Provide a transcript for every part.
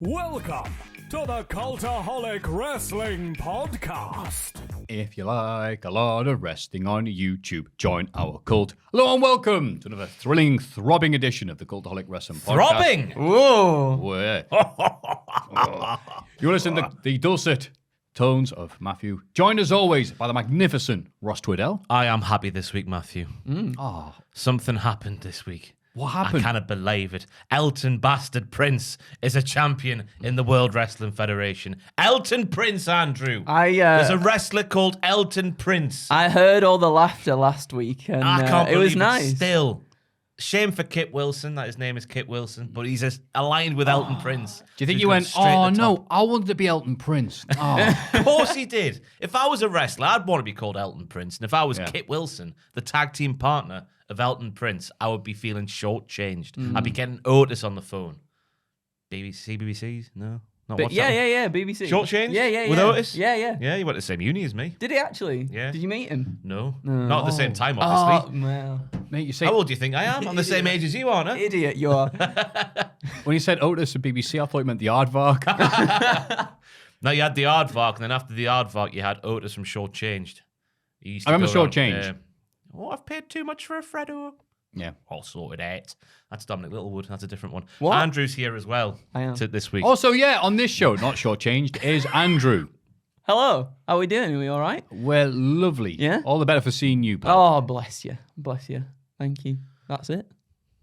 Welcome to the Cultaholic Wrestling Podcast. If you like a lot of wrestling on YouTube, join our cult. Hello and welcome to another thrilling, throbbing edition of the Cultaholic Wrestling Podcast. Throbbing? Whoa. You listen to the dulcet tones of Maffew, joined as always by the magnificent Ross Twiddell. I am happy this week, Maffew. Oh, Something happened this week. what happened? I cannot believe it. Elton Bastard Prince is a champion in the World Wrestling Federation. Elton Prince, Andrew. There's a wrestler called Elton Prince. I heard all the laughter last week, and I can't it believe was nice. Still, shame for Kit Wilson. That his name is Kit Wilson, but he's aligned with Elton Prince. Do you think who's you gone went, straight oh to the no, top." I wanted to be Elton Prince. Oh. Of course he did. If I was a wrestler, I'd want to be called Elton Prince. And if I was Yeah. Kit Wilson, the tag team partner of Elton Prince, I would be feeling shortchanged. I'd be getting Otis on the phone. BBC's? No? Not But what's yeah, that one? yeah, BBC. Shortchanged? Yeah. With Otis? Yeah. Yeah, he went to the same uni as me. Did he actually? Yeah. Did you meet him? No. Not at the same time, obviously. Oh, well. Mate, you say, How old do you think I am? I'm the same age as you, aren't I? Idiot you are. when you said Otis at BBC, I thought you meant the Aardvark. No, you had the Aardvark, and then after the Aardvark, you had Otis from Shortchanged. He used to I remember go around, Shortchanged. Oh, I've paid too much for a Freddo. Yeah. All sorted out. That's Dominic Littlewood. That's a different one. What? Andrew's here as well. I am. This week. Also, yeah, on this show, not shortchanged, is Andrew. Hello. How are we doing? Are we all right? Well, lovely. Yeah? All the better for seeing you, pal. Oh, bless you. Bless you. Thank you. That's it.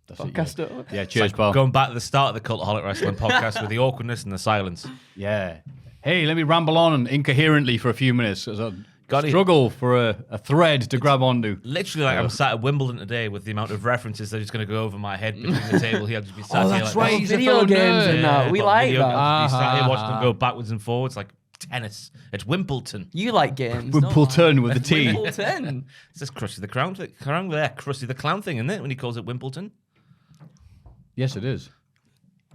That's it, Podcast yeah. over. Yeah, cheers, pal. Going back to the start of the Cultaholic Wrestling Podcast with the awkwardness and the silence. Yeah. Hey, let me ramble on incoherently for a few minutes as I Got it. struggle for a thread to grab onto. Literally, like I'm sat at Wimbledon today with the amount of references that are just going to go over my head between the table here. I'll just be sat here that's like, right. this. He's a Video fellow games nerd. and that. We But like video that. games, be sat here watching them go backwards and forwards like tennis. It's Wimbledon. You like games. don't Wimbledon with the T. you? Wimbledon. It's just Krusty the Clown Krusty the Clown thing, isn't it? When he calls it Wimbledon. Yes, it is.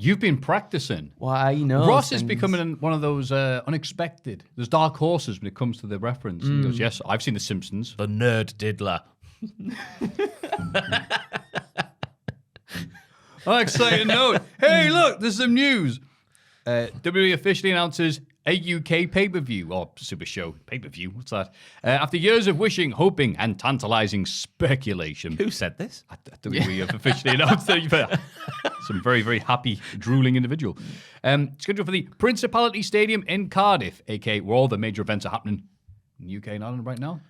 You've been practicing. Why, you know. Ross is things. becoming one of those unexpected. There's dark horses when it comes to the reference. He goes, yes, I've seen The Simpsons. The nerd diddler. On an exciting note, hey, look, there's some news. WWE officially announces a UK pay-per-view, or Super Show pay-per-view, what's that? After years of wishing, hoping, and tantalizing speculation. Who said this? WWE have officially announced that. Some very, very happy, drooling individual. Scheduled for the Principality Stadium in Cardiff, aka where all the major events are happening in the UK and Ireland right now.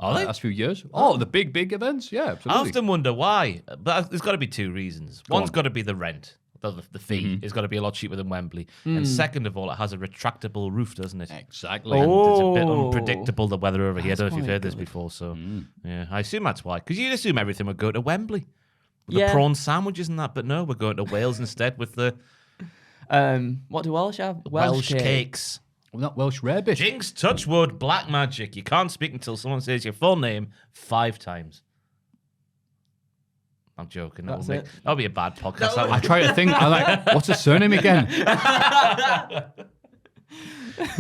Are they? Last few years. Oh, the big events? Yeah, I absolutely. often wonder why, but there's got to be two reasons. One's on. got to be the rent. The fee is got to be a lot cheaper than Wembley. And second of all, it has a retractable roof, doesn't it? Exactly. And it's a bit Oh. unpredictable, the weather over here. I don't know if you've quite heard this good. before. So, yeah, I assume that's why. Because you'd assume everything would go to Wembley. With the Yeah. prawn sandwiches and that. But no, we're going to Wales instead with the What do Welsh have? Welsh cake. cakes. Well, not Welsh rarebit. Jinx, Touchwood, Black Magic. You can't speak until someone says your full name 5 times. I'm joking. That's That'll it. be a bad podcast. I try to think, I'm like, what's his surname again?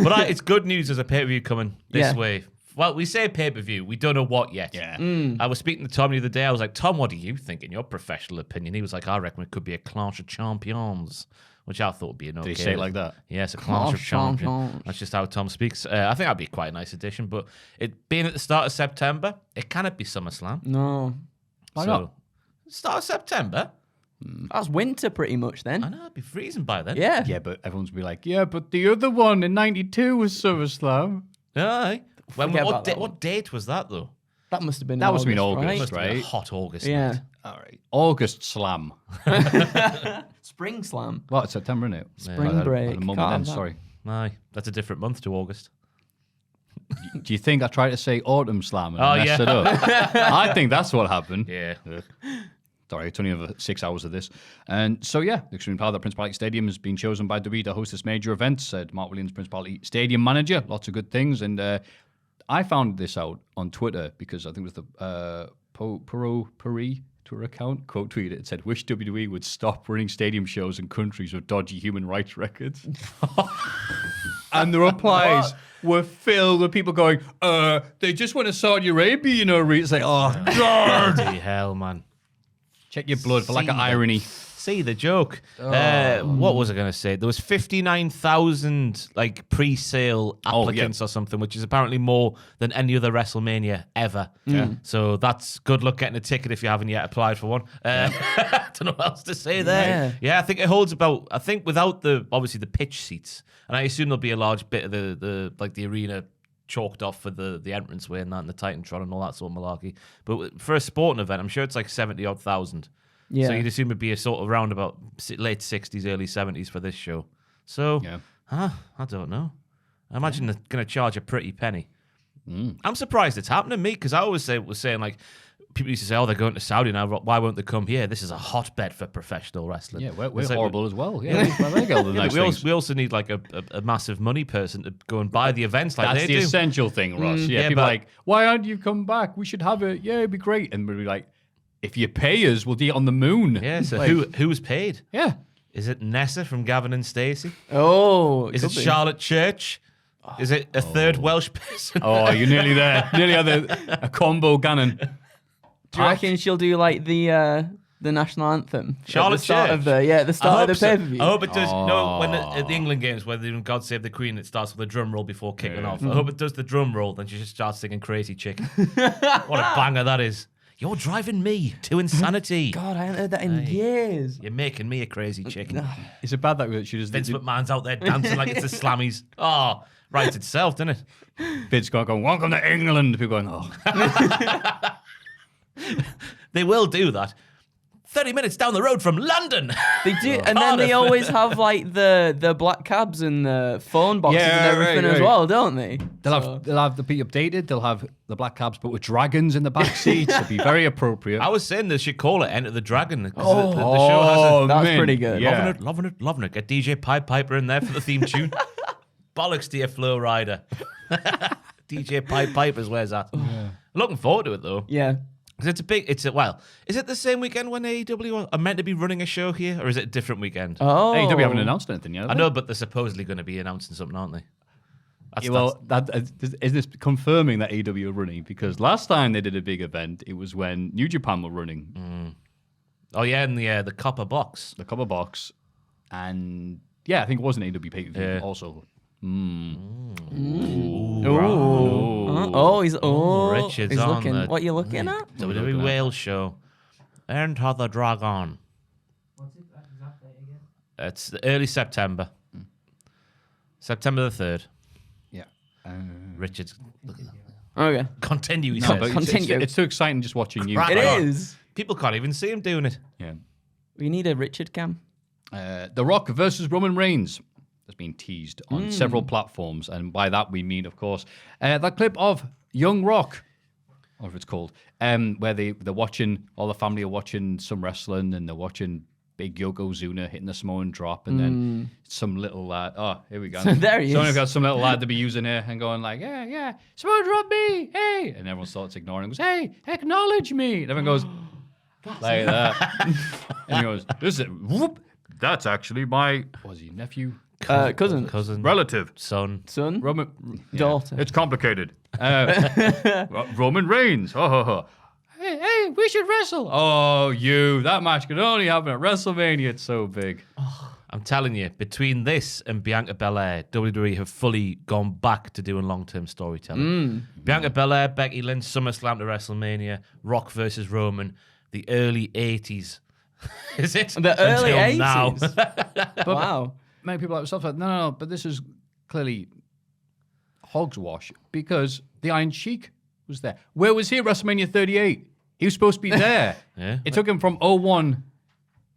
But it's good news. There's a pay-per-view coming this Yeah. way. Well, we say pay-per-view. We don't know what yet. Yeah. I was speaking to Tom the other day. I was like, Tom, what do you think in your professional opinion? He was like, I reckon it could be a Clash of Champions, which I thought would be an okay. Did he say it like that? Yes, a Clash of Champions. Champions. That's just how Tom speaks. I think that'd be quite a nice addition. But it being at the start of September, it cannot be SummerSlam. No. Why not? Start of September? That's winter pretty much then. I know, it'd be freezing by then. Yeah. Yeah, but everyone's be like, yeah, but the other one in 92 was SummerSlam. Aye. Forget about that one. What date was that, though? That must have been That must have been August, August, right? Must have been a right? hot August Yeah. night. All right. August Slam. Spring Slam. Well, it's September, isn't it? Spring At break. the moment Can't then, have that. sorry. Aye, that's a different month to August. Do you think I tried to say Autumn Slam and Oh, I messed yeah. it up? I think that's what happened. Yeah. Sorry, it's only over 6 hours of this. And so, yeah, the extreme power that Principality Stadium has been chosen by WWE to host this major event, said Mark Williams, Principality Stadium manager. Lots of good things. And I found this out on Twitter because I think it was the Pari Twitter account quote tweeted. It said, wish WWE would stop running stadium shows in countries with dodgy human rights records. And the replies were filled with people going, they just went to Saudi Arabia, you know. It's like, oh, God. Bloody hell, man. Check your blood for lack of irony. See the joke. What was I going to say? There was 59,000 like pre-sale applicants or something, which is apparently more than any other WrestleMania ever. Yeah. So that's good luck getting a ticket if you haven't yet applied for one. I don't know what else to say there. Yeah, I think it holds about. I think without obviously the pitch seats, and I assume there'll be a large bit of the arena chalked off for the entranceway and that, and the Titantron and all that sort of malarkey. But for a sporting event, I'm sure it's like 70,000 odd. Yeah. So you'd assume it'd be a sort of round about late 60s, early 70s for this show. So, I don't know. I imagine they're going to charge a pretty penny. I'm surprised it's happening to me, because I always was saying, like, people used to say, they're going to Saudi now, why won't they come here? This is a hotbed for professional wrestling. Yeah, we're horrible as well. Yeah, we also need, like, a massive money person to go and buy the events like That's they do. That's the essential thing, Ross. Yeah, people are like, why aren't you come back? We should have it. Yeah, it'd be great. And we'll be like, if you pay us, we'll do it on the moon. Yeah, so like, who's paid? Yeah. Is it Nessa from Gavin and Stacey? Oh. Is it Charlotte Church? Is it a third Welsh person? Oh, you're nearly there. Nearly had a combo Gannon. Do you reckon she'll do like the national anthem? Charlotte Church? At the start of the pay-per-view. Oh. I hope it does. No, when at the England games where they do God Save the Queen, it starts with a drum roll before kicking off. I hope it does the drum roll, then she just starts singing Crazy Chicken. What a banger that is. You're driving me to insanity. God, I haven't heard that in years. You're making me a crazy chicken. Is it bad that she just... Vince McMahon's out there dancing like it's the Slammies. Oh, writes itself, doesn't it? Vince going, welcome to England. People going, oh. They will do that. 30 minutes down the road from London. They do, and then they always have like the black cabs and the phone boxes and everything as well, don't they? They'll have the be updated. They'll have the black cabs, but with dragons in the back seats. It'll be very appropriate. I was saying they should call it Enter the Dragon. The show has that's pretty good. Yeah. Loving it. Get DJ Pied Piper in there for the theme tune. Bollocks to your Flow Rider. DJ Pied Piper's where's that? Yeah. Looking forward to it though. Yeah. Because is it the same weekend when AEW are meant to be running a show here, or is it a different weekend? Oh. AEW haven't announced anything yet. I know, but they're supposedly going to be announcing something, aren't they? Is this confirming that AEW are running? Because last time they did a big event, it was when New Japan were running. Oh yeah, and the Copper Box. The Copper Box. And yeah, I think it was an AEW pay-per-view also. Richard's he's on looking. The what you looking at? WWE Wales show. Enter the Dragon. What's it exactly again? It's early September. September the 3rd. Yeah. Richard's. Okay. Continue, he No, says. but Continue. It's too exciting just watching you. It is. People can't even see him doing it. Yeah. We need a Richard cam. The Rock versus Roman Reigns has been teased on several platforms, and by that we mean, of course, that clip of Young Rock, whatever it's called, where they're watching, all the family are watching some wrestling, and they're watching Big Yokozuna hitting the Samoan drop, and then some little lad. Oh, here we go. So there he is. Someone got some little lad to be using here and going like, yeah, Samoan drop me, hey, and everyone starts ignoring and goes, hey, acknowledge me, and everyone goes like that, and he goes, this is whoop. That's actually my nephew. Cousin. Relative. Son. Roman. Daughter. It's complicated. Roman Reigns. Hey, we should wrestle. Oh, that match could only happen at WrestleMania. It's so big. I'm telling you, between this and Bianca Belair, WWE have fully gone back to doing long-term storytelling. Bianca Belair, Becky Lynch, SummerSlam to WrestleMania, Rock versus Roman, the early 80s. Is it? The early Until 80s. now. Wow. Many people like stuff like, no, but this is clearly hogswash because the Iron Sheik was there. Where was he at WrestleMania 38? He was supposed to be there. Yeah. It took him from 01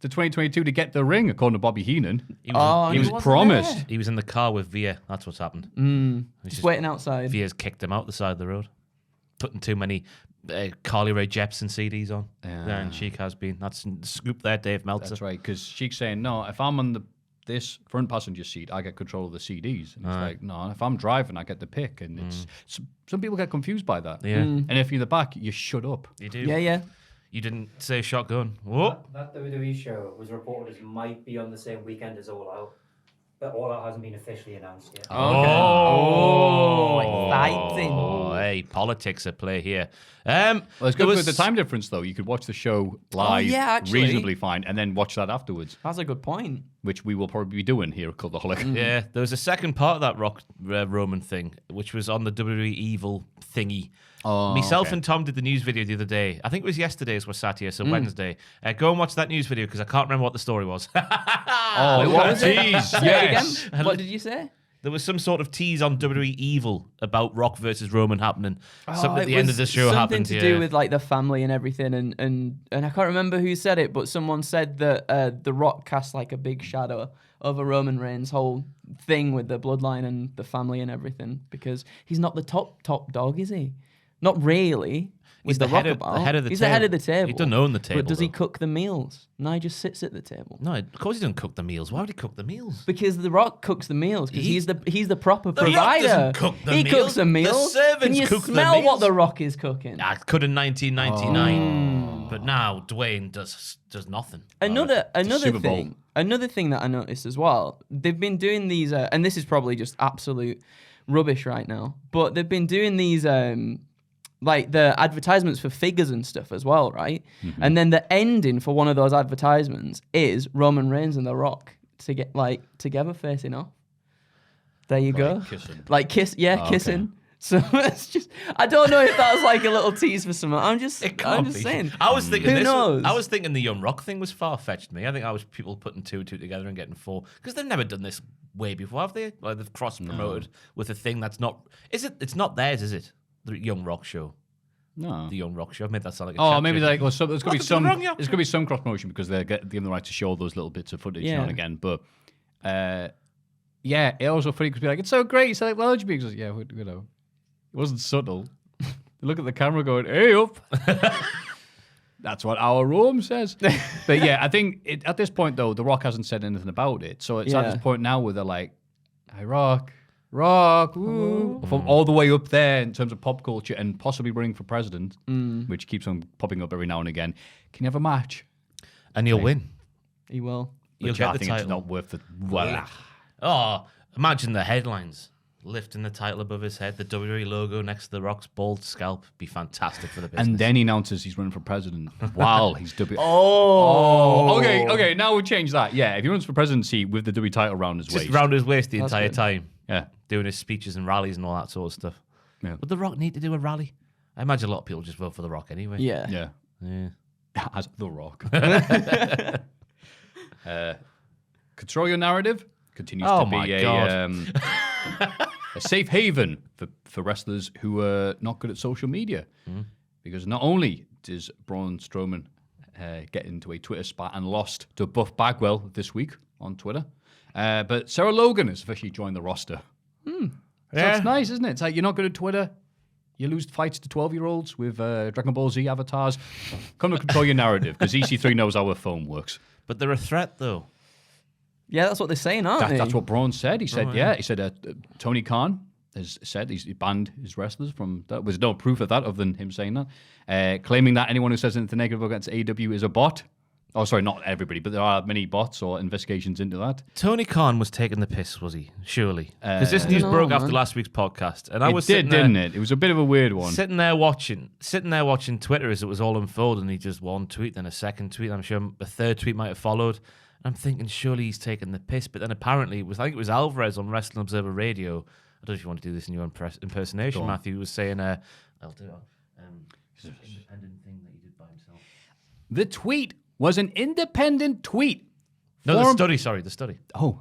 to 2022 to get the ring, according to Bobby Heenan. He was promised. there. He was in the car with Via. That's what's happened. Just waiting outside. Via's kicked him out the side of the road. Putting too many Carly Rae Jepsen CDs on. Yeah, and Sheik has been. That's the scoop there, Dave Meltzer. That's right, because Sheik's saying, no, if I'm on this front passenger seat, I get control of the CDs. And it's like, no, if I'm driving, I get the pick. And it's some people get confused by that. Yeah. And if you're in the back, you shut up. You do. Yeah. You didn't say shotgun. Whoa. That WWE show was reported as might be on the same weekend as All Out. But All Out hasn't been officially announced yet. Oh, exciting. Oh, hey, politics at play here. Well, it's good with the time difference, though. You could watch the show live reasonably fine and then watch that afterwards. That's a good point. Which we will probably be doing here at Cultaholic. Yeah, there was a second part of that Roman thing, which was on the WWE Evil thingy. Myself and Tom did the news video the other day. I think it was yesterday as we're sat here, so Wednesday. Go and watch that news video because I can't remember what the story was. What was it? Say it again. What did you say? There was some sort of tease on WWE Evil about Rock versus Roman happening. Something at the end of the show happened. Something to do with like the family and everything, and I can't remember who said it, but someone said that the Rock cast like a big shadow over Roman Reigns' whole thing with the bloodline and the family and everything, because he's not the top dog, is he? Not really. He's the head of the table. He's the head of the table. He doesn't own the table. But does he cook the meals? No, he just sits at the table. No, of course he doesn't cook the meals. Why would he cook the meals? Because The Rock cooks the meals. Because he's the proper The provider. Rock doesn't cook the he meals. Cooks the meals. The servants Can you cook the smell meals? what The Rock is cooking? I could in 1999, but now Dwayne does nothing. Another Super Bowl. thing. Another thing that I noticed as well. They've been doing these, and this is probably just absolute rubbish right now. But they've been doing these. Like the advertisements for figures and stuff as well, right? Mm-hmm. And then the ending for one of those advertisements is Roman Reigns and The Rock together facing off. There you go. Kissing. Like kissing. Okay. So it's just, I don't know if that was like a little tease for someone. I'm just saying. I was thinking Who knows? I was thinking the Young Rock thing was far-fetched to me. I think I was people putting two together and getting four, because they've never done this way before, have they? Like they've cross-promoted with a thing that's not. It's not theirs, is it? The Young Rock show. No. The Young Rock show. I've made that sound like a Oh, maybe like, well, so there's going to be some. wrong, There's going to be some cross promotion because they're given the right to show those little bits of footage now and again. But yeah, it also funny because be like, it's so great. It's like, well, how'd you be? He goes, yeah, you know, it wasn't subtle. They look at the camera going, hey up. That's what our Rome says. But yeah, I think at this point though, The Rock hasn't said anything about it. So it's at this point now where they're like, hey Rock, woo. From all the way up there in terms of pop culture and possibly running for president, which keeps on popping up every now and again. Can you have a match? And he'll win. He will. You'll Which get I the think title. it's not worth it. Well, Oh, imagine the headlines. Lifting the title above his head, the WWE logo next to The Rock's bald scalp. Be fantastic for the business. and then he announces he's running for president while he's W. Oh. Okay. Now we'll change that. Yeah, if he runs for presidency with the W title round his just waist. round his waist the That's entire good. time. Yeah. Doing his speeches and rallies and all that sort of stuff. Yeah. Would The Rock need to do a rally? I imagine a lot of people just vote for The Rock anyway. Yeah. Yeah. As The Rock. Control Your Narrative continues to be a safe haven for wrestlers who are not good at social media. Because not only does Braun Strowman get into a Twitter spat and lost to Buff Bagwell this week on Twitter, but Sarah Logan has officially joined the roster. So it's nice, isn't it? It's like you're not good at Twitter. You lose fights to 12-year-olds with Dragon Ball Z avatars. Come to Control Your Narrative, because EC3 knows how a phone works. But they're a threat, though. Yeah, that's what they're saying, aren't they? That's what Braun said. He said, He said Tony Khan has said he banned his wrestlers from that. There's no proof of that other than him saying that. Claiming that anyone who says anything negative against AEW is a bot. Oh, sorry, not everybody, but there are many bots or investigations into that. Tony Khan was taking the piss, was he? Surely. Because this news broke after last week's podcast. And I was sitting there, didn't it? It was a bit of a weird one. Sitting there watching Twitter as it was all unfolding. He just one tweet, then a second tweet. I'm sure a third tweet might have followed. I'm thinking, surely he's taking the piss. But then apparently, I think it was Alvarez on Wrestling Observer Radio. I don't know if you want to do this in your impersonation, Maffew, was saying, I'll do it. Independent thing that he did by himself. The tweet was an independent tweet. No, the study. Oh.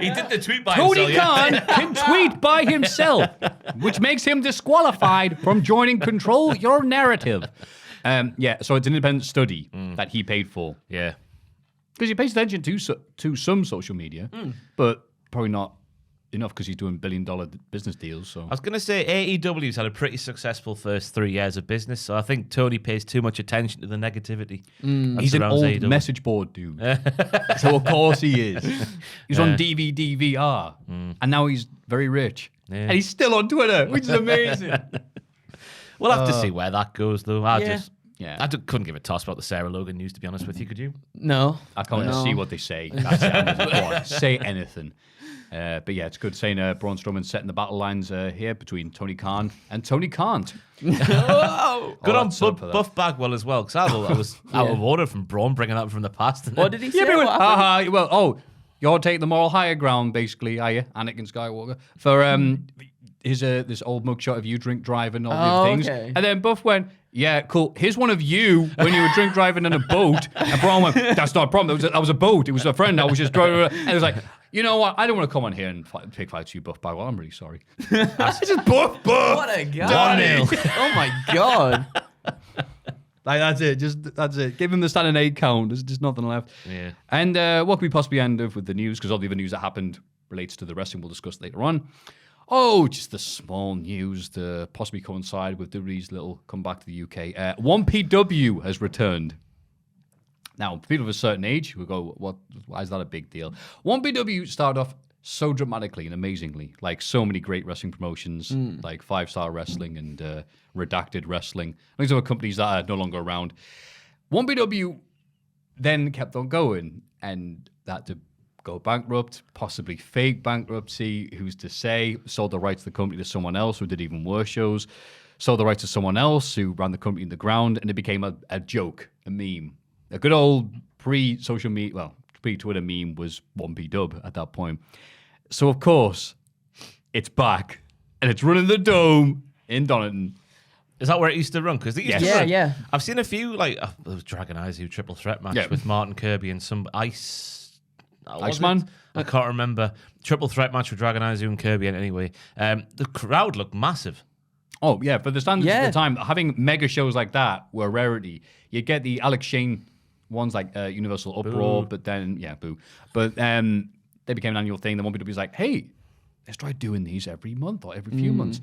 He did the tweet by Tony himself. Khan can tweet by himself, which makes him disqualified from joining Control Your Narrative. So it's an independent study that he paid for. Yeah. Because he pays attention to some social media, but probably not enough because he's doing billion-dollar business deals. So I was going to say AEW's had a pretty successful first 3 years of business, so I think Tony pays too much attention to the negativity. He's an old AEW. message board dude. So of course he is. He's on DVD VR, and now he's very rich. Yeah. And he's still on Twitter, which is amazing. We'll have to see where that goes, though. Yeah. I couldn't give a toss about the Sarah Logan news, to be honest with you. Could you? No. I can't see what they say. That's it. Go on, say anything. But yeah, it's good saying Braun Strowman setting the battle lines here between Tony Khan and Tony Kant. Good on Buff Bagwell as well, because I thought that was out of order from Braun bringing that from the past. What did he say? You're taking the moral higher ground, basically, are you, Anakin Skywalker, for this old mugshot of you drink driving and all the other things. Okay. And then Buff went, yeah, cool. Here's one of you when you were drink driving in a boat. And Braun went, that's not a problem. That was a boat. It was a friend. I was just driving. And it was like, you know what? I don't want to come on here and pick fights you, Buff Bagwell. I'm really sorry. It's just Buff. What a guy. Oh my God. Like, that's it. Give him the standing 8 count. There's just nothing left. Yeah. And what could we possibly end with the news? Because all the other news that happened relates to the wrestling we'll discuss later on. Oh, just the small news to possibly coincide with WWE's little comeback to the UK. 1PW has returned. Now, people of a certain age will go, why is that a big deal? 1PW started off so dramatically and amazingly, like so many great wrestling promotions, like 5-Star Wrestling and Redacted Wrestling. These are companies that are no longer around. 1PW then kept on going and that to go bankrupt, possibly fake bankruptcy, who's to say, sold the rights to the company to someone else who did even worse shows, sold the rights to someone else who ran the company in the ground, and it became a joke, a meme. A good old pre-social media, well, pre-Twitter meme was 1PW at that point. So, of course, it's back, and it's running the Dome in Donington. Is that where it used to run? Because it used to Yeah, run. yeah. I've seen a few, like, there was Dragon Izu triple threat match with Martin Kirby and some Iceman? I can't remember. Triple threat match with Dragon Izu and Kirby anyway. The crowd looked massive. Oh, yeah, for the standards at the time, having mega shows like that were a rarity. You get the Alex Shane ones like Universal Uproar, but then, boo. But they became an annual thing. The 1PW was like, hey, let's try doing these every month or every few months.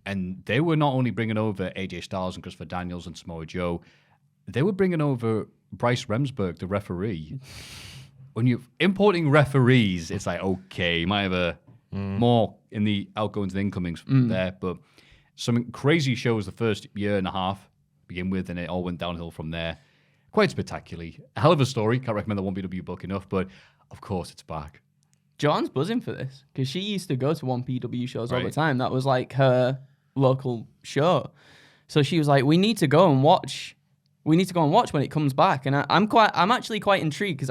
And they were not only bringing over AJ Styles and Christopher Daniels and Samoa Joe, they were bringing over Bryce Remsburg, the referee. When you're importing referees, it's like, okay, you might have a more in the outgoings and incomings there, but some crazy shows the first year and a half to begin with, and it all went downhill from there. Quite spectacular. A hell of a story. Can't recommend the 1PW book enough, but of course it's back. John's buzzing for this because she used to go to 1PW shows all the time. That was like her local show. So she was like, we need to go and watch. We need to go and watch when it comes back. And I'm actually quite intrigued because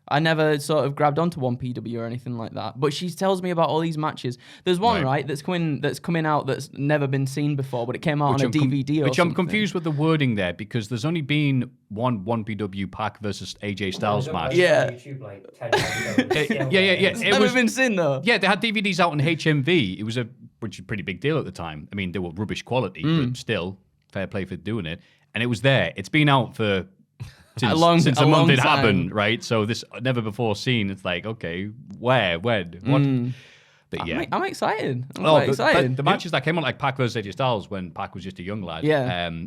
I never sort of grabbed onto 1PW or anything like that. But she tells me about all these matches. There's one, that's coming out that's never been seen before, but it came out on a DVD or Which something. I'm confused with the wording there because there's only been one 1PW Pac versus AJ Styles match. Yeah. YouTube, like, 10 years ago. Yeah. It's never been seen, though. Yeah, they had DVDs out on HMV. It was which is a pretty big deal at the time. I mean, they were rubbish quality, but still, fair play for doing it. And it was there. It's been out for... Since a month it happened, right? So this never before seen. It's like, okay, where, when, what? But yeah, I'm excited. I'm quite excited. The matches that came on, like Pac versus AJ Styles, when Pac was just a young lad,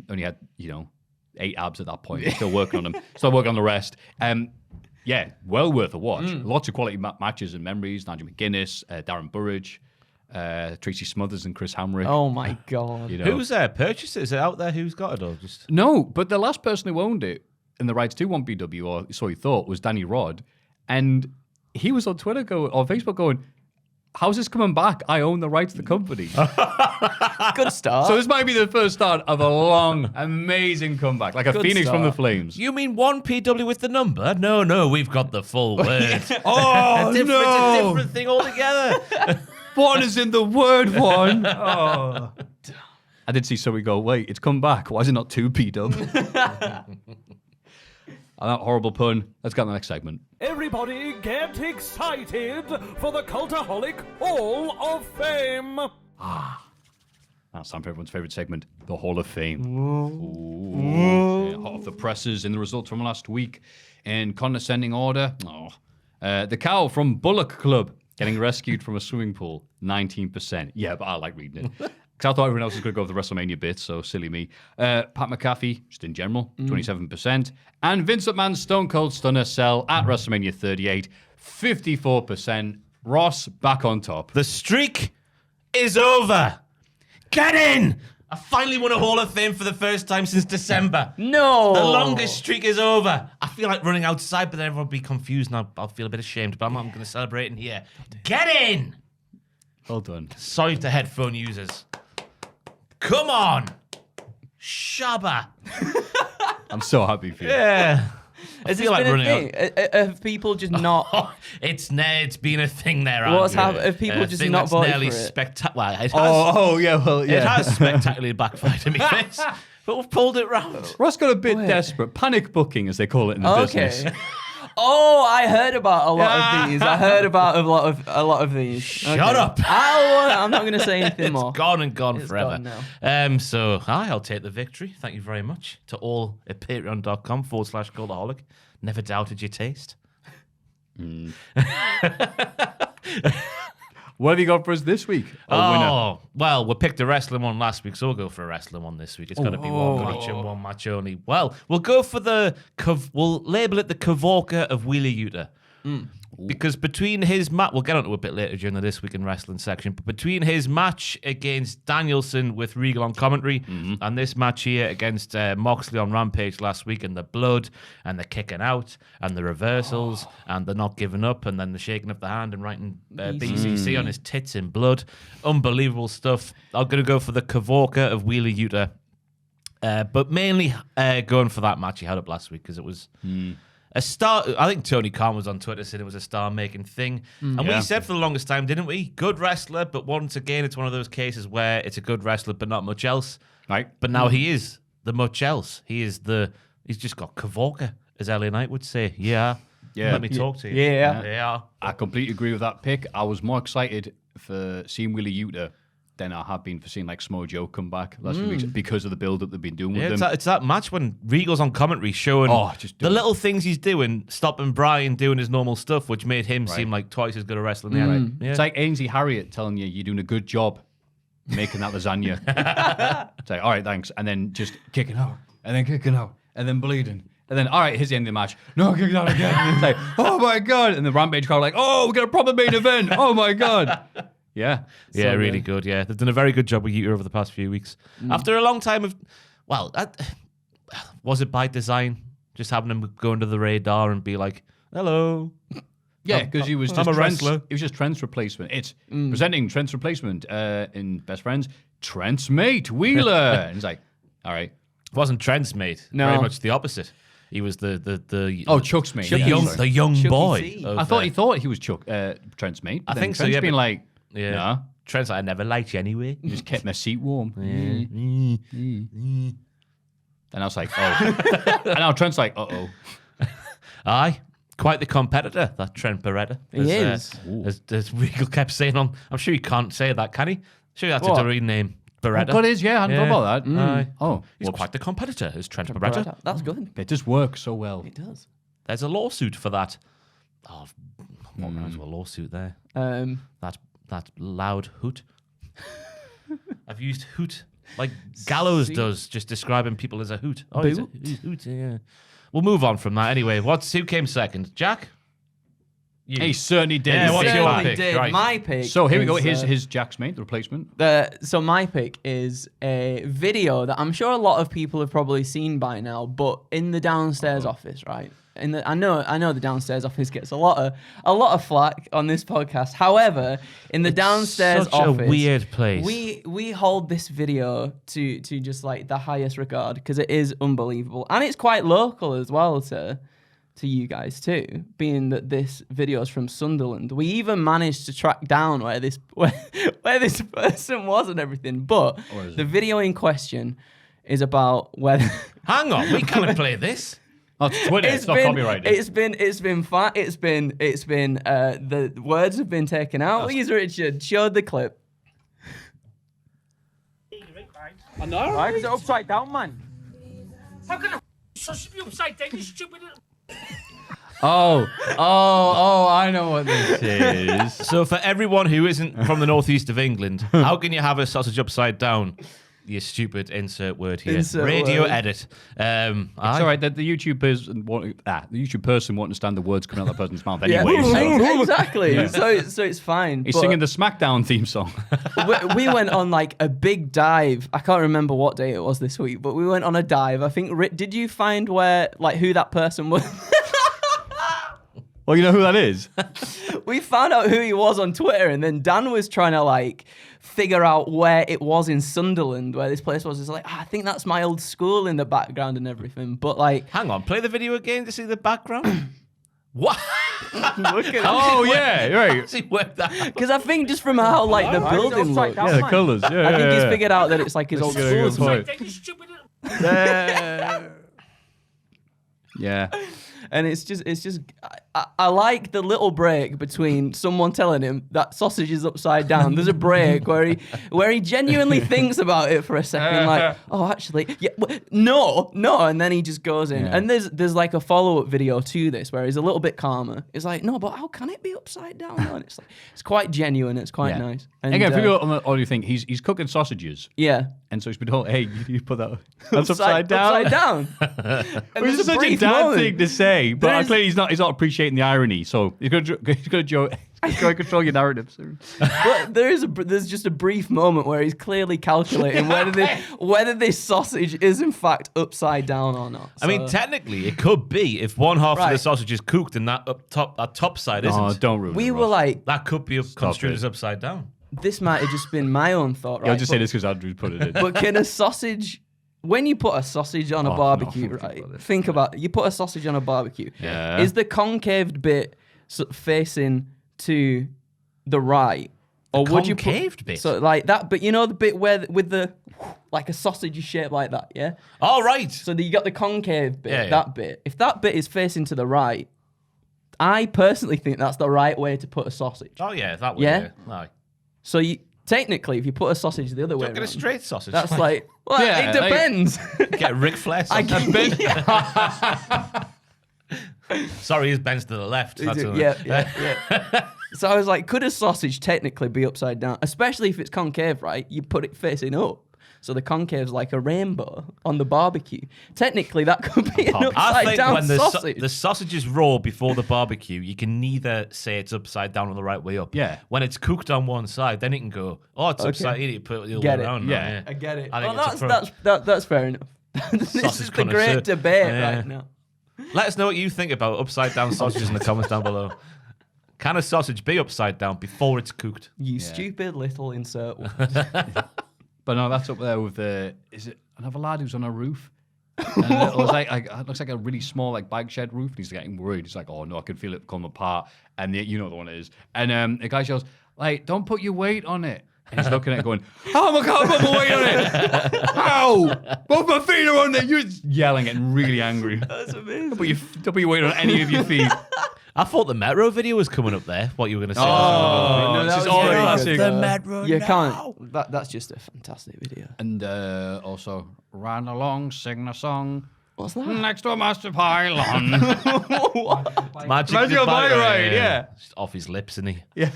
only had 8 abs at that point. Still working on them. Still working on the rest. Yeah, well worth a watch. Lots of quality matches and memories. Nigel McGuinness, Darren Burridge, Tracy Smothers, and Chris Hamrick. Oh my God! Who's purchased it? Is it out there? Who's got it? Or just no? But the last person who owned it and the rights to 1PW, or so he thought, was Danny Rod. And he was on Twitter or Facebook going, how's this coming back? I own the rights to the company. Good start. So this might be the first start of a long, amazing comeback, like a phoenix from the flames. You mean 1PW with the number? No, we've got the full word. Oh, It's a different thing altogether. One is in the word one. Oh. I did see somebody go, wait, it's come back. Why is it not 2PW? And that horrible pun. Let's get to the next segment. Everybody get excited for the Cultaholic Hall of Fame. That's time for everyone's favourite segment, the Hall of Fame. Ooh. Yeah, hot off the presses in the results from last week. In condescending order, the cow from Bullock Club getting rescued from a swimming pool, 19%. Yeah, but I like reading it. Because I thought everyone else was going to go with the WrestleMania bit, so silly me. Pat McAfee, just in general, 27%. And Vince McMahon's Stone Cold Stunner Cell at WrestleMania 38, 54%. Ross back on top. The streak is over. Get in. I finally won a Hall of Fame for the first time since December. No. The longest streak is over. I feel like running outside, but then everyone will be confused and I'll feel a bit ashamed. But I'm going to celebrate in here. Get in! Well done. Sorry to headphone users. Come on! Shabba! I'm so happy for you. Yeah. I Has this feel like been a running thing? out. Have people just not... It's been a thing there. What's Andrew. happened? Have people just thing not that's voted nearly for it? spectacular. It has, Yeah, well, it has spectacularly backfired in my face, but we've pulled it round. Ross got a bit desperate. Panic booking, as they call it in the business. Okay. Oh, I heard about a lot of these. I heard about a lot of these. Shut up. I'm not going to say anything more. It's gone and gone forever. gone now. So I'll take the victory. Thank you very much to all at patreon.com/Cultaholic. Never doubted your taste. What have you got for us this week? Winner. Well, we picked a wrestling one last week, so we'll go for a wrestling one this week. It's got to be one match and one match only. Well, we'll go for we'll label it the Cavorca of Wheeler Yuta. Because between his match, we'll get onto it a bit later during the This Week in Wrestling section, but between his match against Danielson with Regal on commentary and this match here against Moxley on Rampage last week, and the blood and the kicking out and the reversals and the not giving up and then the shaking of the hand and writing BCC on his tits in blood. Unbelievable stuff. I'm going to go for the Cavorca of Wheeler Yuta, but mainly going for that match he had up last week because it was... a star. I think Tony Khan was on Twitter saying it was a star-making thing. And we said for the longest time, didn't we? Good wrestler, but once again, it's one of those cases where it's a good wrestler, but not much else. Right. But now he is the much else. He's just got Cavorca, as LA Knight would say. Yeah. Let me talk to you. Yeah. I completely agree with that pick. I was more excited for seeing Wheeler Yuta than I have been for seeing like Samoa Joe come back last few weeks because of the build-up they've been doing with them. It's that match when Regal's on commentary showing the little things he's doing, stopping Bryan doing his normal stuff, which made him seem like twice as good a wrestler. It's like Ainsley Harriott telling you you're doing a good job making that lasagna. It's like, all right, thanks. And then just kicking out, and then kicking out, and then bleeding. And then, all right, here's the end of the match. No, kicking out again. It's like, oh my God. And the Rampage crowd like, oh, we got a proper main event. Oh my God. Yeah. Yeah, really good. Yeah, they've done a very good job with Yuta over the past few weeks. After a long time of, was it by design? Just having him go under the radar and be like, hello. Yeah, because he was I'm just a Trent's, wrestler. It was just Trent's replacement. It's presenting Trent's replacement in Best Friends, Trent's mate, Wheeler. And he's like, all right. It wasn't Trent's mate. No. Very much the opposite. He was the Chuck's mate. the young Chucky boy. C. of, I thought he thought he was Trent's mate. I But think so, Trent's yeah, been but- like, Yeah. nah. Trent's like, I never liked you anyway. He just kept my seat warm. And I was like, oh. And now Trent's like, uh-oh. Aye. Quite the competitor, that Trent Beretta. He is. As Regal kept saying on, I'm sure he can't say that, can he? Sure that's What? a WWE name. Beretta. Oh, God, is, yeah, I hadn't thought about that. Aye. Oh, He's whoops. quite the competitor, is Trent Beretta. That's good. It does work so well. It does. There's a lawsuit for that. Oh, what rounds of a lawsuit there? That loud hoot. I've used hoot like Gallows does, just describing people as a hoot. Oh, he's a hoot, yeah. We'll move on from that anyway. Who came second? Jack? You. He certainly did. Yeah, what's your Certainly pick? did. Right. My pick. So here we go. is, His Jack's mate, the replacement. So my pick is a video that I'm sure a lot of people have probably seen by now, but in the downstairs office, right? I know the downstairs office gets a lot of flack on this podcast. However, in the downstairs such office, a weird place. We hold this video to just like the highest regard because it is unbelievable, and it's quite local as well to you guys too, being that this video is from Sunderland. We even managed to track down where this person was and everything. But the video in question is about whether. Hang on, we can't play this. That's Twitter. It's not copyrighted. The words have been taken out. Please, Richard, show the clip. I know. Why is it upside down, man? How can a sausage be upside down, you stupid little... Oh, I know what this is. So for everyone who isn't from the northeast of England, how can you have a sausage upside down? your stupid insert word here. Insert Radio word. edit. It's all right. The YouTube person won't understand the words coming out of that person's mouth Yeah, anyway. exactly. So it's fine. He's but singing the SmackDown theme song. we went on like a big dive. I can't remember what day it was this week, but we went on a dive. I think. Did you find who that person was? Well, you know who that is? We found out who he was on Twitter, and then Dan was trying to like figure out where it was in Sunderland, where this place was. It's like, I think that's my old school in the background and everything. But like, Hang on, play the video again to see the background. What? look at Oh, yeah, right. See where that? because I think just from how like the building looks, Yeah, the colours. Yeah, I think he's yeah. figured out that it's like his old That's a good school. point. Then, you stupid little... Yeah. And it's just I like the little break between someone telling him that sausage is upside down. There's a break where he genuinely thinks about it for a second, like, oh, actually, yeah, no, and then he just goes in. Yeah. And there's like a follow-up video to this where he's a little bit calmer. It's like, no, but how can it be upside down? And it's like it's quite genuine. It's quite nice. And Again, if you go on the audio thing, he's cooking sausages. yeah. And so he's been told, hey, you put that's upside down. Upside down. And Which there's is such a brief dad moment. thing to say, but There is- clearly he's not appreciating the irony. So he's going to control your narrative. But there's just a brief moment where he's clearly calculating whether this sausage is in fact upside down or not. I mean, So- technically, it could be if one half of the Right. sausage is cooked and that top side isn't. Oh, don't ruin it. we were Ross. like, That could be construed it. as upside down. this might have just been my own thought, right? Yeah, I'll just say But- this because Andrew put it in. But can a sausage, when you put a sausage on a Oh, barbecue, no, right? think about this. Think about it. You put a sausage on a barbecue. Yeah. Is the concaved bit facing to the right? Or would you put, concaved bit? So like that, but you know the bit where with the like a sausage is shaped like that, yeah? All right. So you got the concave bit, Yeah, yeah. that bit. If that bit is facing to the right, I personally think that's the right way to put a sausage. Oh yeah, that way. Yeah? Aye. So you technically, if you put a sausage the other way Don't get a around, straight sausage. that's like, well, Yeah, it depends. Get Ric Flair I sausage. can, Sorry, his bends to the left. That's all. yeah. So I was like, could a sausage technically be upside down? Especially if it's concave, right? You put it facing up. So the concave's like a rainbow on the barbecue. Technically, that could be an I upside think down when sausage. the sausage is raw before the barbecue, you can neither say it's upside down or the right way up. Yeah. When it's cooked on one side, then it can go, oh, it's upside. You put it the other Get way it. around. Yeah. I get it. I think Well, it's a that's fair enough. This Sausage is the connoisseur. great debate Yeah. right now. Let us know what you think about upside down sausages in the comments down below. Can a sausage be upside down before it's cooked? You stupid little insert. But no, that's up there with is it another lad who's on a roof? And it looks like a really small like bike shed roof. And he's getting worried. He's like, oh no, I can feel it come apart. And you know the one it is. And the guy yells, like, don't put your weight on it. And he's looking at it going, oh my God, put my weight on it. How? Both my feet are on there. You're yelling, getting really angry. That's amazing. Don't put your weight on any of your feet. I thought the Metro video was coming up there. What you were going to say? Oh, no, this that is was all very good. classic. The Metro. You can't. That's just a fantastic video. And also, ran along, sing a song. What's that? Next to a master pylon. Magic Magic Goodbye Goodbye Ride, Ride, yeah. Just off his lips, isn't he? Yeah.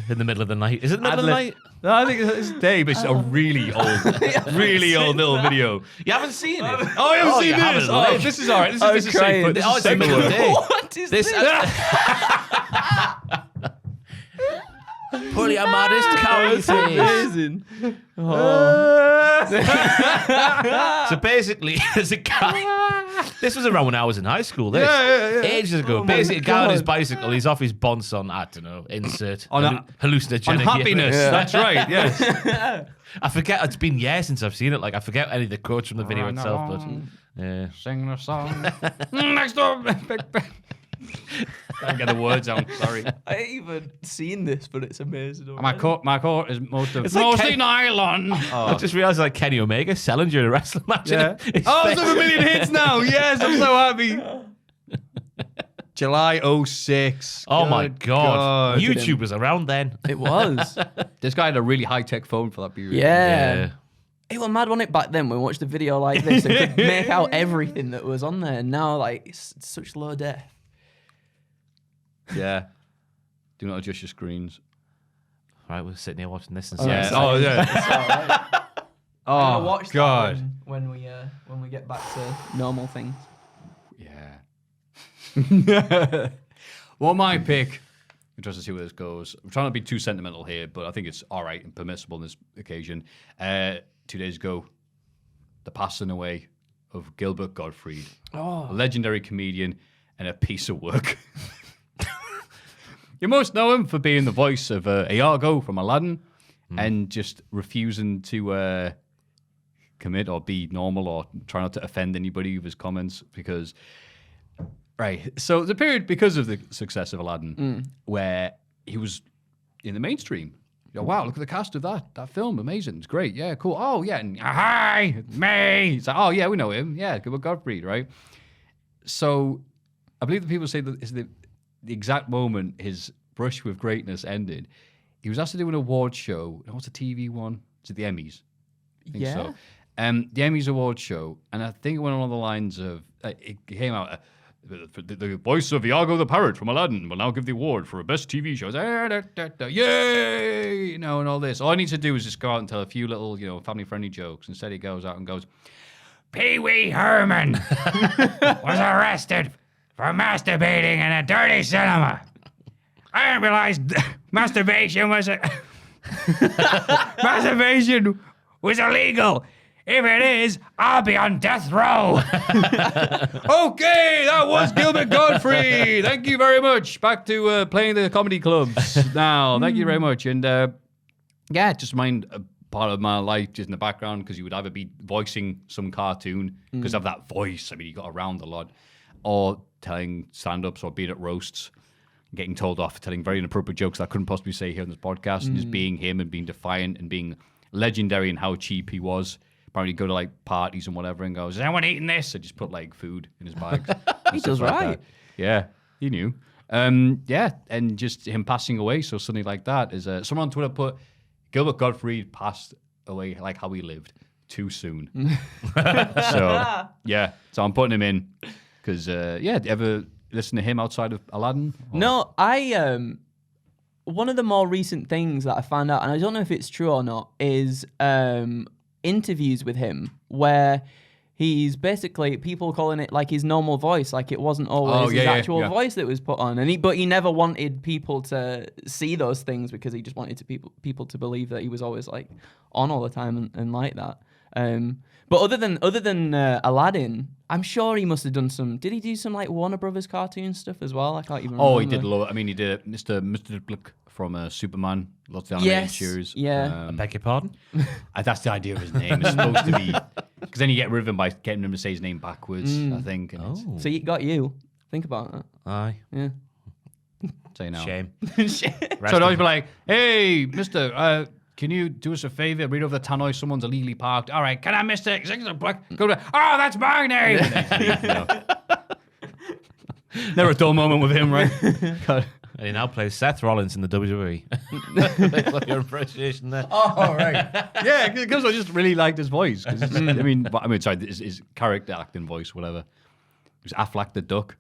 In the middle of the night. Is it the middle of the night? No, I think it's Dave. It's a really old little video. You haven't seen it? Oh, I haven't seen you haven't this. Oh, lived. this is all right. This I'm is safe. crying. This Oh, is it's a safe good word. day. What is this? Pull your modest cow That's amazing. So basically, there's a guy. This was around when I was in high school. This ages ago. Basically, a guy on his bicycle. He's off his bonds on, I don't know, insert On hallucinogenic. On happiness. That's right. Yes. I forget. It's been years since I've seen it. Like I forget any of the quotes from the video Run itself. along. But yeah. Sing a song. Next door. Can't get the words out. Sorry. I ain't even seen this, but it's amazing. My coat is mostly like nylon. I just realised like Kenny Omega selling during a wrestling match. Yeah. It's Oh, it's over a million hits now. Yes, I'm so happy. July 06. Oh my Good God. God. YouTube was around then. It was. This guy had a really high-tech phone for that period. Yeah. It was mad, wasn't it, back then when we watched a video like this? It could make out everything that was on there. And now, like, it's such low def. Yeah. Do not adjust your screens. Right, we're sitting here watching this and Oh, saying, yeah. Oh, yeah. I'm gonna watch God. that when we get back to normal things. Yeah. Well, my pick. Interested to see where this goes. I'm trying to be too sentimental here, but I think it's all right and permissible on this occasion. 2 days ago, the passing away of Gilbert Gottfried, a legendary comedian and a piece of work. You most know him for being the voice of Iago from Aladdin and just refusing to commit or be normal or try not to offend anybody with his comments because... Right. So the period, because of the success of Aladdin, where he was in the mainstream. Wow, look at the cast of that film. Amazing. It's great. Yeah, cool. Oh, yeah. And, hi, me. It's like, oh, yeah, we know him. Yeah, Gilbert Gottfried, right? So I believe the people say that is the exact moment his brush with greatness ended. He was asked to do an award show. What's the TV one? Is it the Emmys? I think so. The Emmys award show. And I think it went along the lines of, it came out... The voice of Iago the Parrot from Aladdin will now give the award for best TV show. Yay! And all this. All I need to do is just go out and tell a few little, family-friendly jokes. Instead, he goes out and goes, Pee Wee Herman was arrested for masturbating in a dirty cinema. I didn't realize masturbation was illegal. If it is, I'll be on death row. Okay, that was Gilbert Gottfried. Thank you very much. Back to playing the comedy clubs now. Thank you very much. And just mind a part of my life just in the background because you would either be voicing some cartoon because of that voice. I mean, you got around a lot, or telling stand-ups or being at roasts, getting told off for telling very inappropriate jokes that I couldn't possibly say here on this podcast, and just being him and being defiant and being legendary in how cheap he was. Apparently go to like parties and whatever and goes, is anyone eating this? I just put like food in his bags. He does right. Yeah, he knew. And just him passing away so suddenly like that is someone on Twitter put Gilbert Gottfried passed away like how he lived too soon. So I'm putting him in because do you ever listen to him outside of Aladdin? Or? No, one of the more recent things that I found out, and I don't know if it's true or not, is interviews with him where he's basically people calling it like his normal voice, like it wasn't always his actual voice that was put on, but he never wanted people to see those things because he just wanted people to believe that he was always like on all the time and like that. But other than Aladdin, I'm sure he must have done some. Did he do some like Warner Brothers cartoon stuff as well? I can't even remember. Oh, he did a lot. I mean, he did Mr. Blick from Superman. Lots of animated series. Yeah. I beg your pardon? That's the idea of his name. It's supposed to be because then you get rid of him by getting him to say his name backwards. I think. And So it got you. Think about that. Aye. Yeah. Say now. Shame. So I'd always be like, "Hey, Mister, can you do us a favor? Read over the tannoy. Someone's illegally parked. All right, can I, Mister? Go to. Oh, that's my name. Never a dull moment with him, right? God. And he now plays Seth Rollins in the WWE. Like your impression there. Oh, right. Yeah, because I just really liked his voice. His character acting voice, whatever. It was Affleck the Duck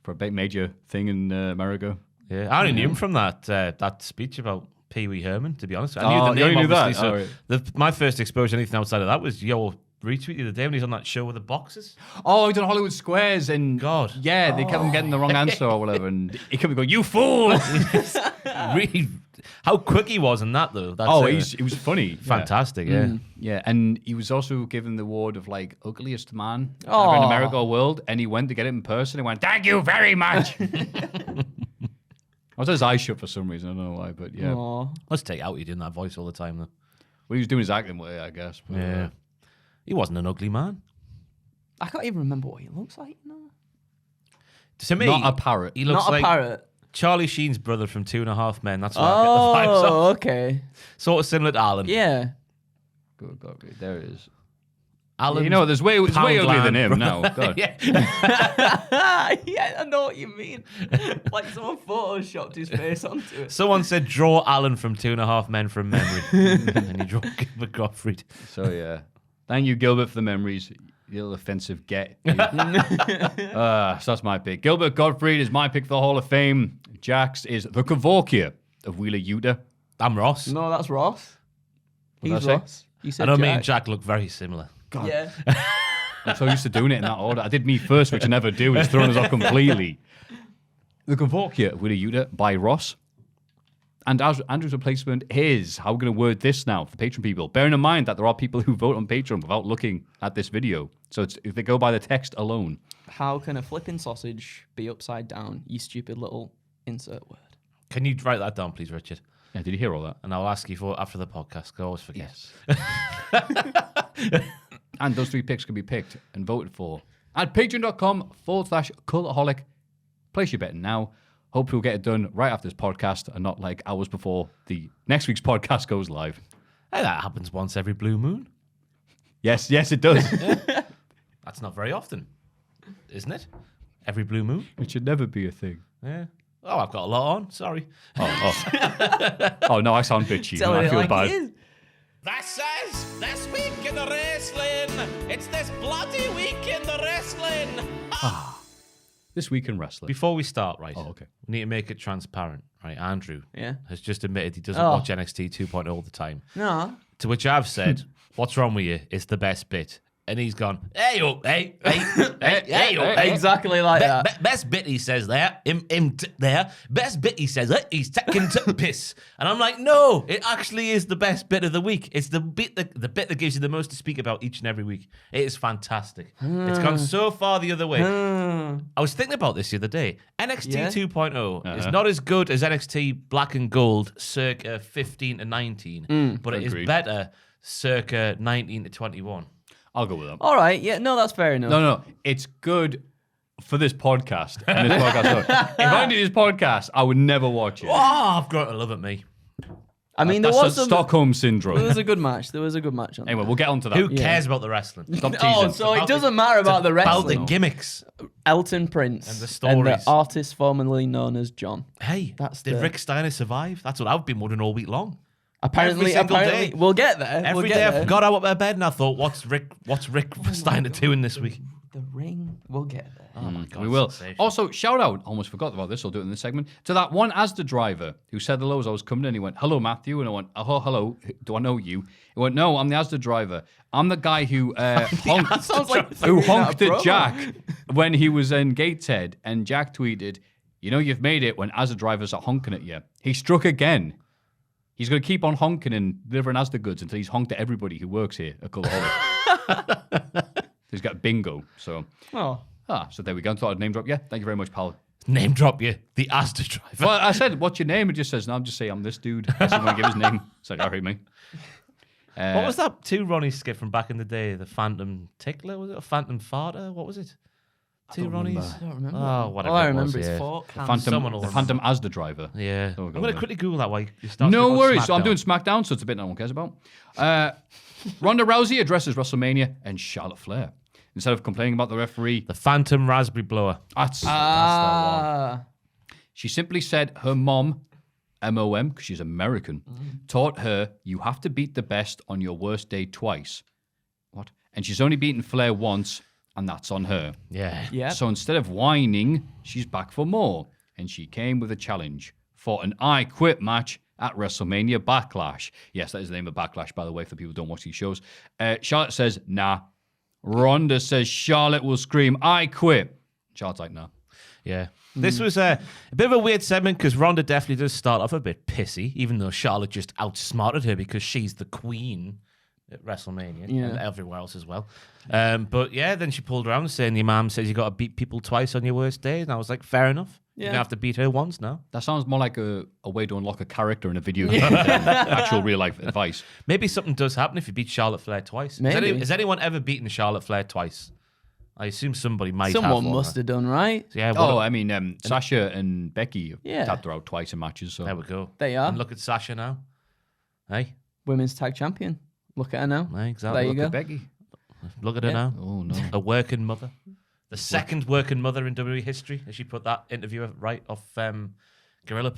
for a big major thing in America. Yeah, I only knew him from that speech about Pee Wee Herman, to be honest. I knew the name, you knew obviously. that? So right. my first exposure to anything outside of that was your retweet the other day when he's on that show with the boxes. Oh, he did Hollywood Squares and God. Yeah, they kept him getting the wrong answer or whatever, and he kept going, "You fool!" Really, how quick he was in that though. He was funny, fantastic. Yeah, yeah, and he was also given the award of like ugliest man ever in America or world, and he went to get it in person and went, "Thank you very much." I was his eyes shut for some reason. I don't know why, but yeah. Aww. Let's take out you doing that voice all the time though. Well, he was doing his acting way, I guess. But, yeah. He wasn't an ugly man. I can't even remember what he looks like. No. To me, not a parrot. He looks not like a parrot. Charlie Sheen's brother from 2.5 Men. That's what I get the vibes of. Oh, okay. Sort of similar to Alan. Yeah. Good God, there it is. Alan, there's way uglier than him now. God. Yeah. Yeah, I know what you mean. Like someone photoshopped his face onto it. Someone said, draw Alan from 2.5 Men from memory. And you draw Gilbert Gottfried. So, yeah. Thank you, Gilbert, for the memories. You little offensive get. So that's my pick. Gilbert Gottfried is my pick for the Hall of Fame. Jax is the Kavorkia of Wheeler Yuta. I'm Ross. No, that's Ross. What did He's I say? Ross. You I said know Jack. me and Jack look very similar. Yeah. I'm so used to doing it in that order. I did me first, which I never do. It's thrown us off completely. The Convokia with a Yuta by Ross. And as Andrew's replacement is, how are we going to word this now for Patreon people? Bearing in mind that there are people who vote on Patreon without looking at this video. So if they go by the text alone. How can a flipping sausage be upside down, you stupid little insert word? Can you write that down, please, Richard? Yeah, did you hear all that? And I'll ask you for after the podcast. 'Cause I always forget. Yes. And those 3 picks can be picked and voted for at patreon.com/cultaholic. Place your bet now. Hope we'll get it done right after this podcast and not like hours before the next week's podcast goes live. Hey, that happens once every blue moon. Yes, it does. That's not very often, isn't it? Every blue moon. It should never be a thing. Yeah. Oh, I've got a lot on. Sorry. Oh no, I sound bitchy. Telling I it feel like bad. it is. This is this week in the wrestling. It's this bloody week in the wrestling. This week in wrestling. Before we start, right? Oh, okay. We need to make it transparent, right? Andrew Yeah. has just admitted he doesn't Oh. watch NXT 2.0 all the time. No. To which I've said, "What's wrong with you? It's the best bit." And he's gone, hey, hey, Exactly like that. Best bit, he says there. There. Best bit, he says, he's taking to piss. And I'm like, no, it actually is the best bit of the week. It's the bit that gives you the most to speak about each and every week. It is fantastic. It's gone so far the other way. I was thinking about this the other day. NXT 2.0 is not as good as NXT Black and Gold circa 15 to 19, but it is Agreed. better circa 19 to 21. I'll go with them. All right. Yeah. No, that's fair enough. No. It's good for this podcast. And this podcast. If I did this podcast, I would never watch it. Oh, I've grown to love it, me. I mean, That's there the was some. Stockholm syndrome. There was a good match. There was a good match on. Anyway, we'll get onto that. Who cares about the wrestling? Stop teasing. Oh, so it doesn't matter about the About the wrestling. gimmicks. Elton Prince And the stories. the artist formerly known as John. Hey, That's did the- Rick Steiner survive? That's what I've been wondering all week long. Apparently, single day. we'll get there. Every we'll day get I there. got out of bed and I thought, what's Rick Steiner doing this week? The ring. We'll get there. Oh my God. We will. sensational. Also, shout out, almost forgot about this, I'll do it in this segment, to that one Asda driver who said hello as I was coming in. He went, hello, Maffew. And I went, oh, hello. Do I know you? He went, no, I'm the Asda driver. I'm the guy who honked, Sounds like who fucking out honked of at promo. Jack when he was in Gateshead. And Jack tweeted, you know you've made it when Asda drivers are honking at you. He struck again. He's going to keep on honking and delivering Asda goods until he's honked at everybody who works here at Cultaholic. He's got bingo. So, Oh. so there we go. Thought I'd name drop. Yeah, thank you very much, pal. Name drop you, the Asda driver. Well, I said, what's your name? It just says, no, I'm just saying I'm this dude. I didn't want to give his name. It's like, all right, mate. What was that two Ronnie skit from back in the day? The Phantom Tickler, was it? A Phantom Farter? What was it? Two Ronnies? I don't remember. Oh, whatever. All I it remember was, is yeah. fork. Someone will The Phantom Asda driver. Yeah. There we I'm go, going to then. quickly Google that while you start. No talking about worries. So I'm SmackDown. doing SmackDown, so it's a bit no one cares about. Ronda Rousey addresses WrestleMania and Charlotte Flair. Instead of complaining about the referee, The Phantom Raspberry Blower. she simply said her mom, MOM, because she's American, taught her you have to beat the best on your worst day twice. What? And she's only beaten Flair once, and that's on her. Yeah. Yeah. So instead of whining, she's back for more. And she came with a challenge for an I Quit match at WrestleMania Backlash. Yes, that is the name of Backlash, by the way, for people who don't watch these shows. Charlotte says, nah. Ronda says Charlotte will scream, I quit. Charlotte's like, nah. Yeah. This was a bit of a weird segment because Ronda definitely does start off a bit pissy, even though Charlotte just outsmarted her because she's the queen at WrestleMania and everywhere else as well. But yeah, then she pulled around saying your mom says you got to beat people twice on your worst day. And I was like, fair enough. Yeah. You're going to have to beat her once now. That sounds more like a way to unlock a character in a video game than actual real life advice. Maybe something does happen if you beat Charlotte Flair twice. Maybe. Has anyone ever beaten Charlotte Flair twice? I assume somebody might have. Someone one, must right? have done, right? Yeah. Oh, I mean, Sasha and Becky Yeah. tapped her out twice in matches. So there we go. They are. And look at Sasha now. Hey. Women's tag champion. Look at her now. Hey, exactly. There you look go. at Becky. Look at her Yeah. now. Oh, no. A working mother. The second working mother in WWE history, as she put that interview right off Gorilla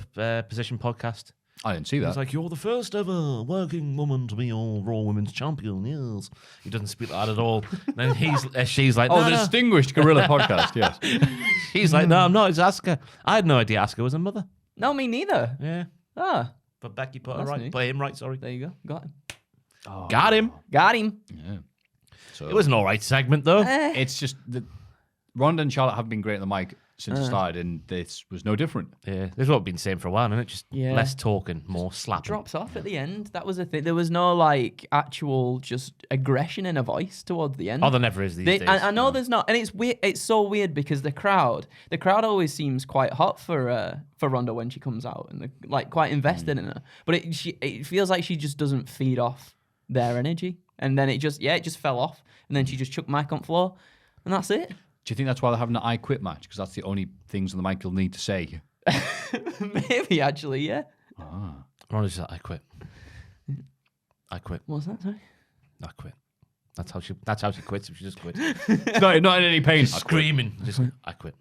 Position podcast. I didn't see It's that. like, you're the first ever working woman to be all Raw Women's Champion, yes. He doesn't speak like that at all. Then she's like, Oh, no, the no. distinguished Gorilla podcast, yes. He's like, no, I'm not, it's Asuka. I had no idea Asuka was a mother. No, me neither. Yeah. Ah, But Becky put That's her right. neat. Put him right, sorry. there you go. Got him. Got him. Got him. Yeah. So It was an all right segment, though. it's just that Ronda and Charlotte have been great on the mic since it started, and this was no different. Yeah, this is what we've been saying for a while, isn't it? Just less talking, more slapping. Drops off at the end. That was the thing. There was no like actual just aggression in a voice towards the end. Oh, there never is these days. I know there's not, and it's weird. It's so weird because the crowd always seems quite hot for Ronda when she comes out, and like quite invested in her. But it feels like she just doesn't feed off their energy, and then it just fell off, and then she just chucked mic on floor, and that's it. Do you think that's why they're having an I Quit match? Because that's the only things on the mic you'll need to say. Maybe actually, yeah. Ronda said, I quit. I quit. What's that? Sorry. I quit. That's how she quits if she just quits. not in any pain. Screaming. Just, I quit.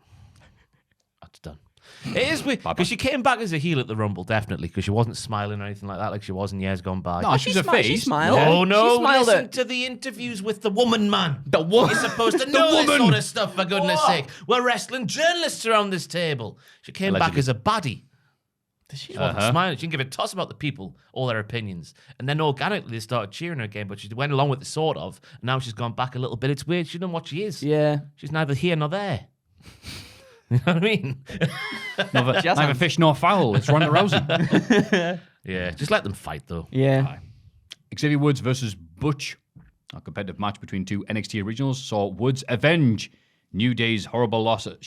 That's done. It is weird because she came back as a heel at the Rumble, definitely, because she wasn't smiling or anything like that, like she was in years gone by. No, she's a face. She smiled. Oh no! She smiled Listen to the interviews with the woman, man. The woman. You're supposed to know this sort of stuff, for goodness sake. We're wrestling journalists around this table. She came back as a baddie. She wasn't smiling. She didn't give a toss about the people, all their opinions. And then organically they started cheering her again, but she went along with it sort of. And now she's gone back a little bit. It's weird. She doesn't know what she is. Yeah. She's neither here nor there. You know what I mean? Neither fish nor fowl. It's Ronda Rousey. Yeah, just let them fight, though. Yeah. Xavier Woods versus Butch. A competitive match between two NXT originals saw Woods avenge New Day's horrible loss at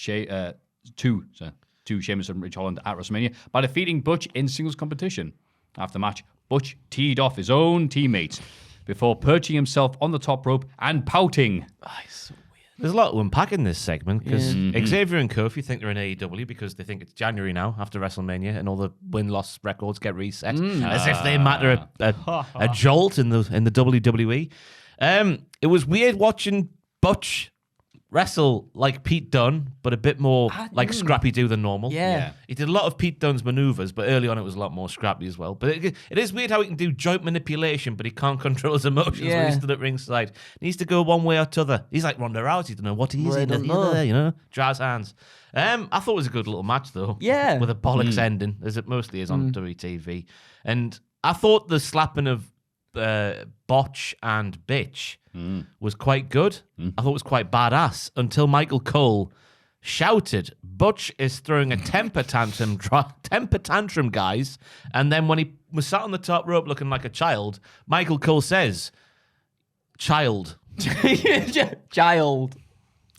to Sheamus and Rich Holland at WrestleMania by defeating Butch in singles competition. After the match, Butch teed off his own teammates before perching himself on the top rope and pouting. There's a lot to unpack in this segment because Xavier and Kofi think they're in AEW because they think it's January now after WrestleMania and all the win-loss records get reset as if they matter a jolt in the WWE. It was weird watching Butch wrestle like Pete Dunne, but a bit more like Scrappy Doo than normal. Yeah. He did a lot of Pete Dunne's maneuvers, but early on it was a lot more scrappy as well. But it is weird how he can do joint manipulation, but he can't control his emotions when he stood at ringside. He needs to go one way or t'other. He's like Ronda Rousey, don't know what he is. He doesn't know, you know, dries hands. I thought it was a good little match though. Yeah. With a bollocks ending, as it mostly is on WTV. And I thought the slapping of Botch and Bitch was quite good. I thought it was quite badass until Michael Cole shouted, "Butch is throwing a temper tantrum, guys." And then when he was sat on the top rope looking like a child, Michael Cole says, "Child." Child.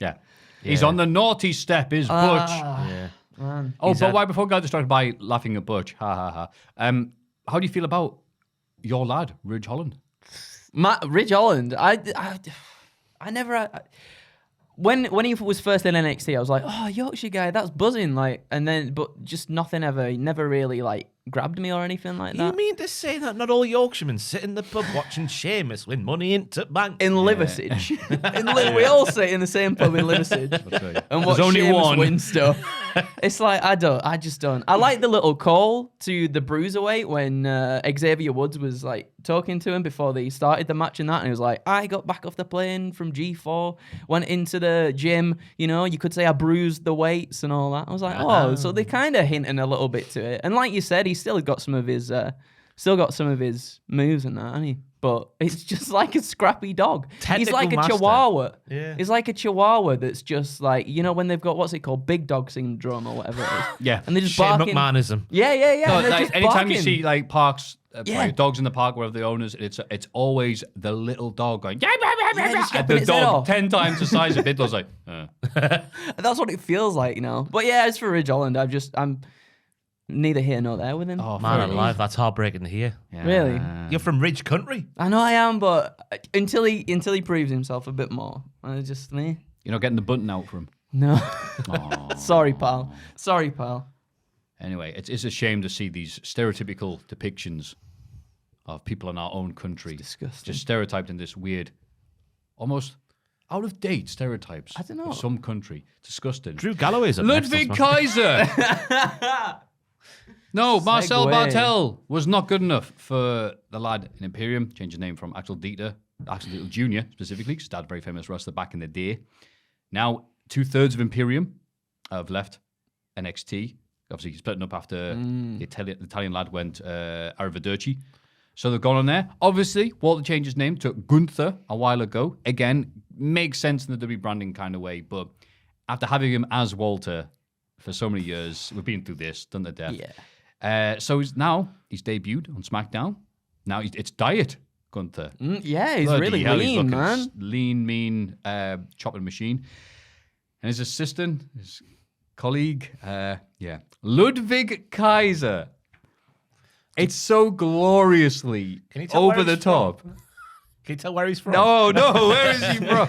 Yeah. He's on the naughty step, is Butch. Yeah. Man. Oh, but why before we got distracted by laughing at Butch? Ha ha ha. How do you feel about your lad, Ridge Holland? Ridge Holland, I never. When he was first in NXT, I was like, oh, Yorkshire guy, that's buzzing. Like, and then, but just nothing ever, never really like grabbed me or anything like that. You mean to say that not all Yorkshiremen sit in the pub watching Sheamus win money into bank? In Liversidge. We all sit in the same pub in Liversidge and watch only Sheamus one. win stuff. It's like, I just don't. I like the little call to the Bruiserweight when Xavier Woods was like talking to him before they started the match and that. And he was like, I got back off the plane from G4, went into the gym. You know, you could say I bruised the weights and all that. I was like, oh, so they kind of hinting a little bit to it. And like you said, he's still got some of his moves and that, hasn't he? But it's just like a scrappy dog. He's like a chihuahua. Yeah. He's like a chihuahua that's just like, you know, when they've got, what's it called? Big dog syndrome or whatever it is. Yeah. And they just Shane barking. McMahonism. Yeah. No, and they're like, just anytime barking. you see like parks, Yeah. dogs in the park, wherever the owners, it's always the little dog going, just and yapping the its head dog off. 10 times the size of Biddler's like, That's what it feels like, you know. But yeah, as for Ridge Holland, I'm neither here nor there with him. oh, Man really? alive, that's heartbreaking to hear. Yeah. Really? You're from Ridge Country. I know I am, but until he proves himself a bit more, I just You're not getting the button out for him. no. Aw. Sorry, pal. Anyway, it's a shame to see these stereotypical depictions of people in our own country. It's disgusting. Just stereotyped in this weird, almost out of date stereotypes. I don't know. Of some country. Disgusting. Drew Galloway's up next, Ludwig that's my- Kaiser. No, Marcel Segue. Bartel was not good enough for the lad in Imperium. Changed his name from Axel Dieter Jr. specifically, because dad's a very famous wrestler back in the day. Now, 2/3 of Imperium have left NXT. Obviously, he's splitting up after the Italian lad went Arrivederci. So they've gone on there. Obviously, Walter changed his name to Gunther a while ago. Again, makes sense in the WWE branding kind of way. But after having him as Walter for so many years, we've been through this, done the death. Yeah. So he's debuted on SmackDown. Now it's Diet Gunther. Yeah, he's Bloody really hell, he's lean, looking man. Lean, mean, chopping machine. And his assistant, his colleague, Ludwig Kaiser. It's so gloriously Can you tell where over the he's from? top. Can you tell where he's from? No, where is he from?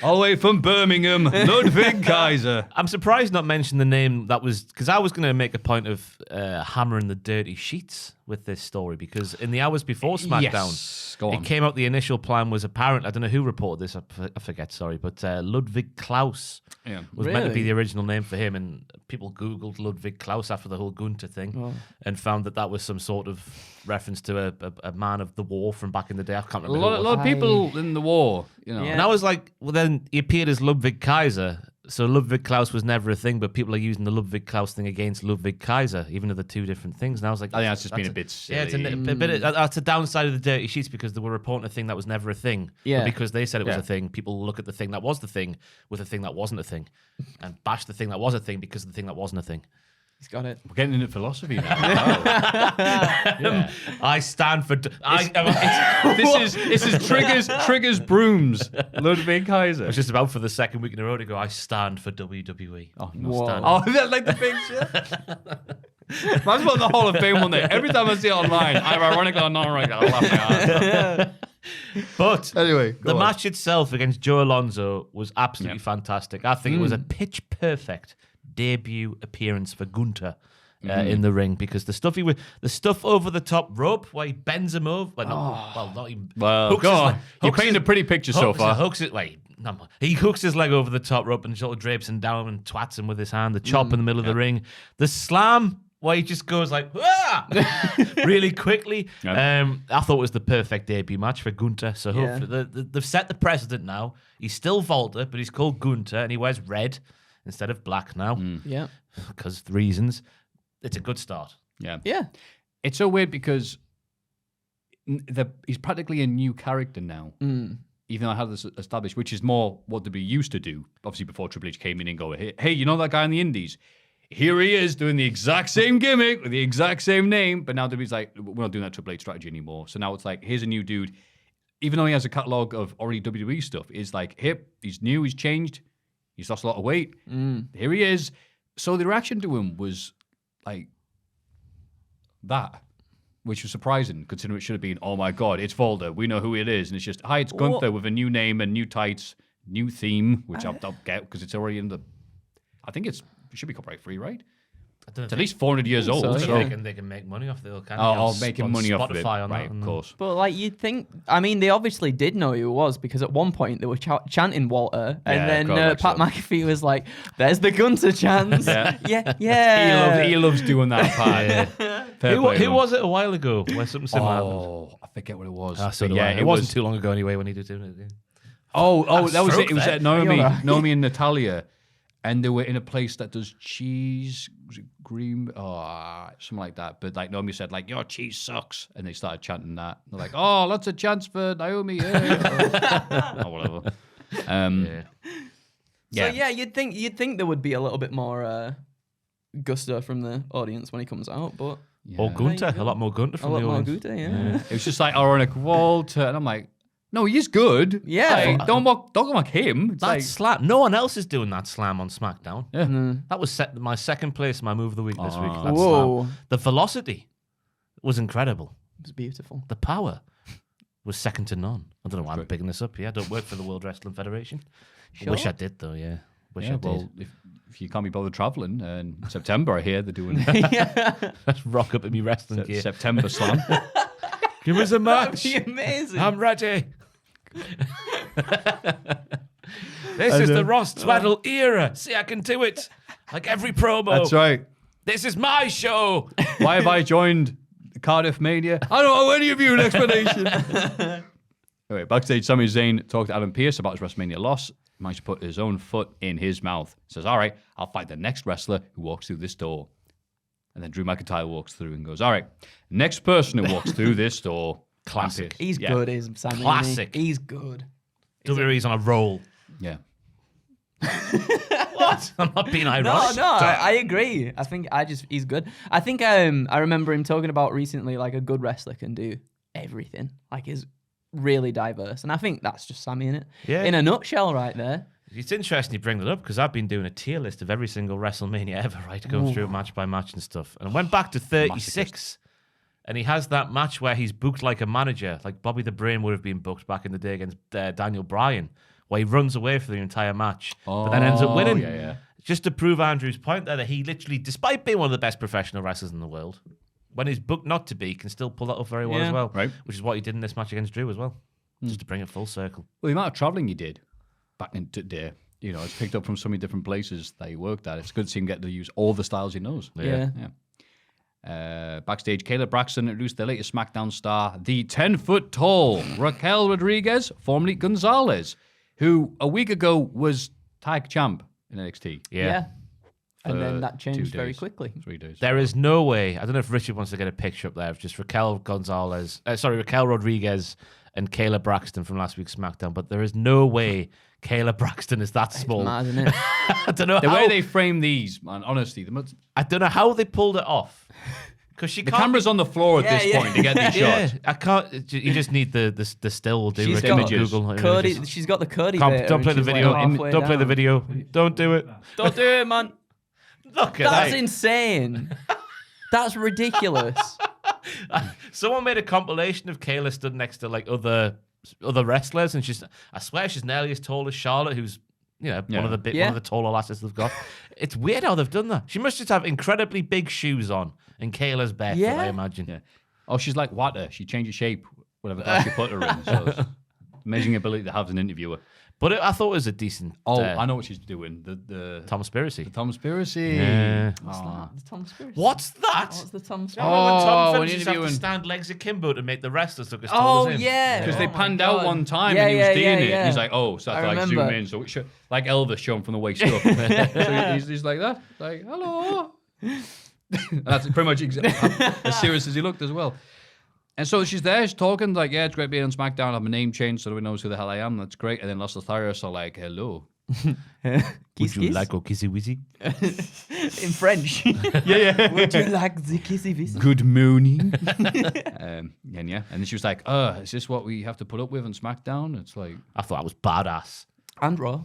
All the way from Birmingham, Ludwig Kaiser. I'm surprised not mention the name that was, because I was going to make a point of hammering the dirty sheets with this story, because in the hours before SmackDown, Yes, go on. it came out the initial plan was apparent. I don't know who reported this. I forget, sorry, but Ludwig Klaus was meant to be Really? the original name for him, and people Googled Ludwig Klaus after the whole Gunther thing and found that was some sort of reference to a man of the war from back in the day. I can't A remember. who it was. lot of people in the war, you know. Yeah. And I was like, well, then he appeared as Ludwig Kaiser. So Ludwig Klaus was never a thing, but people are using the Ludwig Klaus thing against Ludwig Kaiser, even though they're two different things. And I was like, I think that's just been a bit silly. yeah, that's a downside of the dirty sheets, because they were reporting a thing that was never a thing. Yeah. But because they said it was Yeah. a thing, people look at the thing that was the thing with a thing that wasn't a thing, and bash the thing that was a thing because of the thing that wasn't a thing. He's got it. We're getting into philosophy now. Yeah. I stand for. This is triggers brooms. Ludwig Kaiser. I was just about for the second week in a row to go, I stand for WWE. Oh, no. Whoa. Stand. Oh, that's like the big shit. Might as well the Hall of Fame one day. Every time I see it online, either ironically or not ironically, I laugh my ass off. But Anyway, the match itself against Joe Alonso was absolutely fantastic. I think it was a pitch perfect debut appearance for Gunther in the ring, because the stuff over the top rope where he bends him over. Not even. Well, hooks go his on. leg- You're hooks painting his- a pretty picture so far. He hooks his leg over the top rope and sort of drapes him down and twats him with his hand. The chop in the middle of the ring. The slam where he just goes like, really quickly. Yeah. I thought it was the perfect debut match for Gunther. So Yeah. hopefully they've set the precedent now. He's still Walter, but he's called Gunther, and he wears red instead of black now Yeah. because reasons. It's a good start. Yeah. Yeah. It's so weird because he's practically a new character now. Even though I had this established, which is more what we used to do, obviously before Triple H came in and go, hey, you know that guy in the Indies? Here he is doing the exact same gimmick with the exact same name, but now WWE's like, we're not doing that Triple H strategy anymore. So now it's like, here's a new dude. Even though he has a catalogue of already WWE stuff, is like, hip, he's new, he's changed, he's lost a lot of weight. Here he is. So the reaction to him was like that, which was surprising, considering it should have been, oh my God, it's Volder, we know who it is. And it's just, hi, it's Gunther with a new name and new tights, new theme, which I'll get because it's already in the, I think it should be copyright free, right? I don't It's at least 400 years old. so, So, yeah. They can make money off the kind I'll make money off of it. Spotify on Right, that, of course. But like you'd think, I mean, they obviously did know who it was, because at one point they were chanting Walter, and Yeah, then God, Pat so. McAfee was like, "There's the Gunther chance." Yeah. yeah. He loves doing that part. Fair play to Who him. was it a while ago where something similar happened? Oh, I forget what it was. So But do I. It wasn't too long ago anyway when he did it. Oh, that was it. It was there. at Naomi, You're right. Naomi and Natalia, and they were in a place that does cheese, was it green, something like that. But like Naomi said, like, your cheese sucks, and they started chanting that. They're like, oh, lots of chants for Naomi, yeah. Or whatever. So yeah, you'd think there would be a little bit more gusto from the audience when he comes out, but Or Gunther, There you a lot more Gunther a from lot the more audience. Gunther, yeah. It was just like ironic Walter, and I'm like, no, he's good. Yeah. Like, don't mock him. It's That like, slam. No one else is doing that slam on SmackDown. yeah. That was my second place, my move of the week this week. Oh. That Whoa. slam. The velocity was incredible. It was beautiful. The power was second to none. I don't know why I'm picking this up here. I don't work for the World Wrestling Federation. I wish I did, though, yeah. Wish I did. Well, if you can't be bothered traveling, in September, I hear they're doing Let's rock up in me wrestling gear. September Slam. Give us a match. That'd be amazing. I'm ready. This is the Ross Twaddle era. See, I can do it. Like every promo. That's right. This is my show. Why have I joined Cardiff Mania? I don't owe any of you an explanation. Anyway, backstage, Sami Zayn talked to Adam Pearce about his WrestleMania loss. He managed to put his own foot in his mouth. Says, all right, I'll fight the next wrestler who walks through this door. And then Drew McIntyre walks through and goes, all right, next person who walks through this door. Classic. He's good, isn't Sami? Classic. He's good. WWE's on a roll. Yeah. What? I'm not being ironic. No, I agree. I think he's good. I think I remember him talking about recently, like, a good wrestler can do everything. Like, is really diverse. And I think that's just Sami in it. Yeah. In a nutshell right there. It's interesting you bring that up because I've been doing a tier list of every single WrestleMania ever, right? Going through match by match and stuff. And I went back to 36. And he has that match where he's booked like a manager, like Bobby the Brain would have been booked back in the day against Daniel Bryan, where he runs away for the entire match, but then ends up winning. Yeah. Just to prove Andrew's point there, that he literally, despite being one of the best professional wrestlers in the world, when he's booked not to be, can still pull that off very well as well. Right. Which is what he did in this match against Drew as well. Just to bring it full circle. Well, the amount of traveling he did back in the day, it's picked up from so many different places that he worked at. It's good to see him get to use all the styles he knows. Yeah. Backstage, Kayla Braxton introduced the latest SmackDown star, the 10-foot tall Raquel Rodriguez, formerly Gonzalez, who a week ago was tag champ in NXT. Yeah. And then that 2 changed very days. quickly. 3 days. There is no way, I don't know if Richard wants to get a picture up there of just Raquel Rodriguez and Kayla Braxton from last week's SmackDown, but there is no way Kayla Braxton is that small. It's mad, isn't it? I don't know The how way they frame these, man, honestly, I don't know how they pulled it off. Because she the can't camera's on the floor at this point to get these shots. I can't. You just need the still will do. She's Richard, got images. Google Cody, images. she's got the Cody Can't- bit. don't and play the she's, like, video. halfway Don't play the down. video. Don't do it. Don't do it, man. Look at That's that. insane. That's ridiculous. Someone made a compilation of Kayla stood next to like other wrestlers, and I swear she's nearly as tall as Charlotte, who's one of the taller lasses they've got. It's weird how they've done that. She must just have incredibly big shoes on, and Kayla's barefoot, Yeah. I imagine. Yeah. Oh, she's like water. She changes shape, whatever class you put her in. So it's amazing ability to have as an interviewer. But I thought it was a decent. I know what she's doing. The Tomspiracy. Tomspiracy. Yeah. What's that? The Tom Spiracy. What's that? What's the Tom Spiracy? Remember when Tom when finishes have to interviewing- stand legs akimbo to make the wrestlers look as tall Oh, as him? yeah. Because they Oh my panned out God. one time Yeah, and he was yeah, doing yeah, it. yeah. He's like, oh, so I have I to like zoom remember. in. So it should, like Elvis showing from the waist up. So he's like that. Like, hello. And that's pretty much as serious as he looked as well. And so she's there, she's talking, like, yeah, it's great being on SmackDown. I have my name changed so nobody knows who the hell I am. That's great. And then Los Lotharios are like, hello. Kiss, Would you kiss? like a kissy wizzy? In French. Yeah. Would you like the kissy kissy? Good morning. And then she was like, is this what we have to put up with on SmackDown? It's like, I thought that was badass. And Raw.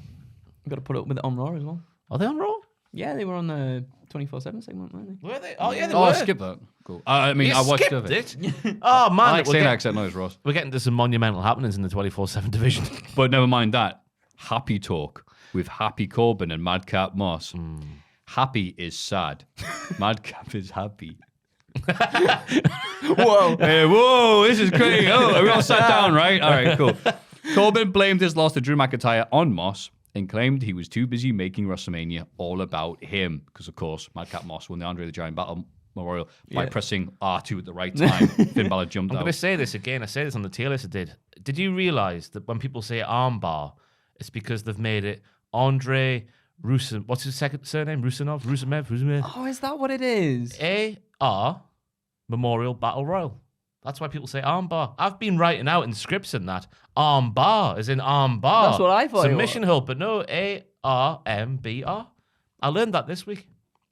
I've got to put up with it on Raw as well. Are they on Raw? Yeah, they were on the 24/7 segment, weren't they? Were they? Oh, yeah, they oh, were. skip that. Cool. I mean, You I watched skipped it. Oh, man. I like we're saying get- accent noise, Ross. We're getting to some monumental happenings in the 24/7 division. But never mind that. Happy talk with Happy Corbin and Madcap Moss. Happy is sad. Madcap is happy. Whoa. Hey, whoa, this is crazy. Oh, we all sat down, right? All right, cool. Corbin blamed his loss to Drew McIntyre on Moss and claimed he was too busy making WrestleMania all about him. Because, of course, Madcap Moss won the Andre the Giant Battle Memorial by pressing R2 at the right time. Finn Balor jumped I'm out. going to say this again. I say this on the tier list I did. Did you realize that when people say armbar, it's because they've made it Andre Rusin. What's his second surname? Rusimev? Oh, is that what it is? AR Memorial Battle Royal. That's why people say armbar. I've been writing out in scripts and that. Armbar, as in armbar. That's what I thought it Submission hold, but no, ARMBR. I learned that this week.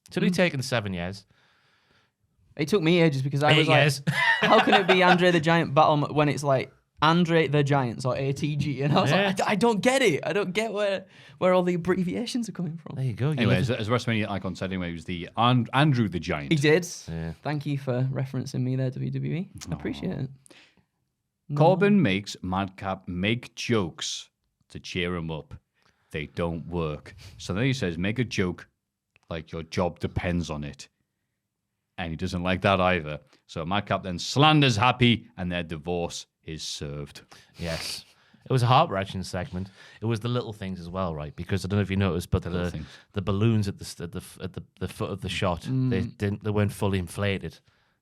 It's only taken 7 years. It took me ages because I 8 was years. like, how can it be Andre the Giant Battle when it's like Andre the Giants or ATG? And I was like, I don't get it. I don't get where all the abbreviations are coming from. There you go. Anyway, as WrestleMania icon said, anyway, he was the Andrew the Giant. He did. Yeah. Thank you for referencing me there, WWE. I appreciate it. Corbin makes Madcap make jokes to cheer him up. They don't work. So then he says, make a joke like your job depends on it. And he doesn't like that either. So Madcap then slanders Happy and their divorce is served. Yes. It was a heart-wrenching segment. It was the little things as well, right? Because I don't know if you noticed, but the balloons at the foot of the shot, they weren't fully inflated,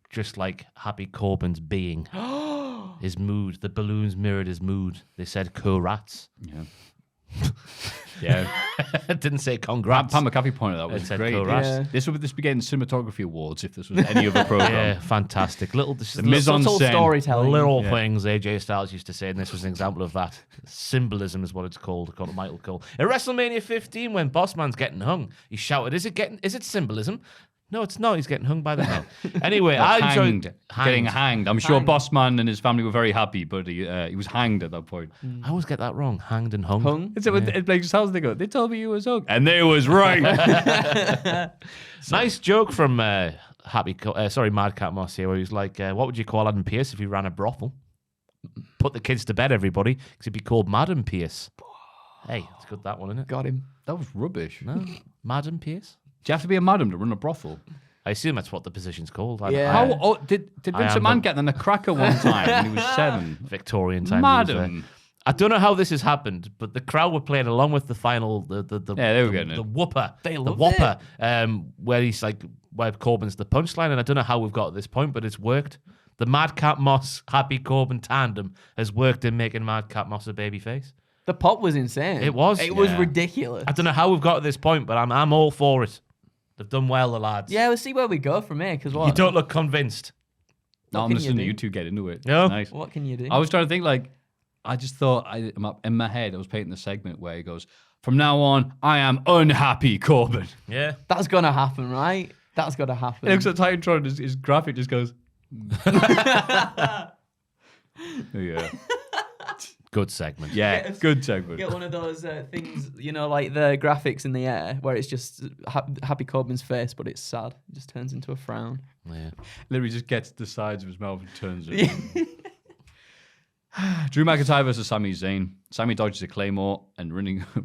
just like Happy Corbin's being. His mood, the balloons mirrored his mood. They said co-rats. Yeah. Yeah. It didn't say congrats. Pat McAfee pointed out that It was said great. congrats. Yeah. This would be getting cinematography awards if this was any other program. Yeah, fantastic. Little The mise en Subtle scène. storytelling. little things AJ Styles used to say, and this was an example of that. Symbolism is what it's called, according to Michael Cole. At WrestleMania 15, when Bossman's getting hung, he shouted, "Is it symbolism?" No, it's not. He's getting hung by the neck. Anyway, I enjoyed Getting hanged. I'm sure Bossman and his family were very happy, but he was hanged at that point. I always get that wrong. Hanged and hung. Hung? It's it Blake Styles. They go. They told me you was hung, and they was right. Nice joke from Madcap Moss here, where he was like, "What would you call Adam Pearce if he ran a brothel?" Put the kids to bed, everybody, because he'd be called Madam Pearce. Hey, it's good that one, isn't it? Got him. That was rubbish. No, Madam Pearce. Do you have to be a madam to run a brothel? I assume that's what the position's called. Yeah. How did Vince am McMahon the- get in a cracker one time when he was 7? Victorian time. Madam. I don't know how this has happened, but the crowd were playing along with the final, Yeah, they were getting the it. whopper, They the loved whopper, where he's like, where Corbin's the punchline, and I don't know how we've got to this point, but it's worked. The Madcap Moss Happy Corbin tandem has worked in making Madcap Moss a babyface. The pop was insane. It was. It was Yeah. ridiculous. I don't know how we've got to this point, but I'm all for it. They've done well, the lads. Yeah, we'll see where we go from here. Because what? You don't look convinced. No, I'm can listening to you you do? two get into it. No. It's nice. What can you do? I was trying to think, like, I just thought, in my head, I was painting the segment where he goes, "From now on, I am unhappy Corbin." Yeah. That's gonna happen, right? That's gonna happen. It looks at Titantron, his graphic just goes, yeah. Good segment. Yeah, good segment. Get one of those things, like the graphics in the air, where it's just Happy Corbin's face, but it's sad. It just turns into a frown. Yeah. Literally just gets to the sides of his mouth and turns it. Drew McIntyre versus Sami Zayn. Sami dodges a claymore and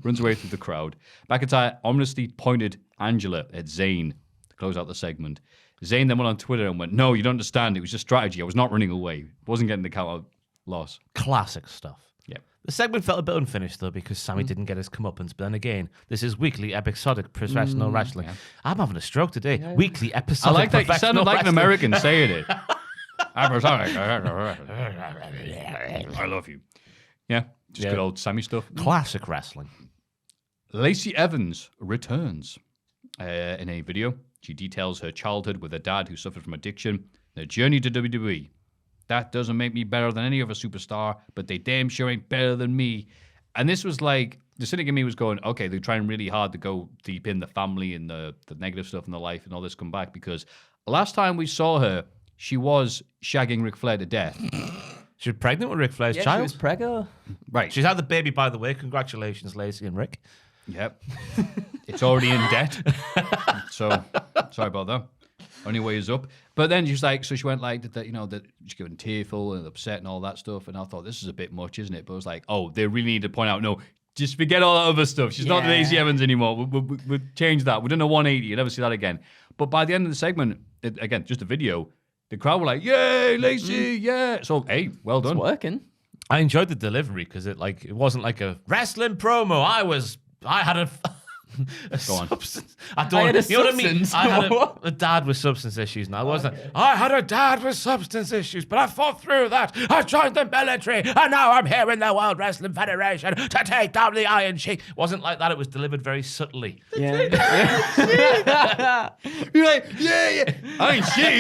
runs away through the crowd. McIntyre ominously pointed Angela at Zayn to close out the segment. Zayn then went on Twitter and went, "No, you don't understand. It was just strategy. I was not running away. Wasn't getting the count loss." Classic stuff. Yep. The segment felt a bit unfinished, though, because Sami didn't get his comeuppance. But then again, this is weekly episodic professional wrestling. Yeah. I'm having a stroke today. Weekly I episodic like that. You professional sounded like an wrestling. American saying it. I love you. Yeah, just Yeah. good old Sami stuff. Classic wrestling. Lacey Evans returns in a video. She details her childhood with her dad who suffered from addiction, their journey to WWE. "That doesn't make me better than any other superstar, but they damn sure ain't better than me." And this was like, the cynic in me was going, okay, they're trying really hard to go deep in the family and the negative stuff in the life and all this come back, because last time we saw her, she was shagging Ric Flair to death. She was pregnant with Ric Flair's Yeah, she child. was preggo. Right. She's had the baby, by the way. Congratulations, Lacey and Rick. Yep. It's already in debt. So, sorry about that. Only way is up. But then she's like, so she went like, that she's getting tearful and upset and all that stuff. And I thought, this is a bit much, isn't it? But I was like, oh, they really need to point out, no, just forget all that other stuff. She's not Yeah. Lacey Evans anymore. We'll change that. We're doing a 180. You'll never see that again. But by the end of the segment, again, just a video, the crowd were like, yay, Lacey, yeah. So, hey, well done. It's working. I enjoyed the delivery because it wasn't like a wrestling promo. I had a Go on. substance. I had a you know what I mean? substance. I had a dad with substance issues. Now, I wasn't. I had a dad with substance issues, but I fought through that. I joined the military, and now I'm here in the World Wrestling Federation to take down the Iron Sheik. Wasn't like that. It was delivered very subtly. Yeah. You're like, yeah. I ain't she.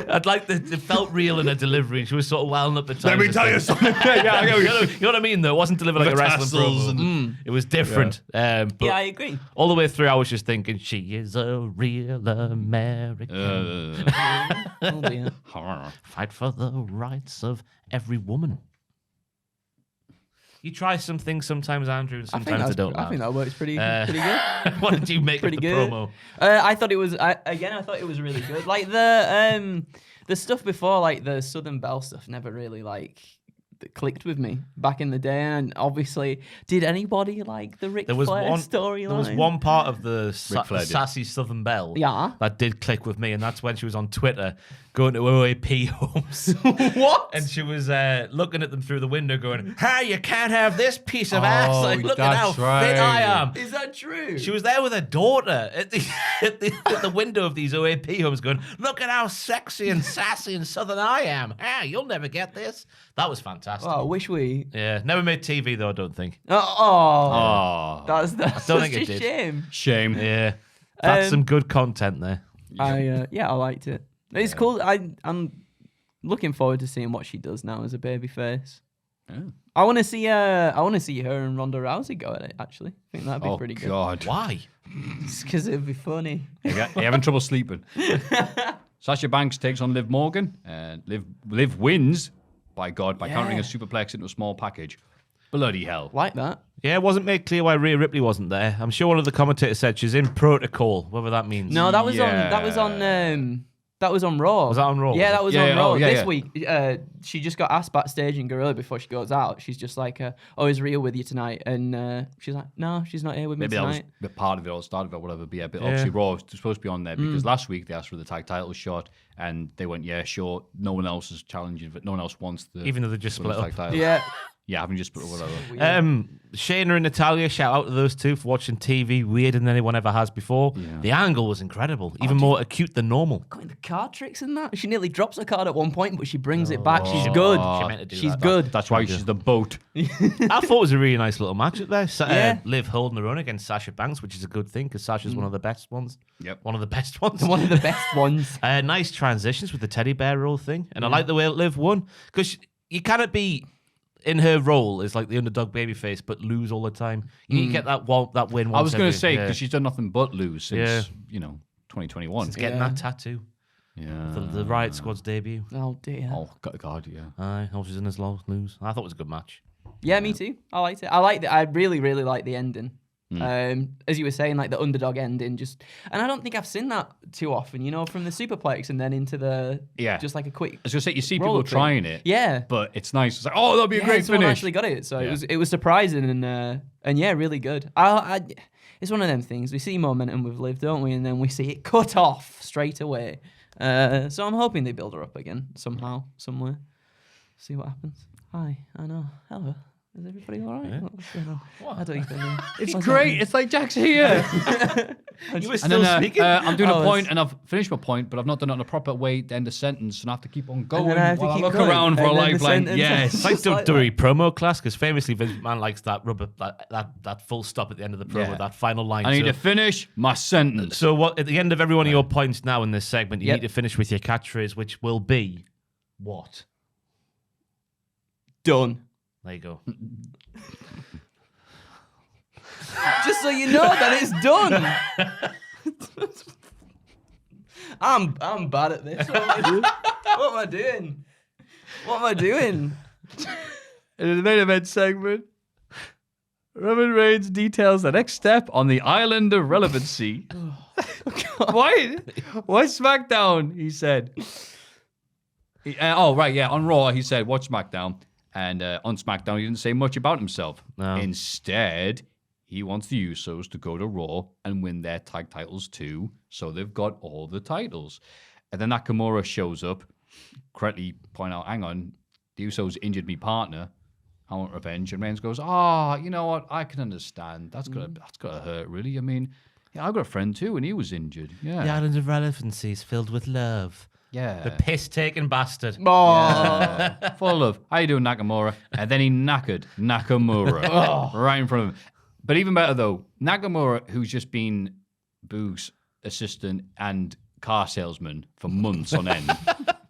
I'd like it felt real in her delivery. She was sort of welling up the time. Let me tell you something. Yeah, you know what I mean, though? It wasn't delivered like a wrestling tassels promo. It was different. But Yeah, I agree. all the way through, I was just thinking, she is a real American. Oh, dear. Fight for the rights of every woman. You try some things sometimes, Andrew, and sometimes they don't. I think that works pretty Uh, good. What did you make Pretty of the good. promo? I thought it was. I thought it was really good. Like the stuff before, like the Southern Belle stuff, never really clicked with me back in the day. And obviously, did anybody like the Ric There was Flair one storyline? There was one part of the Flair did. sassy Southern Belle Yeah. that did click with me, and that's when she was on Twitter going to OAP homes. What? And she was looking at them through the window going, "Hey, you can't have this piece of ass. Like, look at how that's fit right. I am." Is that true? She was there with her daughter at the window of these OAP homes going, "Look at how sexy and sassy and Southern I am. Ah, you'll never get this." That was fantastic. fantastic. Oh, I wish we. Yeah, never made TV though. I don't think. Oh, That's don't such think it a did. shame. shame. Yeah, that's Um, some good content there. I liked it. It's cool. I'm looking forward to seeing what she does now as a babyface. Yeah. I want to see her and Ronda Rousey go at it. Actually, I think that'd be pretty good. God. Why? Because it'd be funny. You're having trouble sleeping. Sasha Banks takes on Liv Morgan. Liv wins, by countering a superplex into a small package. Bloody hell. Like that. Yeah, it wasn't made clear why Rhea Ripley wasn't there. I'm sure one of the commentators said she's in protocol, whatever that means. No, that was on Raw. Was that on Raw? Yeah, that was on Raw. This yeah. week, she just got asked backstage in Gorilla before she goes out. She's just like, "Oh, is Rhea with you tonight?" And she's like, "No, she's not here with me Maybe that was tonight." the part of it or started of it, whatever. But yeah, but obviously Raw was supposed to be on there because last week they asked for the tag title shot and they went, yeah, sure. No one else is challenging, but no one else wants the Even though they just split up. tag title. Yeah. Yeah, having just put whatever. Shayna and Natalya, shout out to those two for watching TV weirder than anyone ever has before. Yeah. The angle was incredible, even more acute than normal. Going the card tricks in that. She nearly drops a card at one point, but she brings it back. She's good. She meant to do She's that. good. That's why she's the boat. I thought it was a really nice little match up there. Yeah. Liv holding her own against Sasha Banks, which is a good thing because Sasha's one of the best ones. Yep. One of the best ones. One of the best ones. Nice transitions with the teddy bear roll thing. And I like the way Liv won because you cannot be in her role as like the underdog babyface but lose all the time. You need to get that win once I was going to every- say, yeah. because she's done nothing but lose since, 2021. Since getting that tattoo. Yeah. The Riot Squad's debut. Oh dear. Oh, God, yeah. Aye, horses in his lose. I thought it was a good match. Yeah, me too. I liked it. I really, really liked the ending. As you were saying, like the underdog ending, and I don't think I've seen that too often. From the superplex and then into the just like a quick. I was going to say, you see roll people thing. trying it. Yeah, But it's nice. It's like, oh, that'll be a great someone finish. actually got it, so Yeah. it was surprising and yeah, really good. It's one of them things. We see momentum with Liv, don't we? And then we see it cut off straight away. So I'm hoping they build her up again somehow, somewhere. See what happens. Hi, I know. Hello. Is everybody all right? What's going on? I don't even know. It's great. It's like Jack's here. You were And still then speaking? I'm doing Oh, a point, and I've finished my point, but I've not done it in a proper way to end a sentence, and I have to keep on going then I have to while I keep look going, around for a and then the lifeline. sentence- Yes. It's like Just like WWE promo class because famously Vince McMahon likes that rubber, that full stop at the end of the promo, Yeah. that final line. I need So- to finish my sentence. So what? At the end of every one of your points now in this segment, you Yep. need to finish with your catchphrase, which will be what? Done. There you go. Just so you know that it's done. I'm bad at this. What am I doing? What am I doing? In the main event segment, Roman Reigns details the next step on the island of relevancy. Why SmackDown? He said. On Raw he said, watch SmackDown. And on SmackDown he didn't say much about himself. No. Instead, he wants the Usos to go to Raw and win their tag titles too, so they've got all the titles. And then Nakamura shows up, correctly point out, hang on, the Usos injured me partner. I want revenge. And Reigns goes, you know what? I can understand. That's gotta hurt, really. I mean, yeah, I've got a friend too, and he was injured. Yeah. The island of relevancy is filled with love. Yeah. The piss-taking bastard. Oh, Full of love. How you doing, Nakamura? And then he knackered Nakamura right in front of him. But even better, though, Nakamura, who's just been Boog's assistant and car salesman for months on end,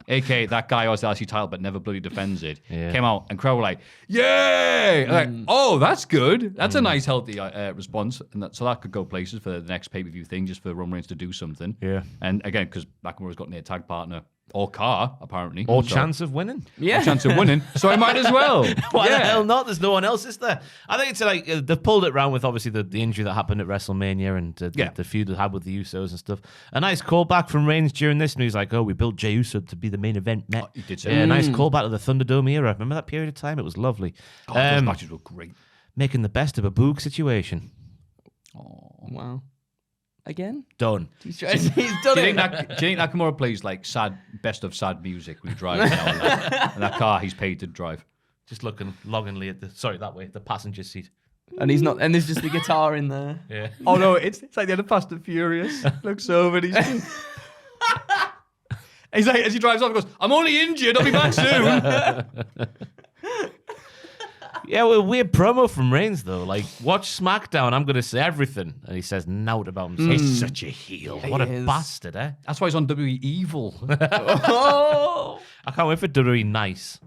a.k.a. that guy who has the LC title but never bloody defends it, came out and crowd were like, yay! Like, oh, that's good. That's a nice, healthy response. And so that could go places for the next pay-per-view thing, just for Roman Reigns to do something. Yeah. And again, because Nakamura's got near tag partner or car, apparently. Or So- chance of winning. yeah. chance of winning, so I might as well. Why the hell not? There's no one else, is there? I think it's like they've pulled it around with obviously the injury that happened at WrestleMania and the feud they had with the Usos and stuff. A nice callback from Reigns during this, and he's like, "Oh, we built Jey Uso to be the main event." He did say Yeah, that. nice callback to the Thunderdome era. Remember that period of time? It was lovely. Those matches were great. Making the best of a Boog situation. Wow. Again? Done. He's done Do you think it. Nakamura plays like best of sad music when he drives now and that car he's paid to drive? Just looking longingly at the passenger seat. And he's not. And there's just the guitar in there. Yeah. Oh no, it's like the end of Fast and Furious. Looks over and he's like, as he drives off, he goes, "I'm only injured. I'll be back soon." Yeah, well, weird promo from Reigns, though. Like, watch SmackDown, I'm going to say everything. And he says nout about himself. He's such a heel. What a bastard, eh? That's why he's on WWE Evil. I can't wait for WWE Nice.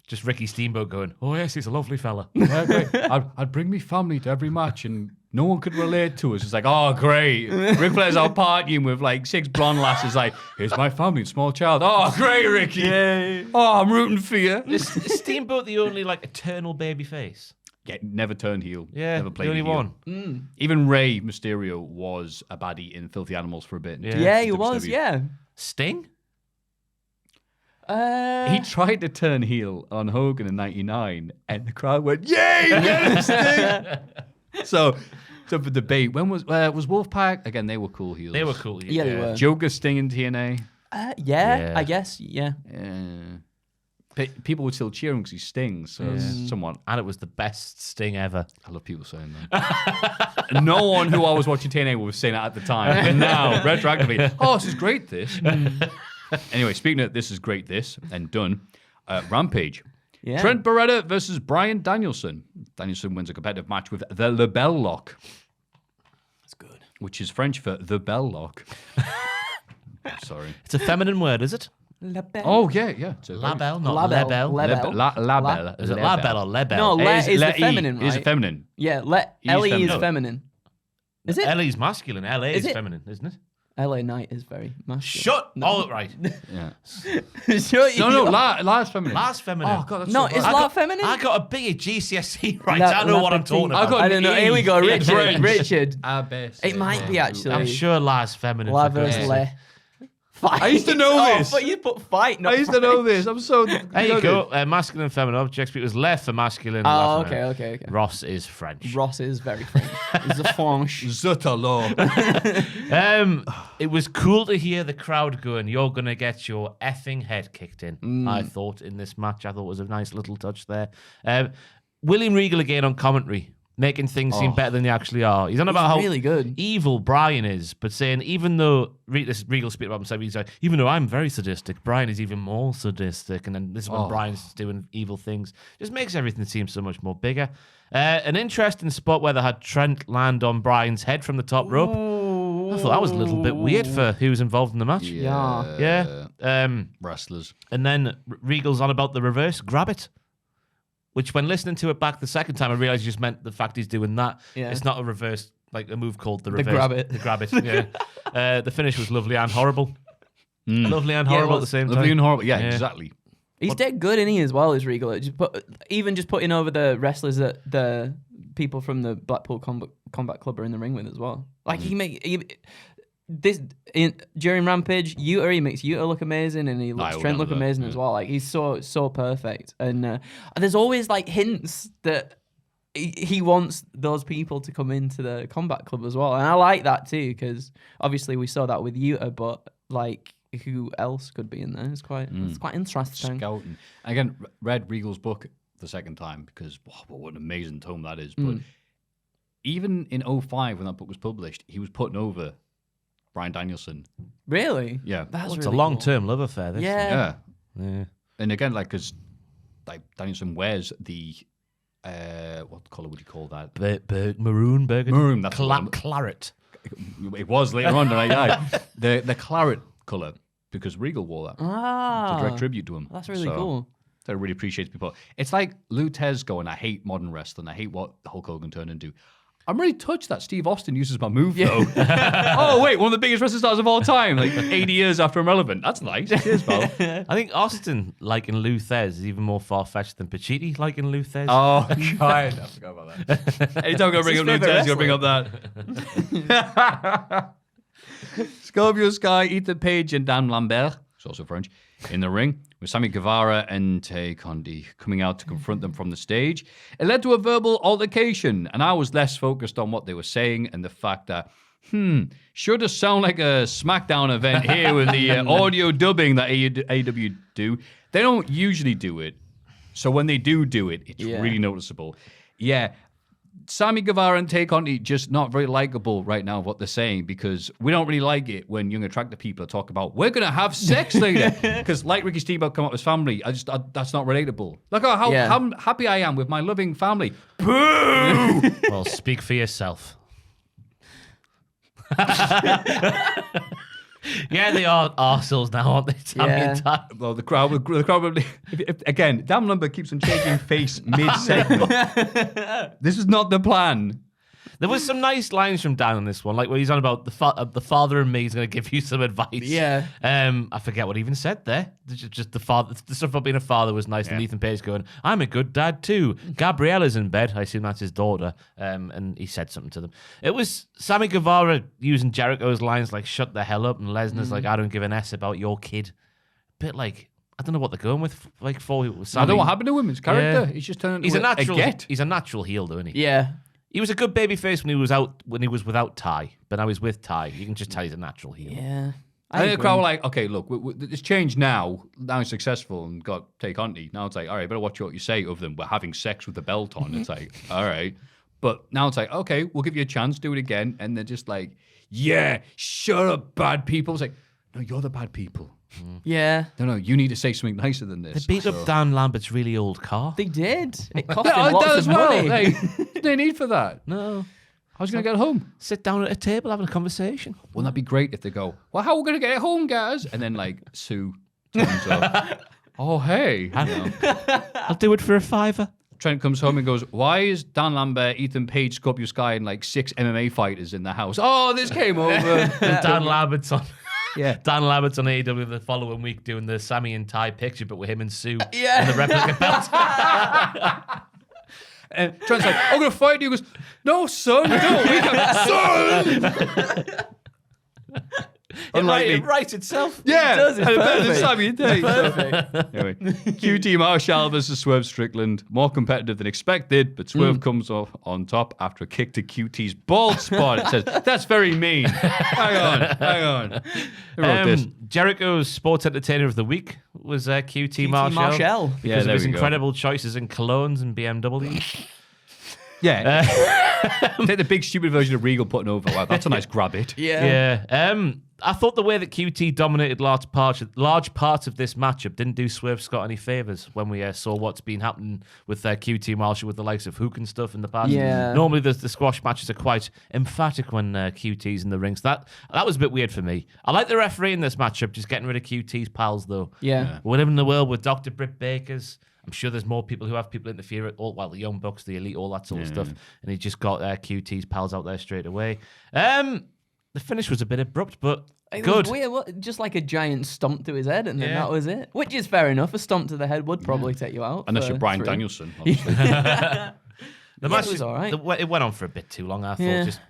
Just Ricky Steamboat going, oh, yes, he's a lovely fella. Yeah, great. I'd bring me family to every match and no one could relate to us. It's like, oh, great. Ric Flair's out partying with like 6 blonde lasses like, here's my family, small child. Oh, great, Ricky. Yay. Oh, I'm rooting for you. Is Steamboat the only like eternal baby face? Yeah, never turned heel. Yeah, never played the only heel. one. Even Rey Mysterio was a baddie in Filthy Animals for a bit. Yeah, he was, yeah. Sting? He tried to turn heel on Hogan in '99, and the crowd went, "Yay, get it, Sting!" So for debate. When was Wolfpack? Again, they were cool heels. They were cool heels. Yeah, they were. Joker, Sting, and TNA. Yeah, I guess, yeah. People would still cheer him because he stings. So it's somewhat. And it was the best Sting ever. I love people saying that. No one who I was watching TNA was saying that at the time. And now, retroactively, oh, this is great, this. Anyway, speaking of this is great, this, and done, Rampage. Yeah. Trent Beretta versus Bryan Danielson. Danielson wins a competitive match with the Le Bell Lock. That's good. Which is French for the Bell Lock. Sorry. It's a feminine word, is it? La Belle. Oh, yeah. It's a La Belle, not La La Belle. Belle. La Belle. La Belle. Is it La Belle or Le Belle? No, Le is the Le-E. feminine, right? Is it feminine? Yeah, E's Ellie is feminine. feminine. Is it? Ellie's masculine. LA is it? feminine, isn't it? LA Knight is very masculine. Shut. Oh, right. Yeah. Shut No, you- La's feminine. La's feminine. Oh, God, that's No, so is bad. La feminine? I got a big GCSE, right? La- I know La what I'm Petite. talking about. I got I don't know. Here we go, Yeah, Richard. French. Richard. Abyss. It might be, actually. I'm sure La's feminine. La for God's versus sake. Le. Fight. I used to know Oh, this. but you put fight, not I used to know this. I'm so. There you go. Masculine and feminine objects. It was Le for masculine. Oh, La for okay. feminine. Ross is French. Ross is very French. He's a French. Zutalo. It was cool to hear the crowd going, you're going to get your effing head kicked in. I thought in this match. I thought it was a nice little touch there. William Regal again on commentary, making things seem better than they actually are. He's on about how really good. evil Brian is, but saying even though Regal speaking about himself, he's like, even though I'm very sadistic, Brian is even more sadistic. And then this is when Brian's doing evil things. Just makes everything seem so much more bigger. An interesting spot where they had Trent land on Brian's head from the top rope. I thought that was a little bit weird for who was involved in the match. Yeah. Wrestlers. And then Regal's on about the reverse grab it, which when listening to it back the second time, I realized he just meant the fact he's doing that. Yeah. It's not a reverse, like a move called the reverse. grab it. The grab it, yeah. The finish was lovely and horrible. Lovely and horrible at the same time. Lovely and horrible. Yeah, exactly. He's dead good, isn't he, as well as Regal? Just putting over the wrestlers that the people from the Blackpool Combat Club are in the ring with as well. Like during Rampage, he makes Yuta look amazing, and he looks Trent look amazing as well. Like he's so perfect, and there's always like hints that he wants those people to come into the Combat Club as well, and I like that too because obviously we saw that with Yuta, but like who else could be in there? It's quite interesting. Scouting. Again, read Regal's book the second time because what an amazing tome that is. But even in 2005 when that book was published, he was putting over Bryan Danielson. Really? Yeah. That's It's really a long-term love affair. This. Yeah. Yeah. And again, because Danielson wears the what colour would you call that? Maroon burgundy. Maroon. That's the one. Claret. It was later on. The claret colour because Regal wore that. Ah, To direct tribute to him. that's really cool. So I really appreciate people. It's like Lou Tez going, I hate modern wrestling. I hate what Hulk Hogan turned into. I'm really touched that Steve Austin uses my move, though. Oh, wait, one of the biggest wrestling stars of all time, like 80 years after I'm relevant. That's nice. Cheers, pal. I think Austin, like in Lou Thez, is even more far-fetched than Pacitti, like in Lou Thez. Oh, God. I forgot about that. Anytime I'm going to bring up Lou Tez, you're going to bring up that. Scorpio Sky, Ethan Page, and Dan Lambert, who's also French, in the ring, with Sammy Guevara and Tay Conti coming out to confront them from the stage. It led to a verbal altercation, and I was less focused on what they were saying and the fact that, sure does sound like a SmackDown event here with the audio dubbing that AEW do. They don't usually do it, so when they do it, it's really noticeable. Yeah, Sami Guevara and Tay Conti just not very likable right now, what they're saying, because we don't really like it when young, attractive people talk about, we're going to have sex later. Because like Ricky Steamboat come up with his family, that's not relatable. Look at how happy I am with my loving family. Boo! Well, speak for yourself. Yeah, they are arseholes now, aren't they? Well, the crowd again, Dan Lumber keeps on changing face mid-segment. This is not the plan. There was some nice lines from Dan on this one, like where he's on about the father and me is going to give you some advice. Yeah. I forget what he even said there. Just the father, the stuff about being a father was nice. And Ethan Page going, I'm a good dad too. Gabriella's in bed. I assume that's his daughter. And he said something to them. It was Sami Guevara using Jericho's lines like, shut the hell up. And Lesnar's like, I don't give an S about your kid. A bit like, I don't know what they're going with. Like, for Sami. I don't know what happened to him. His character. Yeah. He's just turned He's into a natural. a get. He's a natural heel, though, isn't he? Yeah. He was a good babyface when he was without Ty, but now he's with Ty. You can just tell he's a natural heel. Yeah. I think the crowd were like, okay, look, it's changed now. Now he's successful and got Tay Conti. Now it's like, all right, better watch what you say of them. We're having sex with the belt on. It's like, all right. But now it's like, okay, we'll give you a chance, do it again. And they're just like, yeah, shut up, bad people. It's like, no, you're the bad people. Yeah. No, you need to say something nicer than this. They beat up Dan Lambert's really old car. They did. It cost Yeah, him lots that of as well. money. Hey, no need for that. No. How's he going to get home? Sit down at a table having a conversation. Wouldn't that be great if they go, well, how are we going to get home, guys? And then, like, Sue turns up. Oh, hey. I know. I'll do it for a $5. Trent comes home and goes, why is Dan Lambert, Ethan Page, Scorpio Sky, and like 6 MMA fighters in the house? Oh, this came over. And Dan Lambert's on. Yeah. Dan Lambert's on AEW the following week doing the Sami and Ty picture, but with him and Sue Yeah. and the replica belt. And Trent's like, I'm going to fight you. He goes, no, son, don't. We can, son. Unlikely. It writes itself. Yeah, It does, it's and better than perfect. Sami and Tay. Perfect. Anyway, QT Marshall versus Swerve Strickland. More competitive than expected, but Swerve comes off on top after a kick to QT's bald spot. It says, that's very mean. Hang on. Who wrote this? Jericho's Sports Entertainer of the Week was QT Marshall. Marshall. Yeah, Because of there his we go. incredible choices in colognes and BMWs. Yeah. Take the big stupid version of Regal putting over. Wow, that's a nice grab it. Yeah. Yeah. I thought the way that QT dominated large parts of this matchup didn't do Swerve Scott any favors when we saw what's been happening with QT Marshall with the likes of Hook and stuff in the past. Yeah. Normally the squash matches are quite emphatic when QT's in the ring. So that was a bit weird for me. I like the referee in this matchup, just getting rid of QT's pals though. Yeah. We're living in the world with Dr. Britt Baker's. I'm sure there's more people who have people interfere at all, well, the Young Bucks, the Elite, all that sort of stuff. And he just got QT's pals out there straight away. The finish was a bit abrupt, but It good. was weird, just like a giant stomp to his head, and then Yeah. that was it. Which is fair enough. A stomp to the head would probably take you out. Unless for you're Bryan 3. Danielson, obviously. The match it was all right. It went on for a bit too long, I thought. Yeah. Just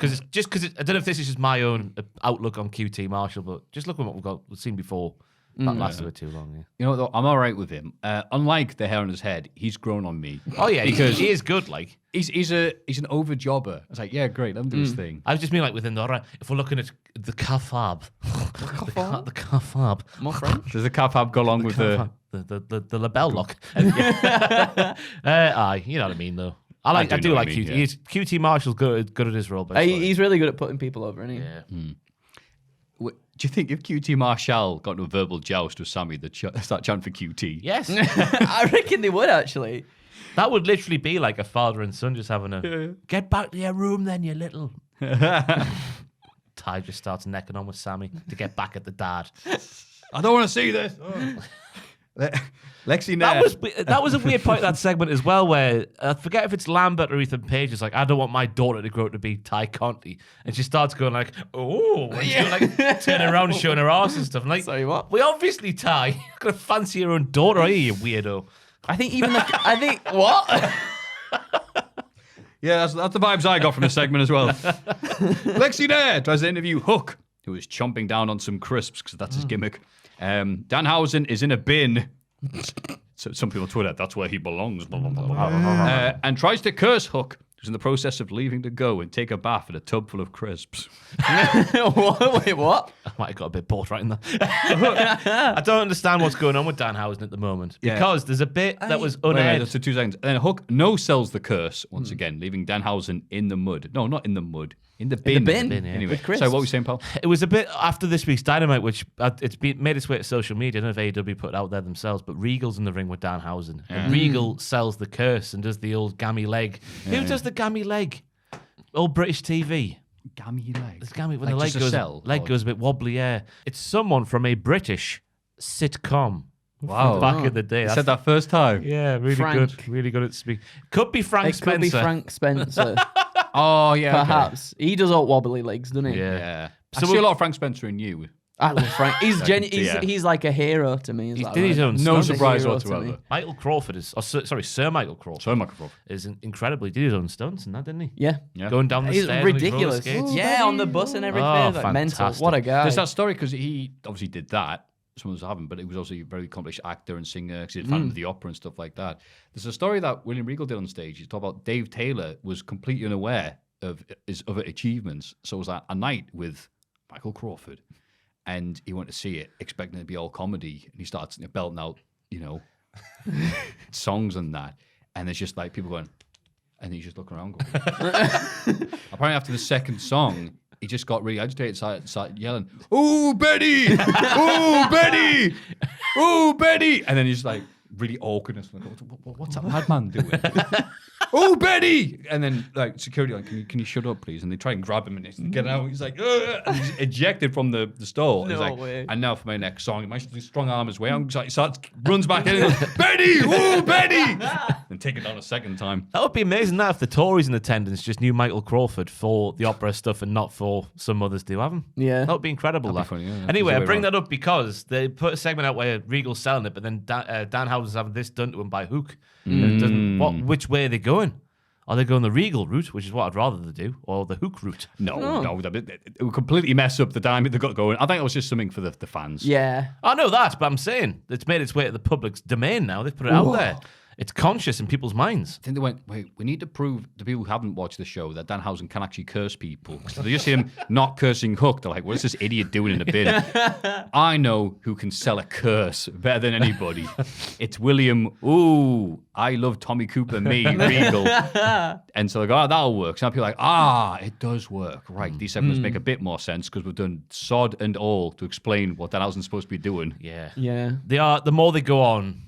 because I don't know if this is just my own outlook on QT Marshall, but just look at what we've seen before. That lasted a bit too long. Yeah. You know what, though? I'm all right with him. Unlike the hair on his head, he's grown on me. Oh yeah, Because- he is good. Like He's an over jobber. It's like, yeah, great, let him do his thing. I just mean like within the right. If we're looking at the kafab, the kafab, More French. Does the kafab go along with the... the label lock. Aye, you know what I mean though. I do do know like what you QT. mean, yeah. QT Marshall's good at his role. But He's really good at putting people over, isn't he? yeah. Do you think if QT Marshall got into a verbal joust with Sami, they'd start chanting for QT? Yes, I reckon they would actually. that would literally be like a father and son just having a get back to your room then, you little. Ty just starts necking on with Sami to get back at the dad. I don't want to see this. Lexi Nair. That was a weird point of that segment as well, where I forget if it's Lambert or Ethan Page is like, I don't want my daughter to grow up to be Ty Conti, and she starts going like, oh, and she's like turning around and showing her ass and stuff. And like, Sorry, what? We obviously Ty, you're gonna fancy your own daughter, are you weirdo? I think even what? Yeah, that's the vibes I got from this segment as well. Lexi Nair tries to interview Hook, who is chomping down on some crisps because that's his gimmick. Danhausen is in a bin. So some people on Twitter, that's where he belongs. Blah, blah, blah, blah. And tries to curse Hook, was in the process of leaving to go and take a bath in a tub full of crisps. Wait, what? I might have got a bit bored right in there. I don't understand what's going on with Danhausen at the moment because there's a bit that was unaired. So 2 seconds. And then Hook no-sells the curse once again, leaving Danhausen in the mud. No, not in the mud. In the bin. bin, yeah. Anyway, With crisps. so what were you saying, Paul? It was a bit after this week's Dynamite, which made its way to social media. I don't know if AEW put it out there themselves, but Regal's in the ring with Danhausen. And Regal sells the curse and does the old gammy leg. Who does the gammy leg? Old British TV. Gammy leg. It's gammy when Like the just a leg cell, goes a bit wobbly. Yeah, it's someone from a British sitcom. Wow. Back in the day. You said that first time. Yeah, really Frank. good. Really good at speaking. Could be Frank It Spencer. could be Frank Spencer. Oh, yeah. okay. Perhaps. He does all wobbly legs, doesn't he? Yeah. I So see we'll- a lot of Frank Spencer in you. I love Frank. Yeah. He's like a hero to me. He did his own No stunts. surprise hero to me. whatsoever. Michael Crawford is, Sir Michael Crawford So Michael Crawford. is incredible. He did his own stunts and that, didn't he? Yeah. Yeah. Going down the He's stairs. on his roller ridiculous. skates. Yeah, on the bus and everything. Oh, like mental. fantastic. What a guy. There's that story because he obviously did that. Someone was having, but he was also a very accomplished actor and singer because he did Phantom of the Opera and stuff like that. There's a story that William Regal did on stage. He's talking about Dave Taylor was completely unaware of his other achievements. So it was like a night with Michael Crawford, and he went to see it expecting it to be all comedy, and he starts belting out, songs and that, and there's just like people going, and he's just looking around going. Apparently after the second song, he just got really agitated, started yelling, "Ooh, Betty! Ooh, Betty! Ooh, Betty!" And then he's like really awkward. Like, what's that madman doing? "Oh, Betty!" And then like security, like, can you shut up, please? And they try and grab him and they get out. He's like, "Ugh," and he's ejected from the store. He's like, way. and now for my next song, my strong arm is way out. He runs back in and goes, "Betty! Ooh, Betty!" And take it down a second time. That would be amazing that if the Tories in attendance just knew Michael Crawford for the opera stuff and not for some others do have him. Yeah. That would be incredible. That'd be funny, yeah. Anyway, I It's the way bring around. that up because they put a segment out where Regal's selling it, but then Danhausen's having this done to him by Hook. And it doesn't, which way are they going? Are they going the Regal route, which is what I'd rather they do, or the Hook route? No, it would completely mess up the dynamic they got going. I think it was just something for the fans. Yeah. I know that, but I'm saying it's made its way to the public's domain now. They've put it out there. It's conscious in people's minds. I think they went, wait, we need to prove to people who haven't watched the show that Danhausen can actually curse people. So they just see him not cursing Hook. They're like, what is this idiot doing in a bin? I know who can sell a curse better than anybody. It's William, ooh, I love Tommy Cooper, me, Regal. And so they go, that'll work. So now people are like, it does work. Right, these segments make a bit more sense because we've done sod and all to explain what Danhausen's supposed to be doing. Yeah. Yeah. They are, the more they go on,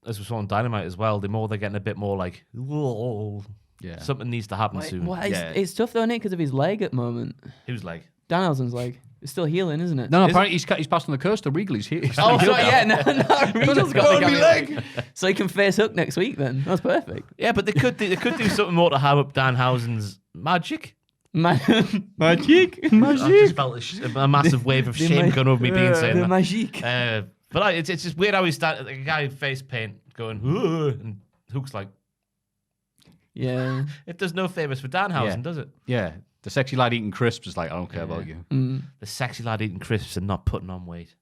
as we saw on Dynamite as well, the more they're getting a bit more like, whoa, Yeah. something needs to happen soon. Well, Yeah. it's tough though, isn't it? Because of his leg at the moment. Who's like, Danhausen's leg. It's still healing, isn't it? No, apparently he's passed on the curse to Regal. He's here. Oh, sorry, yeah, no, Regal's got Oh, the me gammy leg. So he can face Hook next week then. That's perfect. yeah, but they could do something more to have up Danhausen's magic. Magic. I just felt a massive wave of shame going over me being saying The that. magic. But it's just weird how he's like a guy with face paint going, "Ugh," and Hook's like, Yeah. it does no favours for Danhausen, does it? Yeah, the sexy lad eating crisps is like, I don't care about you. The sexy lad eating crisps and not putting on weight.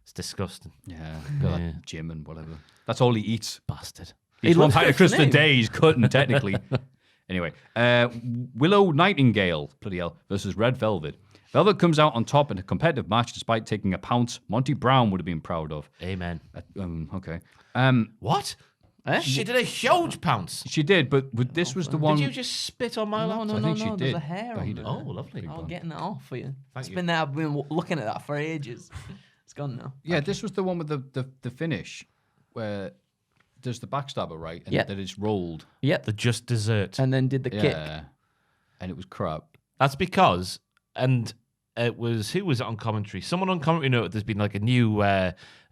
It's disgusting. Yeah, like gym and whatever. That's all he eats. Bastard. He eats one looks pint of good, crisps a doesn't he? day. He's cutting technically. Anyway, Willow Nightingale, bloody hell, versus Red Velvet. Velvet comes out on top in a competitive match despite taking a pounce Monty Brown would have been proud of. Amen. Okay. What? Eh? She did a huge pounce. She did, but this was the one. Did you just spit on my laptop? No, I no, think she no. There's did. a hair Oh, on he there. did. Oh, lovely. I'm getting that off for you. Thank you. I've been looking at that for ages. It's gone now. Yeah, this was the one with the finish where there's the backstabber, right? And Yeah. that it's rolled. Yep. The just dessert. And then did the kick. Yeah. And it was crap. That's because, and it was, who was it on commentary? Someone on commentary noted there's been like a new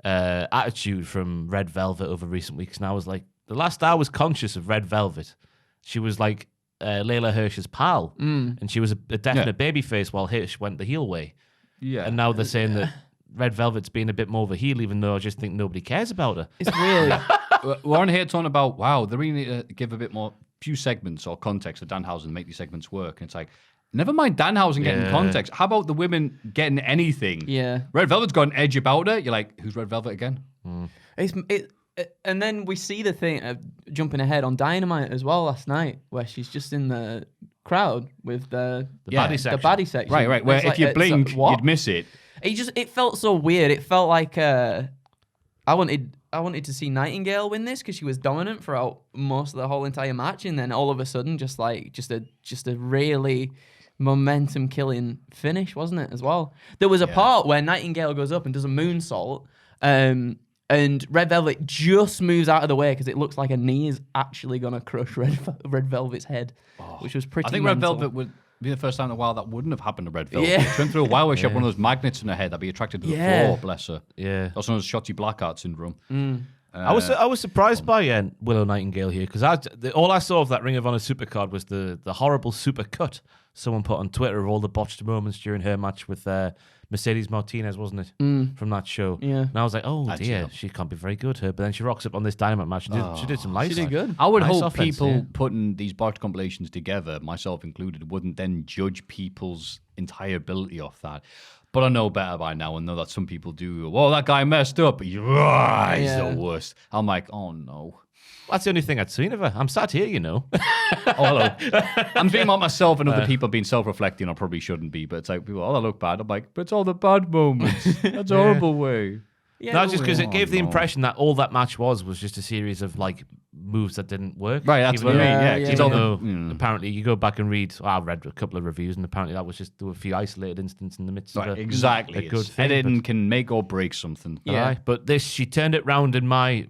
attitude from Red Velvet over recent weeks. And I was like, the last I was conscious of Red Velvet, she was like Layla Hirsch's pal. And she was a definite babyface while Hirsch went the heel way. Yeah. And now they're saying that Red Velvet's been a bit more of a heel, even though I just think nobody cares about her. It's weird. We're on here talking about, wow, they really need to give a bit more, few segments or context to Danhausen to make these segments work. And it's like, never mind Danhausen getting Yeah. context. How about the women getting anything? Yeah. Red Velvet's got an edge about her. You're like, who's Red Velvet again? And then we see the thing. jumping ahead on Dynamite as well last night, where she's just in the crowd with the baddie section. Right. Where if you blink, you'd miss it. It felt so weird. It felt like I wanted to see Nightingale win this because she was dominant throughout most of the whole entire match, and then all of a sudden, just a really momentum killing finish, wasn't it? As well, there was a part where Nightingale goes up and does a moonsault, and Red Velvet just moves out of the way because it looks like a knee is actually gonna crush Red Velvet's head, which was pretty. I think mental. Red Velvet would be the first time in a while that wouldn't have happened to Red Velvet. Yeah. She went through a while where she had one of those magnets in her head that'd be attracted to the floor, bless her. Yeah. That's one of those Shotzi Blackheart syndrome. I was surprised by Willow Nightingale here because all I saw of that Ring of Honor supercard was the horrible super cut someone put on Twitter of all the botched moments during her match with Mercedes Martinez, wasn't it? From that show. Yeah. And I was like, oh dear, she can't be very good, her. But then she rocks up on this Dynamite match and she did some nice. She did good. I would nice hope offense, people putting these botched compilations together, myself included, wouldn't then judge people's entire ability off that. But I know better by now and know that some people do. Well, that guy messed up. He's the worst. I'm like, oh no. That's the only thing I'd seen of her. I'm sat here, you know. Oh, hello. I'm thinking about myself and other people being self-reflecting. I probably shouldn't be, but it's like, people, I look bad. I'm like, but it's all the bad moments. That's a horrible way. Yeah, no, just because it gave the impression that all that match was just a series of like moves that didn't work. Right, that's what I mean. Yeah, Even though apparently you go back and read. I read a couple of reviews, and apparently that was just there were a few isolated instances in the midst of exactly. a good thing. Editing can make or break something. Yeah. But this, she turned it round in my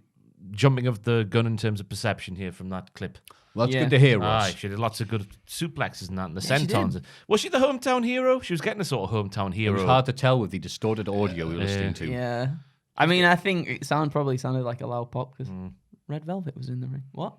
jumping of the gun in terms of perception here from that clip. Well, that's good to hear, Ross. Aye, she did lots of good suplexes and that, and the sentons. Was she the hometown hero? She was getting a sort of hometown hero. It was hard to tell with the distorted audio you're listening to. Yeah. I mean, I think it probably sounded like a loud pop because Red Velvet was in the ring. What?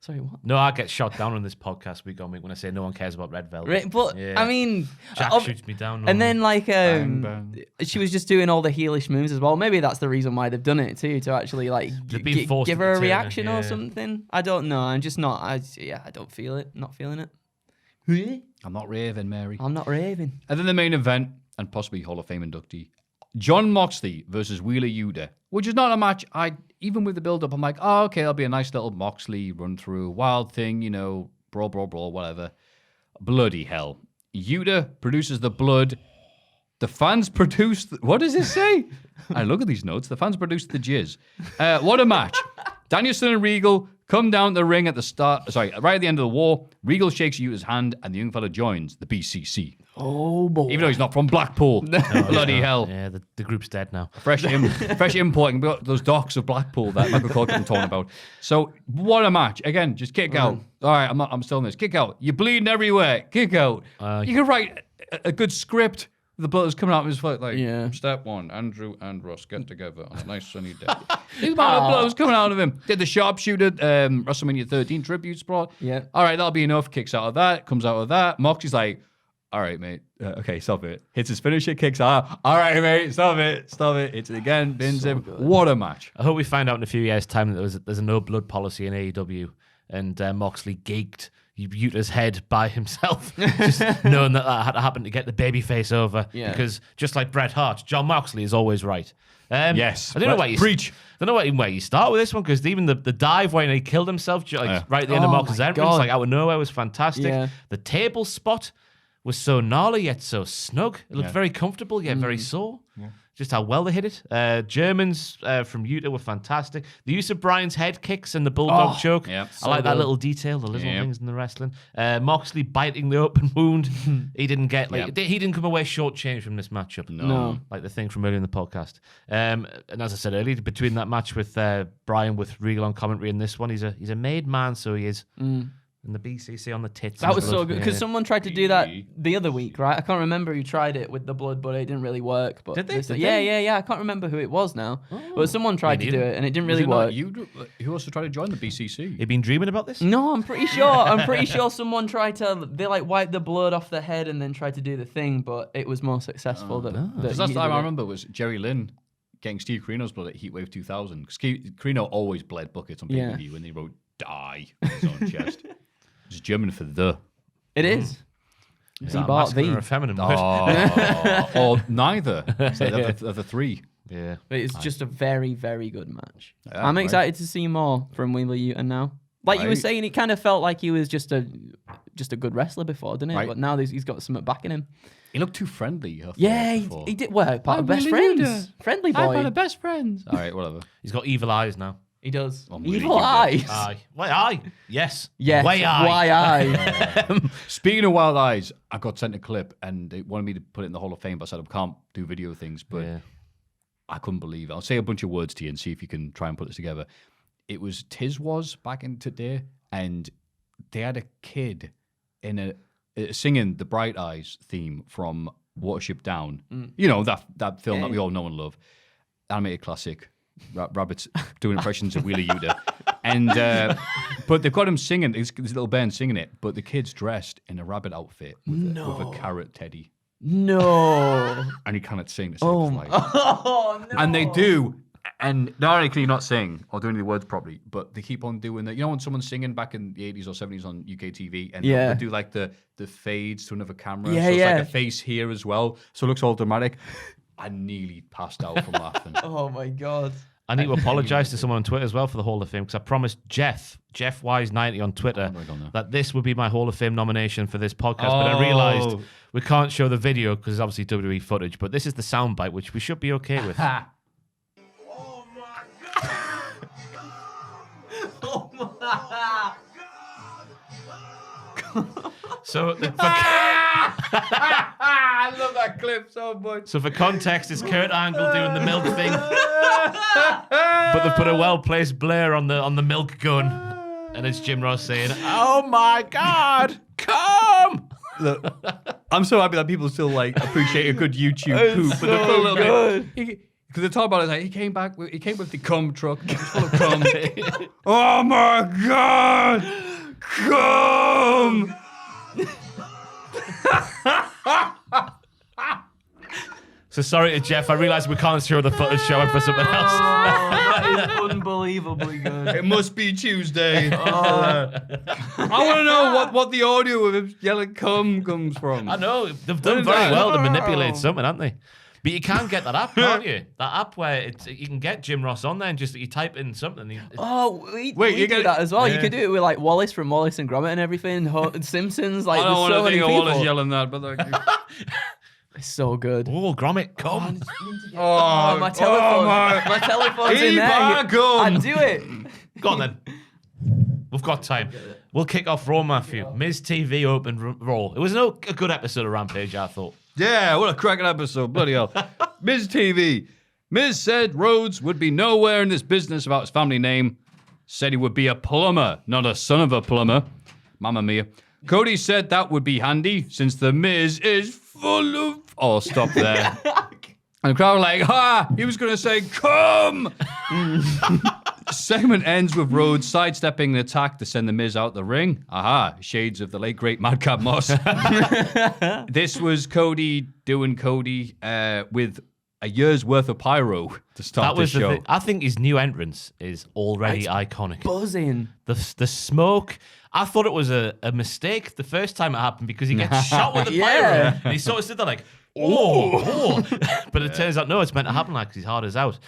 Sorry, what? No, I get shot down on this podcast week on week when I say no one cares about Red Velvet. Right, but I mean, Jack shoots me down. And then like Bang, bang. she was just doing all the heelish moves as well. Maybe that's the reason why they've done it too, to actually like give her a reaction or something. I don't know. I'm just not. I don't feel it. Not feeling it. I'm not raving, Mary. I'm not raving. And then the main event, and possibly Hall of Fame inductee, John Moxley versus Wheeler Yuta, which is not a match even with the build-up, I'm like, oh, okay, that'll be a nice little Moxley run-through, wild thing, you know, brawl, whatever. Bloody hell. Yuta produces the blood. The fans produce... What does it say? I look at these notes. The fans produced the jizz. What a match. Danielson and Regal come down the ring at the start... Sorry, right at the end of the war. Regal shakes Yuta's hand, and the young fella joins the BCC. Oh, boy. Even though he's not from Blackpool. Bloody hell. Yeah, the group's dead now. Fresh importing. We've got those docks of Blackpool that Michael Corkin talking about. So, what a match. Again, just kick out. All right, I'm still in this. Kick out. You're bleeding everywhere. Kick out. You can write a good script. The blood is coming out of his foot. Like, step one, Andrew and Ross get together on a nice sunny day. His amount of blood was coming out of him. Did the sharpshooter, WrestleMania 13 tribute spot. Yeah. All right, that'll be enough. Kicks out of that. Comes out of that. Moxie's like, all right, mate. Okay, stop it. Hits his finisher, kicks out. All right, mate. Stop it. Hits it again. Bins him. Good. What a match. I hope we find out in a few years' time that there's a no blood policy in AEW, and Moxley geeked Yuta's head by himself, just knowing that had to happen to get the babyface over. Yeah. Because just like Bret Hart, John Moxley is always right. Yes. I don't know why you preach. I don't know where you start with this one, because even the dive when he killed himself, right at the end of Moxley's entrance, like out of nowhere, was fantastic. Yeah. The table spot was so gnarly yet so snug. It looked very comfortable yet very sore. Yeah. Just how well they hit it. Germans from Yuta were fantastic. The use of Bryan's head kicks and the bulldog choke. Yep, I like that little detail, the little things in the wrestling. Moxley biting the open wound. He didn't get he didn't come away shortchanged from this matchup. No. Like the thing from earlier in the podcast. And as I said earlier, between that match with Bryan with Regal on commentary and this one, he's a made man, so he is. And the BCC on the tits. That was so good, because someone tried to do that the other week, right? I can't remember who tried it with the blood, but it didn't really work. But did they? Yeah. I can't remember who it was now. But someone tried to do it, and it didn't really work. Who also tried to join the BCC? You been dreaming about this? No, I'm pretty sure someone tried to. They wipe the blood off the head and then tried to do the thing, but it was more successful. Because that's the time I remember was Jerry Lynn getting Steve Carino's blood at Heatwave 2000. Because Carino always bled buckets on pay-per-view, and he wrote "die" on his own chest. It's German for the. It is. Is that masculine or a feminine word? Or neither. So of the three. Yeah. But it's just a very, very good match. Yeah, I'm right. excited to see more from Wheeler Yuta now. Like you were Right. saying, it kind of felt like he was just a good wrestler before, didn't it? Right. But now he's got something backing him. He looked too friendly. I thought, Yeah, before. he did. Well, part of best Wheeler friends. Yuta. Friendly I'm boy. part of best friends. All right, whatever. He's got evil eyes now. He does. I'm really Evil good. eyes. Aye. Why aye? Yes. Yes. Way aye. Why I? Speaking of Wild Eyes, I got sent a clip and they wanted me to put it in the Hall of Fame, but I said I can't do video things. But Yeah. I couldn't believe it. I'll say a bunch of words to you and see if you can try and put this together. It was Was back in today, and they had a kid in singing the Bright Eyes theme from Watership Down. You know, that film that we all know and love. Animated classic. Rabbits doing impressions of Wheeler Yuta. And but they've got him singing, this little band singing it, but the kid's dressed in a rabbit outfit with a carrot teddy. No. And he cannot sing. Oh, no. And they do. And not only can he not sing or do any of the words properly, but they keep on doing that. You know when someone's singing back in the 80s or 70s on UK TV and Yeah. they do like the fades to another camera. Yeah, so it's yeah. like a face here as well. So it looks all dramatic. I nearly passed out from laughing. Oh my god. I need to apologise to someone on Twitter as well for the Hall of Fame because I promised Jeff Wise90 on Twitter that this would be my Hall of Fame nomination for this podcast, but I realised we can't show the video because it's obviously WWE footage, but this is the soundbite, which we should be okay with. So, I love that clip so much. so for context, it's Kurt Angle doing the milk thing, but they put a well-placed Blair on the milk gun, and it's Jim Ross saying, "Oh my God, come!" Look, I'm so happy that people still like appreciate a good YouTube poop. But they're so full a little good. bit. Because they talk about it like he came with the cum truck. It was full of cum. Oh my God! Cum! So sorry to Jeff, I realise we can't show the footage showing for something else. That is unbelievably good. It must be Tuesday. I want to know what the audio of him yelling cum comes from. I know, they've done very well to manipulate something, haven't they? But you can get that app, can't you? That app where you can get Jim Ross on there and just you type in something. We you do get that as well. You yeah. could do it with like Wallace from Wallace and Gromit and everything. Simpsons, like I don't there's want so to many think of people. Wallace yelling that, but like, It's so good. Oh, Gromit, come. Oh, my telephone. My telephone's in Keep there. on going. I'd do it. Go on then. We've got time. We'll kick off Raw, Maffew. Miz TV opened Raw. It was a good episode of Rampage, I thought. yeah, what a cracking episode. Bloody hell. Miz TV. Miz said Rhodes would be nowhere in this business without his family name. Said he would be a plumber, not a son of a plumber. Mamma mia. Cody said that would be handy since the Miz is full of... Oh, stop there. And the crowd were like, he was going to say, come! Segment ends with Rhodes sidestepping an attack to send the Miz out the ring. Aha, shades of the late great Madcap Moss. This was Cody doing Cody with a year's worth of pyro to start the show. thing. I think his new entrance is already iconic. Buzzing. The smoke. I thought it was a mistake the first time it happened because he gets shot with the pyro. Yeah. And he sort of stood there like, oh. But it turns out, no, it's meant to happen like his heart is out.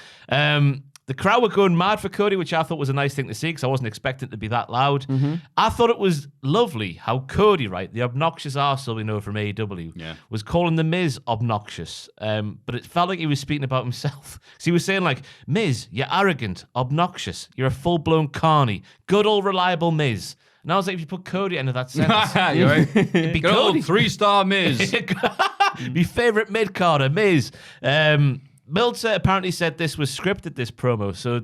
The crowd were going mad for Cody, which I thought was a nice thing to see because I wasn't expecting it to be that loud. I thought it was lovely how Cody, right, the obnoxious arsehole we know from AEW, was calling the Miz obnoxious. But it felt like he was speaking about himself. So he was saying like, Miz, you're arrogant, obnoxious, you're a full-blown carny, good old reliable Miz. And I was like, if you put Cody into that sentence, You're right. it'd be Good old Cody. 3-star Miz. My favourite mid-carder, Miz. Meltzer apparently said this was scripted, this promo. So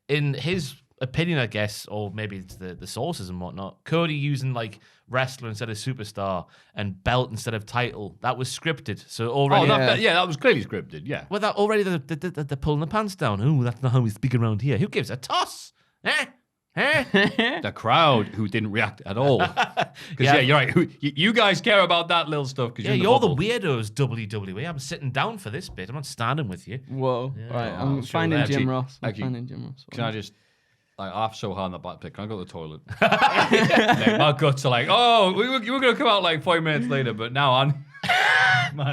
in his opinion, I guess, or maybe it's the sources and whatnot, Cody using like wrestler instead of superstar and belt instead of title, that was scripted. So already... that was clearly scripted, yeah. Well, that already they're pulling the pants down. Oh, that's not how we speak around here. Who gives a toss? The crowd who didn't react at all. Because you're right. You guys care about that little stuff. Yeah, you're the weirdos, WWE. I'm sitting down for this bit. I'm not standing with you. Whoa. Right, I'm sure finding that- Jim Ross. I'm actually, finding Jim Ross. Can I just... Like, I laugh so hard on that back pick. Can I go to the toilet? Mate, my guts are like, you were going to come out like 5 minutes later, but now I'm...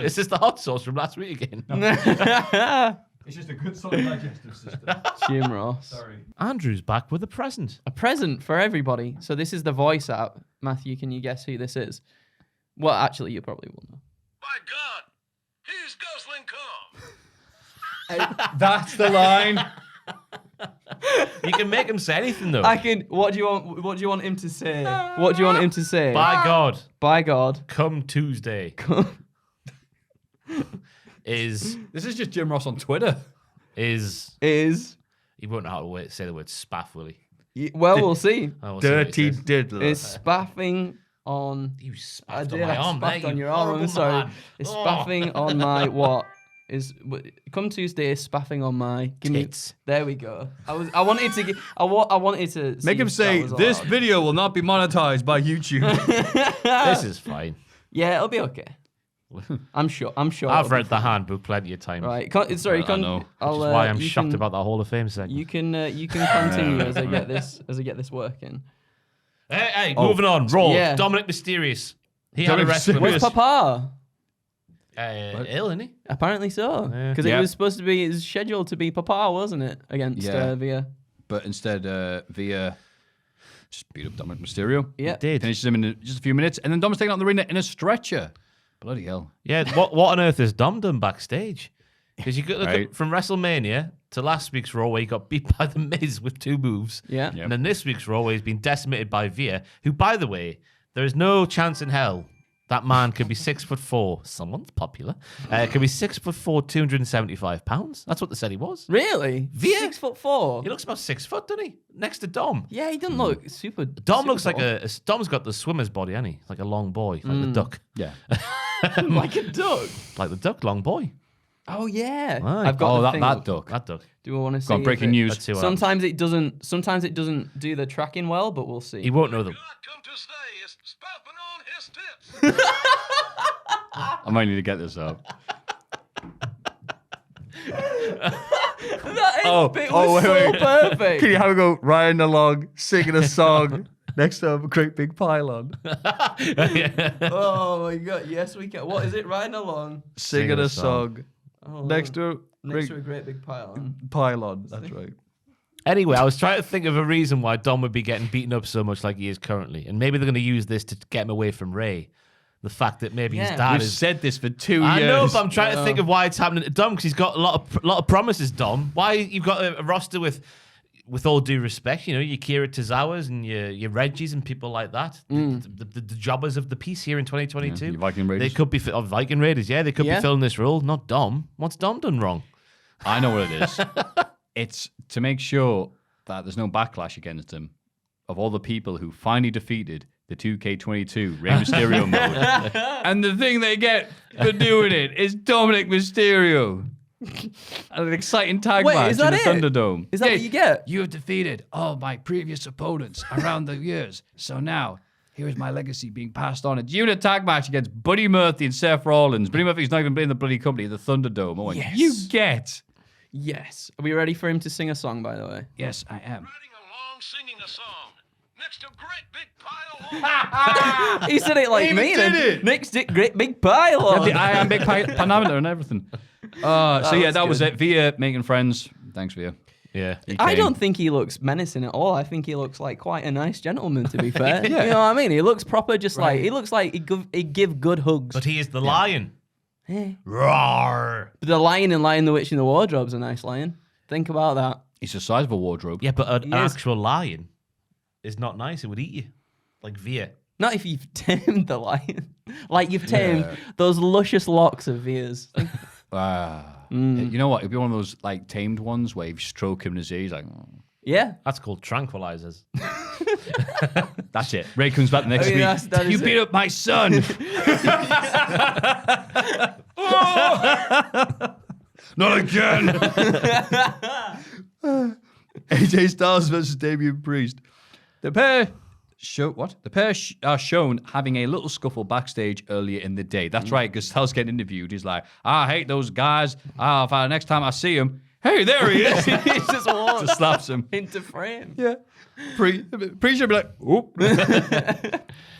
Is this the hot sauce from last week again? It's just a good solid digestive system. Jim Ross. Sorry. Andrew's back with a present. A present for everybody. So this is the voice app. Maffew, can you guess who this is? Well, actually, you probably will know. My God, he's guzzling cum. That's the line. You can make him say anything though. I can. What do you want? What do you want him to say? What do you want him to say? By God, By God. come Tuesday is This is just Jim Ross on Twitter. Is he won't know how to say the word spaff, will he? well, we'll see. Oh, we'll see what he says. diddler. Is spaffing on? You I spaffed did. on my I arm there. spaffed on you your arm. horrible I'm sorry. man. Is Oh. spaffing on my what? Is come Tuesday? Is spaffing on my? Give me. Tits. There we go. I wanted to. I wanted to see Make him if say, that was this allowed. video will not be monetized by YouTube. This is fine. Yeah, it'll be okay. I'm sure. I've it'll read be the handbook plenty of times. Right. I know. Which is why I'm shocked about that Hall of Fame segment. You can continue as I get this working. Hey, moving on. Raw. Yeah. Dominic Mysterious. He had a Dominic wrestling. Mysterious. Where's Papa? Ill, isn't he? Apparently so. Yeah. Because Yeah. it was supposed to be, it was scheduled to be Papa, wasn't it? Against Yeah. Via. But instead, Via just beat up Dominic Mysterio. Yeah. Did. Finishes him in just a few minutes. And then Dom's taking out the arena in a stretcher. Bloody hell. Yeah. What on earth has Dom done backstage? Because you could look Right. at, from WrestleMania to last week's Raw where he got beat by The Miz with 2 moves. Yeah. Yep. And then this week's Raw where he's been decimated by Via, who, by the way, there is no chance in hell that man could be 6'4". Someone's popular. Could be 6'4", 275 pounds. That's what they said he was. Really? Via? 6'4". He looks about 6 foot, doesn't he? Next to Dom. Yeah, he doesn't look super. Dom super looks like tall. Dom's got the swimmer's body, hasn't he? Like a long boy, like the duck. Yeah. like a duck. Like the duck, long boy. Oh yeah. Right. I've got the thing that up. duck. That duck. Do we want to see? Go on, if breaking news. Let's see what happens. Sometimes it doesn't do the tracking well, but we'll see. He won't know them. God come to stay is spaffing on his tits. I might need to get this up. That bit was so perfect. Can you have a go riding along, singing a song next to a great big pylon? Oh my god! Yes, we can. What is it? Riding along Singing a song next to a next great to a great big pile. pylon. That's right. Anyway, I was trying to think of a reason why Dom would be getting beaten up so much like he is currently. And maybe they're going to use this to get him away from Ray. The fact that maybe his Yeah. dad We've is... said this for 2 years. I know, but I'm trying to think of why it's happening to Dom, because he's got a lot of promises, Dom. Why you've got a roster with all due respect, you know, your Kira Tozawas and your Reggies and people like that, the jobbers of the piece here in 2022. Yeah, your Viking Raiders. They could be Viking Raiders, yeah. They could be filling this role, not Dom. What's Dom done wrong? I know what it is. It's to make sure that there's no backlash against him of all the people who finally defeated the 2K22 Rey Mysterio mode. And the thing they get for doing it is Dominic Mysterio. An exciting tag Wait, match is that in the it? Thunderdome. Is that what you get? You have defeated all my previous opponents around the years. So now, here is my legacy being passed on. It's unit tag match against Buddy Murphy and Seth Rollins. Buddy Murphy's not even playing the bloody company, the Thunderdome. I went, Yes. you get. Yes. Are we ready for him to sing a song? By the way. Yes, I am. Riding along singing a song next to a great big pile of He said it like He me. did then. it. Next, great big pile. Yeah, on. the I am big panometer and everything. So yeah, was that was good. it. Via making friends. Thanks, Via. Yeah. I don't think he looks menacing at all. I think he looks like quite a nice gentleman, to be fair. You know what I mean? He looks proper, just like he looks like he'd give good hugs. But he is the lion. Hey. Roar. The lion in Lion, the Witch, and the Wardrobe's a nice lion. Think about that. He's the size of a wardrobe. Yeah, but an He is. actual lion is not nice. It would eat you. Like Via. Not if you've tamed the lion. Like you've tamed those luscious locks of Via's. You know what? It'd be one of those like tamed ones where you stroke him in his ear. He's like, "Oh." Yeah. That's called tranquilizers. That's it. Ray comes back the next I mean, week. that You is beat it. up my son. Not again. AJ Styles versus Damian Priest. The pair are shown having a little scuffle backstage earlier in the day. That's right, because Styles getting interviewed. He's like, I hate those guys. Next time I see them, hey, there he is. He just walks Just slaps him. into frame. Yeah. Priest should be like, whoop.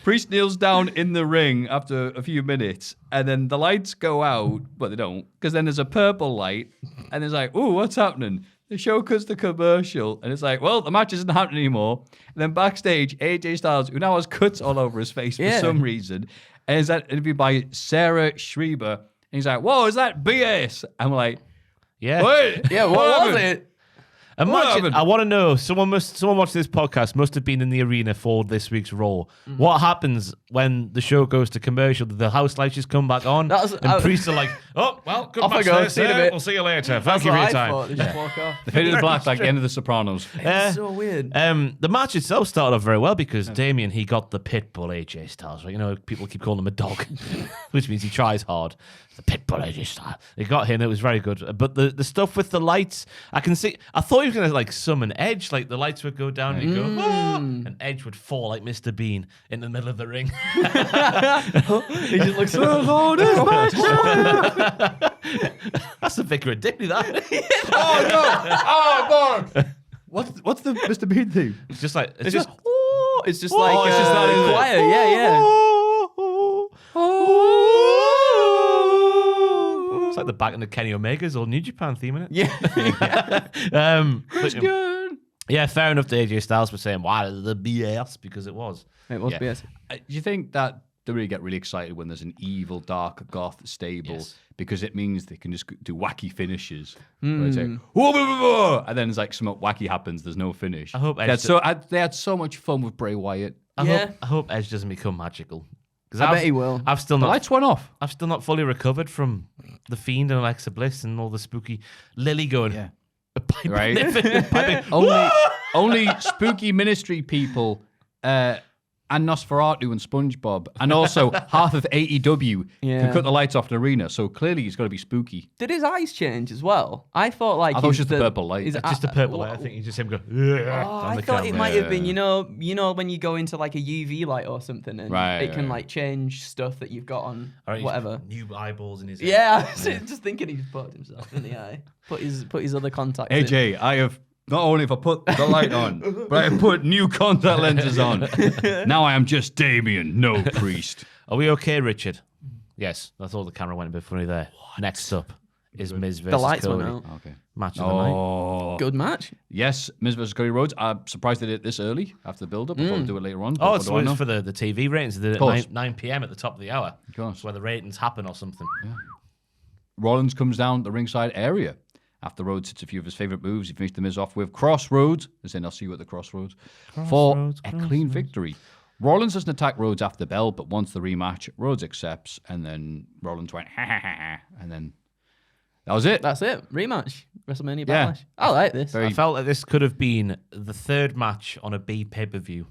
Priest kneels down in the ring after a few minutes, and then the lights go out, but they don't, because then there's a purple light, and it's like, ooh, what's happening? The show cuts to commercial, and it's like, well, the match isn't happening anymore. And then backstage, AJ Styles, who now has cuts all over his face for some reason, and is that interviewed by Sarah Schreiber, and he's like, whoa, is that BS? I'm like, Yeah. what? Yeah, what was it? Imagine, happened? I want to know. Someone watching this podcast must have been in the arena for this week's Raw. What happens when the show goes to commercial? The house lights just come back on, and priests are like, "Oh, well, good Off I match go, there, see you in a sir. bit." We'll see you later. That's Thank you what for your I time." thought. They just walk off. The faded black like the end of The Sopranos. It's so weird. The match itself started off very well because Damien, he got the Pitbull AJ Styles, right? You know, people keep calling him a dog, which means he tries hard. The Pitbull AJ Styles. They got him. It was very good. But the stuff with the lights, I can see. I thought he was going to like summon Edge. Like the lights would go down and he'd go, "Ah," and Edge would fall like Mr. Bean in the middle of the ring. He just looks That's the Vicar of Dignity, that. Oh, no. Oh, God. What's the Mr. Bean theme? It's just like, It's just like it's just that, isn't it? choir. Yeah. It's like the back end of Kenny Omega's old New Japan theme, isn't it? Yeah. But, yeah, fair enough to AJ Styles for saying, "Why the BS?" Because it was. It was Yeah. BS. Do you think that they really get really excited when there's an evil, dark, goth stable? Yes. Because it means they can just do wacky finishes. Where it's like, whoa, whoa, whoa, whoa, and then it's like something wacky happens, there's no finish. I hope they Edge had so much fun with Bray Wyatt. I hope Edge doesn't become magical. Because I bet he will. I've still The not. lights went off. I've still not fully recovered from the Fiend and Alexa Bliss and all the spooky Lily going. Yeah. Right. Only spooky ministry people and Nosferatu and SpongeBob and also half of AEW can cut the lights off an arena. So clearly he's got to be spooky. Did his eyes change as well? I thought like I thought it was just the purple light. his Just a purple light. I think you just him go. I thought it might have been, you know, when you go into like a UV light or something, and it can like change stuff that you've got on whatever. New eyeballs in his. Yeah, I was just thinking he's put himself in the eye. Put his other contacts. in. AJ, I have not only have I put the light on, but I have put new contact lenses on. Now I am just Damien, no priest. Are we okay, Richard? Yes. I thought the camera went a bit funny there. Next up is Miz versus The lights Cody. went out. Okay. Match of the night. Oh, Good match. yes, Miz versus Cody Rhodes. I'm surprised they did it this early after the build-up. I thought they'd do it later on. Oh, What it's do I know? for the TV ratings. They did it course. at 9 p.m. at the top of the hour. Of course. Where the ratings happen or something. Rollins comes down the ringside area. After Rhodes hits a few of his favourite moves, he finished the Miz off with Crossroads, as in I'll see you at the Crossroads, for a clean victory. Rollins doesn't attack Rhodes after the bell, but wants the rematch. Rhodes accepts, and then Rollins went, ha ha ha ha, and then that was it. That's it. Rematch. WrestleMania Yeah. Backlash. I like this. I felt like this could have been the third match on a B pay-per-view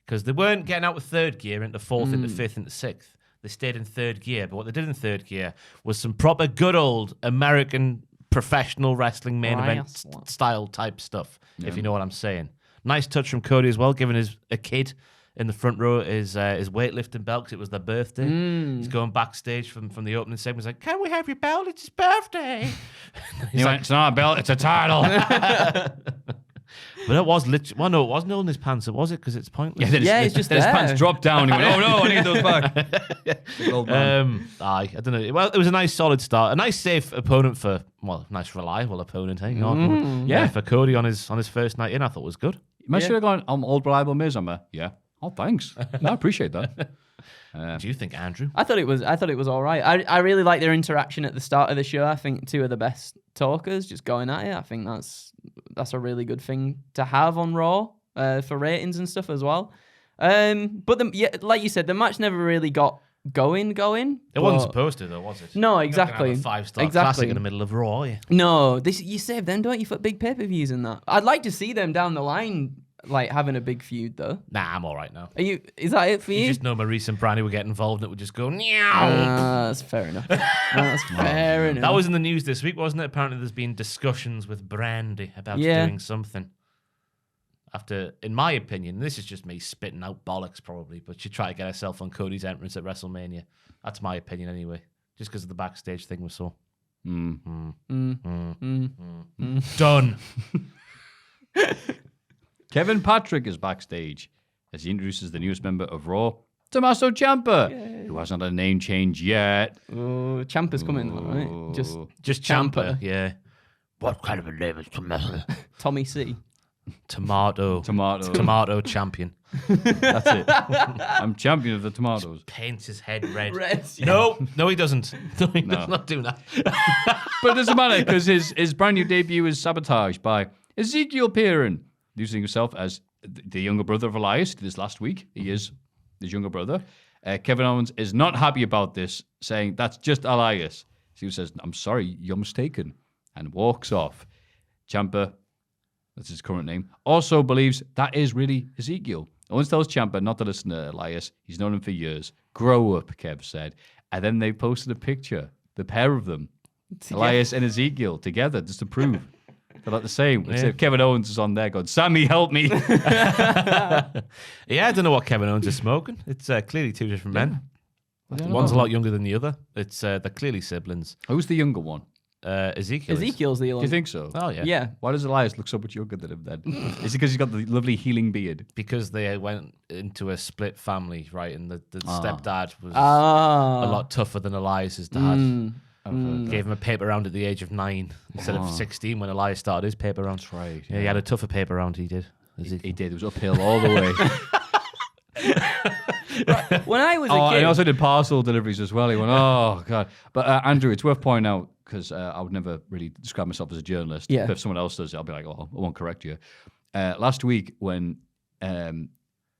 because they weren't getting out with third gear into fourth, into fifth, into sixth. They stayed in third gear, but what they did in third gear was some proper good old American professiontional wrestling main event style type stuff, if you know what I'm saying. Nice touch from Cody as well, giving a kid in the front row his weightlifting belt because it was their birthday. He's going backstage from the opening segment. He's like, "Can we have your belt? It's his birthday." He went, it's not a belt, it's a title. But it was literally. Well, no, it wasn't holding his pants. Was it? Because it's pointless. It's just his there. pants dropped down. He went, oh no, I need those back. Old man. I don't know. Well, it was a nice solid start. A nice safe opponent for, nice reliable opponent. Hey, for Cody on his first night in, I thought was good. I should have gone, I'm old reliable Miz. I'm yeah. Oh, thanks. No, I appreciate that. Do you think, Andrew? I thought it was all right. I really like their interaction at the start of the show. I think two of the best talkers just going at it. I think that's a really good thing to have on Raw for ratings and stuff as well. But like you said, the match never really got going. It wasn't supposed to, though, was it? No, You're not gonna exactly. have a 5-star classic in the middle of Raw. Yeah. No, you save them, don't you, for big pay-per-views and that. I'd like to see them down the line, like having a big feud though. Nah, I'm all right now. Is that it for you? You just know Maurice and Brandy would get involved and it would just go, meow. That's fair enough. That's fair enough. That was in the news this week, wasn't it? Apparently there's been discussions with Brandy about doing something. After, in my opinion, this is just me spitting out bollocks probably, but she tried to get herself on Cody's entrance at WrestleMania. That's my opinion anyway. Just because of the backstage thing was so. Done. Kevin Patrick is backstage as he introduces the newest member of Raw, Tommaso Ciampa, who hasn't had a name change yet. Oh, Ciampa's coming, right? Just Ciampa. Yeah. What kind of a name is Tommaso? Tommy C. Tomato champion. That's it. I'm champion of the tomatoes. Paints his head red. Yeah. No, he doesn't. No, he does not do that. But it doesn't matter because his brand new debut is sabotaged by Ezekiel Peron, introducing himself as the younger brother of Elias. This last week, he is his younger brother. Kevin Owens is not happy about this, saying that's just Elias. He says, "I'm sorry, you're mistaken," and walks off. Ciampa, that's his current name, also believes that is really Ezekiel. Owens tells Ciampa not to listen to Elias. He's known him for years. Grow up, Kev said. And then they posted a picture, the pair of them, Elias and Ezekiel, together, just to prove they're not the same. Yeah. Except Kevin Owens is on there going, "Sammy, help me." Yeah, I don't know what Kevin Owens is smoking. It's clearly two different men. One's a lot younger than the other. It's they're clearly siblings. Who's the younger one? Ezekiel. Ezekiel's the Do you think so? Oh, yeah. Yeah. Why does Elias look so much younger than him then? Is it because he's got the lovely healing beard? Because they went into a split family, right? And the stepdad was a Ah. lot tougher than Elias's dad. Gave him a paper round at the age of 9 instead of 16 when Elias started his paper round. That's right. Yeah, he had a tougher paper round, he did. He did. It was uphill all the way. When I was a And kid, he also did parcel deliveries as well. He went, "Oh, God." But Andrew, it's worth pointing out, because I would never really describe myself as a journalist. Yeah. But if someone else does it, I'll be like, "Oh, I won't correct you." Last week, when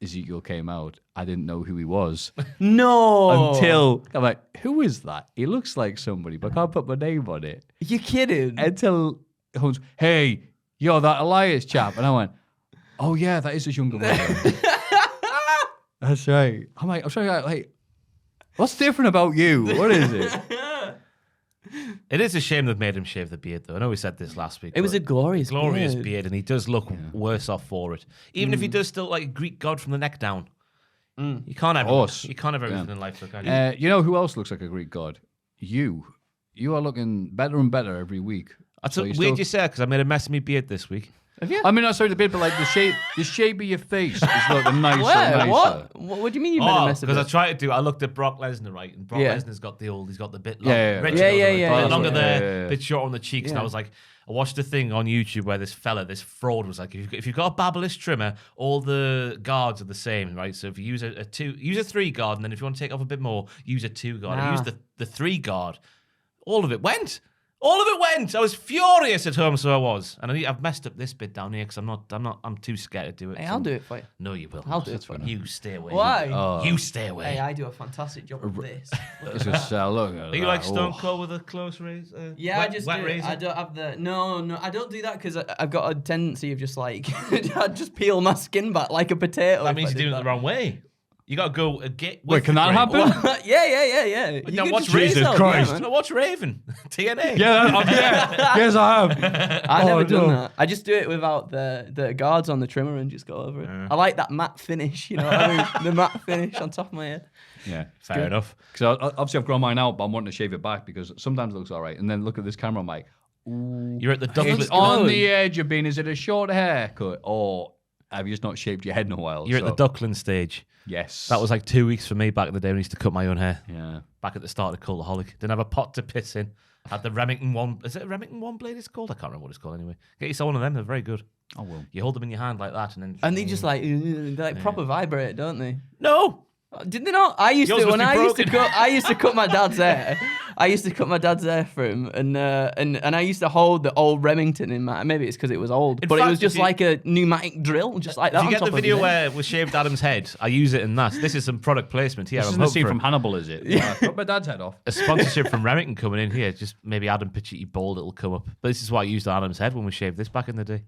Ezekiel came out, I didn't know who he was. no, Until, I'm like, "Who is that? He looks like somebody, but I can't put my name on it." you kidding? Until Holmes, "Hey, you're that Elias chap." And I went, "Oh, yeah, that is his younger brother." That's right. I'm like, I'm trying to like, what's different about you? What is it? It is a shame they've made him shave the beard, though. I know we said this last week. It was a glorious beard, and he does look worse off for it. Even if he does still like a Greek god from the neck down. You can't have everything in life. Look, can you? You know who else looks like a Greek god? You. You are looking better and better every week. That's weird you say because I made a mess of my beard this week. Have you? I mean, not sorry the beard, but like the shape of your face is looking nicer. Where? nicer. What do you mean you made a mess of it? Because I tried to do. I looked at Brock Lesnar, right, and Brock Lesnar's got he's got the bit long, Yeah. bit longer there, Yeah. bit short on the cheeks, and I was like, I watched a thing on YouTube where this fraud was like, if you've got a Babyliss trimmer, all the guards are the same, right? So if you use a 3 guard, and then if you want to take off a bit more, use a 2 guard. I used the 3 guard. All of it went. I was furious at home, so I was, and I've messed up this bit down here because I'm too scared to do it. Hey, I'll do it for you. No, you will. I'll do it for you. Stay away. Why? You stay away. Hey, I do a fantastic job of this. It's just, look at Are you that. like Stone Cold with a close razor? Yeah, wet, I just wet do. razor? I don't have the no. I don't do that because I've got a tendency of just like I just peel my skin back like a potato. That if means I you're did doing it the wrong way. You got to go get. Wait, can that happen? Yeah. You Now can watch just treat Jesus yourself, Christ. man. No, watch Raven. TNA. Yes, I have. I've never done no. that. I just do it without the guards on the trimmer and just go over it. I like that matte finish, you know what I mean? The matte finish on top of my head. Yeah, Fair enough. because obviously I've grown mine out, but I'm wanting to shave it back because sometimes it looks all right, and then look at this camera, I'm like, You're at the Dublin. it's on the edge of being, is it a short haircut or have you just not shaved your head in a while? You're at the Duckland stage. Yes. That was like 2 weeks for me back in the day when I used to cut my own hair. Yeah. Back at the start of Cultaholic. Didn't have a pot to piss in. Had the Remington one. Is it a Remington one blade it's called? I can't remember what it's called anyway. Get yourself one of them. They're very good. Oh, well. You hold them in your hand like that and then. And they just like proper vibrate, don't they? No! Did they not? I used Yours to when must be I used to cut my dad's hair. I used to cut my dad's hair for him, and I used to hold the old Remington in my. Maybe it's because it was old, In but fact, it was just like a pneumatic drill, just like that. If you on get top the of video his head. where we shaved Adam's head, I use it in that. This is some product placement here. This I'm isn't a hoping scene for from Hannibal, is it? Yeah. Cut my dad's head off. a sponsorship from Remington coming in here. Just maybe Adam Pacitti bald, it'll come up. But this is what I used on Adam's head when we shaved this back in the day.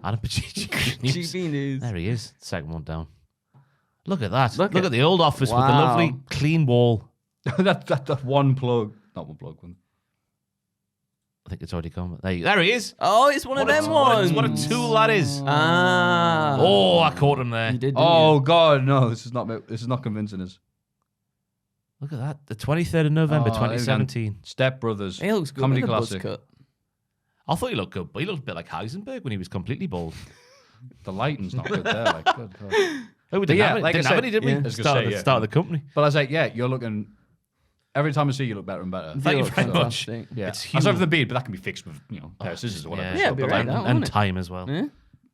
Adam Pacitti. GB News. There he is. Second one down. Look at that. Look at- at the old office with the Wow. lovely clean wall. that one plug. Not one plug. One. I think it's already gone. There he is. Oh, it's one of them ones. What a tool that is. Ah. Oh, I caught him there. You did. Oh God, no! This is not convincing us. Look at that. The 23rd of November, 2017. Step Brothers. He looks good Comedy with a buzz classic. cut. I thought he looked good, but he looked a bit like Heisenberg when he was completely bald. The lighting's not good there. Like, good God. Oh, we didn't have like I it, said, did we? I was gonna Start say, of the company. But I was like, yeah, you're looking. Every time I see you, look better and better. Thank you very much. Fantastic. Yeah, It's aside huge. from the beard, but that can be fixed with a pair of scissors or whatever. Yeah, it'd be but right like, out, And wouldn't it? time as well. Yeah?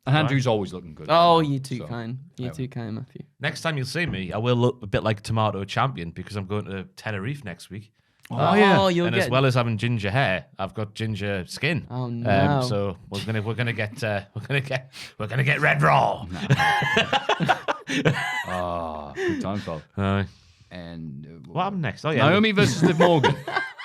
and Andrew's always looking good. Oh, you're too So, kind. You're too kind, Maffew. Next time you'll see me, I will look a bit like a tomato champion because I'm going to Tenerife next week. Oh, yeah. You'll And get... as well as having ginger hair, I've got ginger skin. Oh, no. So we're gonna get red raw. Oh, good time, Phil. And What happened next? Oh yeah, Naomi versus Liv Morgan.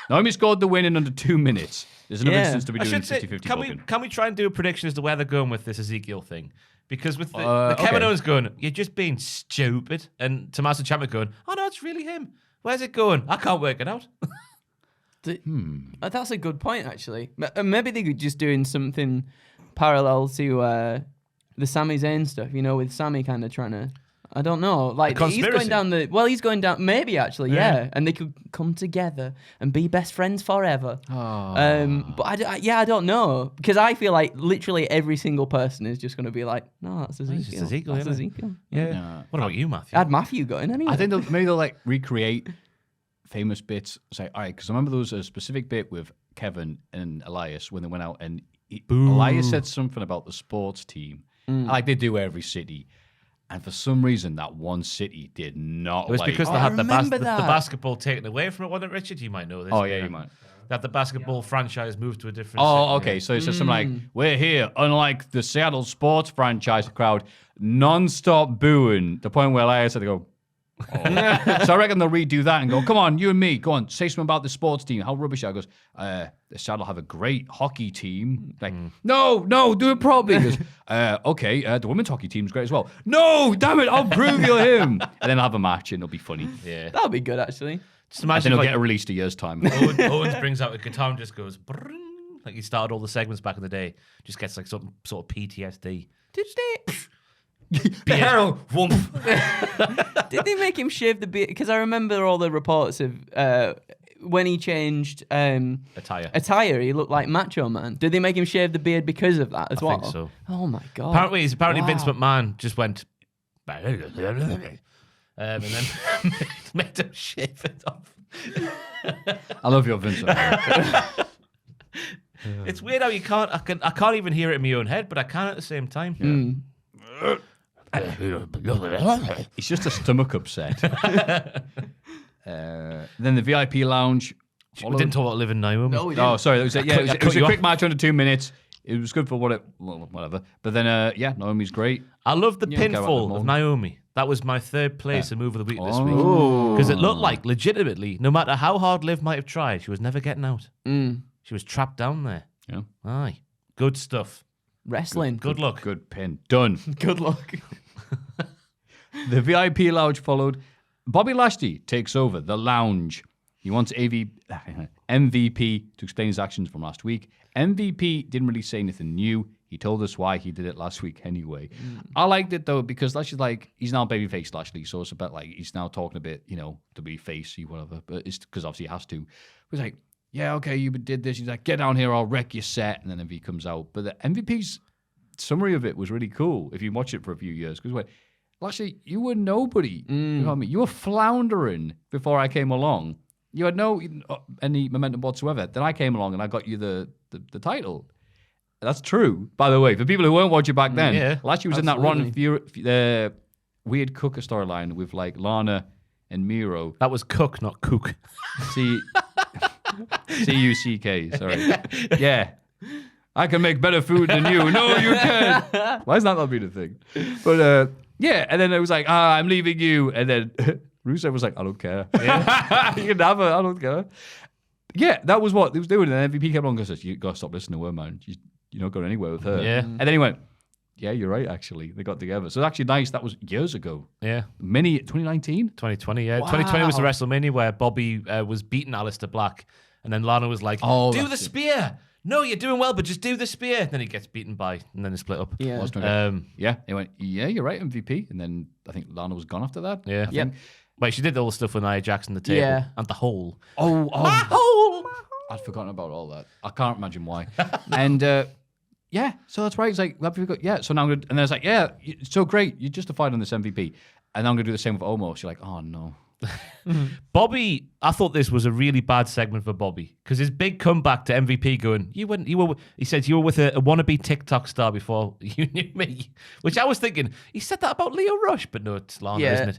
Naomi scored the win in under 2 minutes. There's another Yeah. instance to be I doing should say, 50-50 can booking. we try and do a prediction as to where they're going with this Ezekiel thing? Because with the Okay. Kevin Owens going, you're just being stupid, and Tommaso Ciampa going, oh no, it's really him. Where's it going? I can't work it out. That's a good point, actually. Maybe they could just doing something parallel to the Sami Zayn stuff, with Sami kind of trying to... I don't know. Like, he's conspiracy. going down he's going down... Maybe, actually, yeah. And they could come together and be best friends forever. But I don't know. Because I feel like literally every single person is just going to be like, no, that's Ezekiel. just Ezekiel, That's isn't it? Ezekiel. Yeah. What about you, Maffew? Had Maffew got in anyway. I think maybe they'll like recreate famous bits. Say, all right, because I remember there was a specific bit with Kevin and Elias when they went out, and Elias said something about the sports team, like they do every city. And for some reason, that one city did not. It was like, because they I had the remember that. basketball taken away from it, wasn't it, Richard? You might know this. Oh yeah, you might. That the basketball franchise moved to a different Oh, city. okay. So it's just something like, we're here, unlike the Seattle sports franchise crowd, non-stop booing, the point where Elias had to go, oh. So I reckon they'll redo that and go, come on, you and me, go on, say something about the sports team. How rubbish are it? Goes, the Seattle have a great hockey team. Like, no, do it properly. He goes, okay, the women's hockey team's great as well. No, damn it, I'll prove you're him. And then I'll have a match and it'll be funny. Yeah. That would be good, actually. Just And imagine then like, it'll get released a year's time. Owens brings out a guitar and just goes, brrrr, like he started all the segments back in the day. Just gets like some sort of PTSD. Did The hell, they make him shave the beard? Because I remember all the reports of when he changed attire, he looked like Macho Man. Did they make him shave the beard because of that as well? I think so. Oh my god! Apparently Vince Wow. McMahon just went, and then made him shave it off. I love your Vincent. It's weird how you can't. I can't even hear it in my own head, but I can at the same time. It's just a stomach upset. Then the VIP lounge. We didn't talk about living Naomi. No, we Oh, didn't. sorry. It was, I it cut was a you quick off. match under 2 minutes. It was good for whatever. But then, Naomi's great. I love the You don't care about pinfall the of moment. Naomi. That was my third place and move of the week this week. Oh. Because it looked like, legitimately, no matter how hard Liv might have tried, she was never getting out. She was trapped down there. Yeah. Aye. Good stuff. Wrestling. Good luck. Good pin. Done. Good luck. The VIP lounge followed. Bobby Lashley takes over the lounge. He wants MVP to explain his actions from last week. MVP didn't really say anything new. He told us why he did it last week anyway. I liked it though because Lashley's like, he's now babyface Lashley, so it's a bit like he's now talking a bit, to be facey, whatever. But it's because obviously he has to. He's like, yeah, okay, you did this. He's like, get down here, I'll wreck your set. And then MVP comes out. But the MVP's summary of it was really cool if you watch it for a few years. Because Lashley, you were nobody. You know what I mean? You were floundering before I came along. You had no any momentum whatsoever. Then I came along and I got you the title. That's true, by the way. For people who weren't watching back then, Yeah, Lashley was in that Ron Weird Cooker storyline with like Lana and Miro. That was Cook, not Cook. C-U-C-K, sorry. Yeah. I can make better food than you. No, you can't. Why is that not being a thing? But, yeah, and then it was like, I'm leaving you. And then Rusev was like, I don't care. Yeah. You can have her. I don't care. Yeah, that was what he was doing. And MVP came along and says, you got to stop listening to her, man. You're not going anywhere with her. Yeah. And then he went, yeah, you're right, actually. They got together. So it's actually nice. That was years ago. Yeah. 2019? 2020, yeah. 2020 was the WrestleMania where Bobby was beating Aleister Black. And then Lana was like, Oh, do that's the it. spear. No, you're doing well, but just do the spear. And then he gets beaten by, and then they split up. Yeah. Yeah, he went, yeah, you're right, MVP. And then I think Lana was gone after that. Yeah. I think. Wait, she did all the stuff with Nia Jax on the table. Yeah. And the hole. Oh, Hole! I'd forgotten about all that. I can't imagine why. And yeah, so that's right. It's like, yeah. So now I'm gonna, and then it's like, yeah, it's so great. You're justified on this MVP, and I'm gonna do the same with Omos. You're like, oh no. Bobby, I thought this was a really bad segment for Bobby because his big comeback to MVP going, he said you were with a wannabe TikTok star before you knew me, which I was thinking, he said that about Leo Rush, but no, it's Lana, isn't it?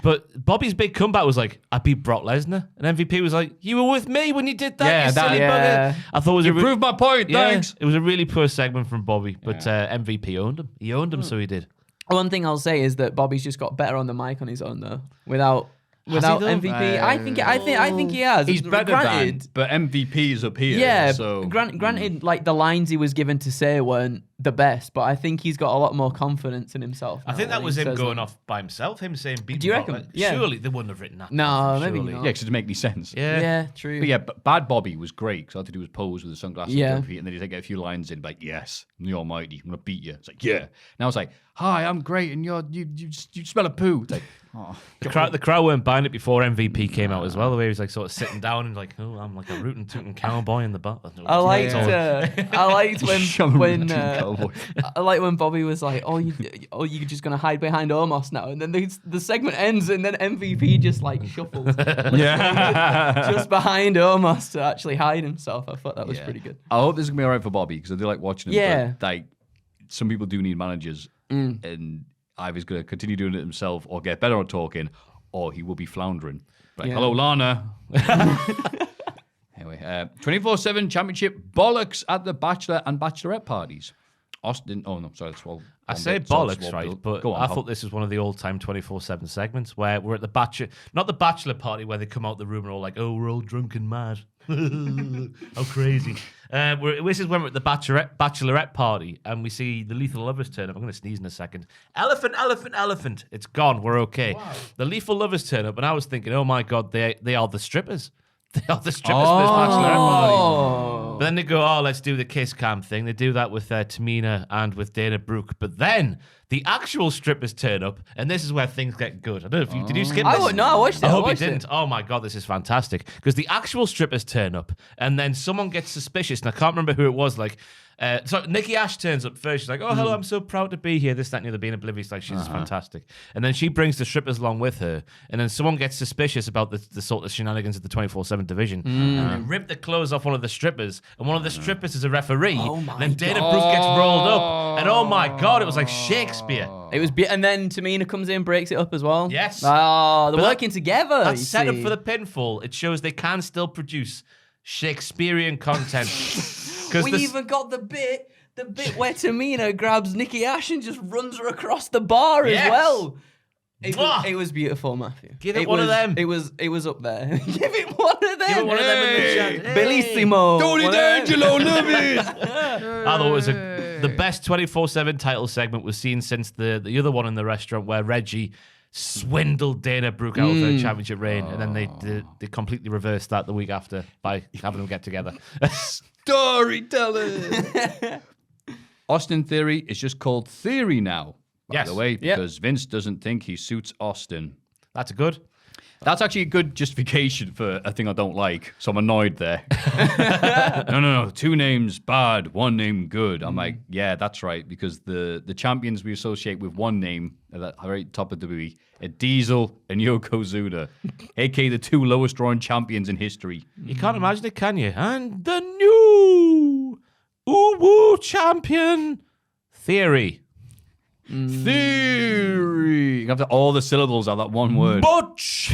But Bobby's big comeback was like, I beat Brock Lesnar, and MVP was like, you were with me when you did that, Yeah, you silly bugger. I thought it was You proved my point, thanks. It was a really poor segment from Bobby, but MVP owned him. He owned him, so he did. One thing I'll say is that Bobby's just got better on the mic on his own though. Without though? MVP, I think he has. He's better than, but MVP is up here. Yeah, So granted, like the lines he was given to say weren't the best, but I think he's got a lot more confidence in himself. I think that was him going off by himself, him saying, beat Do you Brock reckon? Lesnar. Yeah. Surely they wouldn't have written that. No, maybe surely. not. yeah, because it didn't make any sense. Yeah, true. But yeah, Bad Bobby was great because all I had to do was pose with the sunglasses Yeah. and then he'd get a few lines in, like, yes, I'm the Almighty, I'm gonna beat you. It's like, yeah. Now it's like, hi, I'm great, and you smell a poo. It's like, oh. The crowd weren't buying it before MVP came out as well. The way he was like sort of sitting down and like, oh, I'm like a rootin' tootin' cowboy in the back. I liked when Bobby was like, you're just gonna hide behind Omos now, and then the segment ends, and then MVP just like shuffles, just behind Omos to actually hide himself. I thought that was pretty good. I hope this is gonna be alright for Bobby because I do like watching him. Yeah. But, like, some people do need managers, and either he's gonna continue doing it himself or get better at talking, or he will be floundering. Like, Yeah. hello, Lana. Anyway, 24/7 championship bollocks at the Bachelor and Bachelorette parties. Austin. Oh no, sorry, that's all. I say bollocks, right? But I thought this was one of the old-time 24/7 segments where we're at the bachelor, not the bachelor party where they come out the room and all like, oh, we're all drunk and mad. How crazy. This is when we're at the bachelorette party and we see the Lethal Lovers turn up. I'm going to sneeze in a second. Elephant. It's gone. We're okay. Wow. The Lethal Lovers turn up and I was thinking, oh my God, they are the strippers. They are the strippers for this bachelorette party. But then they go, oh, let's do the kiss cam thing. They do that with Tamina and with Dana Brooke. But then the actual strippers turn up, and this is where things get good. I don't know if you did you skip this? I watched it. I hope you didn't. Oh my God, this is fantastic. Because the actual strippers turn up, and then someone gets suspicious, and I can't remember who it was. Like, so Nikki Ash turns up first. She's like, oh, hello, I'm so proud to be here. This, that, and the other, being oblivious. Like, she's fantastic. And then she brings the strippers along with her. And then someone gets suspicious about the sort of shenanigans of the 24/7 division. And they rip the clothes off one of the strippers. And one of the strippers is a referee. And then Dana Brooke gets rolled up. And oh my God, it was like Shakespeare. It was, and then Tamina comes in, breaks it up as well. Yes. Oh, they're working together. That's set up for the pinfall. It shows they can still produce Shakespearean content. We even got the bit where Tamina grabs Nikki Ash and just runs her across the bar as well. It was beautiful, Maffew. Give it one of them. It was up there. Give it one of them. Give it one of them in the chat. Hey. Bellissimo. Tony D'Angelo, love it. I thought it was the best 24/7 title segment we've seen since the other one in the restaurant where Reggie swindled Dana Brooke out of her championship reign, and then they completely reversed that the week after by having them get together. Storyteller. Austin Theory is just called Theory now, by the way, because Vince doesn't think he suits Austin. That's good. That's actually a good justification for a thing I don't like, so I'm annoyed there. No. 2 names bad, 1 name good. I'm like, yeah, that's right, because the champions we associate with 1 name at the very top of WWE are Diesel and Yokozuna, a.k.a. the 2 lowest drawing champions in history. You can't imagine it, can you? And the new Woo champion, Theory. Theory. You have to all the syllables of that one word. Butch.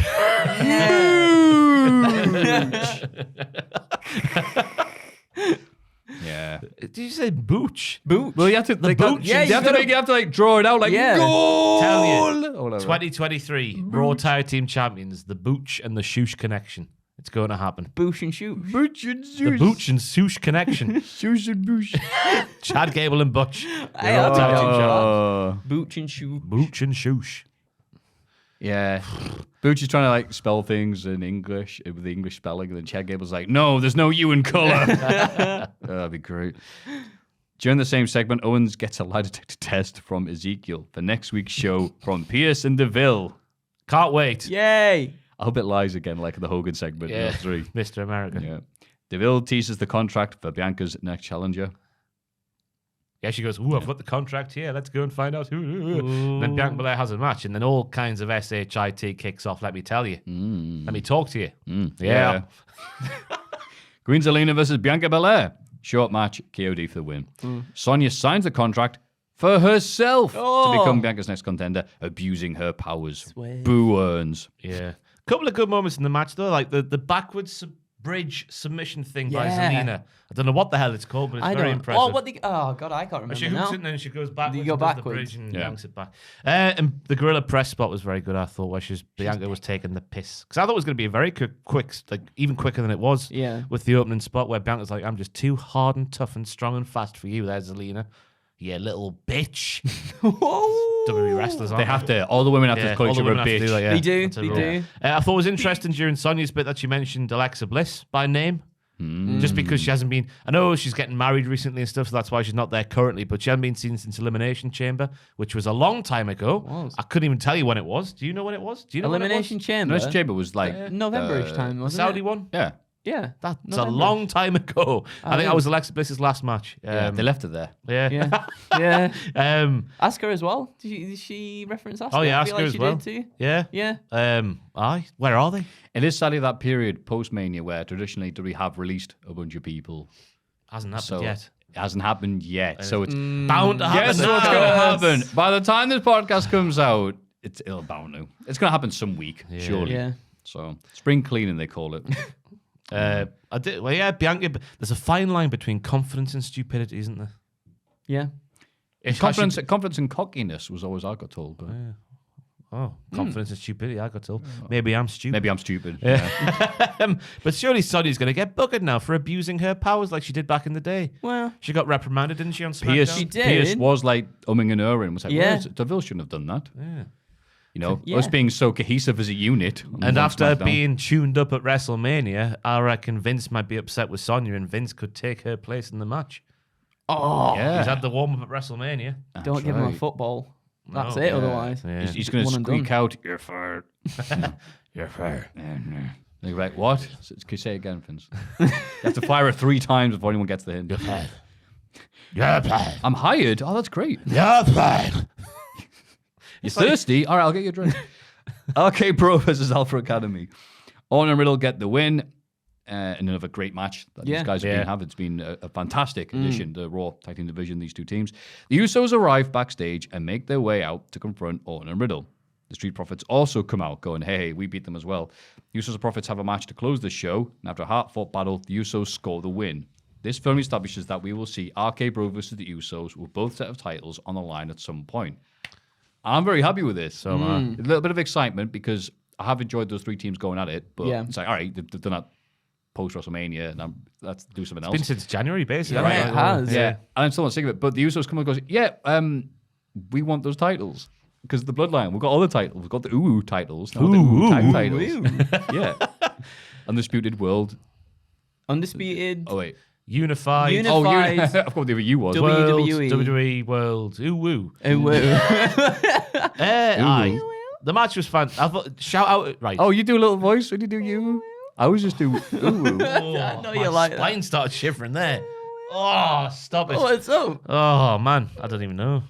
Yeah. Did you say booch? Booch. Well, you have to. The booch. You have to draw it out like goal. Tell you, 2023 Raw Tag Team Champions, the Booch and the Shoosh connection. It's going to happen. Boosh and shoot. Booch and The Booch and Shoosh connection. Shoosh and Boosh. Chad Gable and Butch. Booch and shoot. Booch and Shoosh. Yeah. Booch is trying to like spell things in English with the English spelling, and then Chad Gable's like, no, there's no U in colour. That'd be great. During the same segment, Owens gets a lie detector test from Ezekiel for next week's show from Pierce and DeVille. Can't wait. Yay! I hope it lies again like the Hogan segment. Yeah, 3. Mr. America. Yeah. DeVille teases the contract for Bianca's next challenger. Yeah, she goes, ooh, I've got the contract here. Let's go and find out who. And then Bianca Belair has a match, and then all kinds of SHIT kicks off, let me tell you. Let me talk to you. Yeah. Queen Zelina versus Bianca Belair. Short match, KOD for the win. Sonya signs the contract for herself to become Bianca's next contender, abusing her powers. Boo earns. Yeah. Couple of good moments in the match, though, like the backwards bridge submission thing by Zelina. I don't know what the hell it's called, but it's very impressive. Oh, God, I can't remember She hooks it and then she goes backwards. You go and does backwards. the bridge and yanks it back. And the gorilla press spot was very good, I thought, where Bianca was taking the piss. Because I thought it was going to be a very quick, like even quicker than it was. Yeah. With the opening spot where Bianca's like, I'm just too hard and tough and strong and fast for you there, Zelina. Yeah, little bitch. WWE wrestlers, They have to. All the women have to call each other a bitch. They do. I thought it was interesting during Sonya's bit that she mentioned Alexa Bliss by name. Just because she hasn't been... I know she's getting married recently and stuff, so that's why she's not there currently, but she hasn't been seen since Elimination Chamber, which was a long time ago. I couldn't even tell you when it was. Do you know when it was? Do you know Elimination Chamber? Elimination Chamber was like... November-ish time, The wasn't Saudi it? one? Yeah. Yeah. That's November-ish. a long time ago. I think that was Alexa Bliss's last match. They left it there. Yeah. Yeah. Yeah. Asuka as well. Did she reference Asuka? Oh, yeah, I feel Asuka like as she well. did too. Yeah. Yeah. Aye. Where are they? It is sadly that period post-Mania where traditionally we have released a bunch of people. Hasn't happened So yet. it hasn't happened yet. So it's Bound to happen. guess what's going to happen? By the time this podcast comes out, it'll bound to. It's going to happen some week, surely. Yeah. So spring cleaning, they call it. Bianca. There's a fine line between confidence and stupidity, isn't there? Yeah. Confidence and cockiness was always I got told. But Confidence and stupidity, I got told. Maybe I'm stupid. maybe I'm stupid. Yeah. But surely Sonya's going to get buggered now for abusing her powers like she did back in the day. Well, She got reprimanded, didn't she, on SmackDown? Pierce, She did. Pierce was like umming and erring. Was like, Yeah. Deville shouldn't have done that. Yeah. You know, Yeah. us being so cohesive as a unit. And on after SmackDown. being tuned up at WrestleMania, I reckon Vince might be upset with Sonya and Vince could take her place in the match. yeah. He's had the warm-up at WrestleMania. don't give him a right. football. That's No. it. Otherwise, Yeah. He's going to One and squeak done. out, "You're fired." You're fair. And they're like, "What?" Can you say it again, Vince? You have to fire it 3 times before anyone gets the hint. You're fired. You're fired. I'm hired. Oh, that's great. You're fired. You're thirsty? All right, I'll get you a drink. RK Pro versus Alpha Academy. Orton and Riddle get the win. In another great match that these guys have been having. It's been a fantastic addition to the Raw Tag Team Division, these two teams. The Usos arrive backstage and make their way out to confront Orton and Riddle. The Street Profits also come out going, hey, we beat them as well. The Usos and Profits have a match to close the show, and after a hard-fought battle, the Usos score the win. This firmly establishes that we will see RK Bro versus the Usos with both set of titles on the line at some point. I'm very happy with this. So a little bit of excitement because I have enjoyed those 3 teams going at it, but it's like, all right, they've done that post WrestleMania, and let's do something else. Been since January, basically. Yeah, it has. Yeah, and I'm still not sick of it. But the Usos come and goes, we want those titles because the Bloodline. We've got all the titles. We've got the UU titles. Now the UU tag titles. Yeah, Undisputed World. Undisputed. Oh wait, Unified. Unified. Oh, I forgot what the U was. WWE. WWE World. Ooh woo. Aye. The match was fun. I thought, shout out. Right. Oh, you do a little voice when you do you. I always just do UU. know you like that. spine started shivering there. Oh, stop it. What's up? Oh man, I don't even know.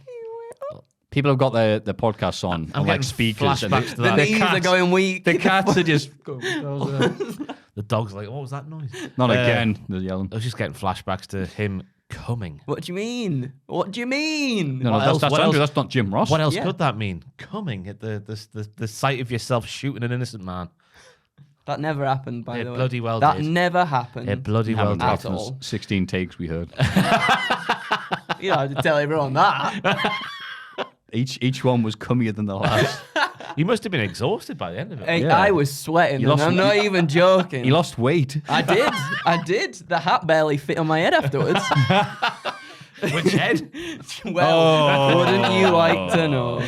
People have got their podcasts on I'm like getting speakers. And flashbacks to The that. knees are going weak. the cats are just The dog's like, what was that noise? not again. They're yelling. I was just getting flashbacks to him coming. What do you mean? What do you mean? No, What else? that's What Andrew. else? That's not Jim Ross. What else Yeah. could that mean? Coming at the sight of yourself shooting an innocent man. That never happened, by It the way. bloody well that did. never happened. It bloody well Haven't did. at happened. all. 16 takes we heard. You don't have to tell everyone that. Each one was cummier than the last. You must have been exhausted by the end of it. Hey, Yeah. I was sweating, You and lost I'm not even joking. He lost weight. I did. The hat barely fit on my head afterwards. Which head? Well, wouldn't you like to know?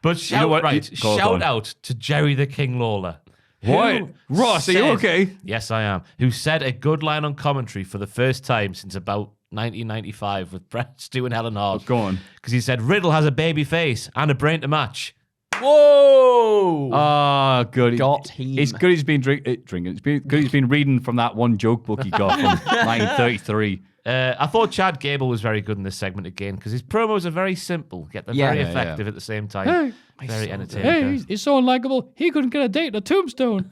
But shout, what? right, Go shout on. out to Jerry the King Lawler. What? who Ross, are you said- okay? Yes, I am. Who said a good line on commentary for the first time since about 1995 with Stu and Helen Hart. Go on. Because he said Riddle has a baby face and a brain to match. Whoa! Oh, good. Got him. It's good he's been drinking. It's good he's been reading from that one joke book he got from 1933. I thought Chad Gable was very good in this segment again because his promos are very simple, yet they're very effective at the same time. Very entertaining. He's so unlikable. He couldn't get a date in a tombstone.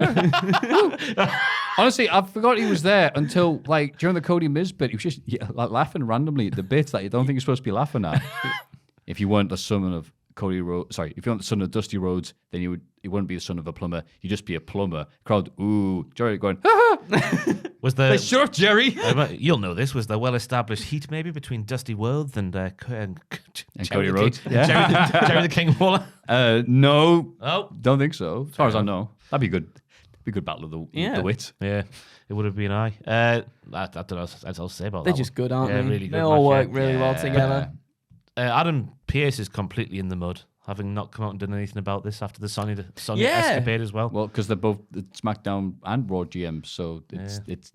Honestly, I forgot he was there until like during the Cody Miz bit. He was just laughing randomly at the bits that you don't think you're supposed to be laughing at. If you weren't the son of Cody Rhodes, if you weren't the son of Dusty Rhodes, then you wouldn't be the son of a plumber. You'd just be a plumber. Crowd, ooh, Jerry going, ha ha. Was the Shut up, Jerry. You'll know this was the well-established heat maybe between Dusty Rhodes and Cody Rhodes. Jerry the King Waller. No, Oh, don't think so. As far as I know, that'd be good. Be a good battle of the wits. yeah, it would have been I don't know what else to say about They're that. just good, aren't Yeah, they? really good They all match, work yeah. really well together. Adam Pearce is completely in the mud, having not come out and done anything about this after the Sonya Yeah. escapade as well. Well, because they're both the SmackDown and Raw GMs, so it's That's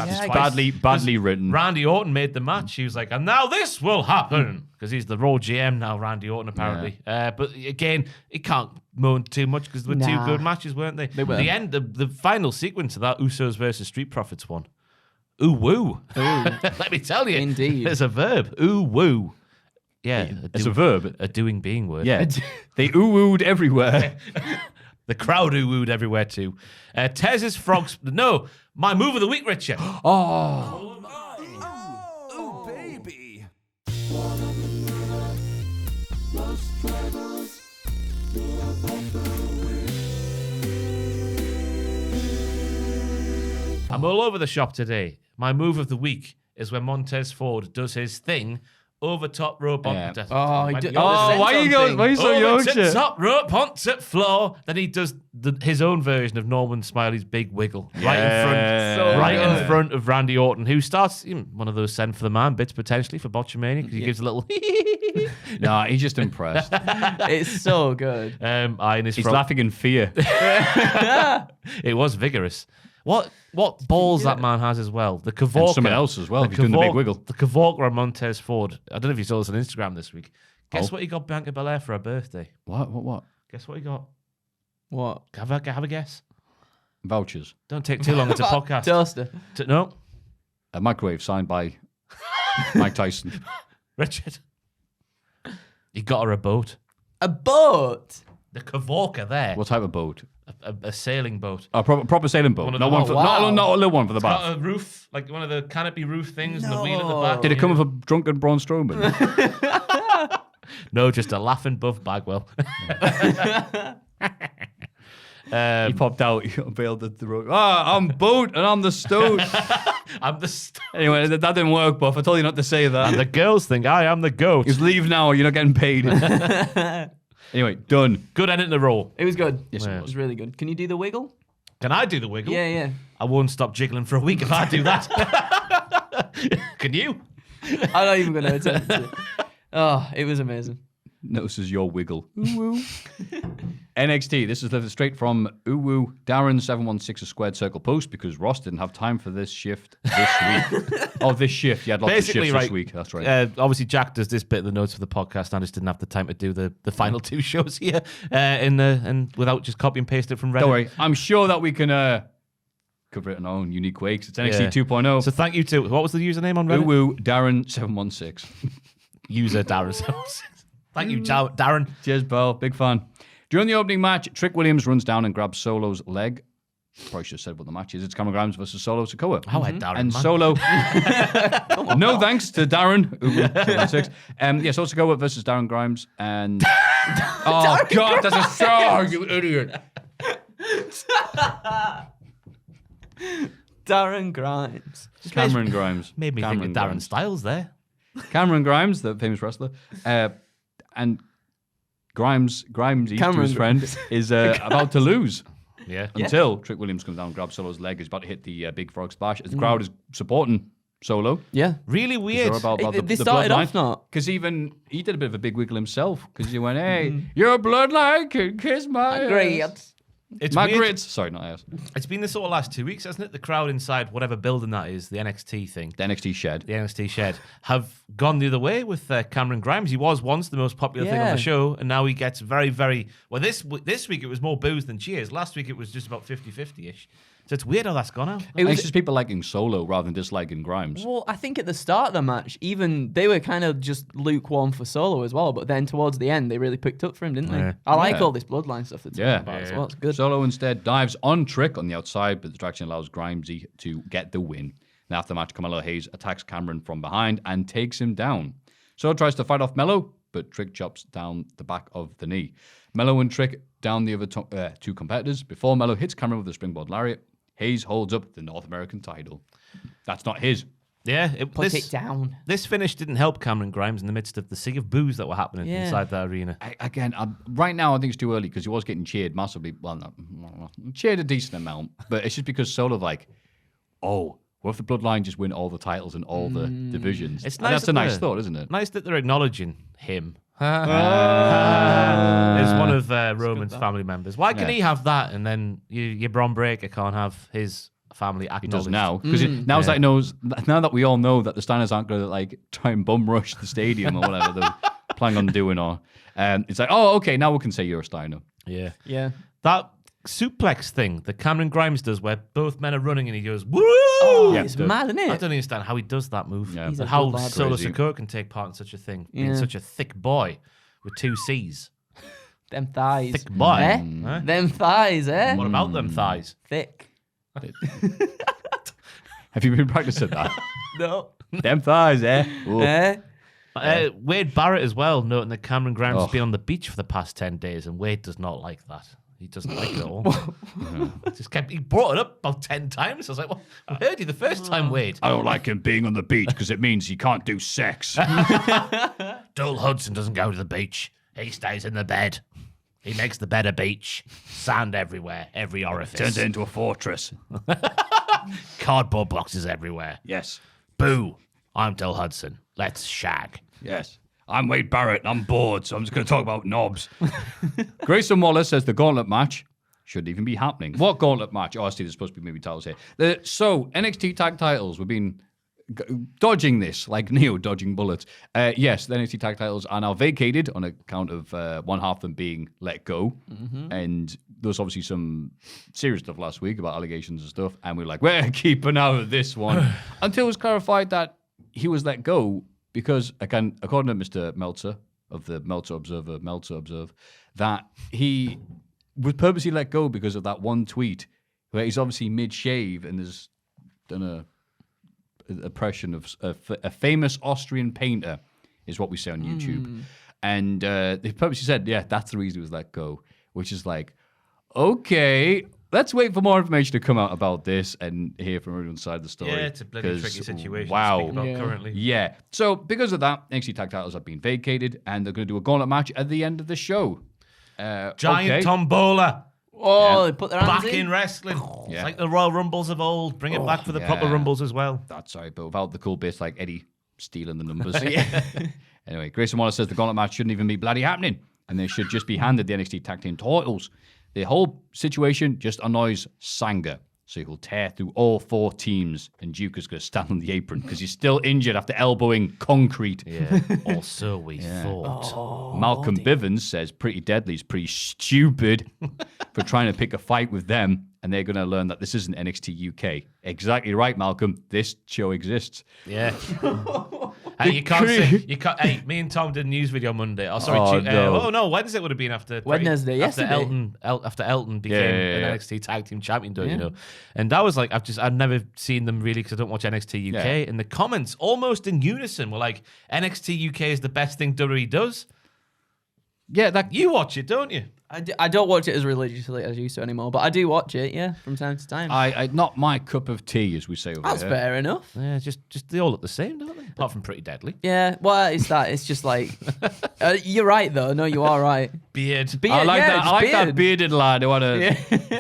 it's twice. badly written. Randy Orton made the match. He was like, and now this will happen. Because he's the Raw GM now, Randy Orton, apparently. But again, he can't moan too much because they were two good matches, weren't they? were. The end, the final sequence of that Usos versus Street Profits one. Ooh woo. Let me tell you. Indeed. There's a verb. Ooh woo. Yeah. It's a verb. A doing being word. Yeah, they ooh-wooed everywhere. The crowd ooh-wooed everywhere too. Tez's frogs. No, my move of the week, Richard. Oh, baby. I'm all over the shop today. My move of the week is when Montez Ford does his thing over top rope onto Oh, he Why are you so over to Yorkshire? top rope onto floor. Then he does his own version of Norman Smiley's big wiggle right in front of Randy Orton, who starts one of those send for the man bits potentially for Botchamania because he gives a little. No, he's just impressed. It's so good. And He's laughing in fear. It was vigorous. What balls that man has as well. The Kavorka. And someone else as well. He's doing the big wiggle. The Kavorka on Montez Ford. I don't know if you saw this on Instagram this week. Guess what he got Bianca Belair for her birthday? What? Guess what he got? What? Have a guess. Vouchers. Don't take too long. It's a podcast. Toaster. No. A microwave signed by Mike Tyson. Richard. He got her a boat. A boat? The Kavorka there. What type of boat? A sailing boat. A proper sailing boat. One of Not the- one for, wow. not a little one for the Got bath. a roof, like one of the canopy roof things, and the wheel at the back. Did it come with a drunken Braun Strowman? No, just a laughing Buff Bagwell. He popped out. He unveiled the road. I'm boat and I'm the stone. I'm the Anyway, that didn't work, Buff. I told you not to say that. and the girls think I am the goat. Just leave now. You're not getting paid. Anyway, done. Good end in the roll. It was good. Yes, Yeah. it It was. was really good. Can you do the wiggle? Can I do the wiggle? Yeah. I won't stop jiggling for a week if I do that. Can you? I'm not even going to attempt it. Oh, it was amazing. Notices your wiggle. Ooh-woo. NXT. This is lifted straight from Uwu Darren 716 a squared circle post because Ross didn't have time for this shift this week. This shift. You had lots Basically, of shifts right. this week. That's right. Obviously, Jack does this bit of the notes for the podcast. I just didn't have the time to do the final two shows here, and without just copy and paste it from Reddit. Don't worry. I'm sure that we can cover it in our own unique ways. It's NXT 2.0. So thank you to what was the username on Reddit? Uwu Darren 716. User Darren. Thank you, Darren. Cheers, pal. Big fan. During the opening match, Trick Williams runs down and grabs Solo's leg. Probably should have said what the match is. It's Cameron Grimes versus Solo Sikoa. How I Darren, And man. Solo. No thanks to Darren. Uwu 716. Solo Sikoa versus Darren Grimes. And. Oh, God, that's a star, you idiot. Darren Grimes. Cameron Grimes. Made me Cameron think of Darren Grimes. Styles there. Cameron Grimes, the famous wrestler, and Grimes, to Cameron his friend, is about to lose Yeah. until Trick Williams comes down and grabs Solo's leg. He's about to hit the big frog splash. The crowd is supporting Solo. Yeah. Really weird. They started off not. Because even he did a bit of a big wiggle himself because he went, hey, your bloodline can kiss my ass. Great. It's Margaret. weird. Sorry, not ours. It's been this sort of last 2 weeks, hasn't it? The crowd inside whatever building that is, the NXT thing. The NXT shed. The NXT shed have gone the other way with Cameron Grimes. He was once the most popular thing on the show, and now he gets very, very... Well, this week it was more boos than cheers. Last week it was just about 50-50-ish. So it's weird how that's gone out. It's just people liking Solo rather than disliking Grimes. Well, I think at the start of the match, even they were kind of just lukewarm for Solo as well. But then towards the end, they really picked up for him, didn't they? I like all this bloodline stuff that's talking about as well. It's good. Solo instead dives on Trick on the outside, but the distraction allows Grimesy to get the win. And after the match, Carmelo Hayes attacks Cameron from behind and takes him down. Solo tries to fight off Melo, but Trick chops down the back of the knee. Melo and Trick down the other two competitors before Melo hits Cameron with a springboard lariat. Hayes holds up the North American title. That's not his. Yeah, Put it down. This finish didn't help Cameron Grimes in the midst of the sea of boos that were happening inside the arena. Right now I think it's too early because he was getting cheered massively. Well, not cheered a decent amount, but it's just because Solo what if the Bloodline just win all the titles and all the divisions? It's nice. That's a nice thought, isn't it? Nice that they're acknowledging him. As one of Roman's family members. Why can he have that and then your Braun Breaker can't have his family acknowledged? He does now. Because now that we all know that the Steiners aren't going to try and bum rush the stadium or whatever they're planning on doing, it's like, oh, okay, now we can say you're a Steiner. Yeah. Yeah. That suplex thing that Cameron Grimes does where both men are running and he goes, woo! It's mad, isn't it? I don't understand how he does that move. Yeah. He's a How good lad. Solo Crazy. Sikoa can take part in such a thing. Being such a thick boy with 2 C's. Them thighs. Thick boy. Eh? Huh? Them thighs, eh? What about them thighs? Thick. Have you been practicing that? No. Them thighs, eh? Ooh. Wade Barrett as well, noting that Cameron Grimes has been on the beach for the past 10 days, and Wade does not like that. He doesn't like it at all. He brought it up about 10 times. I was like, well, I heard you the first time, Wade. I don't like him being on the beach because it means he can't do sex. Dole Hudson doesn't go to the beach. He stays in the bed. He makes the bed a beach. Sand everywhere, every orifice. Turns it into a fortress. Cardboard boxes everywhere. Yes. Boo. I'm Dole Hudson. Let's shag. Yes. I'm Wade Barrett and I'm bored, so I'm just going to talk about knobs. Grayson Waller says the gauntlet match shouldn't even be happening. What gauntlet match? Oh, I see there's supposed to be maybe titles here. So, NXT tag titles, we've been dodging this, like Neo dodging bullets. Yes, the NXT tag titles are now vacated on account of one half of them being let go. And there was obviously some serious stuff last week about allegations and stuff. And we were like, we're keeping out of this one. Until it was clarified that he was let go because, again, according to Mr. Meltzer of the Meltzer Observe, that he was purposely let go because of that one tweet where he's obviously mid-shave and has done an impression of a famous Austrian painter, is what we say on YouTube. And they purposely said, yeah, that's the reason he was let go, which is like, okay, let's wait for more information to come out about this and hear from everyone's side of the story. Yeah, it's a bloody tricky situation wow. to speak about currently. Yeah. So because of that, NXT tag titles have been vacated and they're going to do a gauntlet match at the end of the show. Giant tombola. Oh, they put their hands Back in wrestling. Yeah. It's like the Royal Rumbles of old. Bring it back for the proper Rumbles as well. That's right, but without the cool bits like Eddie stealing the numbers. Anyway, Grayson Waller says the gauntlet match shouldn't even be bloody happening and they should just be handed the NXT tag team titles. The whole situation just annoys Sanger. So he'll tear through all 4 teams and Duke is going to stand on the apron because he's still injured after elbowing concrete. Yeah. Or so we thought. Malcolm Bivens says Pretty Deadly's pretty stupid for trying to pick a fight with them and they're going to learn that this isn't NXT UK. Exactly right, Malcolm. This show exists. Yeah. Hey, you can't say, hey, me and Tom did a news video Monday. Oh, sorry. Wednesday would have been after Wednesday, yesterday. After Elton became an NXT Tag Team Champion, you know. And that was like, I've never seen them really because I don't watch NXT UK. And the comments almost in unison were like, NXT UK is the best thing WWE does. Yeah, that you watch it, don't you? I don't watch it as religiously as I used to anymore, but I do watch it, yeah, from time to time. I not my cup of tea, as we say over That's here. fair enough. Yeah, just they all look the same, don't they? Apart from Pretty Deadly. Yeah, well, it's that. It's just like you're right though. No, you are right. Beard. I like that. I like that bearded lad who had a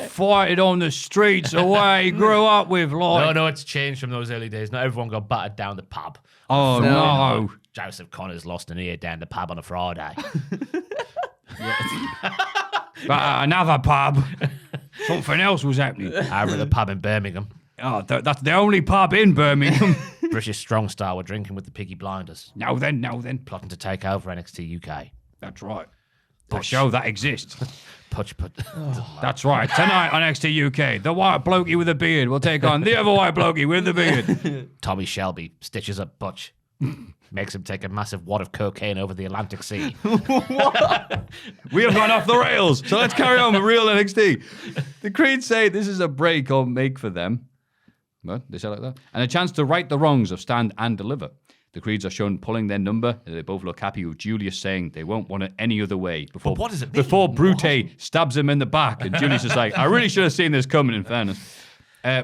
fighted on the streets of where he grew up with. Like, No, it's changed from those early days. Not everyone got battered down the pub. Oh no. Joseph Connors lost an ear down the pub on a Friday. Another pub. Something else was happening. I were at the pub in Birmingham. Oh, that's the only pub in Birmingham. British Strong Style were drinking with the Piggy Blinders, Now then. plotting to take over NXT UK. That's right. The show that exists. Putch. That's right. Tonight on NXT UK, the white blokey with a beard will take on the other white blokey with the beard. Tommy Shelby stitches up Butch. Makes him take a massive wad of cocaine over the Atlantic Sea. We have gone off the rails, so let's carry on with real NXT. The Creed say this is a break or make for them. What? They say like that? And a chance to right the wrongs of Stand and Deliver. The Creeds are shown pulling their number, and they both look happy with Julius saying they won't want it any other way. Before, what does it mean? Before Brute stabs him in the back, and Julius is like, I really should have seen this coming, in fairness.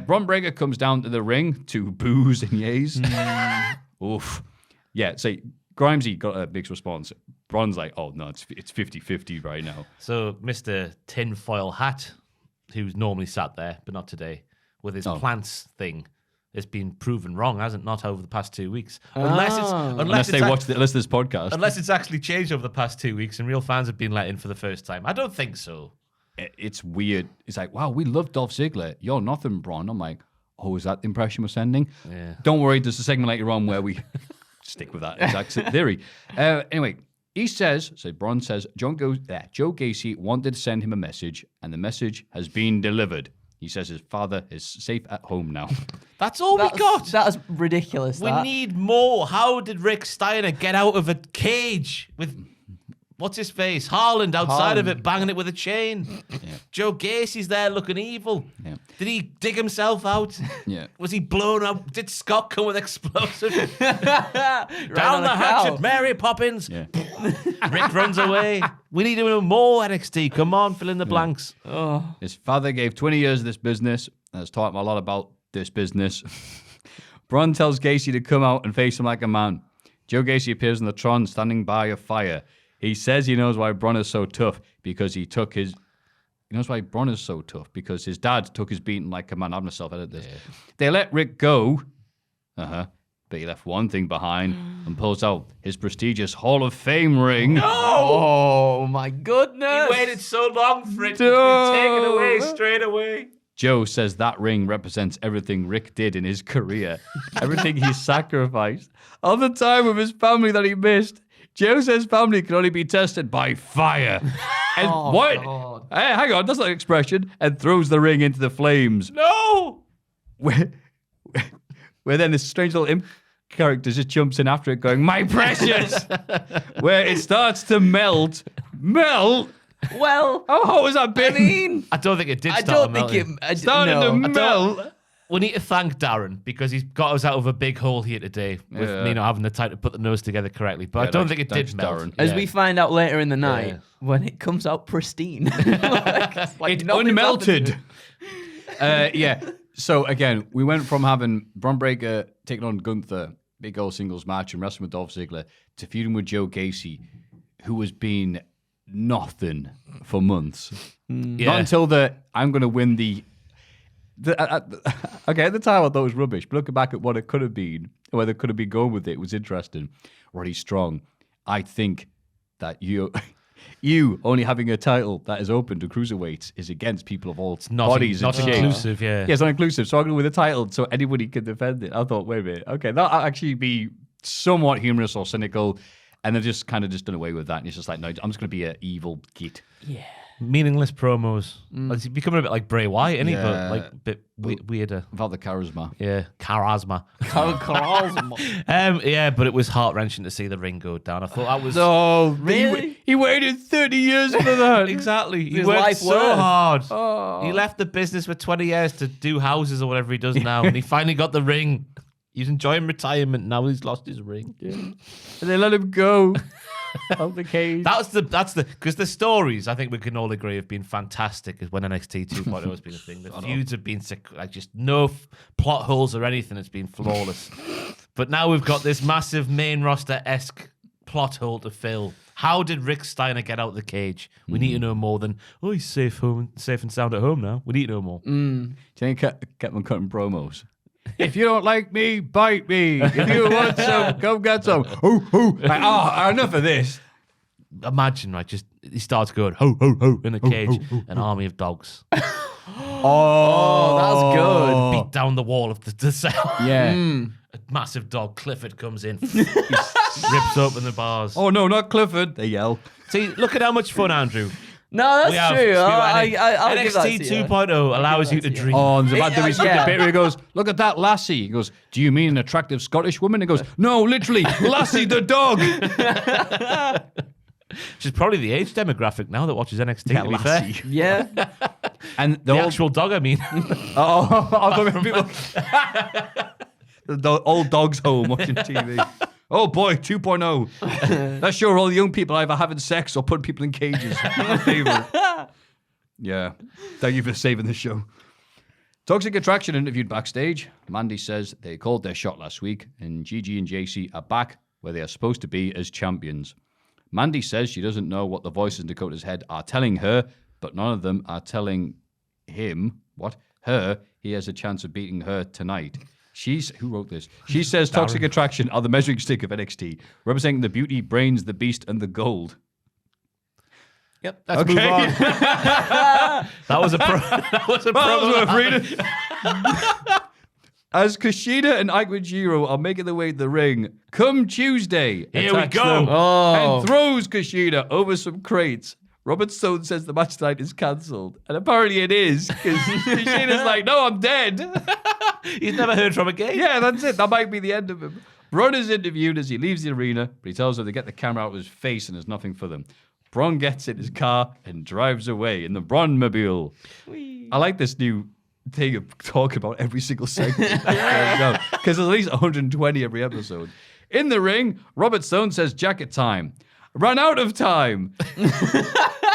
Bron Breakker comes down to the ring to boos and yays. Oof. Yeah, so Grimesy got a mixed response. Bron's like, oh, no, it's 50-50 right now. So Mr. Tinfoil Hat, who's normally sat there, but not today, with his plants thing, has been proven wrong, hasn't not over the past 2 weeks. Unless they watch this podcast. Unless it's actually changed over the past 2 weeks and real fans have been let in for the first time. I don't think so. It's weird. It's like, wow, we love Dolph Ziggler. You're nothing, Bron. I'm like, oh, is that the impression we're sending? Yeah. Don't worry, there's a segment later on where we stick with that exact theory. Anyway, Bron says, Joe Gacy wanted to send him a message, and the message has been delivered. He says his father is safe at home now. That's all we got. That's ridiculous. We need more. How did Rick Steiner get out of a cage with, what's his face? Haaland outside of it, banging it with a chain. Yeah. Joe Gacy's there looking evil. Yeah. Did he dig himself out? Yeah. Was he blown up? Did Scott come with explosives? Down the hatchet, Mary Poppins. Yeah. Rick runs away. We need to know more NXT. Come on, fill in the blanks. Oh. His father gave 20 years of this business and has taught him a lot about this business. Bron tells Gacy to come out and face him like a man. Joe Gacy appears in the Tron standing by a fire. He says he knows why Bron is so tough because he knows why Bron is so tough because his dad took his beating like a man. I'm going to self-edit this. Yeah. They let Rick go. But he left one thing behind and pulls out his prestigious Hall of Fame ring. No! Oh, my goodness. He waited so long for it to be taken away straight away. Joe says that ring represents everything Rick did in his career, everything he sacrificed, all the time with his family that he missed. Joe says family can only be tested by fire. And what? God. Hey, hang on, that's not an expression. And throws the ring into the flames. No! Where then this strange little imp character just jumps in after it going, my precious! Where it starts to melt. Melt? Well, how hot was that been? I don't think it did start to melt. We need to thank Darren because he's got us out of a big hole here today with me not having the time to put the nose together correctly. But I don't think it did melt. Darren. As we find out later in the night, when it comes out pristine. It's unmelted. Yeah. So, again, we went from having Bron Breakker taking on Gunther, big old singles match, and wrestling with Dolph Ziggler, to feuding with Joe Gacy, who has been nothing for months. Not until I'm going to win the okay, at the time I thought it was rubbish, but looking back at what it could have been, where they could have been going with it, was interesting. Really strong. I think that you only having a title that is open to cruiserweights is against people of all bodies and shapes. Not inclusive, yeah. Yeah, it's not inclusive. So I'm going with a title so anybody can defend it. I thought, wait a minute, okay, that'll actually be somewhat humorous or cynical, and they've just kind of just done away with that. And it's just like, no, I'm just going to be an evil git. Yeah. Meaningless promos. He's becoming a bit like Bray Wyatt, isn't he? But like a bit weirder. Without the charisma. Yeah, charisma. Yeah, but it was heart-wrenching to see the ring go down. I thought that was... Oh, really? He waited 30 years for that. Exactly. He worked so hard. Oh. He left the business for 20 years to do houses or whatever he does now, and he finally got the ring. He's enjoying retirement. Now he's lost his ring. Yeah. And they let him go. Out the cage. That's the because the stories I think we can all agree have been fantastic when NXT 2.0 has been a thing. The feuds have been like just no plot holes or anything. It's been flawless. But now we've got this massive main roster-esque plot hole to fill. How did Rick Steiner get out of the cage? We need to know more than he's safe and sound at home now. We need to know more. Do you think he kept on cutting promos? If you don't like me, bite me. If you want some, come get some. Like, enough of this. Imagine, right? Just he starts going ho ho ho in a cage, an army of dogs. Oh, that's good. Beat down the wall of the cell. Yeah. A massive dog, Clifford, comes in. He rips open the bars. Oh, no, not Clifford. They yell. See, look at how much fun, Andrew. No, We that's have true. NXT I'll give that to you. 2.0 allows you to dream. Oh, and the bad WWE yeah. bit where he goes, look at that lassie. He goes, do you mean an attractive Scottish woman? He goes, no, literally, Lassie the dog. She's probably the age demographic now that watches NXT, Yeah, to be Lassie. fair. Yeah. And The actual dog, I mean. I thought people. The old dog's home watching TV. Oh boy, 2.0. That's sure all the young people either having sex or putting people in cages. My favorite. Yeah. Thank you for saving the show. Toxic Attraction interviewed backstage. Mandy says they called their shot last week, and Gigi and JC are back where they are supposed to be as champions. Mandy says she doesn't know what the voices in Dakota's head are telling her, but none of them are telling him, her, he has a chance of beating her tonight. Who wrote this? She says Toxic Attraction are the measuring stick of NXT, representing the beauty, brains, the beast, and the gold. Yep. Let's move on. That was a promo. As Kushida and Ike Jiro are making their way to the ring, come Tuesday, Here we attacks go. them Oh. and throws Kushida over some crates. Robert Stone says the match tonight is cancelled, and apparently it is, because Kushida's like, no, I'm dead. He's never heard from again. Yeah, that's it. That might be the end of him. Braun is interviewed as he leaves the arena, but he tells them to get the camera out of his face and there's nothing for them. Braun gets in his car and drives away in the Braun-mobile. I like this new thing of talking about every single segment. Because there's at least 120 every episode. In the ring, Robert Stone says jacket time. Run out of time.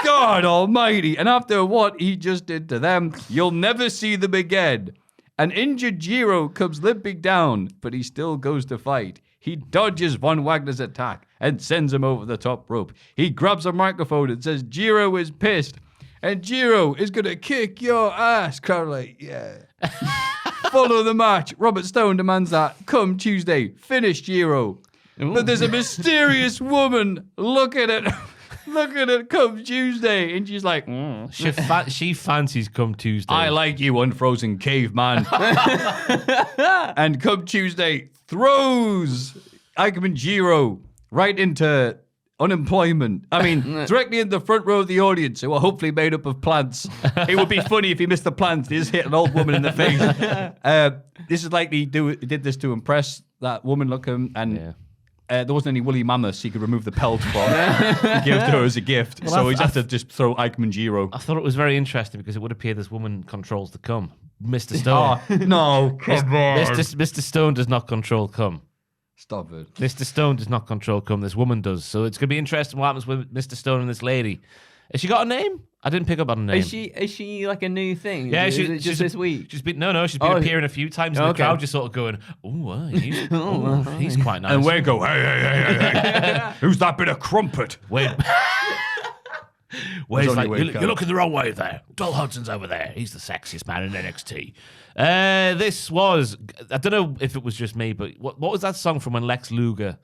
God almighty. And after what he just did to them, you'll never see them again. An injured Jiro comes limping down, but he still goes to fight. He dodges Von Wagner's attack and sends him over the top rope. He grabs a microphone and says Jiro is pissed. And Jiro is going to kick your ass. Crowd like, yeah. Follow the match. Robert Stone demands that come Tuesday, finish Jiro. But there's a mysterious woman looking at come Tuesday. And she's like, She fancies come Tuesday. I like you, unfrozen caveman. And come Tuesday, throws Ikeman Jiro right into unemployment. I mean, directly in the front row of the audience, who are hopefully made up of plants. It would be funny if he missed the plants. He just hit an old woman in the face. This is likely he did this to impress that woman looking, and there wasn't any woolly mammoths he could remove the pelt from and give to her as a gift. So he's had to just throw Ikeman Jiro. I thought it was very interesting because it would appear this woman controls the cum. Mr. Stone. No, come on. Mr. Stone does not control cum. Stop it. Mr. Stone does not control cum. This woman does. So it's going to be interesting what happens with Mr. Stone and this lady. Has she got a name? I didn't pick up on a name. Is she like a new thing? Yeah, is it just this week? She's been appearing a few times in the crowd, just sort of going, he's quite nice. And we go, hey. Who's that bit of crumpet? Wait. Where's only like, way you're looking the wrong way there. Dol Hudson's over there. He's the sexiest man in NXT. This was, I don't know if it was just me, but what was that song from when Lex Luger,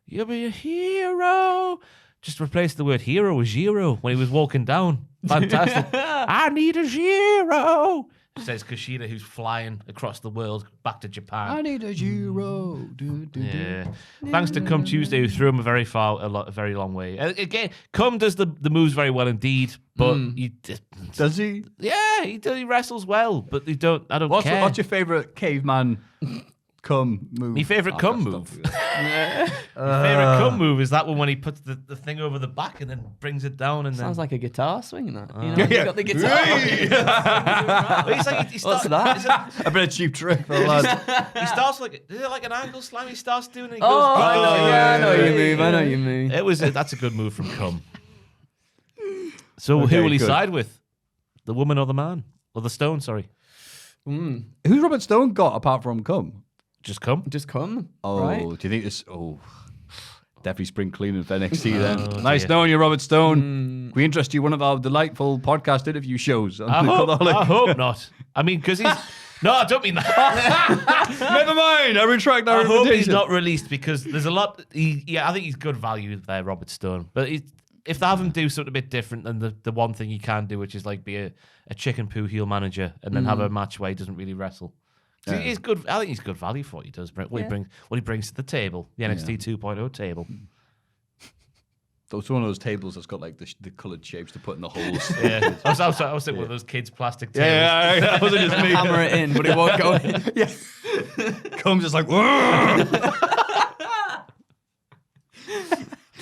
you'll be a hero, just replaced the word hero with Giro when he was walking down. Fantastic. I need a Giro. Says Kushida, who's flying across the world back to Japan. I need a Giro. Yeah. Thanks to Come Tuesday, who threw him a very long way. Again, Come does the moves very well indeed, but Does he? yeah, he wrestles well, but I don't care. What's your favourite caveman cum move? My favourite cum move. My favourite cum move is that one when he puts the thing over the back and then brings it down and Sounds then. like a guitar swing, that. You know, you got the guitar. What's that? A bit of cheap trick for the lad. He starts like, is it like an angle slam? He starts doing it. He Oh, goes, I know you move. That's a good move from Cum. So Okay, who will he good. side with? The woman or the man? Or the stone, sorry. Who's Robert Stone got apart from cum? Just Cum? Just come. Oh, right? do you think this? Oh, definitely spring cleaning for NXT then. Oh, Nice dear. knowing you, Robert Stone. We interest you in one of our delightful podcast interview shows. On I the Cultaholic. hope not. I mean, because he's... No, I don't mean that. Never mind. I retract our I hope he's invitation. not released because there's a lot... I think he's good value there, Robert Stone. But if they have him do something a bit different than the one thing he can do, which is like be a chicken poo heel manager and then have a match where he doesn't really wrestle. Yeah. He's good. I think he's good value for what he does. What he brings to the table, the NXT 2.0 table. It's one of those tables that's got like the coloured shapes to put in the holes. Yeah, I was thinking one of those kids' plastic tables. Yeah, that wasn't just me. Hammer it in, but it won't go in. Yeah, comes just like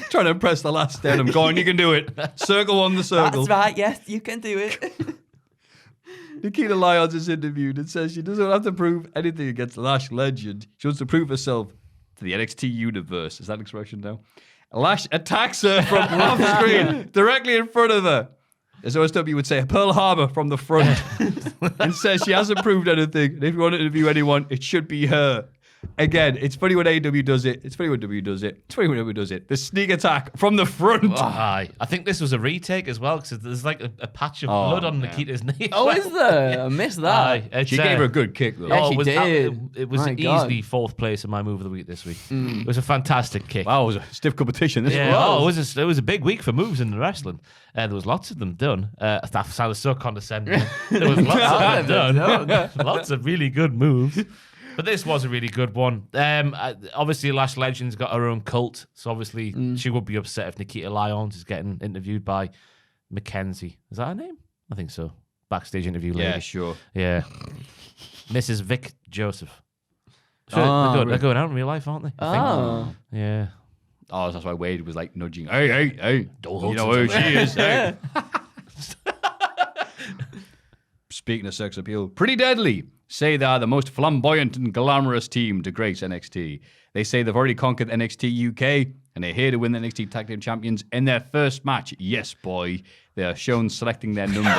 trying to impress the last denim. Go on, you can do it. Circle on the circle. That's right. Yes, you can do it. Nikita Lyons is interviewed and says she doesn't have to prove anything against Lash Legend. She wants to prove herself to the NXT universe. Is that an expression now? Lash attacks her from off screen, directly in front of her. As OSW would say, Pearl Harbor from the front. And says she hasn't proved anything. And if you want to interview anyone, it should be her. Again, it's funny when AEW does it. It's funny when WWE does it. It's funny when WWE does it. The sneak attack from the front. Aye. I think this was a retake as well because there's like a patch of blood on Nikita's knee. Oh, is there? I missed that. She gave her a good kick, though. Yeah, she did. It was easily fourth place in my move of the week this week. It was a fantastic kick. Wow, it was a stiff competition. This it was a big week for moves in the wrestling. There was lots of them done. That sounded so condescending. There was lots of them done. Lots of really good moves. But this was a really good one. Obviously, Lash Legend's got her own cult, so obviously she would be upset if Nikita Lyons is getting interviewed by Mackenzie. Is that her name? I think so. Backstage interview lady. Yeah, sure. Yeah. Mrs. Vic Joseph. Sure, they're going out in real life, aren't they? Oh. Yeah. Oh, that's why Wade was like nudging. Hey, you know who she is. Hey. Speaking of sex appeal, Pretty Deadly say they are the most flamboyant and glamorous team to grace NXT. They say they've already conquered NXT UK and they're here to win the NXT Tag Team Champions in their first match. Yes, boy. They are shown selecting their number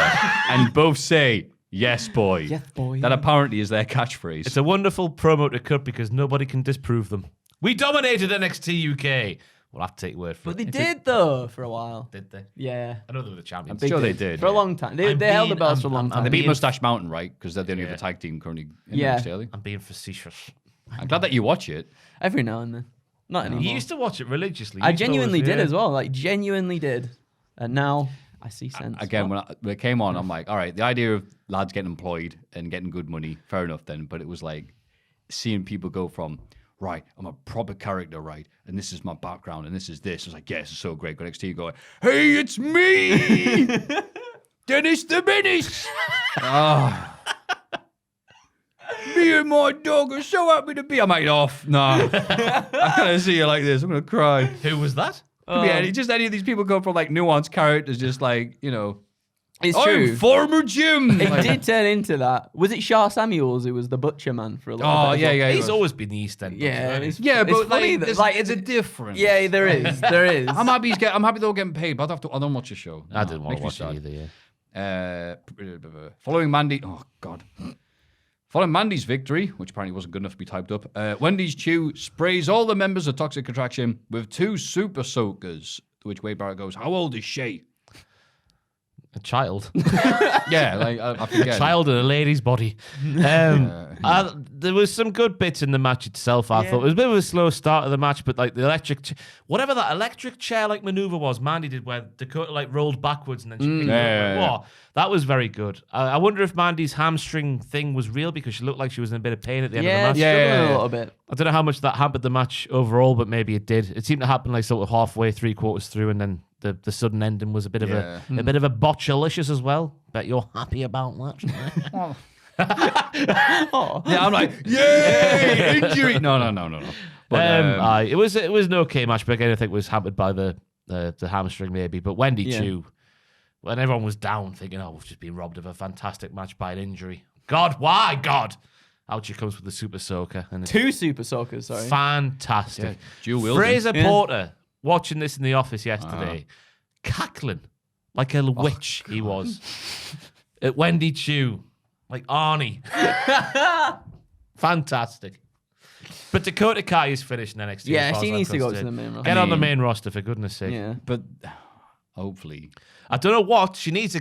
and both say, yes, boy. Yes, boy. That apparently is their catchphrase. It's a wonderful promo to cut because nobody can disprove them. We dominated NXT UK. We'll have to take your word for it. But they did, though, for a while. Did they? Yeah. I know they were the champions. Sure they did. For a long time. They held the belts for a long time. They beat Mustache Mountain, right? Because they're the only other tag team currently in NXT. I'm being facetious. I'm glad that you watch it. Every now and then. Not anymore. You used to watch it religiously. I genuinely did as well. Like, genuinely did. And now I see sense. Again, when it came on, I'm like, all right, the idea of lads getting employed and getting good money, fair enough then. But it was like seeing people go from, right, I'm a proper character, right? And this is my background, and this is this. I was like, yeah, this is so great. Go NXT going, hey, it's me! Dennis the Menace! Me and my dog are so happy to be. I'm like, off. No. I can't see you like this. I'm going to cry. Who was that? Just any of these people go from like nuanced characters, just like, you know. It's I'm true. former Jim. It did turn into that. Was it Shah Samuels who was the butcher man for a little bit? Oh, yeah. He's always been the East End. Yeah, Butcher, but funny like, that, it's a difference. Yeah, there is. There is. I'm happy they're all getting paid, but I don't watch the show. I didn't want to Makes me watch it sad. either, yeah. Following Mandy, oh God. Following Mandy's victory, which apparently wasn't good enough to be typed up, Wendy's Chew sprays all the members of Toxic Attraction with 2 super soakers, to which Wade Barrett goes, how old is she? A child. Yeah, like I forget. A child in a lady's body. There was some good bits in the match itself, I thought. It was a bit of a slow start of the match, but like the whatever that electric chair like maneuver was, Mandy did where Dakota like rolled backwards and then she picked it up. Whoa, that was very good. I wonder if Mandy's hamstring thing was real because she looked like she was in a bit of pain at the end of the match. Yeah, a little bit. I don't know how much that hampered the match overall, but maybe it did. It seemed to happen like sort of halfway, 3/4 through, and then the sudden ending was a bit of a bit of a botchalicious as well. Bet you're happy about that. Yeah, I'm like, yay, injury. No. But, it was an okay match, but again, I think it was hampered by the hamstring maybe. But Wendy Chu, when everyone was down, thinking, "Oh, we've just been robbed of a fantastic match by an injury." God, why? God. Out she comes with the super soaker. And 2 super soakers, sorry. Fantastic. Dual wielding. Fraser Porter, watching this in the office yesterday, cackling like a witch he was. At Wendy Chu, like Arnie. Fantastic. But Dakota Kai is finished in NXT. Yeah, she needs to go to the main roster. Get on the main roster, for goodness sake. Yeah. but hopefully. I don't know what she needs a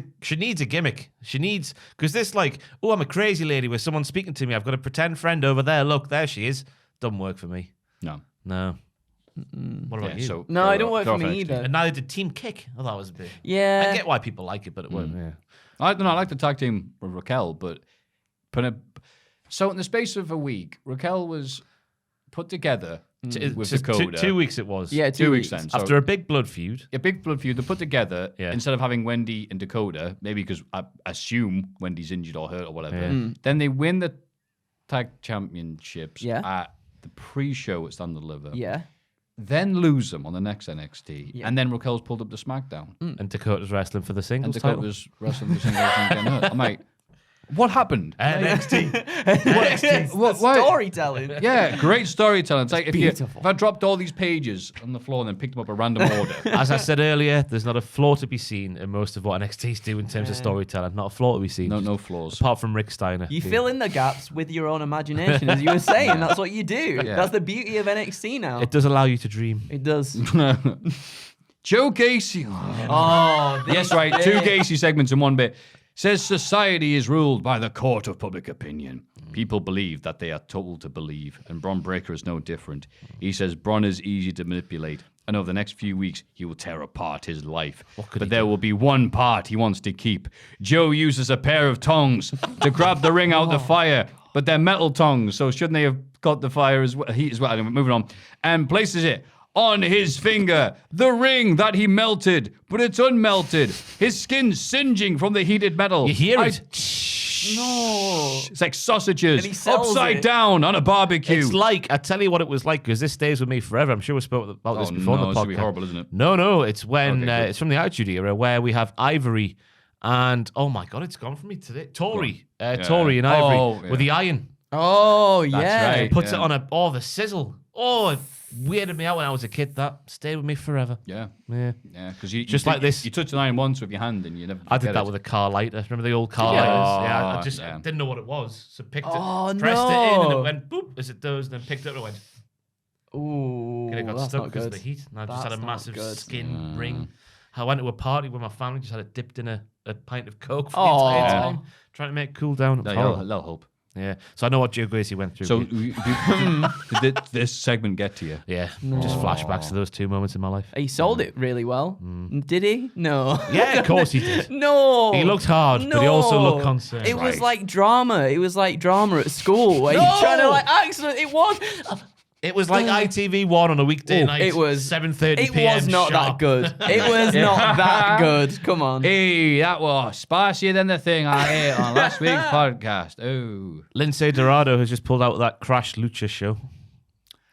gimmick. She needs because this like, oh, I'm a crazy lady where someone's speaking to me. I've got a pretend friend over there. Look, there she is. Doesn't work for me. No. What about you? So No, go it don't work go for off me NXT. either. And neither did Team Kick. I thought it was a bit. Yeah. I get why people like it, but it wasn't. Yeah. I don't know. I like the tag team with Raquel, but so in the space of a week, Raquel was put together with Just Dakota. 2 weeks it was. Yeah, 2 weeks then. So After a big blood feud. a big blood feud, they put together Yeah. instead of having Wendy and Dakota, maybe because I assume Wendy's injured or hurt or whatever. Yeah. Then they win the tag championships Yeah. at the pre-show at Stand and Deliver. Yeah. Then lose them on the next NXT, Yeah. and then Raquel's pulled up to SmackDown, And Dakota's wrestling for the and singles title. Dakota's wrestling for singles and getting hurt. I'm like, what happened? NXT. It's the Why- storytelling. Yeah, great storytelling. It's like if beautiful. I dropped all these pages on the floor and then picked them up a random order. As I said earlier, there's not a flaw to be seen in most of what NXT's do in terms of storytelling. Not a flaw to be seen. No flaws. Apart from Rick Steiner. You fill in the gaps with your own imagination, as you were saying. That's what you do. That's the beauty of NXT now. It does allow you to dream. It does. Joe Gacy. Oh, Yes, right. 2 Gacy segments in one bit. Says society is ruled by the court of public opinion. People believe that they are told to believe, and Bron Breakker is no different. He says Bron is easy to manipulate, and over the next few weeks, he will tear apart his life. But there will be one part he wants to keep. Joe uses a pair of tongs to grab the ring out the fire, but they're metal tongs, so shouldn't they have got the fire as well? Heat as well. Anyway, moving on. And places it on his finger, the ring that he melted, but it's unmelted. His skin's singeing from the heated metal. You hear it? no. It's like sausages And he sells upside it. down on a barbecue. It's like, I tell you what it was like, because this stays with me forever. I'm sure we spoke about this before no, on it's the gonna be podcast. horrible, isn't it? No, it's when, Okay, good. it's from the Attitude Era, where we have Ivory and, oh my God, it's gone from me today. Tory. Tory and Ivory Oh, yeah. with the iron. Oh, yeah. right. Puts it Yeah. on the sizzle. Oh, it weirded me out when I was a kid. That stayed with me forever. Yeah, Yeah. because you Just like this. You touch an iron once with your hand, and you never. I did forget that it. with a car lighter. Remember the old car you? lighters? Yeah, I Oh, just yeah. didn't know what it was. So picked Oh, it, pressed it in, and no. it went boop as it does, then picked it up and it went. Ooh, And it got that's stuck not because of good. the heat. And I just had a That's not massive good. skin ring. I went to a party with my family, just had it dipped in a pint of Coke for Aw. the entire time, trying to make it cool down. It was horrible. That'll help. Yeah. So I know what Joe Gracie went through. So, did this segment get to you? yeah, just flashbacks to those 2 moments in my life. He sold it really well. Did he? No. Yeah, of course he did. No. He looked hard, but he also looked concerned. It was Right. like drama. It was like drama at school where No! you're trying to like accent. It was. It was like ITV1 on a weekday night. It was 7:30 It p.m. was not sharp. that good. It was not that good. Come on. Hey, that was spicier than the thing I ate on last week's podcast. Oh, Lindsay Dorado has just pulled out of that Crash Lucha show.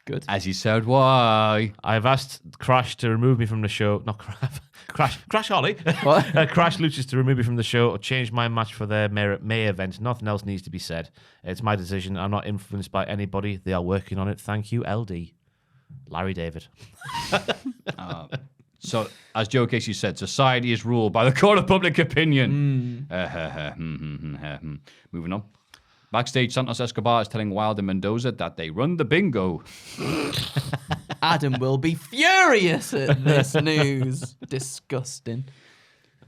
Good. as he said, why? I've asked Crash to remove me from the show. Not Crash Holly. What? Crash Luchas to remove me from the show or change my match for their May event. Nothing else needs to be said. It's my decision. I'm not influenced by anybody. They are working on it. Thank you, LD. Larry David. So, as Joe Casey said, society is ruled by the court of public opinion. Moving on. Backstage, Santos Escobar is telling Wilde and Mendoza that they run the bingo. Adam will be furious at this news. Disgusting.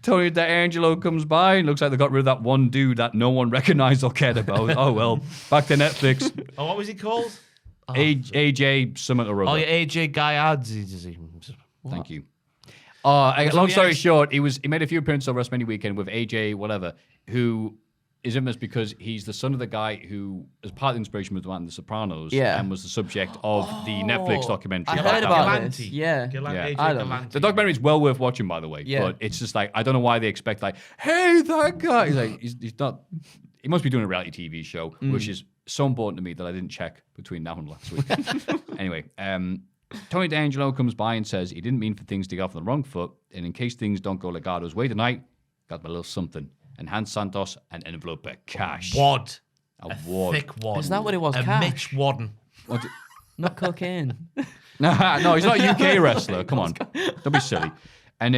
Tony D'Angelo comes by and looks like they got rid of that one dude that no one recognized or cared about. Oh, well. Back to Netflix. Oh, what was he called? AJ Summit or Oh, yeah, AJ Guy Ads. Thank you. Long story short, he made a few appearances on WrestleMania weekend with AJ whatever, who is infamous because he's the son of the guy who is part of the inspiration with The Sopranos and was the subject of the Netflix documentary. I heard about this. Galanti. Yeah. AJ I don't know. Galanti. The documentary is well worth watching, by the way. Yeah. But it's just like, I don't know why they expect like, hey, that guy. He's like, he's not, he must be doing a reality TV show, which is so important to me that I didn't check between now and last week. Anyway, Tony D'Angelo comes by and says he didn't mean for things to get off on the wrong foot. And in case things don't go Legado's way tonight, got a little something. And hands Santos an envelope of cash. Wad. A wad. Thick wad. Is that what it was? A Cash? Mitch Wadden. Not cocaine. No, he's not a UK wrestler. Come on. Don't be silly. And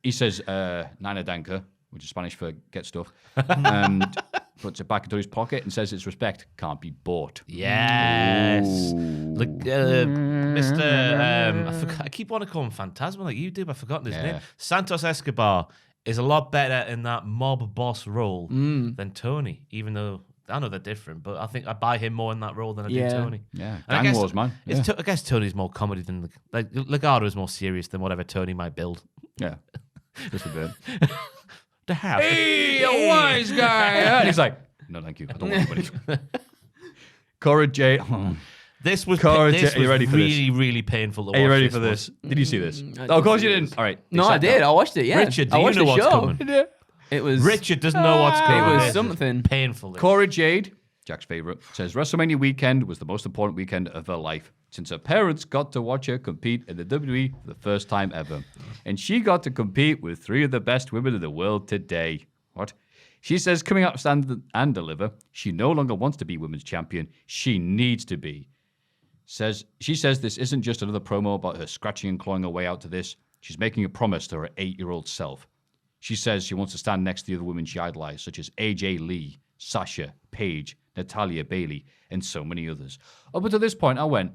he says, Nina Danka, which is Spanish for get stuff, and puts it back into his pocket and says its respect can't be bought. Yes. Look, Mr. I keep wanting to call him Phantasma like you do, but I've forgotten his name. Santos Escobar is a lot better in that mob boss role than Tony, even though I know they're different, but I think I buy him more in that role than I do Tony. Yeah, And Gang Wars, man. Yeah. I guess Tony's more comedy than Legado is more serious than whatever Tony might build. Yeah. Just a bit. The house. Hey, a wise guy. And he's like, no, thank you. I don't want anybody. Cora Jade. This was Are this you was ready for really, really painful to watch. Are you ready for this? Did you see this? Oh, of course you didn't. All right. No, I did. I watched it. Yeah, Richard, do I you watched know the what's show. coming? It was Richard doesn't know what's It coming. was This is something. painful. Cora Jade, Jack's favorite, says WrestleMania weekend was the most important weekend of her life since her parents got to watch her compete in the WWE for the first time ever. And she got to compete with 3 of the best women in the world today. What? She says coming out stand and deliver, she no longer wants to be women's champion. She needs to be. She says this isn't just another promo about her scratching and clawing her way out to this. She's making a promise to her 8-year-old self. She says she wants to stand next to the other women she idolized, such as AJ Lee, Sasha, Paige, Natalia Bailey, and so many others. Up until this point, I went,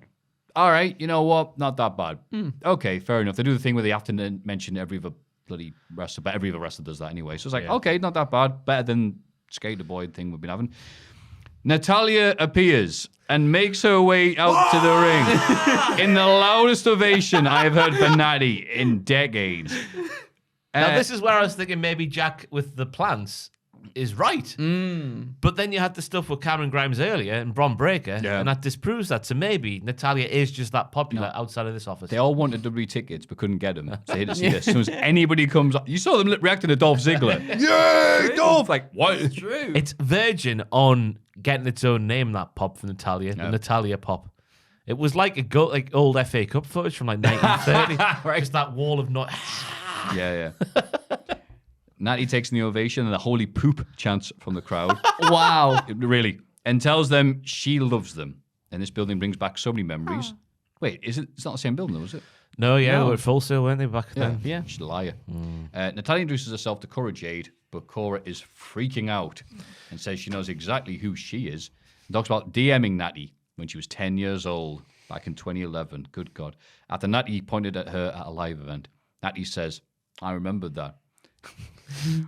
all right, you know what? Not that bad. Okay, fair enough. They do the thing where they have to mention every other bloody wrestler, but every other wrestler does that anyway. So it's like, okay, not that bad. Better than Skater Boy thing we've been having. Natalia appears and makes her way out to the ring in the loudest ovation I have heard for Natty in decades. Now, this is where I was thinking maybe Jack with the plants is right. But then you had the stuff with Cameron Grimes earlier and Bron Breakker, and that disproves that. So maybe Natalia is just that popular outside of this office. They all wanted WWE tickets but couldn't get them. So they had to see this. As soon as anybody comes up, you saw them reacting to Dolph Ziggler. Yay, Dolph! Like, what? It's true. It's Virgin on getting its own name, that pop for Natalia, the Natalia pop. It was like old FA Cup footage from like 1930. Right. Just that wall of not. Yeah. Natty takes the ovation and the holy poop chants from the crowd. wow. Really. And tells them she loves them. And this building brings back so many memories. Wait, it's not the same building though, is it? No, they were at Full Sail, weren't they, back then? Yeah. She's a liar. Natalia introduces herself to Cora Jade, but Cora is freaking out and says she knows exactly who she is. And talks about DMing Natty when she was 10 years old back in 2011. Good God. After Natty pointed at her at a live event, Natty says, I remembered that.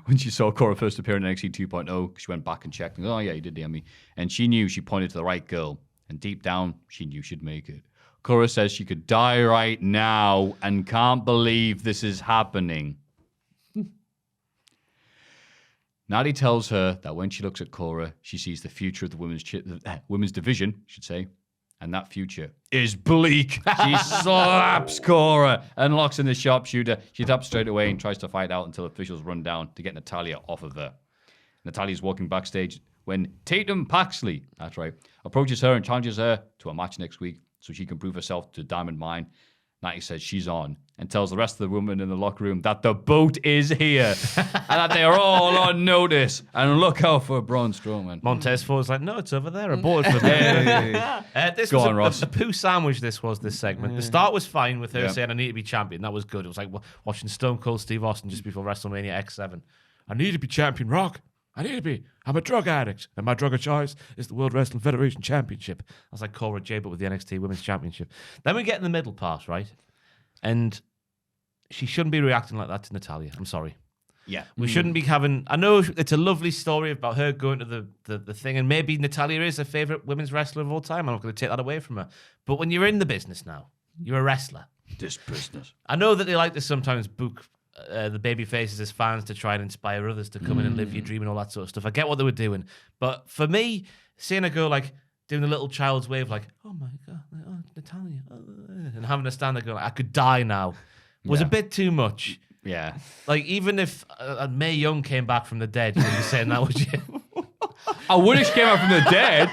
When she saw Cora first appear in NXT 2.0, she went back and checked and, oh yeah, you did DM me. And she knew she pointed to the right girl. And deep down, she knew she'd make it. Cora says she could die right now and can't believe this is happening. Natty tells her that when she looks at Cora, she sees the future of the women's division, I should say, and that future is bleak. She slaps Cora and locks in the sharpshooter. She taps straight away and tries to fight out until officials run down to get Natalia off of her. Natalia's walking backstage when Tatum Paxley, that's right, approaches her and challenges her to a match next week so she can prove herself to Diamond Mine. Natty says she's on and tells the rest of the women in the locker room that the boat is here and that they are all on notice and look out for Braun Strowman. Montez Ford's like, no, it's over there. I bought it for them. This Go was on, Ross. a poo sandwich, this segment. The start was fine with her saying, I need to be champion. That was good. It was like watching Stone Cold Steve Austin just before WrestleMania X7. I need to be champion, Rock. I need to be. I'm a drug addict, and my drug of choice is the World Wrestling Federation Championship. I was like Cora Jade, but with the NXT Women's Championship. Then we get in the middle part, right? And she shouldn't be reacting like that to Natalia. I'm sorry. Yeah. We shouldn't be having... I know it's a lovely story about her going to the thing, and maybe Natalia is her favourite women's wrestler of all time. I'm not going to take that away from her. But when you're in the business now, you're a wrestler. This business. I know that they like to sometimes book the baby faces as fans to try and inspire others to come in and live your dream and all that sort of stuff. I get what they were doing. But for me, seeing her go like... doing a little child's wave like, oh my God, oh, Natalia, and having to stand there going, I could die now, was a bit too much. Yeah. Like, even if Mae Young came back from the dead, you'd be saying that, would you? I wish she came out from the dead.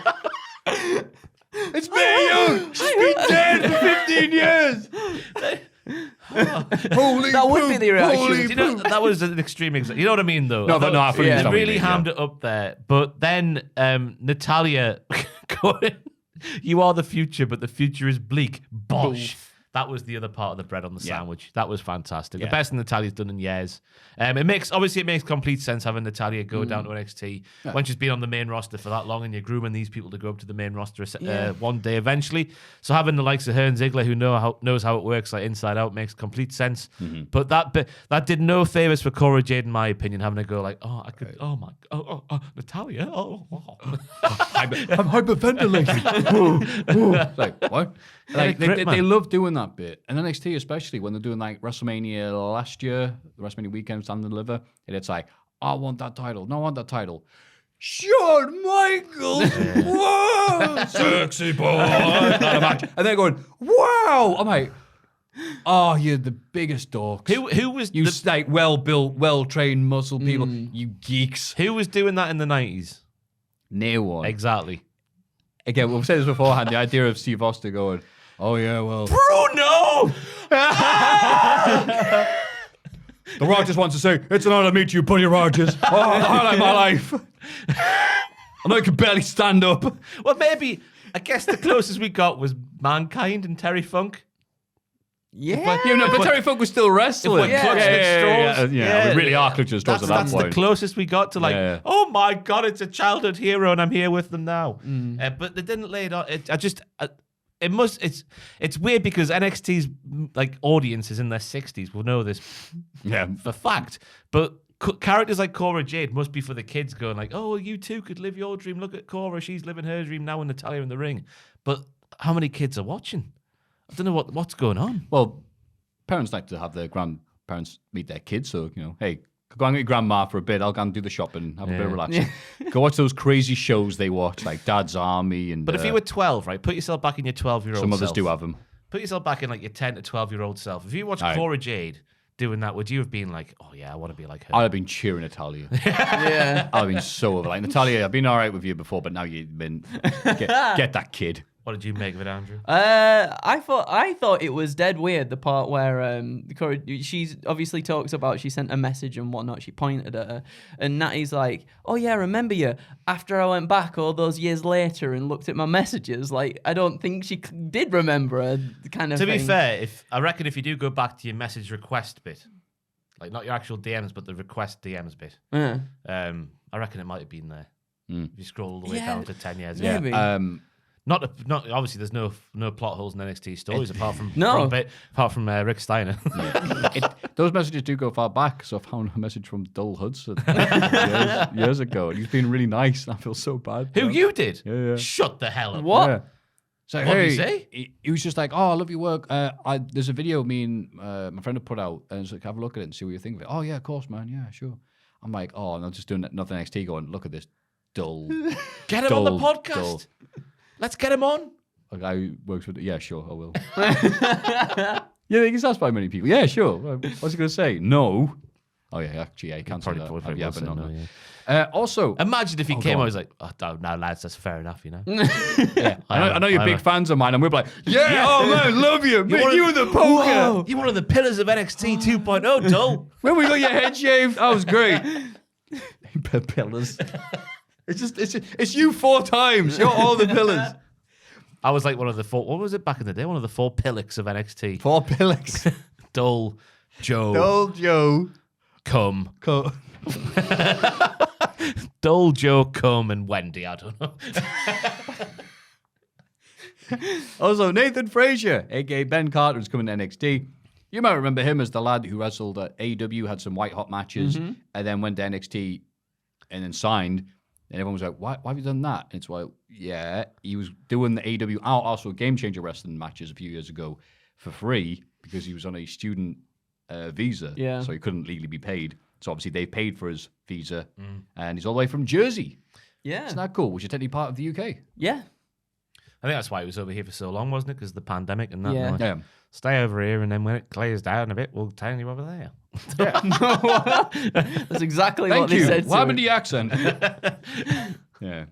It's Mae Young. She's been dead for 15 years. Holy That would be the reaction. Do you know, that was an extreme example. You know what I mean, though? No, I fully understand what you really mean, hammed it up there. But then Natalia going, you are the future, but the future is bleak. Bosh. That was the other part of the bread on the sandwich. That was fantastic. Yeah. The best Natalia's done in years. It makes complete sense having Natalya go down to NXT when she's been on the main roster for that long, and you're grooming these people to go up to the main roster one day eventually. So having the likes of her and Ziggler, who knows how it works like inside out, makes complete sense. But that did no favors for Cora Jade, in my opinion, having to go like, Natalya, I'm hyperventilating. Like, what? Like, they love doing that bit. And NXT, especially when they're doing like WrestleMania last year, the WrestleMania weekend, Stand and Deliver, and it's like, I want that title. No, I want that title. Shawn Michaels, whoa, sexy boy. And they're going, wow. I'm like, oh, you're the biggest dorks. Who was you like well-built, well-trained muscle people, you geeks. Who was doing that in the 90s? No one. Exactly. Again, we've said this beforehand, the idea of Steve Austin going, oh yeah, well, Bruno! The Rock just wants to say, it's an honor to meet you, Buddy Rogers. Oh, the highlight of my life. I know I can barely stand up. Well, maybe, I guess the closest we got was Mankind and Terry Funk. Yeah. But Terry Funk was still wrestling. Yeah, we really are clutching at straws at that That's point. the closest we got to oh my God, it's a childhood hero and I'm here with them now. But they didn't lay it on. It's weird because NXT's like audience is in their 60s. We'll know this for fact. But characters like Cora Jade must be for the kids going like, oh, you too could live your dream. Look at Cora. She's living her dream now with Natalya in the ring. But how many kids are watching? I don't know what's going on. Well, parents like to have their grandparents meet their kids. So, hey, go and get your grandma for a bit. I'll go and do the shopping, have a bit of relaxing. Go watch those crazy shows they watch, like Dad's Army. But if you were 12, right, put yourself back in your 12-year-old some others self. do have them. Put yourself back in like your 10 to 12-year-old self. If you watched Cora Jade doing that, would you have been like, oh yeah, I want to be like her? I'd have been cheering Natalya. Yeah. I'd have been so over. Like, Natalya, I've been all right with you before, but now you've been... Get that kid. What did you make of it, Andrew? I thought it was dead weird, the part where she's obviously talks about she sent a message and whatnot. She pointed at her, and Natty's like, "Oh yeah, remember you?" After I went back all those years later and looked at my messages, like I don't think she did remember her. Kind of. To be fair, I reckon if you do go back to your message request bit, like not your actual DMs, but the request DMs bit, I reckon it might have been there. If you scroll all the way down to 10 years ago. Maybe. Not obviously. There's no plot holes in NXT stories apart from Rick Steiner. Those messages do go far back. So I found a message from Dull Hudson years ago, and he's been really nice. And I feel so bad. Who you did? Yeah. Shut the hell up. What? Yeah. So, What did he say? He was just like, "Oh, I love your work. There's a video me and my friend have put out, and so have a look at it and see what you think of it." "Oh yeah, of course, man. Yeah, sure." I'm like, "Oh, and I'm just doing nothing NXT. Going, look at this dull. Get him on the podcast. Let's get him on." A guy who works with it. Yeah, sure, I will. Yeah, he gets asked by many people. Yeah, sure. What's he going to say? No. Oh, yeah, actually, yeah, he can't say that. Probably Yeah, will but say no. no, yeah. Also, Imagine if he came go out on. and was like, "Oh, no, lads, that's fair enough, you know." yeah, I know you're big fans of mine, and we're like, yeah, oh man, love you. You and the poker. You're one of the pillars of NXT 2.0, Dull. When we got your head shaved, that was great. Pillars. It's you 4 times. You're all the pillars. I was like one of the 4. What was it back in the day? One of the 4 pillars of NXT. 4 pillars. Dull, Joe, Dull Joe, Cum. Dull, Joe, Cum, and Wendy. I don't know. Also, Nathan Frazier, aka Ben Carter, is coming to NXT. You might remember him as the lad who wrestled at AEW, had some white hot matches, and then went to NXT and then signed. And everyone was like, why have you done that? And it's like, yeah, he was doing the AEW, also Game Changer wrestling matches a few years ago for free because he was on a student visa. Yeah. So he couldn't legally be paid. So obviously they paid for his visa. And he's all the way from Jersey. Yeah. Isn't that cool? Which is technically part of the UK. Yeah. I think that's why he was over here for so long, wasn't it? Because of the pandemic and that. Yeah. And like, stay over here, and then when it clears down a bit, we'll turn you over there. That's exactly Thank what they you. said. What happened to the accent? Yeah.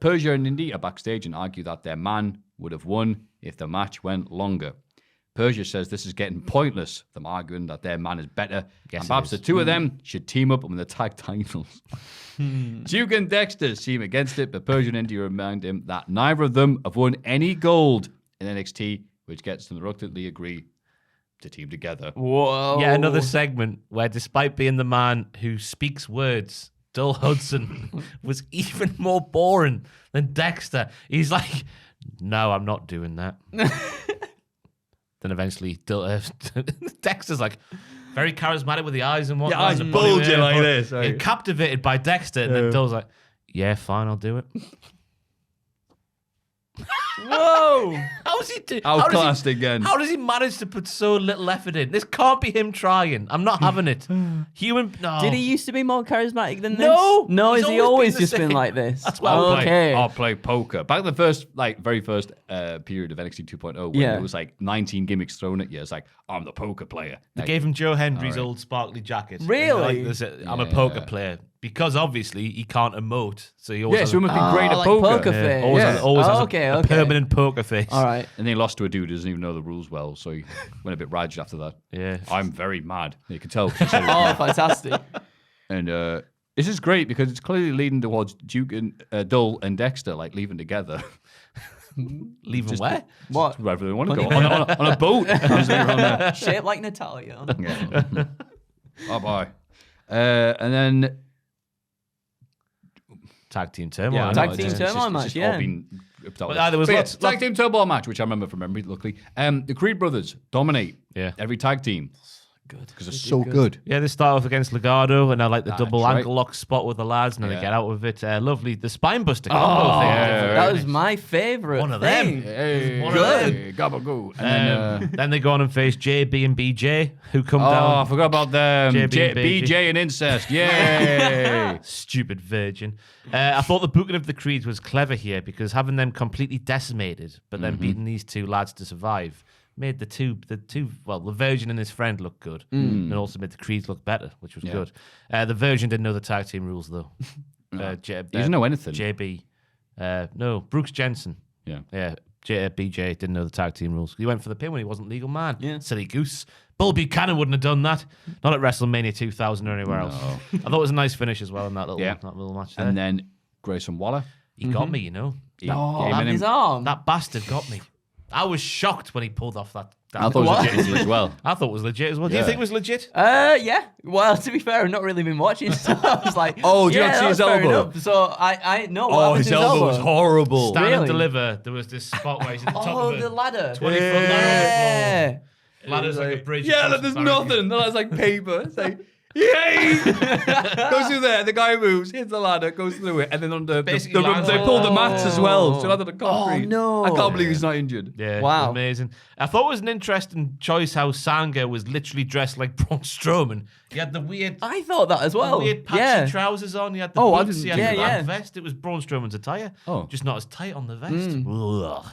Persia and Indy are backstage and argue that their man would have won if the match went longer. Persia says this is getting pointless, them arguing that their man is better. Guess and perhaps it the is. two of them should team up and win the tag titles. Duke and Dexter seem against it, but Persia and Indy remind him that neither of them have won any gold in NXT which gets them to reluctantly agree to team together. Whoa. Yeah, another segment where, despite being the man who speaks words, Dull Hudson was even more boring than Dexter. He's like, no, I'm not doing that. Then eventually, Dexter's like, very charismatic with the eyes and whatnot. Yeah, eyes bulging like this. Right? Captivated by Dexter, and then Dull's like, yeah, fine, I'll do it. Whoa. How's he do? Outclassed again. How does he manage to put so little effort in? This can't be him trying. I'm not having it. No. Did he used to be more charismatic than this? No. No, He's has he always always been the just been same. like this? That's why I'll play poker. Back in the very first period of NXT 2.0, when there was like 19 gimmicks thrown at you, it's like, I'm the poker player. They gave him Joe Hendry's old sparkly jacket. Really? I'm a poker player. Because obviously he can't emote. So he always has so he must be great at like poker. poker face. always has okay, a permanent poker face. All right. And then he lost to a dude who doesn't even know the rules well, so he went a bit raged after that. Yeah. I'm very mad. You can tell. Oh, fantastic. And this is great because it's clearly leading towards Duke and Dull and Dexter like leaving together. Leaving where? What? Wherever they want to go. on a boat. Shaped like Natalia. Bye-bye. And then... Tag team turmoil. Tag team turmoil match, yeah. There was lots. Tag team turmoil match, which I remember from memory, luckily. The Creed brothers dominate every tag team. Good. Because they're so good. Yeah, they start off against Legado, and I like the double right. ankle lock spot with the lads, and then they get out with it. Lovely. The spine buster Oh, combo thing. that was my favourite One of thing. them. Hey, One of them. Gabagool. And Then they go on and face JB and BJ, who come I down. forgot about them. JB and BJ and incest. Yay. Stupid virgin. I thought the booking of the Creeds was clever here because having them completely decimated, but then beating these two lads to survive, made the Virgin and his friend look good, and also made the Creeds look better, which was good. The Virgin didn't know the tag team rules though. He doesn't know anything. JB, no, Brooks Jensen. Yeah. BJ didn't know the tag team rules. He went for the pin when he wasn't legal man. Yeah. Silly goose. Bull Buchanan wouldn't have done that. Not at WrestleMania 2000 or anywhere else. I thought it was a nice finish as well in that little match there. And then Grayson Waller. He got me, you know. His arm. That bastard got me. I was shocked when he pulled off that. I thought it was legit as well. I thought it was legit as well. Do you think it was legit? Yeah. Well, to be fair, I've not really been watching, so I was like, Oh, do you not see his that's fair elbow? enough. So I know what Oh, happened his to elbow was horrible. Stand and Really? deliver. There was this spot where he's at the top Oh, of the ladder. 20-foot ladder on the floor. Ladder's like a bridge. Yeah, there's nothing. That's like paper. It's like, yay! Goes through there. The guy moves, hits the ladder, goes through it, and then on Basically lands they on- pulled the mats as well. So under the concrete. no. I can't believe he's not injured. Yeah, Wow. amazing. I thought it was an interesting choice how Sanga was literally dressed like Braun Strowman. He had the weird, I thought that as well. weird patchy Yeah. trousers on. He had the Oh, I boots. He didn't had think the of black that. vest. It was Braun Strowman's attire. Oh. Just not as tight on the vest. Ugh.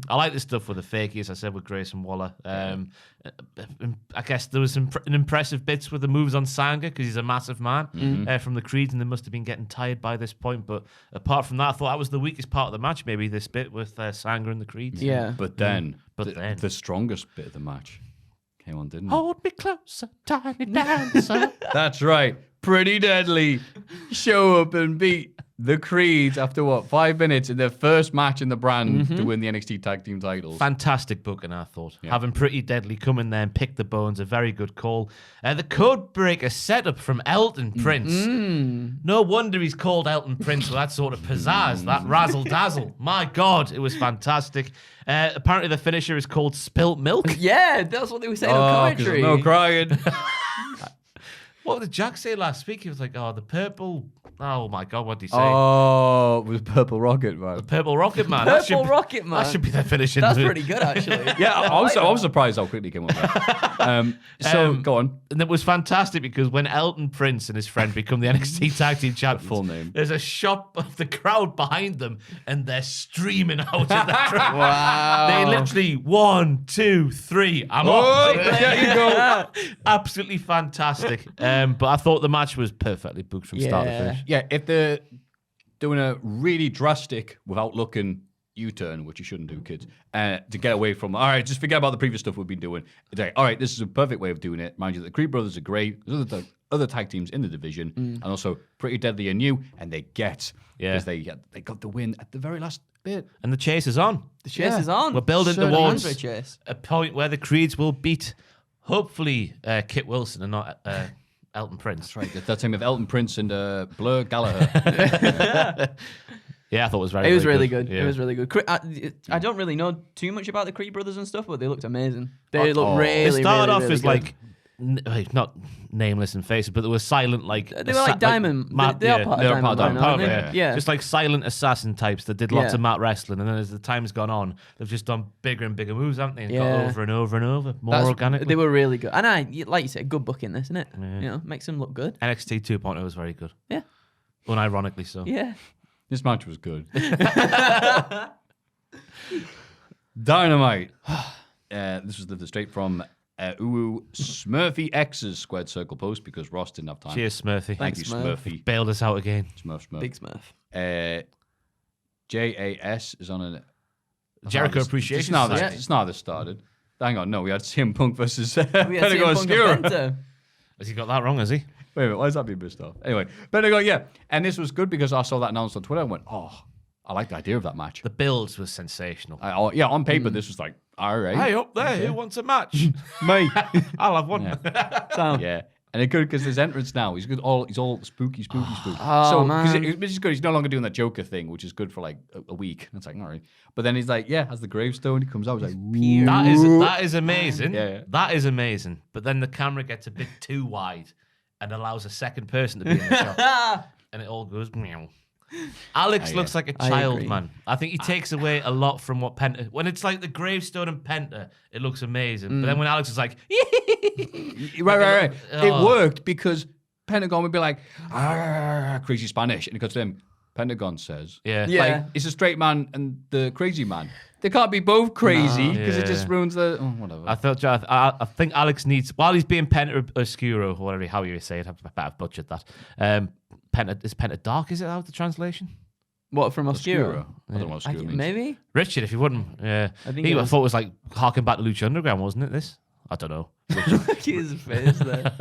I like the stuff with the fakie, as I said, with Grayson Waller. I guess there was an impressive bits with the moves on Sanga because he's a massive man from the Creeds, and they must have been getting tired by this point. But apart from that, I thought that was the weakest part of the match, maybe this bit with Sanga and the Creeds. Yeah. But then, But then. the strongest bit of the match came on, didn't it? Hold me closer, tiny dancer. That's right. Pretty Deadly show up and beat the Creeds after 5 minutes in their first match in the brand to win the NXT tag team titles. Fantastic booking, I thought. Having Pretty Deadly come in there and pick the bones, a very good call. The code breaker setup from Elton Prince. No wonder he's called Elton Prince with that sort of pizzazz, that razzle dazzle. My God, it was fantastic. Apparently, the finisher is called Spilt Milk. Yeah, that's what they were saying on 'cause commentary. no crying. What did Jack say last week? He was like, "Oh, the purple." Oh my God, what did he say? Oh, it was Purple Rocket, man. Purple Rocket Man. Purple Rocket Man. That should be the finishing. That's pretty good, actually. Yeah, I was like surprised how quickly he came up with that. Go on. And it was fantastic because when Elton Prince and his friend become the NXT Tag Team Champions, Full name. there's a shot of the crowd behind them and they're streaming out in the crowd. Wow. They literally 1, 2, 3. I'm Oh, off. there you go. Absolutely fantastic. But I thought the match was perfectly booked from start to Yeah. finish. Yeah, if they're doing a really drastic, without looking, U-turn, which you shouldn't do, kids, to get away from, all right, just forget about the previous stuff we've been doing. It's like, all right, this is a perfect way of doing it. Mind you, the Creed brothers are great. There's other tag teams in the division, and also Pretty Deadly are new, and they get, because they got the win at the very last bit. And the chase is on. The chase is on. We're building Certainly towards is. Chase. a point where the Creeds will beat, hopefully, Kit Wilson and not Elton Prince. That's right. That time of Elton Prince and Blur Gallagher. Yeah, I thought it was It was very really good. Yeah. It was really good. I don't really know too much about the Creed brothers and stuff, but they looked amazing. They looked really, They started really, off really as good. like not nameless and faceless, but they were silent like They were like Diamond. They are part of They're part Diamond. of aren't Diamond, they? Yeah. Just like silent assassin types that did lots Yeah. of mat wrestling, and then as the time's gone on, they've just done bigger and bigger moves, haven't they? And got Yeah. over and over and over, more organically. They were really good. And like you said, good booking this, isn't it? You know, makes them look good. NXT 2.0 was very good. Yeah. Unironically so. Yeah. This match was good. Dynamite. This was lifted straight from Uwu Smurfy X's squared circle post because Ross didn't have time. Cheers, Smurfy. Thank you, Smurf. Smurfy. Bailed us out again. Smurf. Big Smurf. JAS is on an Jericho Appreciation It's Society. not this started. Hang on, no, we had CM Punk versus We had CM Pentagon Punk and Obscura. Penta. Has he got that wrong, has he? Wait a minute, why is that being missed off? Anyway, Pentagon, yeah. And this was good because I saw that announced on Twitter and went, oh, I like the idea of that match. The builds was sensational. Yeah, on paper, this was like, all right. Hey, up there, who wants a match? Me. I'll have one. So, Yeah. And it's good because there's entrance now. He's good. He's all spooky. Oh, so, man. Which is good. He's no longer doing that Joker thing, which is good for like a week. It's like, all right. But then he's like, yeah, has the gravestone. He comes out. He's like, That is amazing. Yeah. That is amazing. But then the camera gets a bit too wide and allows a second person to be in the shot. And it all goes meow. Alex looks like a child, agree. man. I think he takes away a lot from what Penta. When it's like the gravestone and Penta, it looks amazing. But then when Alex is like, right. Oh. It worked because Pentagon would be like, crazy Spanish. And it goes to him. Pentagon says, yeah. like, it's a straight man and the crazy man. They can't be both crazy because it just Yeah. ruins the. Oh, whatever. I think Alex needs, while he's being Penta Oscuro, or whatever, how you say it, I've butchered that. Is Penta Dark, is it out the translation? what, from Obscura. Obscura? I don't know what Obscura means. Maybe? Richard, if you wouldn't. Yeah. I think I it was- thought it was like harking back to Lucha Underground, wasn't it, this? I don't know. His face there.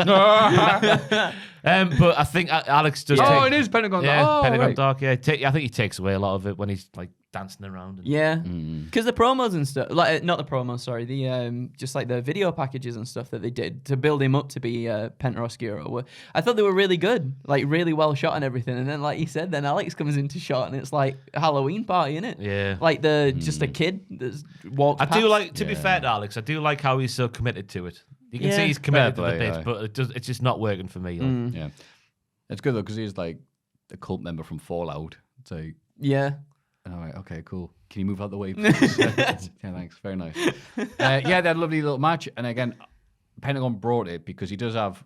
But I think Alex does Oh, take... it is Pentagon. Yeah, oh, Pentagon right. Dark, yeah. I think he takes away a lot of it when he's like dancing around. And... Yeah, because the promos and stuff, like not the promos, sorry, the just like the video packages and stuff that they did to build him up to be Penta Oscuro, I thought they were really good, like really well shot and everything. And then, like you said, then Alex comes into shot and it's like a Halloween party, innit? Yeah. like just a kid that's walked. I past. do like, to be fair to Alex, I do like how he's so committed to it. You can see he's committed to Fair the play, bit, aye. but it's just not working for me. Like. Yeah. It's good though because he's like a cult member from Fallout. So, Yeah, and I'm like, okay, cool. Can you move out the way, please? Yeah, thanks. Very nice. Yeah, they had a lovely little match. And again, Pentagon brought it because he does have,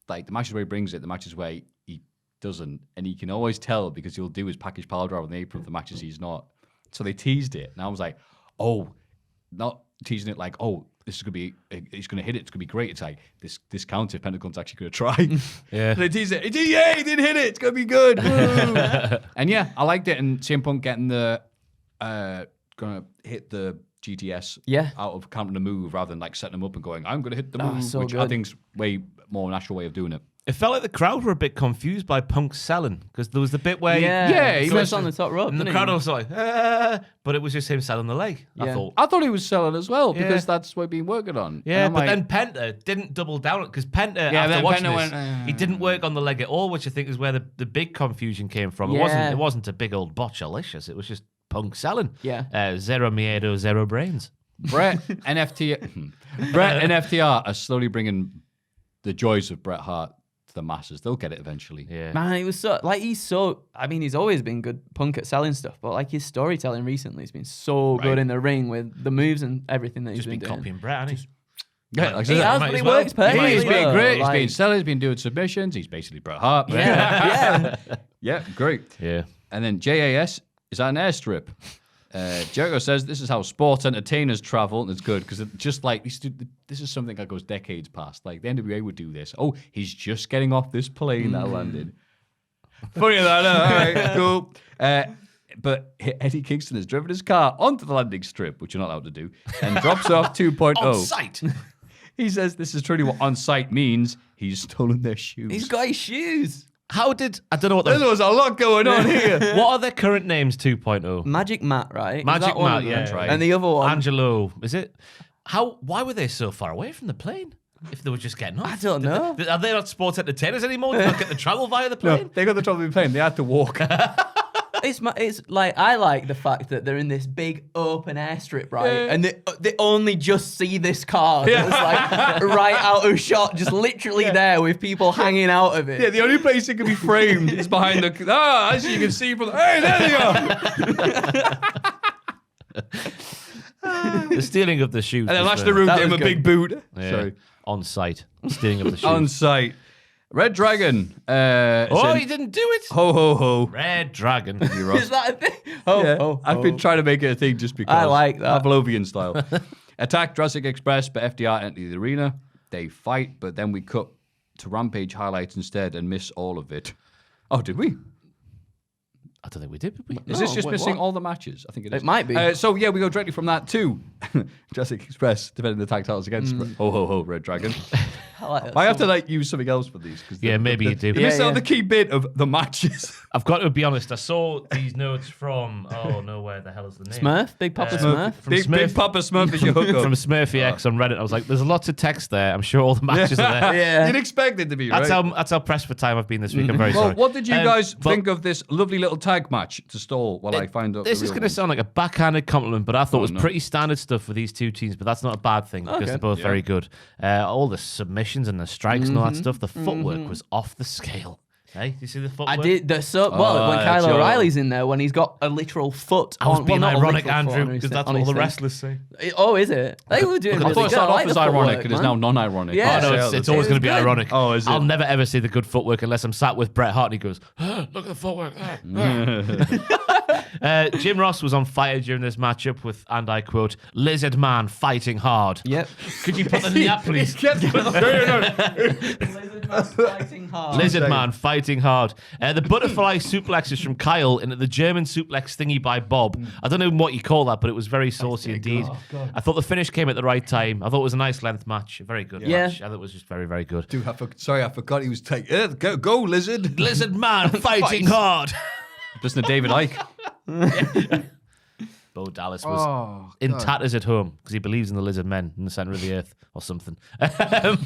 like, the matches where he brings it, the matches where he doesn't. And you can always tell because he'll do his package pile driver on the apron of the matches he's not. So they teased it. And I was like, oh, not teasing it like, oh, this is going to be, he's going to hit it. It's going to be great. It's like, this counter, Pentagon's actually going to try. Yeah. They teased it. Yeah, he did hit it. It's going to be good. Woo. And yeah, I liked it. And CM Punk getting the, going to hit the GTS out of counting the move rather than like setting them up and going, I'm going to hit the move, so which I good. think's way more natural way of doing it. It felt like the crowd were a bit confused by Punk selling because there was the bit where he he was on the top rope, and the didn't crowd he? was like, but it was just him selling the leg. I Yeah. thought. I thought he was selling as well because Yeah. that's what he'd been working on. Yeah, And but I'm then like, Penta didn't double down because Penta, Yeah, after then watching Penta this, went, he didn't work on the leg at all, which I think is where the big confusion came from. Yeah. It wasn't a big old botchalicious. It was just Punk selling. Yeah. Zero miedo, zero brains. Brett and FTR are slowly bringing the joys of Bret Hart to the masses. They'll get it eventually. Yeah. Man, he was so like he's always been good Punk at selling stuff, but like his storytelling recently has been so good in the ring with the moves and everything that he's Just been doing. copying Brett, hasn't he? Yeah, like I He said, has, might but as he well. works perfectly. he's been though, great. like- He's been selling. He's been doing submissions. He's basically Bret Hart. Yeah, Yeah, great. Yeah. And then JAS is that an airstrip. Jericho says this is how sports entertainers travel, and it's good because just like this is something that goes decades past. Like the NWA would do this. Oh, he's just getting off this plane that landed. Funny that, all right, cool. But Eddie Kingston has driven his car onto the landing strip, which you're not allowed to do, and drops off 2.0. On site. He says this is truly what on site means. He's stolen their shoes. he's got his shoes. I don't know what There was a lot going on here. what are their current names 2.0? Magic Matt, right? Is Magic that one Matt, of them? yeah. That's right. And the other one, Angelo, is it? Why were they so far away from the plane? If they were just getting off? I don't know. Are they not sports entertainers anymore? They don't get to travel via the plane? No, they got the trouble with plane. They had to walk. It's like I like the fact that they're in this big open airstrip, right? And they only just see this car that's like right out of shot, just literally there with people hanging out of it. Yeah, the only place it can be framed is behind the. As you can see from. Hey, there they are. The stealing of the shoes. And then was Lash the Room That gave him was a good. big boot. Yeah. Sorry. On site. Stealing of the shoes. On site. Red Dragon. He didn't do it. Ho, ho, ho. Red Dragon. Is that a thing? Oh, Yeah, I've been trying to make it a thing just because. I like that. Pavlovian style. Attack Jurassic Express, but FDR enter the arena. They fight, but then we cut to Rampage highlights instead and miss all of it. Oh, did we? I don't think we did, we? Is this No, just wait, missing what? all the matches? I think it is. It might be. So, yeah, we go directly from that to Jurassic Express defending the tag titles against Ho, ho, ho, Red Dragon. I like that I have to song. use something else for these. Yeah, maybe you do. They miss Yeah, out yeah. the key bit of the matches. I've got to be honest. I saw these notes from. Oh no, where the hell is the name? Smurf, Big Papa Smurf. From Big Smurf. Papa Smurf is your hookup. From Smurfy X on Reddit. I was like, there's lots of text there. I'm sure all the matches are there. Yeah. You'd expect it to be, right? That's how pressed for time I've been this week. I'm very Well, sorry. what did you guys but think of this lovely little tag match to stall while I find out This the is real going to one? sound like a backhanded compliment, but I thought it was no. pretty standard stuff for these two teams. But that's not a bad thing because Okay. they're both Yeah. very good. All the submissions and the strikes and all that stuff. The footwork was off the scale. Hey, you see the footwork? I did. When Kyle Joe. O'Reilly's in there, when he's got a literal foot. I was on, being well, not a ironic, literal foot Andrew, on his because thing- that's on what all his the thing. wrestlers say. Oh, is it? They were doing I really thought it good. started I off like as the ironic footwork, and is man. now non-ironic. Yeah. Oh, no, Yeah, it's always going to be good. ironic. Oh, is it? I'll never ever see the good footwork unless I'm sat with Bret Hart and he goes, look at the footwork. Jim Ross was on fire during this matchup with, and I quote, Lizard Man fighting hard. Yep. Could you put them in the app, please? Lizard Man fighting hard. Lizard Man fighting hard. The butterfly suplexes from Kyle into the German suplex thingy by Bob. I don't know what you call that, but it was very saucy indeed. I thought the finish came at the right time. I thought it was a nice length match. A very good Yeah. match. I thought it was just very, very good. Dude, I forgot he was taking. Go, Lizard. Lizard Man fighting hard. Listen to David Icke. Bo Dallas was in tatters at home because he believes in the lizard men in the center of the earth or something. I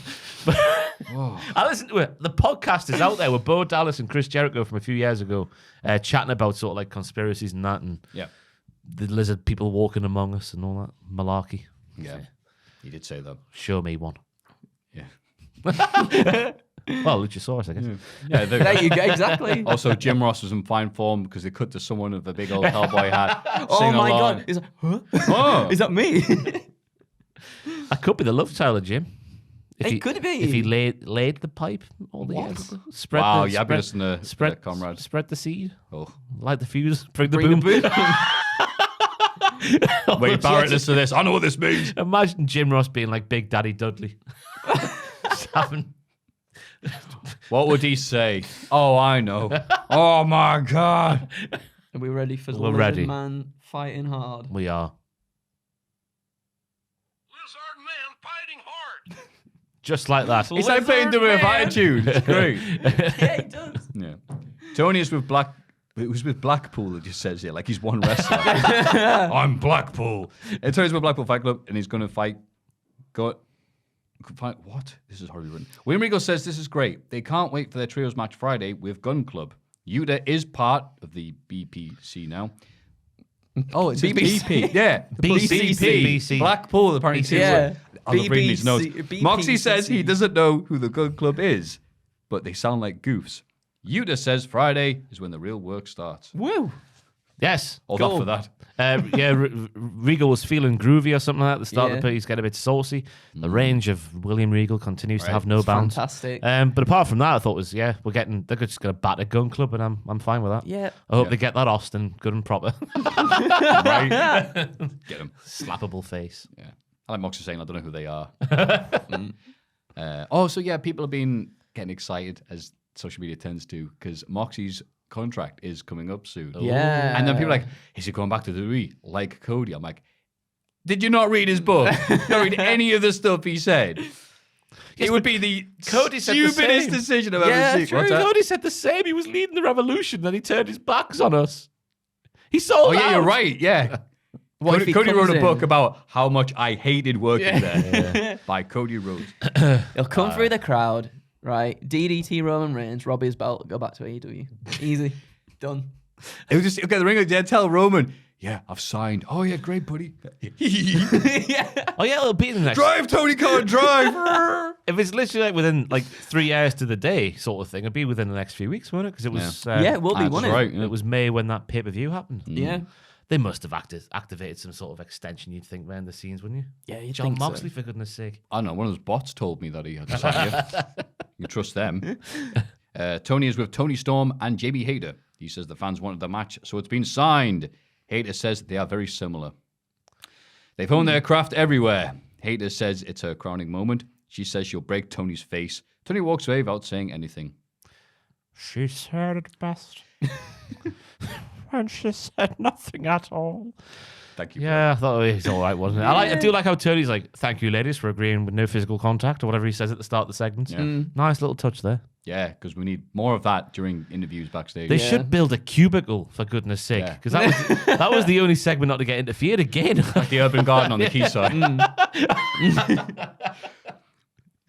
listened to it. The podcast is out there with Bo Dallas and Chris Jericho from a few years ago, chatting about sort of like conspiracies and that, and Yeah. the lizard people walking among us and all that malarkey. Yeah. He did say that. Show me one. Yeah. Well, Luchasaurus, I guess. Yeah, There you go. Exactly. Also, Jim Ross was in fine form because they cut to someone with a big old cowboy hat. Oh sing my along. God. He's like, huh? Oh. Is that me? That could be the love child of Jim. It could be. If he laid the pipe all the years ago. Spread Wow, the, yeah, I've been spread, listening to spread, comrade. spread the seed. Oh. Light the fuse. Bring the Bring boom. the boom. Wait, Barrett, listen to this. I know what this means. Imagine Jim Ross being like Big Daddy Dudley. Just having... What would he say? Oh, I know. Oh, my God. Are we ready for the We're Lizard ready. Man fighting hard? We are. Lizard Man fighting hard. Just like that. It's like playing to with attitude. It's great. Yeah, he does. Yeah. Tony is with Black. It was with Blackpool. It just says here, like he's one wrestler. I'm Blackpool. And Tony's with Blackpool Fight Club, and he's going to fight. Fight what? This is horribly written. William Regal says this is great. They can't wait for their trios match Friday with Gun Club. Yuta is part of the BPC now. Oh, it's BBC. BP. Yeah, BC. Blackpool apparently. sees Yeah. it. I'm not reading these notes. BBC. Moxie says he doesn't know who the Gun Club is, but they sound like goofs. Yuta says Friday is when the real work starts. Woo. Yes. All that for that. Regal was feeling groovy or something like that at the start of Yeah. the he's getting a bit saucy. The range of William Regal continues to have no It's bounds. fantastic. But apart from that, I thought they're just going to bat a Gun Club, and I'm fine with that. Yeah. I hope they get that Austin good and proper. Right? Get him. Slappable face. Yeah. I like Moxie saying I don't know who they are. So yeah, people have been getting excited as social media tends to because Moxie's contract is coming up soon. Yeah. And then people are like, is he going back to the WWE like Cody? I'm like, did you not read his book? Not read any of the stuff he said? It would be the Cody said the stupidest same. decision I've ever seen. True. What's that? Cody said the same. He was leading the revolution, then he turned his backs on us. He sold Oh, yeah, out. you're right. Yeah. What if he Cody wrote comes a book in? about how much I hated working there by Cody Rhodes. He'll come through the crowd, right? DDT Roman Reigns, rob his belt, go back to AEW. Easy. Done. It was just, okay, the ring of dead, tell Roman, yeah, I've signed. Oh, yeah, great, buddy. Oh, yeah, it'll be in the next. Drive, Tony Khan, drive. If it's literally like within like 3 hours to the day sort of thing, it'd be within the next few weeks, won't it? Because it was. Yeah, it will be, That's won't it? right. It was May when that pay-per-view happened. Yeah. They must have activated some sort of extension, you'd think, behind the scenes, wouldn't you? Yeah, you'd John think so. Moxley, for goodness sake. I don't know, one of those bots told me that he had to sign you. You trust them. Tony is with Tony Storm and Jamie Hayter. He says the fans wanted the match, so it's been signed. Hayter says they are very similar. They've honed their craft everywhere. Hayter says it's her crowning moment. She says she'll break Tony's face. Tony walks away without saying anything. She said it best. And she said nothing at all. Thank you. Yeah, I thought it was all right, wasn't it? I do like how Tony's like, thank you, ladies, for agreeing with no physical contact or whatever he says at the start of the segment. Yeah. Nice little touch there. Yeah, because we need more of that during interviews backstage. They should build a cubicle, for goodness sake, Yeah. because that was the only segment not to get interfered again. Like the Urban Garden on the quayside.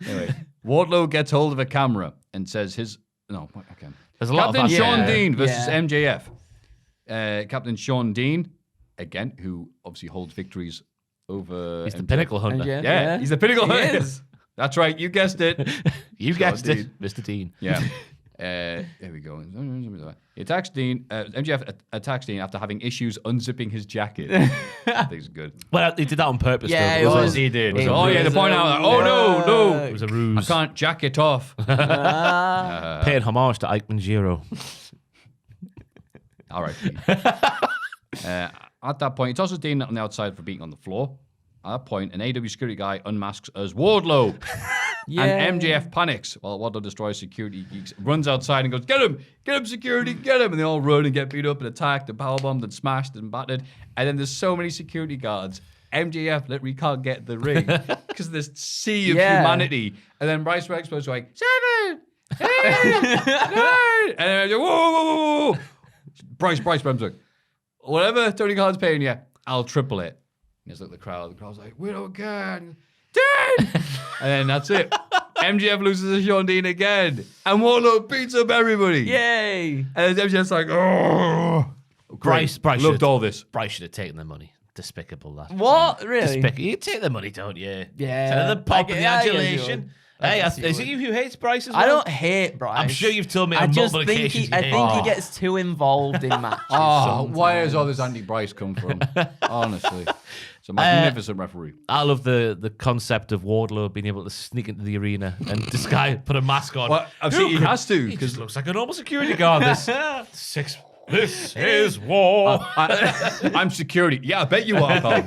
Anyway, Wardlow gets hold of a camera and says his... No, okay. There's a lot Captain of that. Sean Yeah. Dean versus Yeah. MJF. Captain Sean Dean, again, who obviously holds victories over... He's the MJF. pinnacle hunter. MJF. Yeah, he's the pinnacle He hunter. is. That's right, you guessed it. You Sean guessed Dean. it, Mr. Dean. Yeah. Here we go. He attacks Dean. MJF attacks Dean after having issues unzipping his jacket. I think it's good. Well, he did that on purpose. Yeah, though. it was. He did. It Oh, yeah, to was point a out, oh, no. It was a I ruse. can't jack it off. Paying homage to Ike Manjiro. All right. At that point, he tosses Dean on the outside for beating on the floor. At that point, an AEW security guy unmasks as Wardlow. And MJF panics while Wardlow destroys security geeks, runs outside and goes, get him, security, get him. And they all run and get beat up and attacked and powerbombed and smashed and battered. And then there's so many security guards. MJF literally can't get the ring because of this sea of humanity. And then Bryce Rexpo's like, 7, 8, 9. And then whoa. Bryce like, whatever Tony Khan's paying you, I'll triple it. And just look at the crowd's like, we don't care. Dean! And then that's it. MJF loses to Sean Dean again. And Wardlow beats up everybody. Yay! And then MJF's like, oh. Bryce Loved should- all this. Bryce should have taken the money. Despicable, that. What? Really? You take the money, don't you? Yeah. Instead of the pop and the I guess you adulation. would. Hey, guess you is it would. you who hates Bryce as well? I don't hate Bryce. I'm sure you've told me I on just multiple think occasions. I think he gets too involved in matches. Where has all this anti-Bryce come from? Honestly. It's a magnificent referee. I love the concept of Wardlow being able to sneak into the arena and this guy put a mask on. Well, I've seen he has to. He just looks like a normal security guard. This is war. I'm security. Yeah, I bet you are, pal.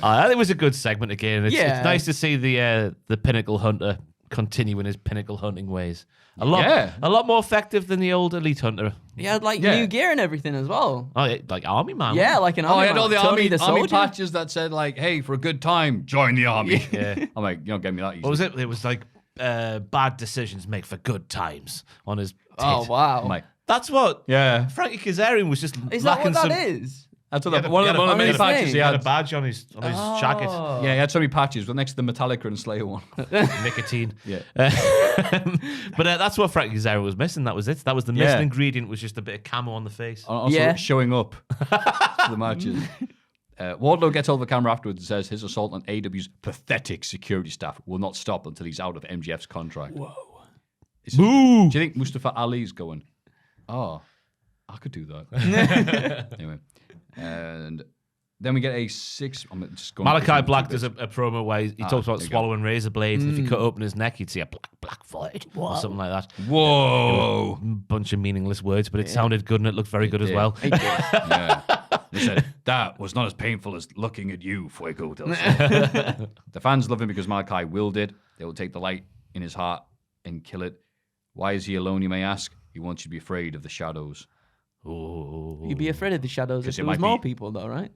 I think it was a good segment again. It's Yeah. nice to see the Pinnacle Hunter continuing his pinnacle hunting ways. A lot more effective than the old Elite Hunter. He had like new gear and everything as well. Oh, yeah, like Army Man. Yeah, like an Oh, army. I had all the man. Tony army the soldier. patches that said like, "Hey, for a good time, join the army." Yeah. I'm like, you don't get me that easy. What was it? It was like bad decisions make for good times on his. Oh tit. wow! I'm like, That's what yeah. Frankie Kazarian was just Is that lacking what that some. is? That's what He had one of the on many his patches name. he He had had. a badge on his jacket. Yeah, he had so many patches. But next to the Metallica and Slayer one. Nicotine. Yeah. But that's what Frankie Kazarian was missing. That was it. That was the missing Yeah. ingredient. Was just a bit of camo on the face. Also Yeah. showing up to the matches. Wardlow gets over the camera afterwards and says his assault on AEW's pathetic security staff will not stop until he's out of MJF's contract. Whoa. Boo! Do you think Mustafa Ali's going, oh, I could do that? Anyway. And then we get a 6. I'm just going Malachi Black does a promo where he talks about there you swallowing razor blades, and if you cut open his neck, you'd see a black void or something like that. Whoa. Bunch of meaningless words, but it sounded good and it looked very good as did. well. Yeah. They said, that was not as painful as looking at you, Fuego del Sol. The fans love him because Malachi willed it. They will take the light in his heart and kill it. Why is he alone, you may ask? He wants you to be afraid of the shadows. Ooh. You'd be afraid of the shadows if it there was might more be- people, though, right?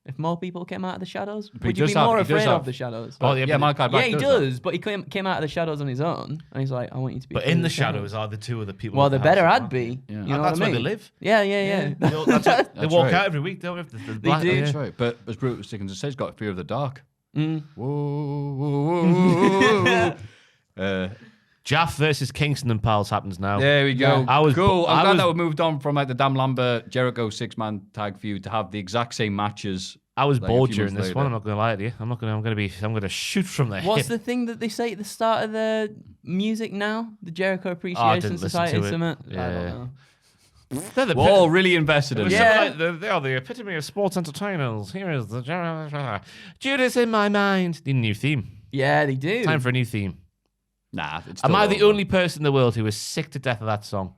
If more people came out of the shadows, he would you does be more he does afraid have- of the shadows? Oh, yeah, Malachi Black Yeah, he does, but he came out of the shadows on his own, and he's like, I want you to be. But free in of the shadows are the two of the people. Well, with the the better house, I'd be. Yeah. You know That's what I where mean? they live. Yeah. They That's walk right. out every week, don't they? They do. That's right. But as Bruce Dickinson says, got a fear of the dark. Mm. Whoa. Jaff versus Kingston and Pals happens now. There we go. I was cool. I'm I glad was- that we moved on from like the Dan Lambert Jericho 6-man tag feud to have the exact same matches. I was like, a bored few during months this one. I'm later. not going to lie to you. I'm going to shoot from the What's hip. the thing that they say at the start of the music now? The Jericho Appreciation didn't listen Society to it. summit? I Yeah. don't know. They're the We're all really invested in Yeah. it. they are the epitome of sports entertainers. Here is the Judas in my mind. Need a new theme. Yeah, they do. Time for a new theme. Nah, it's Am still I the over. only person in the world who is sick to death of that song?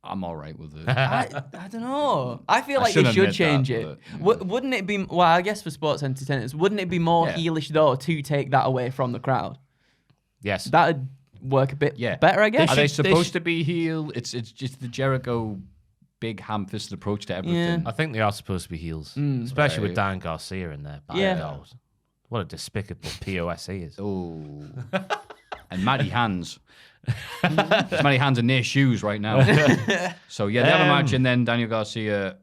I'm all right with it. I don't know. I feel I like they shouldn't should admit change that, it. but, Wouldn't it be? Well, I guess for sports entertainers, wouldn't it be more Yeah. heelish though to take that away from the crowd? Yes. That'd work a bit Yeah. better, I guess. Are they should- they supposed should- to be heel? It's just the Jericho big ham-fisted approach to everything. I think they are supposed to be heels, especially with Dan Garcia in there. By Yeah. God. What a despicable POS he is. Oh. And Matty Hands. Matty Hands in their shoes right now. So, yeah, they have a match, and then Daniel Garcia,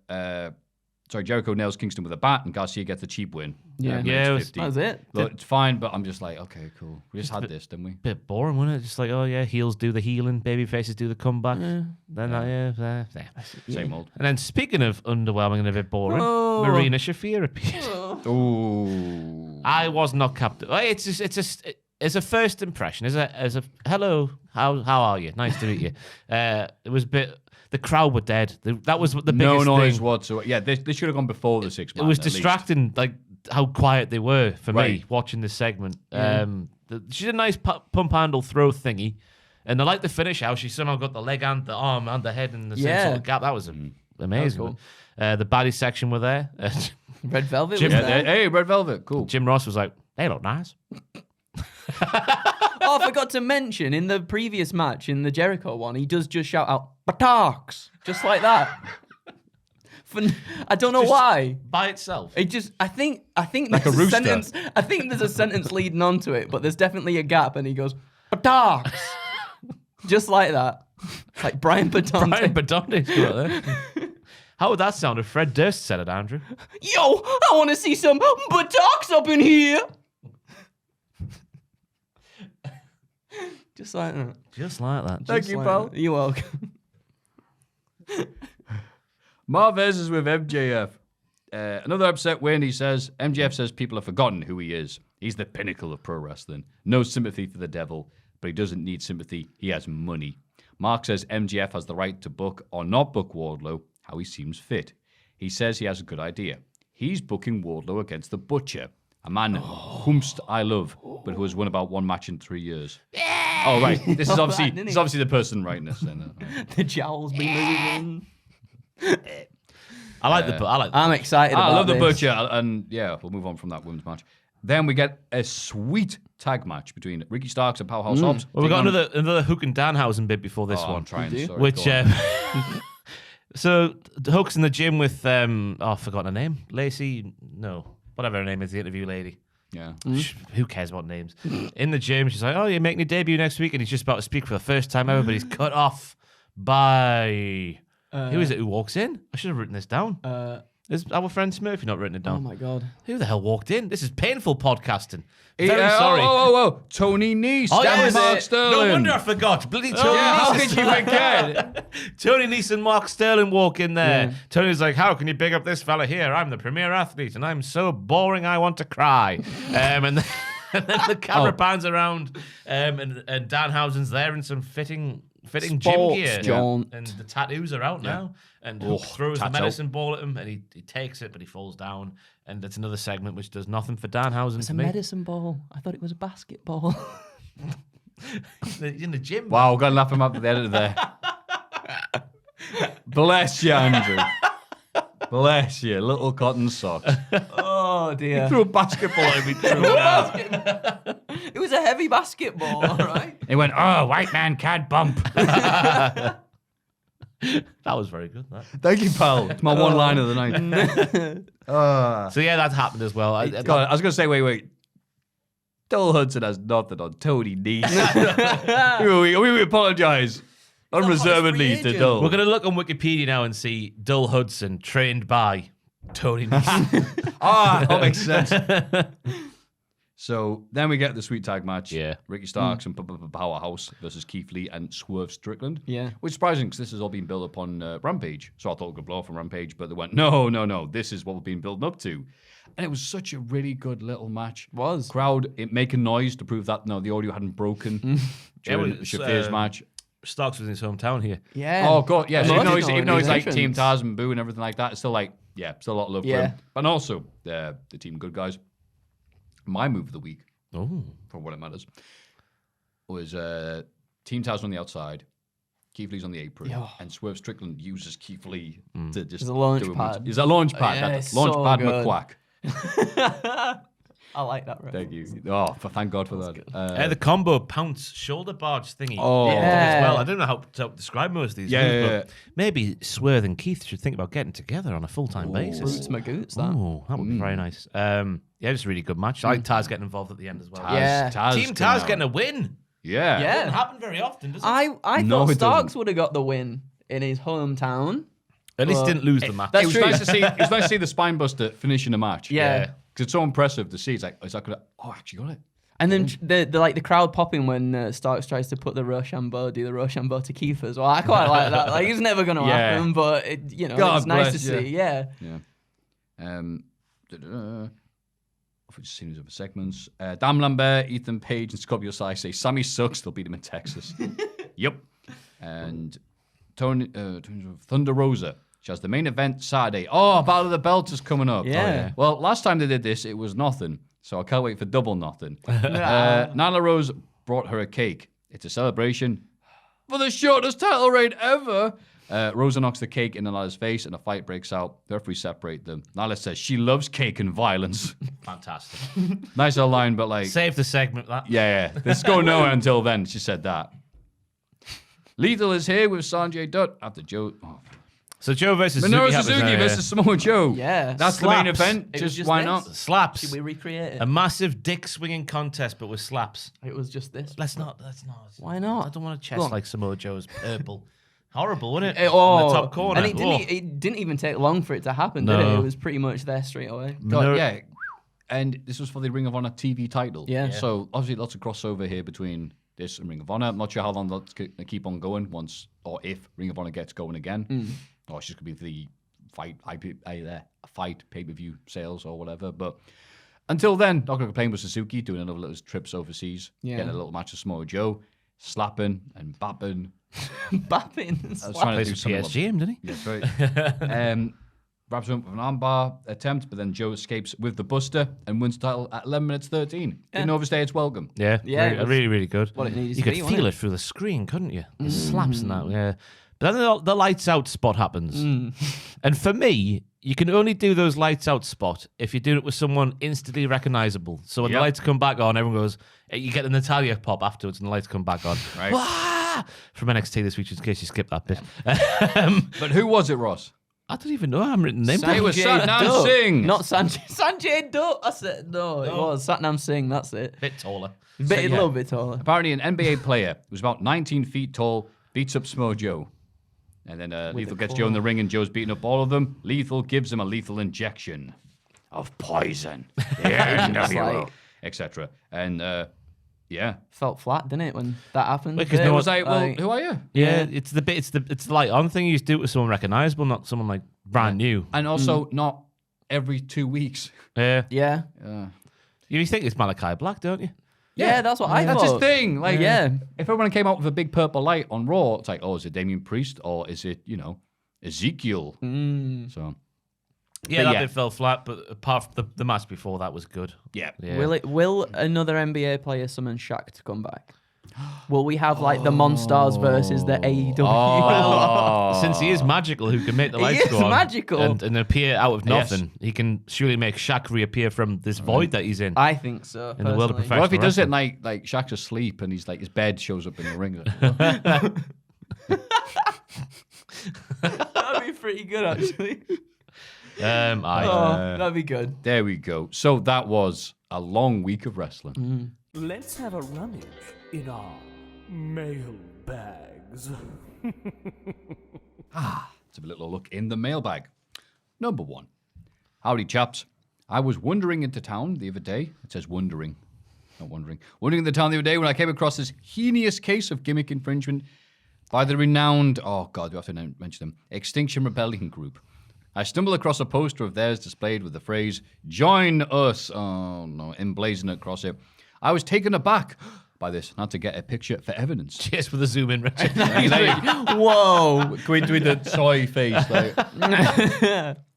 Jericho nails Kingston with a bat, and Garcia gets the cheap win. Yeah. Minute Yeah, it was- 50. That was it. Look, it's fine, but I'm just like, okay, cool. We just had this, didn't we? Bit boring, wasn't it? Just like, oh yeah, heels do the healing, baby faces do the comeback. Then Same old. And then speaking of underwhelming and a bit boring, Oh. Marina Shafir appeared. Ooh. I was not captive. It's a first impression. As a hello, how are you? Nice to meet you. It was a bit. The crowd were dead. That was the biggest No noise thing. whatsoever. Yeah, they should have gone before the 6-man. It was at least. distracting, like how quiet they were for me Right. watching this segment. She did a nice pump handle throw thingy, and I like the finish how she somehow got the leg and the arm and the head in the same sort of gap. That was amazing. cool. The baddie section were there. Red Velvet Jim- was Yeah, there. hey, Red Velvet, cool. Jim Ross was like, "They look nice." Oh, I forgot to mention, in the previous match, in the Jericho one, he does just shout out, "Buttocks!" Just like that. I don't know why. By itself. It just, I think Like there's a rooster. sentence. I think there's a sentence leading on to it, but there's definitely a gap, and he goes, "Buttocks!" Just like that. Like Brian Badante. Brian Badonte's got there. How would that sound if Fred Durst said it, Andrew? Yo, I want to see some buttocks up in here. Just like that. Just like that. Thank Just you, like pal. that. You're welcome. Marvez is with MJF. Another upset win. He says, MJF says people have forgotten who he is. He's the pinnacle of pro wrestling. No sympathy for the devil, but he doesn't need sympathy. He has money. Mark says MJF has the right to book or not book Wardlow how he seems fit. He says he has a good idea. He's booking Wardlow against the Butcher, a man whomst I love, but who has won about one match in 3 years. Oh, right. This is obviously didn't he? this is obviously the person writing this. Then. The jowls be moving. I like the. I like. I'm excited about I love the this. Butcher, and yeah, we'll move on from that women's match. Then we get a sweet tag match between Ricky Starks and Powerhouse Hobbs. Well, we got taking on- another Hook and Danhausen bit before this Oh, one. I'm trying. do? Sorry, Which, go on. so Hook's in the gym with, I've forgotten her name. Lacey, no, whatever her name is, the interview lady. yeah. Who cares about names? In the gym, she's like, "Oh, you're making your debut next week," and he's just about to speak for the first time ever, but he's cut off by who is it who walks in? I should have written this down. Is our friend Smurfy not written it Oh down? my god. Who the hell walked in? This is painful podcasting. Very Yeah, sorry. Oh, Tony Nese. Oh, Damn yeah, it, Mark no Sterling. wonder I forgot. Bloody Tony Yeah, how Nese. could you forget? Tony Nese and Mark Sterling walk in there. Tony's like, "How can you big up this fella here? I'm the premier athlete, and I'm so boring I want to cry." And then the camera pans around, and Danhausen's there in some fitting gym Sports gear, jaunt. and the tattoos are out now. And Hook throws the medicine ball at him, and he takes it, but he falls down. And it's another segment which does nothing for Danhausen. It's to a me. medicine ball. I thought it was a basketball. in the gym. Wow, we're going to laugh him up at the end of there. Bless you, Andrew. Bless you, little cotton socks. Oh dear. Threw a basketball at me. It was a heavy basketball, all right? He went, "Oh, white man can't bump." That was very good. That. Thank you, pal. It's my one line of the night. So yeah, that happened as well. God, I was going to say, wait. Dole Hudson has nothing on Tony Nese. we apologise unreservedly to Dole. We're going to look on Wikipedia now and see Dole Hudson trained by Tony Nese. That makes sense. So then we get the sweet tag match. Yeah. Ricky Starks and Powerhouse versus Keith Lee and Swerve Strickland. Yeah. Which is surprising because this has all been built up on Rampage. So I thought it could blow off on Rampage, but they went, no, this is what we've been building up to. And it was such a really good little match. Was. Crowd making noise to prove that, the audio hadn't broken during the Shafir's match. Starks was in his hometown here. Yeah. Oh, God, yeah. So even though he's like entrance. Team Taz and Boo and everything like that, it's still like, still a lot of love for him. And also, the Team Good Guys. My move of the week, for what it matters, was Team Taz on the outside, Keith Lee's on the apron, and Swerve Strickland uses Keith Lee to just He's a launch do pad. He's a launch pad. Yeah, That's it's launch so pad good. McQuack. I like that reference. Thank you. Oh, thank God for that. The combo pounce shoulder barge thingy. Oh. As well. I don't know how to describe most of these Yeah, things, yeah, but maybe Swerve and Keith should think about getting together on a full-time basis. Roots my goots, that. Oh, that would be very nice. Just a really good match. I like Taz getting involved at the end as well. Taz Team came Taz out. getting a win. Yeah. Yeah. Doesn't happen very often, does it? I No, thought it Starks doesn't. would have got the win in his hometown. At least Well, didn't lose the match. that's It was true. nice to see. It was nice to see the spine buster finishing a match. Yeah. Because it's so impressive to see. It's like, is that gonna? Oh, actually got it. And then the crowd popping when Starks tries to put the Rochambeau to Keith as well. I quite like that. Like, it's never going to Yeah. happen, but God it's nice to bless, see. Yeah. Yeah. I've just seen these other segments. Dan Lambert, Ethan Page, and Scorpio Sai say Sami sucks. They'll beat him in Texas. Yep. And Thunder Rosa. She has the main event Saturday. Oh, Battle of the Belts is coming up. Yeah. Oh, yeah. Well, last time they did this, it was nothing. So I can't wait for double nothing. Nyla Rose brought her a cake. It's a celebration for the shortest title reign ever. Rosa knocks the cake in Nyla's face and a fight breaks out. The referees separate them. Nyla says she loves cake and violence. Fantastic. Nice little line, but like... Save the segment, that. Yeah. This is going nowhere until then. She said that. Lethal is here with Sanjay Dutt after Joe... Oh. So Joe versus Minoru Suzuki Suzuki happens, versus Samoa Joe. Yeah. That's the main Slaps. event. It was Just just why this. not? slaps. Should we recreate it? A massive dick swinging contest, but with slaps. It was just this. Let's not. Why not? I don't want a Go chest on. like Samoa Joe's purple. Horrible, wasn't it? Oh, In the top corner. And it didn't even take long for it to happen, did it? No. It was pretty much there straight away. God, yeah. And this was for the Ring of Honor TV title. Yeah. So obviously lots of crossover here between this and Ring of Honor. I'm not sure how long that's going to keep on going once or if Ring of Honor gets going again. Or it's just going to be the fight pay-per-view sales or whatever. But until then, not going to complain with Suzuki doing another little trips overseas. Yeah. Getting a little match with Samoa Joe. Slapping and bapping. Bapping. I was Slap. trying to Plays do for something. PSG, didn't he? Yeah, very. Grabs him up with an armbar attempt, but then Joe escapes with the Buster and wins the title at 11 minutes 13. Didn't overstay its welcome. Yeah, Yeah, it was really, really good. what it needed You to could be, wasn't feel it? it through the screen, couldn't you? The slaps and that, yeah. But then the lights out spot happens. And for me, you can only do those lights out spot if you do it with someone instantly recognizable. So when the Yep. lights come back on, everyone goes, you get the Natalia pop afterwards and the lights come back on. Right. Wah! From NXT this week, just in case you skipped that bit. But who was it, Ross? I don't even know. I haven't written the name. It was Sanjay Satnam Dutt. Singh. Not Sanjay Dutt. I said no. It was Satnam Singh. That's it. Bit taller. A little bit taller. Apparently, an NBA player who's about 19 feet tall beats up Samoa Joe. And then Lethal gets Joe in the ring, and Joe's beating up all of them. Lethal gives him a lethal injection of poison. like- Etc. And yeah. Felt flat, didn't it, when that happened? Because It no was one- like, well, who are you? Yeah, it's the light on thing. You just do it with someone recognizable, not someone like brand new. And also, not every 2 weeks. Yeah. You think it's Malachi Black, don't you? Yeah, that's what I That's thought. his thing. Like, Yeah. if everyone came out with a big purple light on Raw, it's like, oh, is it Damian Priest or is it, Ezekiel? So, Yeah, But that yeah. bit fell flat, but apart from the match before that was good. yeah. Yeah. Will another NBA player summon Shaq to come back? Will we have like the Monstars versus the AEW? Oh. Since he is magical, who can make the He lights is go on magical. and appear out of Yes. nothing, he can surely make Shaq reappear from this void that he's in. I think so. In the world of personally. What if he does it wrestling. like Shaq's asleep and he's like his bed shows up in the ring? That'd be pretty good, actually. That'd be good. There we go. So that was a long week of wrestling. Let's have a rummage in our mail bags. Let's have a little look in the mailbag. Number 1. Howdy, chaps. I was wandering into town the other day. It says wondering, not wondering. Wandering in the town the other day when I came across this heinous case of gimmick infringement by the renowned, oh God, we have to mention them, Extinction Rebellion group. I stumbled across a poster of theirs displayed with the phrase, "Join us," oh no, emblazoned across it. I was taken aback by this and had to get a picture for evidence. Cheers for the zoom in, Richard. Whoa. Going to the soy face.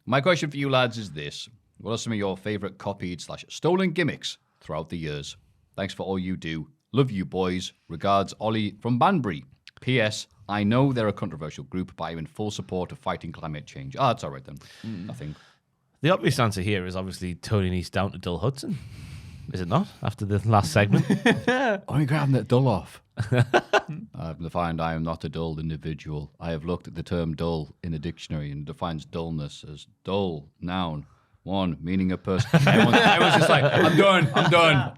My question for you lads is this. What are some of your favourite copied/stolen gimmicks throughout the years? Thanks for all you do. Love you boys. Regards, Ollie from Banbury. P.S. I know they're a controversial group, but I'm in full support of fighting climate change. Oh, that's all right then. Nothing. The obvious answer here is obviously Tony Nese down to Dull Hudson. Is it not? After the last segment. Only grabbing that dull off. I've defined I am not a dull individual. I have looked at the term dull in a dictionary and defines dullness as dull, noun, 1, meaning a person. I was just like, I'm done.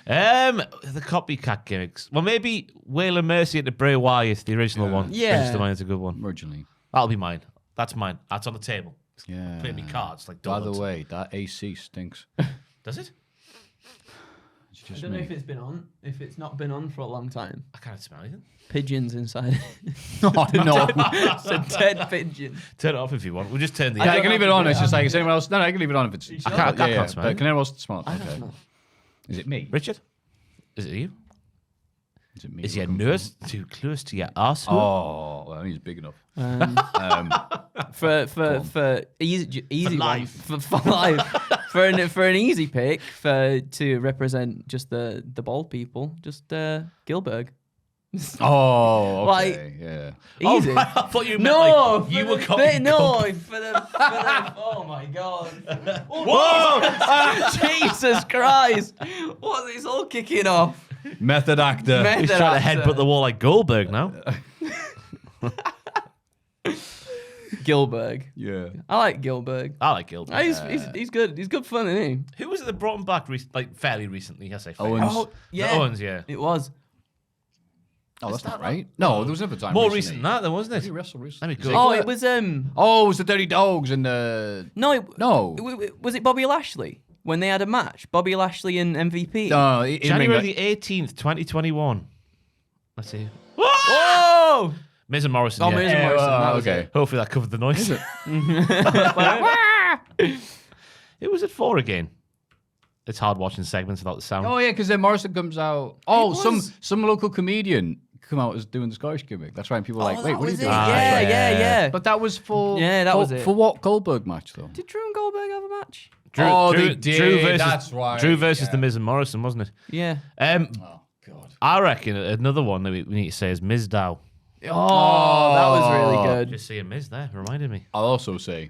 The copycat gimmicks. Well, maybe Waylon Mercy at the Bray Wyatt, the original one. Yeah. Springs to mind, it's a good one. Originally. That'll be mine. That's mine. That's on the table. Yeah. Play me cards like By donuts. the way, that AC stinks. Does it? It's I just don't know me. if it's been on. If it's not been on for a long time. I can't smell anything. Pigeons inside. Oh, no. It's a dead pigeon. Turn it off if you want. We'll just turn the. Yeah, I can know leave it if on. it's It's just like, is anyone else? No, I can leave it on if it's. I can't smell But it. can anyone else smell it? Okay. know. Is it me? Richard, is it you? Is it me? Is your looking nose too close to your arsehole? Oh, well, he's big enough. For easy life. for life for an easy pick to represent just the bald people, just Gilbert. Oh, Like- okay. Yeah. Easy. Oh, right. I thought you meant No, like you for were the copying. for the oh my god! Whoa! Jesus Christ! What's this all kicking off? Method actor. He's trying to headbutt the wall like Goldberg now. Gilbert. Yeah. I like Gilbert. I like Gilbert. He's good. He's good fun, isn't he? Who was it that brought him back like fairly recently? I say fairly. Owens. Oh, yeah. Owens, yeah. It was. Oh, that's not right. No, there was another time. More recently. recent than that, then, wasn't Did he it? wrestle Let recently? me go. Oh, it was Oh, it was the Dirty Dogs and the. no. No. Was it Bobby Lashley when they had a match? Bobby Lashley and MVP. No, January the 18th, 2021. Let's see. Whoa! Miz and Morrison. Oh, yeah. Miz and Morrison. That was okay. Hopefully that covered the noise. Who was it for again? It's hard watching segments without the sound. Oh yeah, because then Morrison comes out. Oh, It some was- some local comedian come out as doing the Scottish gimmick. That's right. And people are like, Oh, wait, that what are you was doing? it. Ah, Yeah, yeah. yeah. But that was for Yeah, that was it. For what Goldberg match though? Did Drew and Goldberg have a match? They did. versus, That's right. Drew versus yeah. the Miz and Morrison, wasn't it? Yeah. Oh god. I reckon another one that we need to say is Miz Dow. Oh, that was really good. Just seeing Miz there reminded me. I'll also say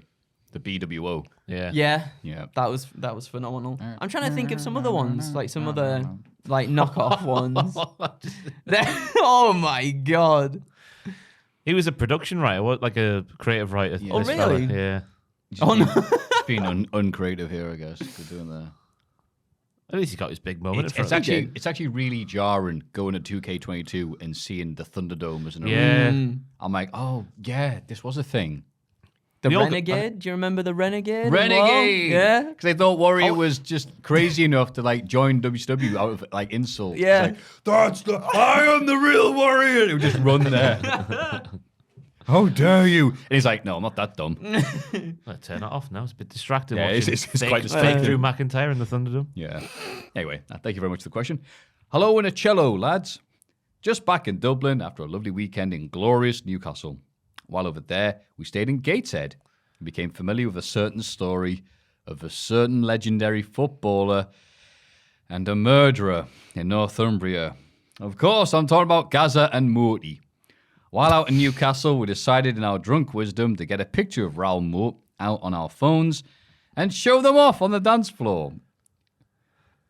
the BWO. Yeah. Yeah. Yeah. That was phenomenal. I'm trying to think of some other ones, like some other like knockoff ones. Oh my god. He was a production writer, like a creative writer. Oh, this fella. really? Yeah. Oh no. It's been uncreative here, I guess. We're doing that. At least he got his big moment. It's actually really jarring going to 2K22 and seeing the Thunderdome as an Yeah. arena. I'm like, oh yeah, this was a thing. The The old- Renegade? Do you remember the Renegade? as well? Renegade. Yeah. Because they thought Warrior was just crazy enough to like join WCW out of like insult. Yeah. It's like, I am the real Warrior. And he would just run there. How dare you? And he's like, no, I'm not that dumb. I'll turn it off now. It's a bit distracting. Yeah, watching it's fake, quite fake distracting. Drew McIntyre in the Thunderdome. Yeah. Anyway, thank you very much for the question. Hello and a cello, lads. Just back in Dublin after a lovely weekend in glorious Newcastle. While over there, we stayed in Gateshead and became familiar with a certain story of a certain legendary footballer and a murderer in Northumbria. Of course, I'm talking about Gaza and Morty. While out in Newcastle, we decided in our drunk wisdom to get a picture of Raoul Moat out on our phones and show them off on the dance floor.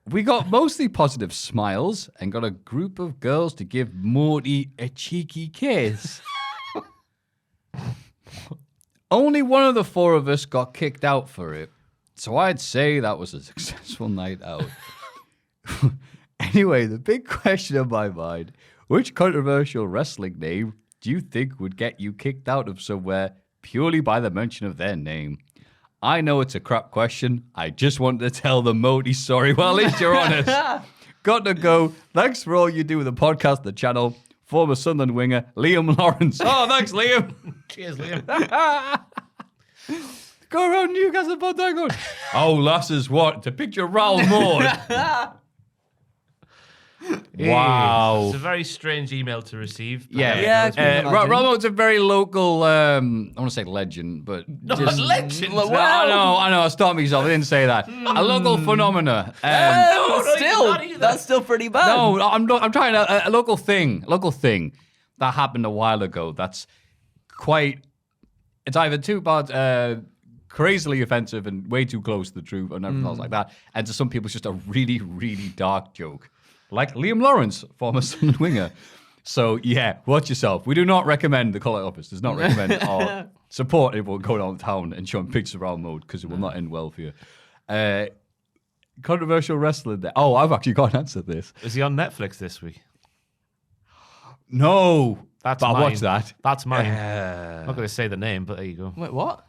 We got mostly positive smiles and got a group of girls to give Morty a cheeky kiss. Only one of the four of us got kicked out for it. So I'd say that was a successful night out. Anyway, the big question in my mind, which controversial wrestling name do you think would get you kicked out of somewhere purely by the mention of their name? I know it's a crap question. I just wanted to tell the Modi sorry. Well, at least you're honest. Got to go. Thanks for all you do with the podcast, the channel. Former Sunderland winger, Liam Lawrence. Oh, thanks, Liam. Cheers, Liam. Go around Newcastle upon Dagon. Oh, lasses, what? To picture Raoul Maud. Wow. It's a very strange email to receive. Yeah, Raoul Maud's a very local, I want to say legend, but... Not legend. I know, I stopped myself. I didn't say that. A local phenomena. That's still pretty bad. No, I'm trying a local thing that happened a while ago. That's quite. It's either too bad, crazily offensive, and way too close to the truth, and everything else like that. And to some people, it's just a really, really dark joke, like Liam Lawrence, former Sunderland winger. So yeah, watch yourself. We do not recommend the call-out office. Does not recommend or support everyone going on town and showing pictures around mode because it will not end well for you. Controversial wrestler there. Oh, I've actually got an answer to this. Is he on Netflix this week? No. That's but mine. I watched that. That's mine. I'm not going to say the name, but there you go. Wait, what?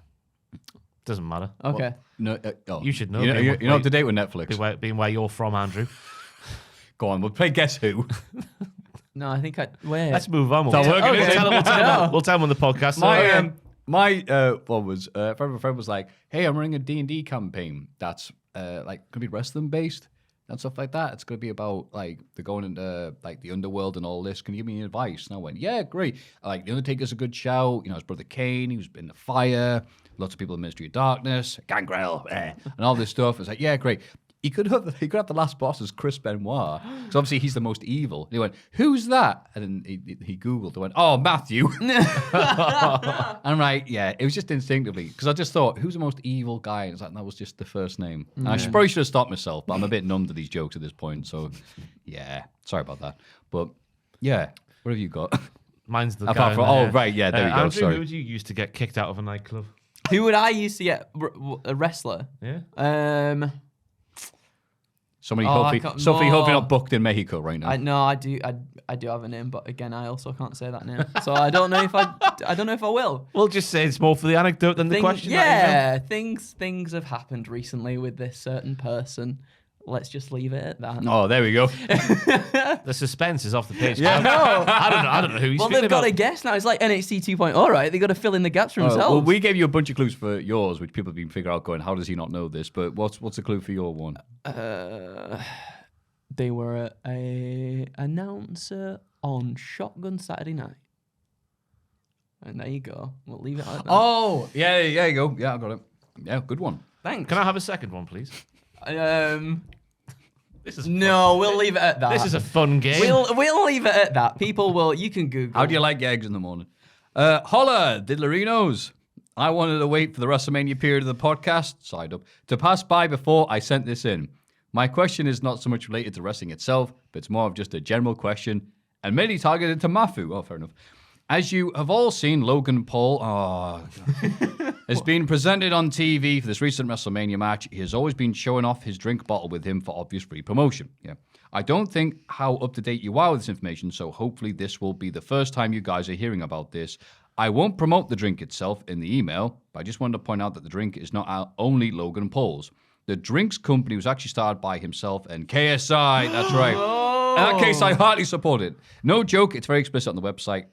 Doesn't matter. Okay. No, You should know. You're not up to date with Netflix. Being where you're from, Andrew. Go on, we'll play Guess Who. No, I think wait. Let's move on. We'll tell him on the podcast. My one was a friend was like, "Hey, I'm running a D&D campaign that's like gonna be wrestling based and stuff like that. It's gonna be about like they're going into like the underworld and all this. Can you give me any advice?" And I went, "Yeah, great. Like the Undertaker's a good shout. You know, his brother Kane, he was in the fire. Lots of people in Ministry of Darkness, Gangrel, and all this stuff." I was like, "Yeah, great." He could have the last boss as Chris Benoit, because obviously he's the most evil. And he went, "Who's that?" And then he Googled and went, "Oh, Maffew." And I'm like, yeah, it was just instinctively, because I just thought, who's the most evil guy? And it's like, that was just the first name. And I probably should have stopped myself, but I'm a bit numb to these jokes at this point. So, yeah, sorry about that. But, yeah, what have you got? Mine's the Apart guy. from, right, yeah, there we go, Andrew, sorry. who would you use to get kicked out of a nightclub? Who would I used to get? A wrestler? Yeah. Somebody hopefully not booked in Mexico right now. I do have a name, but again, I also can't say that name, so I don't know if I will. We'll just say it's more for the anecdote than the question. Yeah, things have happened recently with this certain person. Let's just leave it at that. Oh, there we go. The suspense is off the page. Yeah, I don't know who he's Well, speaking they've got about. to guess now. It's like NXT 2.0, right? They've got to fill in the gaps for themselves. Well, we gave you a bunch of clues for yours, which people have been figuring out going, how does he not know this? But what's the clue for your one? They were a announcer on Shotgun Saturday Night. And there you go. We'll leave it like that. Oh, yeah, you go. Yeah, I got it. Yeah, good one. Thanks. Can I have a second one, please? This is No, we'll leave it at that. This is a fun game. We'll leave it at that. People will. You can Google. How do you like your eggs in the morning? Holla, Diddlerinos. I wanted to wait for the WrestleMania period of the podcast, side up, to pass by before I sent this in. My question is not so much related to wrestling itself, but it's more of just a general question, and mainly targeted to Maffew. Oh, fair enough. As you have all seen, Logan Paul has been presented on TV for this recent WrestleMania match. He has always been showing off his drink bottle with him for obvious free promotion. Yeah, I don't think how up-to-date you are with this information, so hopefully this will be the first time you guys are hearing about this. I won't promote the drink itself in the email, but I just wanted to point out that the drink is not only Logan Paul's. The drinks company was actually started by himself and KSI. That's right. In that case, I heartily support it. No joke, it's very explicit on the website.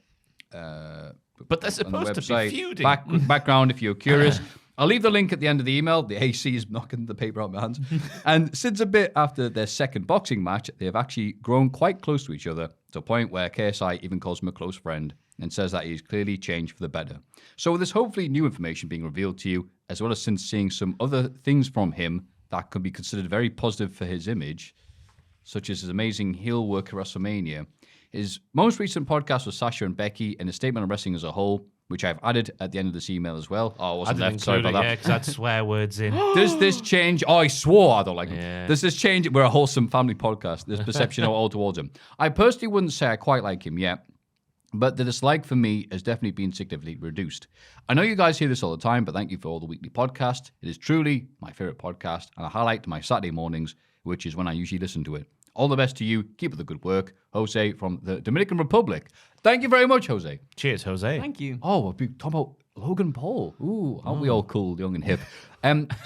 But they're supposed to be feuding. Background, if you're curious. I'll leave the link at the end of the email. The AC is knocking the paper out of my hands. And since a bit after their second boxing match, they have actually grown quite close to each other, to a point where KSI even calls him a close friend and says that he's clearly changed for the better. So with this hopefully new information being revealed to you, as well as since seeing some other things from him that could be considered very positive for his image, such as his amazing heel work at WrestleMania, his most recent podcast was Sasha and Becky, and his statement on wrestling as a whole, which I've added at the end of this email as well. Oh, I wasn't left. Sorry about that. Yeah, because I'd swear words in. Does this change? Oh, I swore I don't like him. Yeah. Does this change? We're a wholesome family podcast. There's perception all towards him. I personally wouldn't say I quite like him yet. But the dislike for me has definitely been significantly reduced. I know you guys hear this all the time, but thank you for all the weekly podcasts. It is truly my favorite podcast, and I highlight my Saturday mornings, which is when I usually listen to it. All the best to you. Keep up the good work. Jose from the Dominican Republic. Thank you very much, Jose. Cheers, Jose. Thank you. Oh, we'll be talking about Logan Paul. Ooh, aren't we all cool, young and hip?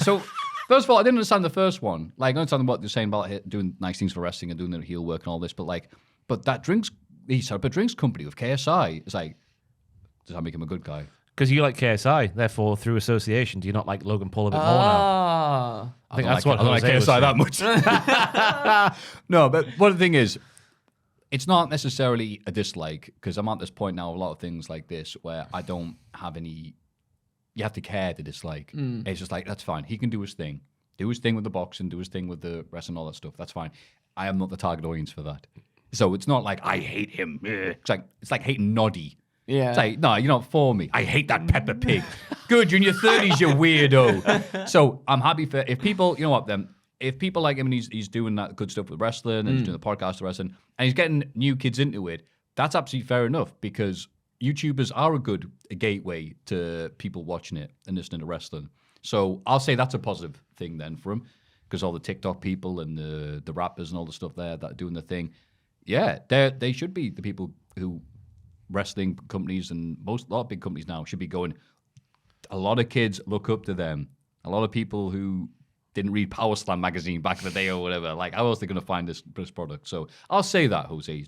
So, first of all, I didn't understand the first one. Like, I understand what they're saying about doing nice things for wrestling and doing their heel work and all this, but that drinks, he set up a drinks company with KSI. It's like, does that make him a good guy? Because you like KSI, therefore, through association, do you not like Logan Paul a bit more now? I think that's what I don't like Jose was KSI that much. No, but one the thing is, it's not necessarily a dislike, because I'm at this point now, a lot of things like this, where I don't have any, you have to care to dislike. It's just like, that's fine. He can do his thing. Do his thing with the boxing, do his thing with the wrestling, all that stuff. That's fine. I am not the target audience for that. So it's not like, I hate him. It's like hating Noddy. Yeah. It's like, no, you're not for me. I hate that Peppa Pig. Good, you're in your 30s, you weirdo. So I'm happy for, if people, you know what, then, if people like him and he's doing that good stuff with wrestling and he's doing the podcast with wrestling and he's getting new kids into it, that's absolutely fair enough, because YouTubers are a good gateway to people watching it and listening to wrestling. So I'll say that's a positive thing then for him, because all the TikTok people and the rappers and all the stuff there that are doing the thing, yeah, they should be the people who wrestling companies and a lot of big companies now should be going, a lot of kids look up to them. A lot of people who didn't read Power Slam magazine back in the day or whatever, like, how else are they going to find this product? So I'll say that, Jose.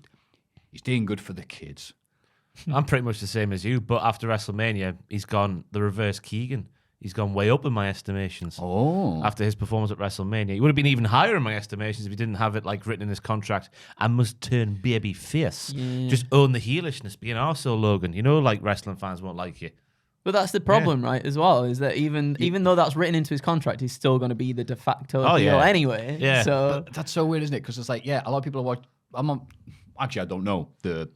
He's doing good for the kids. I'm pretty much the same as you, but after WrestleMania, he's gone the reverse Keegan. He's gone way up in my estimations. Oh. After his performance at WrestleMania. He would have been even higher in my estimations if he didn't have it like written in his contract. I must turn baby face. Yeah. Just own the heelishness, being arsehole, Logan. You know, like, wrestling fans won't like you. But that's the problem, right, as well, is that even though that's written into his contract, he's still going to be the de facto heel anyway. Yeah. So But that's so weird, isn't it? Because it's like, yeah, a lot of people are watching. Actually, I don't know the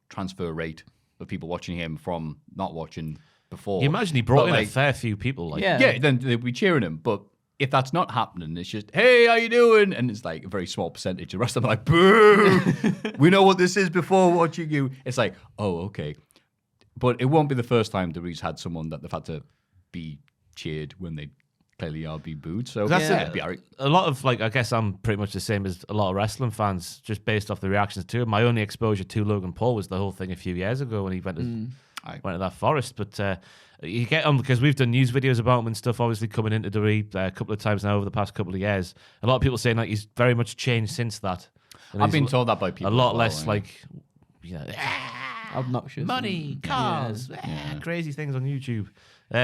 transfer rate of people watching him from not watching before. You imagine he brought But, in like, a fair few people. Like, Yeah. then they'll be cheering him. But if that's not happening, it's just, hey, how you doing? And it's like a very small percentage. The rest of them are like, boo! We know what this is before watching you. It's like, oh, okay. But it won't be the first time WWE's had someone that they've had to be cheered when they clearly are being booed. So That's yeah, it. it'd be all right. A lot of, like, I guess I'm pretty much the same as a lot of wrestling fans, just based off the reactions to him. My only exposure to Logan Paul was the whole thing a few years ago when he went to that forest. But you get on, because we've done news videos about him and stuff, obviously coming into WWE a couple of times now over the past couple of years. A lot of people saying, like, he's very much changed since that. And I've he's been told that by people. a lot as well, less, yeah. like, you know, obnoxious. money, cars, crazy things on YouTube.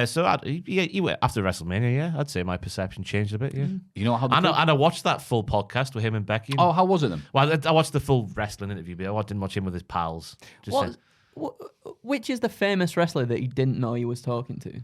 So he went after WrestleMania. Yeah, I'd say my perception changed a bit. Yeah, You know how and I watched that full podcast with him and Becky. Oh, how was it then? Well, I watched the full wrestling interview, but I didn't watch him with his pals. Just Which is the famous wrestler that he didn't know he was talking to?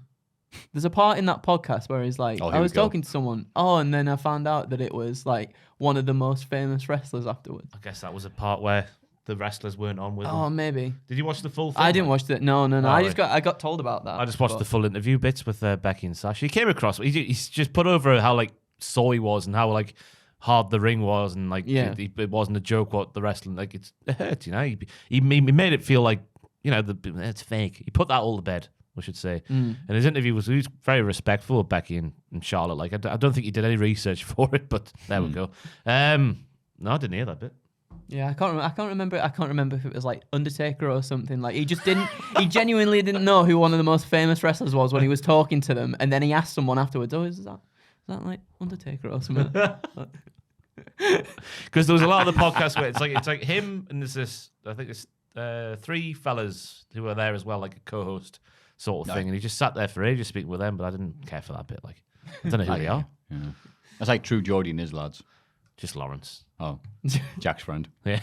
There's a part in that podcast where he's like, Oh, I here we was go. talking to someone. Oh, and then I found out that it was like one of the most famous wrestlers afterwards. I guess that was a part where the wrestlers weren't on with him. Oh, maybe. Did you watch the full thing? I didn't watch that. No. Oh, I got told about that. I just watched but- the full interview bits with Becky and Sasha. He came across, he's just put over how, like, sore he was and how, like, hard the ring was, and, like, it wasn't a joke what the wrestling, like, it hurt, you know. He made it feel like, you know, it's fake. He put that all to bed, I should say. And his interview he was very respectful of Becky and Charlotte. Like, I don't think he did any research for it, but there we go. No, I didn't hear that bit. Yeah, I can't remember. I can't remember if it was like Undertaker or something. Like, he just didn't. He genuinely didn't know who one of the most famous wrestlers was when he was talking to them, and then he asked someone afterwards, "Oh, is that like Undertaker or something?" Because there was a lot of the podcast where it's like him and there's this, I think it's three fellas who were there as well, like a co-host sort of thing, and he just sat there for ages speaking with them, but I didn't care for that bit. Like, I don't know who they are. Yeah. That's like True Geordie and his lads. Just Lawrence. Oh, Jack's friend. Yeah.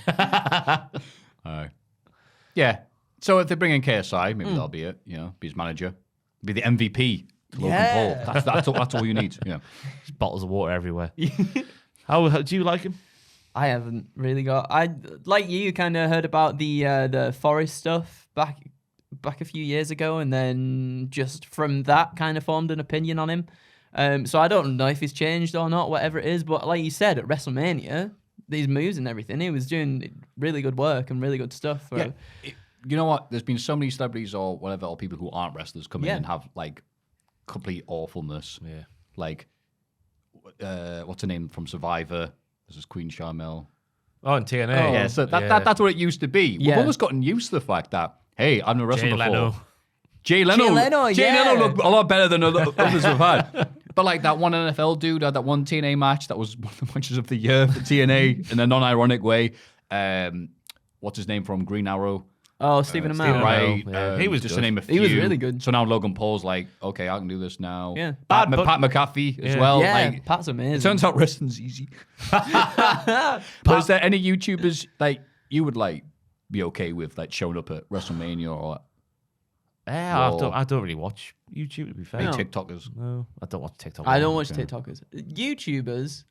All right. Yeah. So if they bring in KSI, maybe that'll be it. You know, be his manager, be the MVP to Logan Paul. That's all you need. Yeah. Just bottles of water everywhere. How do you like him? I haven't really got. I like you. Kind of heard about the Forest stuff back a few years ago, and then just from that kind of formed an opinion on him. So I don't know if he's changed or not, whatever it is. But like you said, at WrestleMania, these moves and everything, he was doing really good work and really good stuff. you know what? There's been so many celebrities or whatever, or people who aren't wrestlers come in and have like complete awfulness. Yeah. Like, what's her name from Survivor? This is Queen Charmel. Oh, and TNA. Yeah, so that's what it used to be. Yeah. We've almost gotten used to the fact that, hey, I've never wrestled before. Leno. Jay Leno looked a lot better than others we've had. But like that one NFL dude had that one TNA match that was one of the matches of the year for TNA in a non-ironic way. What's his name from Green Arrow? Oh, Stephen Amell. Right. Yeah. He was just good. to name a few. He was really good. So now Logan Paul's like, okay, I can do this now. Yeah. Pat But- McAfee as well. Yeah, Like, Pat's amazing. it turns out wrestling's easy. But is there any YouTubers like you would like be okay with like showing up at WrestleMania or I don't really watch YouTube, to be fair. any TikTokers? No, I don't watch TikTok. I don't watch TikTokers. YouTubers,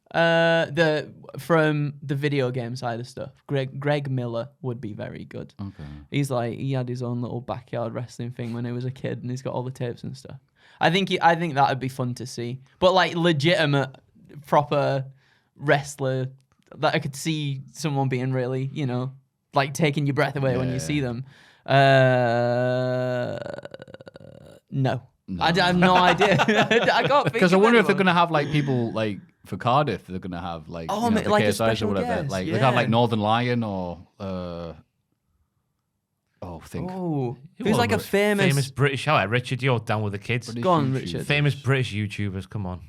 from the video game side of stuff. Greg Miller would be very good. Okay. He had his own little backyard wrestling thing when he was a kid, and he's got all the tapes and stuff. I think that would be fun to see. But like legitimate, proper wrestler that I could see someone being really, like taking your breath away when you see them. No. I have no idea. I can't think Because I of wonder if they're anyone. gonna have like people like for Cardiff. They're gonna have like Oh, the like a KSIs or special whatever. guest, Like they have like yeah. Northern Lion or think Oh, Who who's are like a famous British? All right, Richard, you're down with the kids. British Go on, YouTubers. Richard. Famous British YouTubers, come on.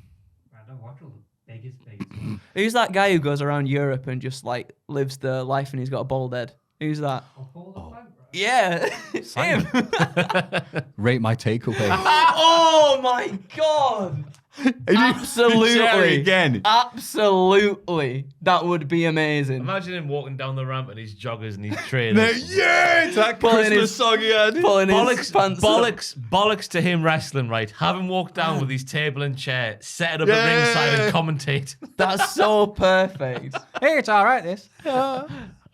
I don't watch all the biggest ones. Who's that guy who goes around Europe and just like lives the life and he's got a bald head? Who's that? Yeah, him. Rate my takeaway. Oh my god! Absolutely, again. absolutely. That would be amazing. Imagine him walking down the ramp in his joggers and his trainers. Yeah, it's that Pulling Christmas his- song again. Pulling his Bollocks, pants up. bollocks to him wrestling, right? Have him walk down with his table and chair, set it up at ringside and commentate. That's so perfect. Hey, it's all right. This.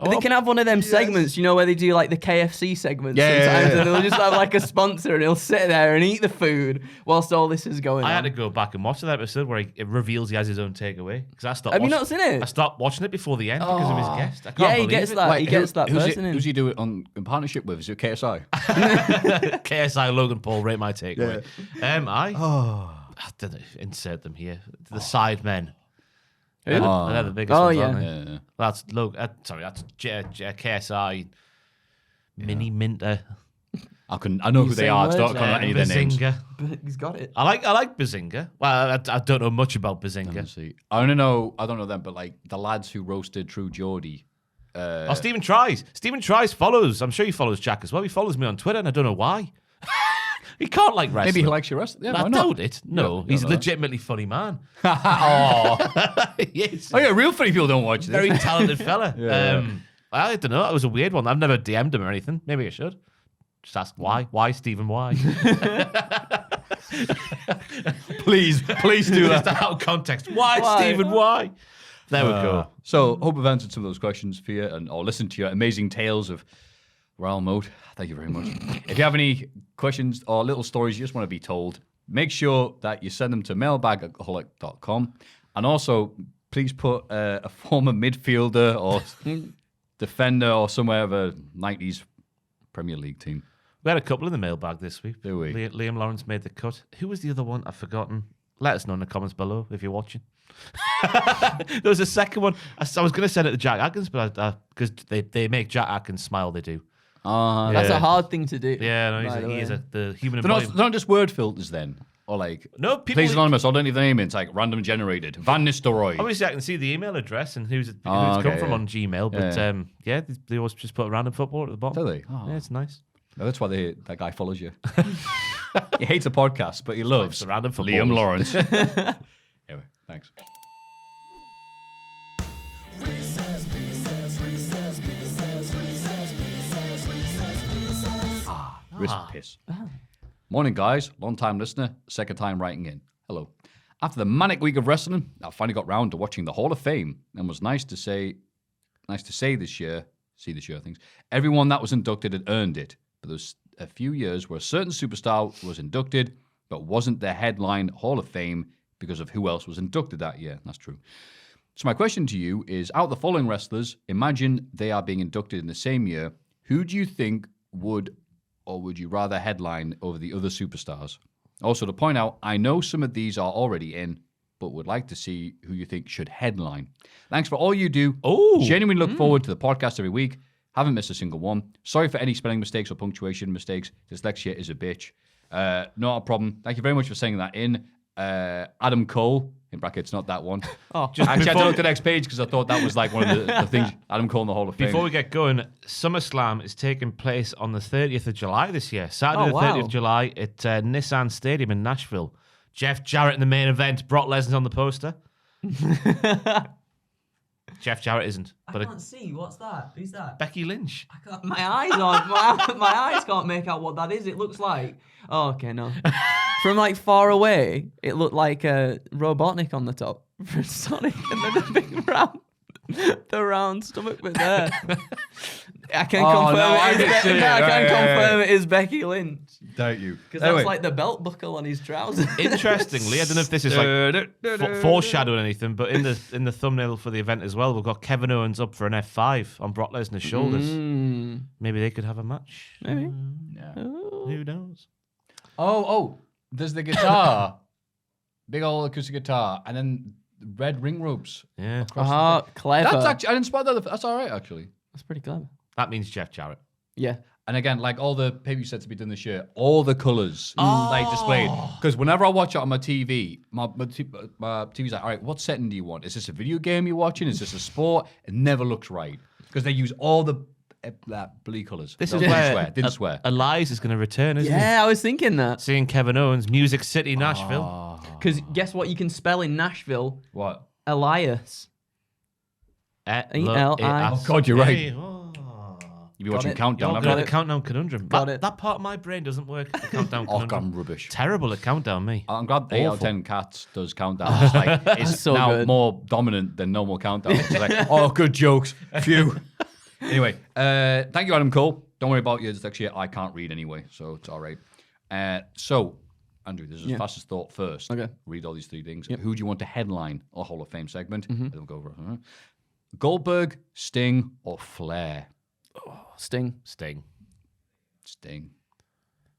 They can have one of them segments, where they do like the KFC segments Yeah. sometimes, and they'll just have like a sponsor, and he'll sit there and eat the food whilst all this is going on. I had to go back and watch that episode where it reveals he has his own takeaway. Because I stopped. Have you watching- not seen it? I stopped watching it before the end because of his guest. I can't Yeah, he believe gets it. that. Wait, he gets that who's person in. Who's he do it in partnership with? Is it KSI? KSI Logan Paul rate my takeaway. I don't know, insert them here. The side men. They're the biggest Oh, ones, yeah. aren't they? Yeah. That's that's KSI, Mini Minter, I know who they are. I don't know any of their names. Bazinga. He's got it. I like Bazinga. Well, I don't know much about Bazinga. Let's see. I don't know them, but like the lads who roasted True Geordie. Stephen Tries. Stephen Tries follows. I'm sure he follows Jack as well. He follows me on Twitter, and I don't know why. He can't like wrestling. Maybe he likes your wrestling. Yeah, I why not? doubt it. No, Yeah, he's no, a legitimately funny man. Oh. Yes. Oh yeah, real funny people don't watch this. Very talented fella. Yeah. I don't know. It was a weird one. I've never DM'd him or anything. Maybe I should. Just ask why. Why, Stephen? Why? please do Just that. out of context. Why, Why? Stephen? Why? There we go. So hope I've answered some of those questions for you or listened to your amazing tales of Royal Mode. Thank you very much. If you have any questions or little stories you just want to be told, make sure that you send them to mailbag@cultaholic.com. And also, please put a former midfielder or defender or somewhere of a 90s Premier League team. We had a couple in the mailbag this week. Did we? Liam Lawrence made the cut. Who was the other one? I've forgotten. Let us know in the comments below if you're watching. There was a second one. I was going to send it to Jack Atkins, but because they make Jack Atkins smile, they do. That's a hard thing to do. Yeah, no, by the he is way. the human They're embodiment. not just word filters then? Or like, No, people- please anonymous, or don't leave the name in. It's like random generated. Van Nistelrooy. Obviously, I can see the email address and who's Oh, come okay, from yeah. on Gmail, but Yeah. they always just put a random footballer at the bottom. Do they? Oh. Yeah, it's nice. No, that's why that guy follows you. He hates a podcast, but he loves the random Liam footballers. Lawrence. Anyway, thanks. Piss. Morning, guys. Long time listener, second time writing in. Hello. After the manic week of wrestling, I finally got round to watching the Hall of Fame, and was nice to see this year, everyone that was inducted had earned it. But there was a few years where a certain superstar was inducted, but wasn't the headline Hall of Fame because of who else was inducted that year. That's true. So my question to you is, out of the following wrestlers, imagine they are being inducted in the same year. Who do you think would you rather headline over the other superstars? Also, to point out, I know some of these are already in, but would like to see who you think should headline. Thanks for all you do. Genuinely look forward to the podcast every week. Haven't missed a single one. Sorry for any spelling mistakes or punctuation mistakes. Dyslexia is a bitch. Not a problem. Thank you very much for saying that in. Adam Cole, in brackets, not that one. Actually, I had to look at the next page because I thought that was like one of the things. Adam Cole in the Hall of Fame. Before we get going, SummerSlam is taking place on the 30th of July this year. Saturday the 30th of July at Nissan Stadium in Nashville. Jeff Jarrett in the main event. Brock Lesnar's on the poster. Jeff Jarrett isn't. But I can't see. What's that? Who's that? Becky Lynch. My eyes aren't. My eyes can't make out what that is. It looks like. Oh, okay, no. From like far away, it looked like Robotnik on the top for Sonic, and then the round stomach bit there. I can confirm it is Becky Lynch. Don't you? Because that's like the belt buckle on his trousers. Interestingly, I don't know if this is like foreshadowing anything, but in the thumbnail for the event as well, we've got Kevin Owens up for an F5 on Brock Lesnar's shoulders. Maybe they could have a match. Maybe. Who knows? Oh, there's the guitar. Big old acoustic guitar. And then red ring ropes. Yeah. Clever. That's actually, I didn't spot that. That's all right, actually. That's pretty clever. That means Jeff Jarrett. Yeah. And again, like all the pay-per-view sets to be done this year, all the colours like displayed. Because whenever I watch it on my TV, my TV's like, all right, what setting do you want? Is this a video game you're watching? Is this a sport? It never looks right. Because they use all the blue colours. This is where didn't swear. Elias is going to return, isn't he? Yeah, I was thinking that. Seeing Kevin Owens, Music City, Nashville. Because guess what you can spell in Nashville? What? Elias. E-L-I. Oh, God, you're right. Hey, You'll be watching it. Countdown. Got the Countdown Conundrum. Got it. That part of my brain doesn't work. The Countdown Oh, Conundrum. God, I'm rubbish. Terrible at Countdown, me. I'm glad 8 out of 10 cats does Countdown. It's like, it's so now good. more dominant than normal Countdown. It's like, oh, good jokes. Phew. Anyway, thank you, Adam Cole. Don't worry about your dyslexia. I can't read anyway, so it's all right. So, Andrew, this is fastest thought first. Okay. Read all these three things. Who do you want to headline a Hall of Fame segment? We'll go over it. Goldberg, Sting, or Flair? Sting. Sting.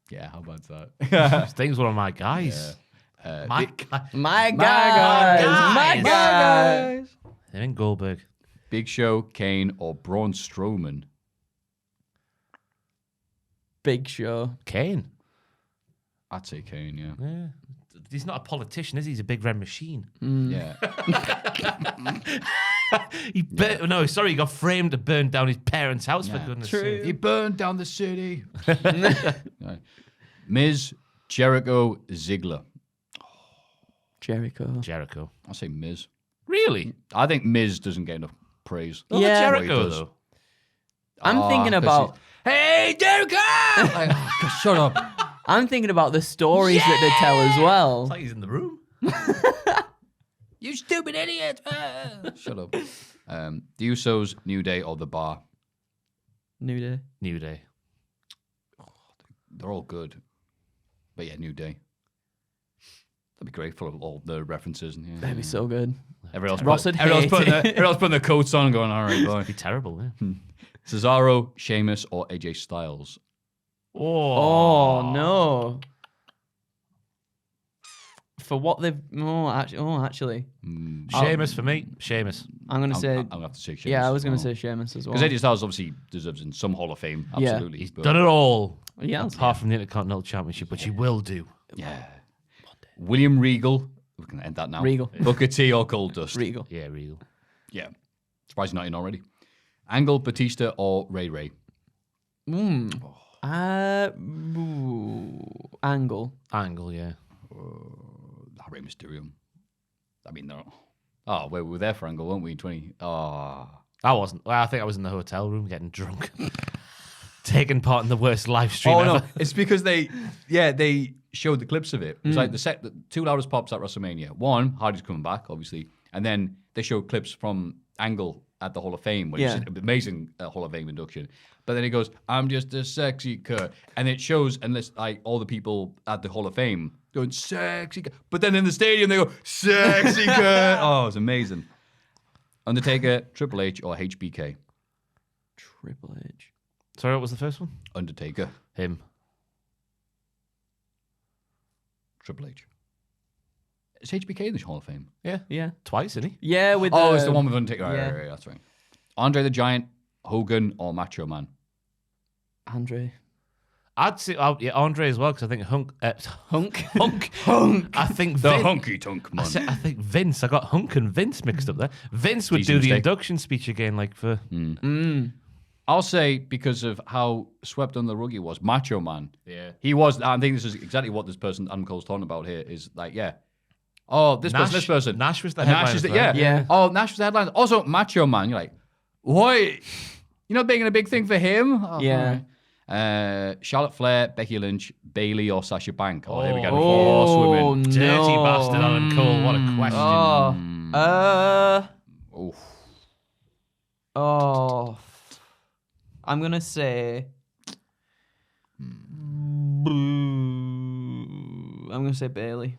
Yeah, how about that? Sting's one of my guys. My guys. They're in Goldberg. Big Show, Kane, or Braun Strowman? Big Show. Kane. I'd say Kane, yeah. Yeah. He's not a politician, is he? He's a big red machine. Yeah. He got framed and burned down his parents' house, for goodness sake. He burned down the city. Right. Miz, Jericho, Ziggler. Jericho. I'll say Miz. Really? I think Miz doesn't get enough praise. Well, Yeah. Jericho, though. I'm thinking about. Hey, Jericho! Like, oh, shut up. I'm thinking about the stories that they tell as well. It's like he's in the room. You stupid idiot! Shut up. The Usos, New Day, or The Bar? New Day. New Day. They're all good. But yeah, New Day. That'd be great for all the references. And, That'd be so good. Everyone Ross would everyone's hate putting, it. everyone's putting their coats on and going, all right, boy. It'd be terrible, yeah. Cesaro, Sheamus, or AJ Styles? Oh no. For what they've actually. Sheamus for me. Sheamus. I'm gonna say I'm gonna have to say Sheamus. yeah, I was gonna say Sheamus as well. Because AJ Styles obviously deserves in some Hall of Fame. Yeah. Absolutely. He's but- done it all. Yeah. Apart from the Intercontinental Championship, which he will do. Yeah. William Regal. We can end that now. Regal. Booker T or Goldust? Regal. Yeah, real. Yeah. Surprised he's not in already. Angle, Batista, or Ray Ray? Angle. Angle, yeah. Rey Mysterio. I mean, no. Oh, we were there for Angle, weren't we? 20. Oh. I wasn't. Well, I think I was in the hotel room getting drunk. Taking part in the worst live stream Oh, ever. no. It's because they showed the clips of it. It was like the two loudest pops at WrestleMania. One, Hardy's coming back, obviously. And then they showed clips from Angle at the Hall of Fame, which is an amazing Hall of Fame induction. But then he goes, I'm just a sexy Kurt. And it shows, and like all the people at the Hall of Fame going, sexy Kurt. But then in the stadium, they go, sexy Kurt. Oh, it's amazing. Undertaker, Triple H, or HBK? Triple H. Sorry, what was the first one? Undertaker. Him. Triple H. Is HBK in the Hall of Fame? Yeah. Twice, isn't he? Yeah, with It's the one with Undertaker. yeah. Right, that's right. Andre the Giant, Hogan, or Macho Man? Andre. I'd say Andre as well, because I think Hunk. I think The Vin- Hunky Tunk Man. I think Vince. I got Hunk and Vince mixed up there. Vince would Easy do the mistake. induction speech again, like for. I'll say because of how swept under the rug he was, Macho Man. Yeah. He was. I think this is exactly what this person Adam Cole's talking about here. Is like, yeah. Oh, this person. Nash was the Nash headliner is the, for that. yeah. Yeah. Oh, Nash was the headline. Also, Macho Man. You're like, why? You're not making a big thing for him. Oh, Yeah. all right. Charlotte Flair, Becky Lynch, Bailey, or Sasha Banks. Oh, here we go. Oh, Four women. Dirty no. bastard, Adam Cole. What a question. Oh. Oof. Oh. I'm gonna say. I'm gonna say Bailey.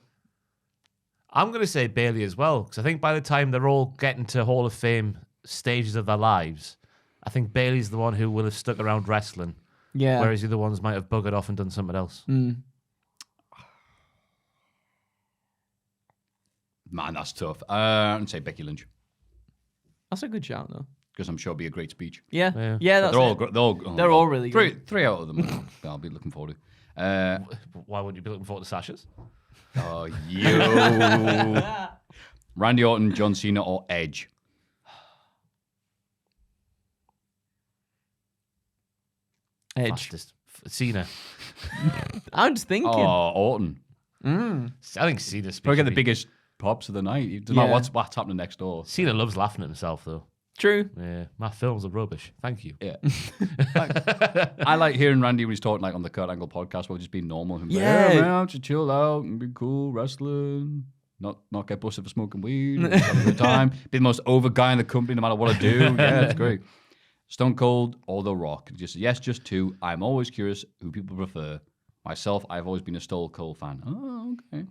I'm going to say Bailey as well, because I think by the time they're all getting to Hall of Fame stages of their lives, I think Bailey's the one who will have stuck around wrestling, Yeah. whereas the other ones might have buggered off and done something else. Man, that's tough. I'd say Becky Lynch, That's a good shout though. because I'm sure it'll be a great speech. Yeah. Yeah. Yeah. That's They're all, it. they're all really three, good. three out of them. I'll be looking forward to. Why wouldn't you be looking forward to Sasha's? Oh, you. Randy Orton, John Cena, or Edge? Edge. Fastest. Cena. I'm just thinking. Oh, Orton. I think Cena's Probably get the biggest pops of the night. It doesn't matter Yeah. what's happening next door. Cena loves laughing at himself, though. True. Yeah, my films are rubbish. Thank you. Yeah. I like hearing Randy when he's talking like on the Kurt Angle podcast about just being normal. Him like, Yeah. yeah, man, just chill out and be cool, wrestling. Not get busted for smoking weed. Just have a good time. Be the most over guy in the company no matter what I do. Yeah, it's great. Stone Cold or The Rock? Just yes, just two. I'm always curious who people prefer. Myself, I've always been a Stone Cold fan. Oh, okay.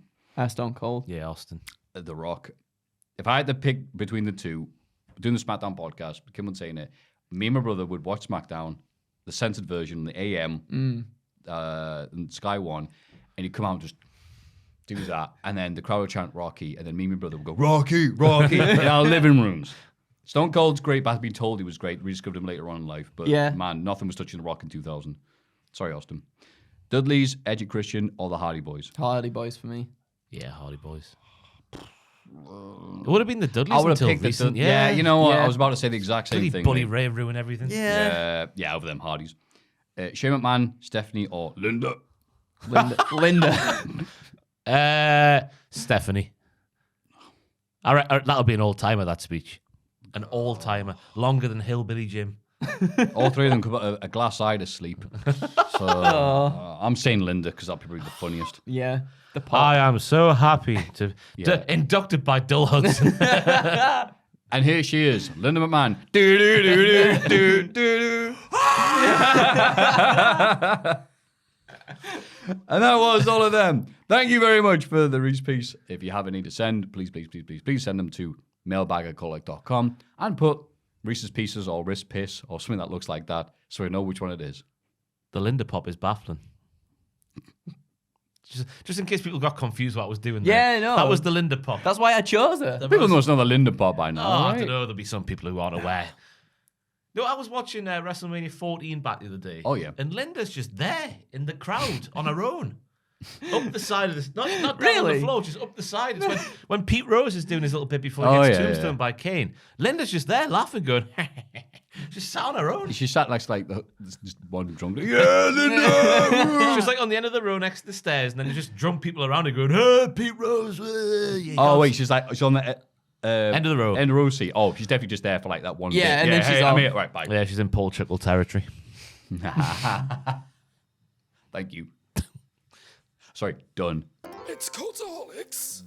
Stone Cold. Yeah, Austin. The Rock. If I had to pick between the two, doing the SmackDown podcast, Kim was saying it, me and my brother would watch SmackDown, the censored version, the AM, and Sky One, and he'd come out and just do that, and then the crowd would chant Rocky, and then me and my brother would go, Rocky, Rocky, in our living rooms. Stone Cold's great, but I've been told he was great. We discovered him later on in life, but Yeah. man, nothing was touching The Rock in 2000. Sorry, Austin. Dudley's, Edge and Christian, or the Hardy Boys? Hardy Boys for me. Yeah, Hardy Boys. It would have been the Dudleys I would have until picked recent. the yeah, you know what? Yeah. I was about to say the exact same Bloody thing. Bully mate. Ray ruin everything. Yeah, over them Hardys. Shane McMahon, Stephanie, or Linda? Linda. Stephanie. That'll be an all-timer, that speech. An all-timer. Longer than Hillbilly Jim. All three of them could put a glass eye to sleep. So I'm saying Linda because that'll probably be the funniest. Yeah. The pop. I am so happy to... Yeah. Inducted by Dull Hudson. And here she is, Linda McMahon. Do do do do do do. And that was all of them. Thank you very much for the Reese piece. If you have any to send, please send them to mailbag@cultaholic.com and put Reese's Pieces or wrist piss or something that looks like that so we know which one it is. The Linda pop is baffling. Just in case people got confused what I was doing there. Yeah, no. That was the Linda pop. That's why I chose her. People must know the Linda pop by now, I right? don't know. There'll be some people who aren't aware. No, I was watching WrestleMania 14 back the other day. Oh, yeah. And Linda's just there in the crowd on her own. Up the side of this. Not down on the Really? floor, just up the side. It's when Pete Rose is doing his little bit before Oh, he gets yeah, tombstone yeah. by Kane. Linda's just there laughing, going, just sat on her own. She sat next to like just one drunk. Yeah, Linda. Just like on the end of the row next to the stairs, and then there's just drunk people around her going, hey, Pete Rose. Oh wait, she's on the End of the row. End of the row seat. Oh, she's definitely just there for like that one. Yeah, bit. and then hey, she's I'm on. here. Right, bye. Yeah, she's in Paul Trickle territory. Thank you. Sorry, done. It's Cultaholics.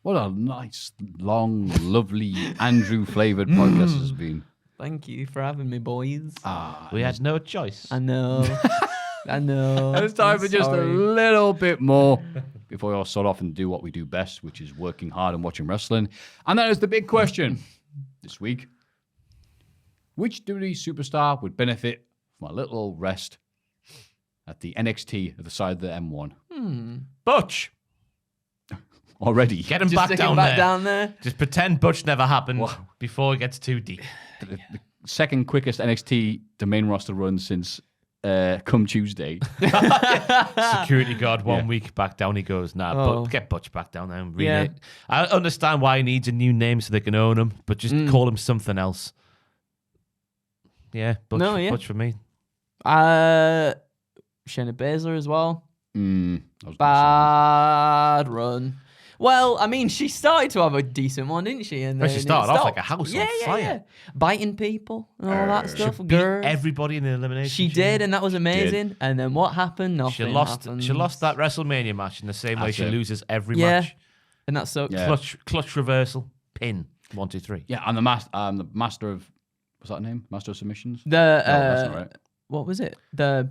What a nice, long, lovely, Andrew-flavored podcast this has been. Thank you for having me, boys. We had no choice. I know. I know. And it's time I'm for just a sorry. little bit more before we all start off and do what we do best, which is working hard and watching wrestling. And that is the big question this week. Which WWE superstar would benefit from a little rest at the NXT at the side of the M1? Butch. Already. Get him Just back, stick down, him back there. down there. Just pretend Butch never happened before it gets too deep. The second quickest NXT to main roster run since come Tuesday. Security guard 1 week, back down he goes. Nah, but get Butch back down there and rename it. I understand why he needs a new name so they can own him, but just call him something else. Yeah, Butch for me. Shayna Baszler as well. Bad run. Well, I mean, she started to have a decent one, didn't she? And She then started it off like stopped. a house on fire. Yeah. Biting people and all that stuff. She beat everybody in the elimination. She did, and that was amazing. And then what happened? Nothing happened. She lost that WrestleMania match in the same way That's she it. loses every match. And that sucks. Yeah. Clutch reversal, pin, 1, 2, 3. Yeah, I'm the master of, what's that her name? Master of Submissions? The No, that's not right. what was it? The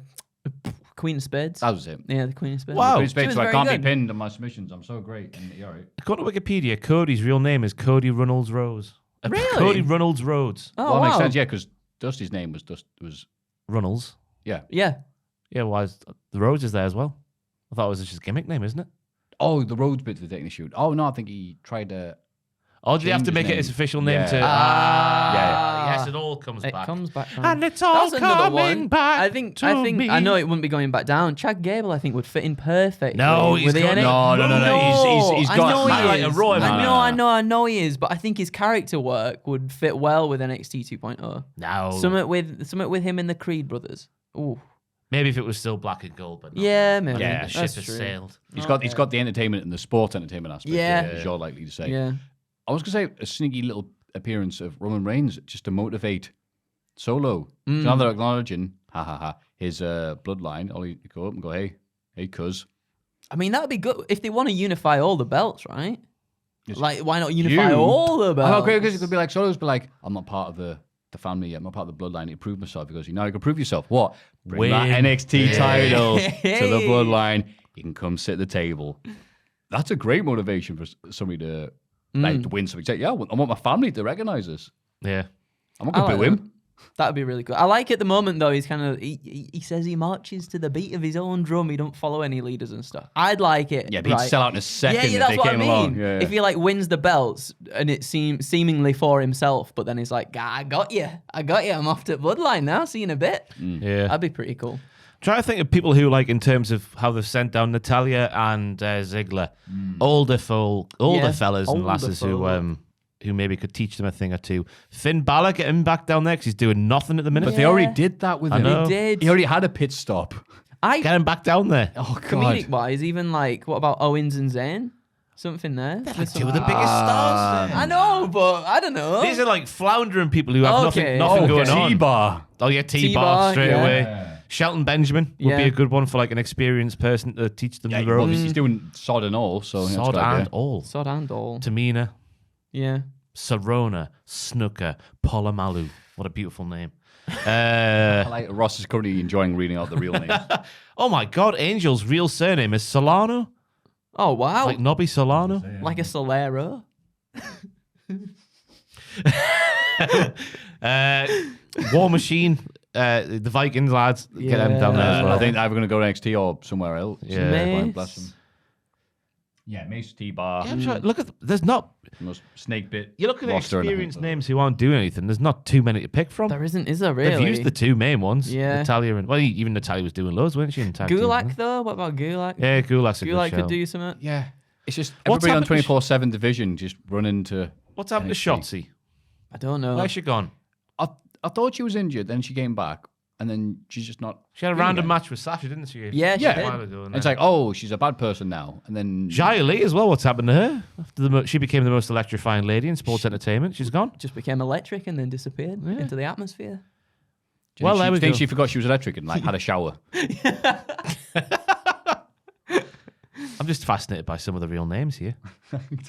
Queen of Spades. That was it. Yeah, the Queen of Spades. Wow. Queen of She Spades, was so I very can't good. be pinned on my submissions. I'm so great. And you're all right. According to Wikipedia, Cody's real name is Cody Runnels Rose. Really? Cody Runnels Rhodes. Oh, Well, that wow. makes sense, yeah, because Dusty's name was Runnels. yeah. Yeah. Yeah, why is the Rhodes is there as well? I thought it was just his gimmick name, isn't it? Oh, the Rhodes bit for taking the shoot. Oh, no, I think he tried to... Or did he have to Change make his it his name. official name Yeah. to... Yeah. Yes, it all comes It back. comes back. And it's That all was another coming one. back I think to me. I know it wouldn't be going back down. Chad Gable, I think, would fit in perfectly. No, he's with the got- NXT. no. He's I got know he highlight is. of Raw, man. I know he is. But I think his character work would fit well with NXT 2.0. No. Something with him and the Creed brothers. Ooh, Maybe if it was still black and gold, but not. yeah, maybe. Yeah, ship That's has true. sailed. He's got the entertainment and the sports entertainment aspect. Yeah. As you're likely to say. Yeah. I was going to say a sneaky little appearance of Roman Reigns just to motivate Solo. So now they're acknowledging, his bloodline. I'll go up and go, hey, cuz. I mean, that would be good if they want to unify all the belts, right? Just Like, why not unify you. all the belts? I'm okay because it could be like Solo's be like, I'm not part of the family yet. I'm not part of the bloodline. I need to prove myself. Because you know you can prove yourself. What? Bring Win. that NXT title to the Hey. bloodline. You can come sit at the table. That's a great motivation for somebody to like to win something. Say, yeah, I want my family to recognize us. Yeah. I'm not gonna I boo like him. That would be really good. I like at the moment though. He's kind of he says he marches to the beat of his own drum. He don't follow any leaders and stuff. I'd like it. Yeah, but he'd sell out in a second if that's they what came I mean. along. Yeah, yeah. If he like wins the belts and it seemingly for himself, but then he's like, I got you. I'm off to Bloodline now. See you in a bit. Yeah. That'd be pretty cool. Trying to think of people who, like, in terms of how they've sent down Natalya and Ziggler, older fellas and older lasses folk. who maybe could teach them a thing or two. Finn Balor, get him back down there because he's doing nothing at the minute. But they already did that with I him. know. He did. He already had a pit stop. Get him back down there. Oh god. Comedic wise, even like what about Owens and Zayn? Something there. There's Two of the biggest stars. I know, but I don't know. These are like floundering people who have Okay. nothing going on. T-bar. Oh yeah, T-bar T-bar, straight yeah. away. Shelton Benjamin would Yeah. be a good one for like an experienced person to teach them Yeah, the well, ropes. he's doing sod and all, so that's Sod a good idea. and all. Sod and all. Tamina, Yeah. Sarona, Snooker, Polomalu. What a beautiful name. I like Ross is currently enjoying reading out the real names. Oh my God, Angel's real surname is Solano. Oh wow. Like Nobby Solano. Like a Solero. War Machine, the Vikings lads, get them down there as I well. think either going to go to NXT or somewhere else. Yeah. Mace. Bless him. Yeah, Mace T-bar. Yeah, I'm trying, look at, there's not, Most snake bit. you look at the roster and I think experienced so. names who aren't doing anything, there's not too many to pick from. There isn't, is there really? They've used the two main ones. Yeah. Natalia and, well, even Natalia was doing loads, weren't she? In tag teams, Gulak huh? though? What about Gulak? Yeah, Gulak's a good Gulak shout. could do something. Yeah. It's just What's everybody on happened to 24/7 division just running to. What's happened to NXT. Shotzi? I don't know. Where's she gone? I thought she was injured, then she came back, and then she's just not. She had a doing random it. match with Sasha, didn't she? Yeah, she Yeah. A did. while ago, And it's like, oh, she's a bad person now, and then Xia Li as well. What's happened to her? After she became the most electrifying lady in sports entertainment, she's gone. Just became electric and then disappeared into the atmosphere. Do you Well, think there we she, think go. she forgot she was electric and like had a shower. I'm just fascinated by some of the real names here.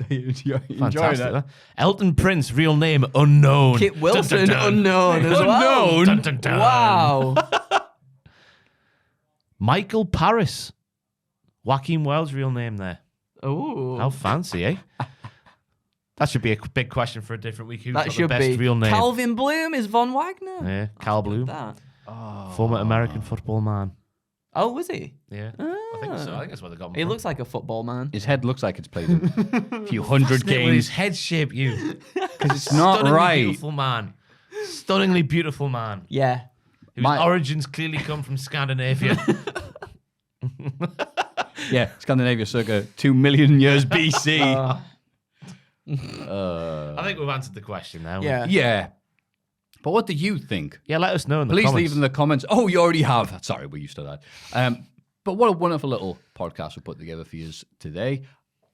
Enjoy Fantastic. that. Huh? Elton Prince, real name unknown. Kit Wilson, Dun, dun, dun. unknown as well. Unknown. Dun, dun, dun. Wow. Michael Paris. Joaquin Wilde's real name there. Oh, How fancy, eh? That should be a big question for a different week. Who's that got should the best be real name? Calvin Bloom is Von Wagner. Yeah, Cal Bloom. That. Former American football man. Oh, was he? Yeah. I think so. I think that's where they got him He from. looks like a football man. His head looks like it's played a few hundred Fascinating with his games. head shape, you. Because it's not Stunningly right. beautiful man. Stunningly beautiful man. Yeah. Whose origins clearly come from Scandinavia. Yeah, Scandinavia circa 2 million years BC. I think we've answered the question now. Yeah. Yeah. But what do you think? Yeah, let us know in the Please comments. leave in the comments. Oh, you already have. Sorry, we're used to that. But what a wonderful little podcast we put together for you today.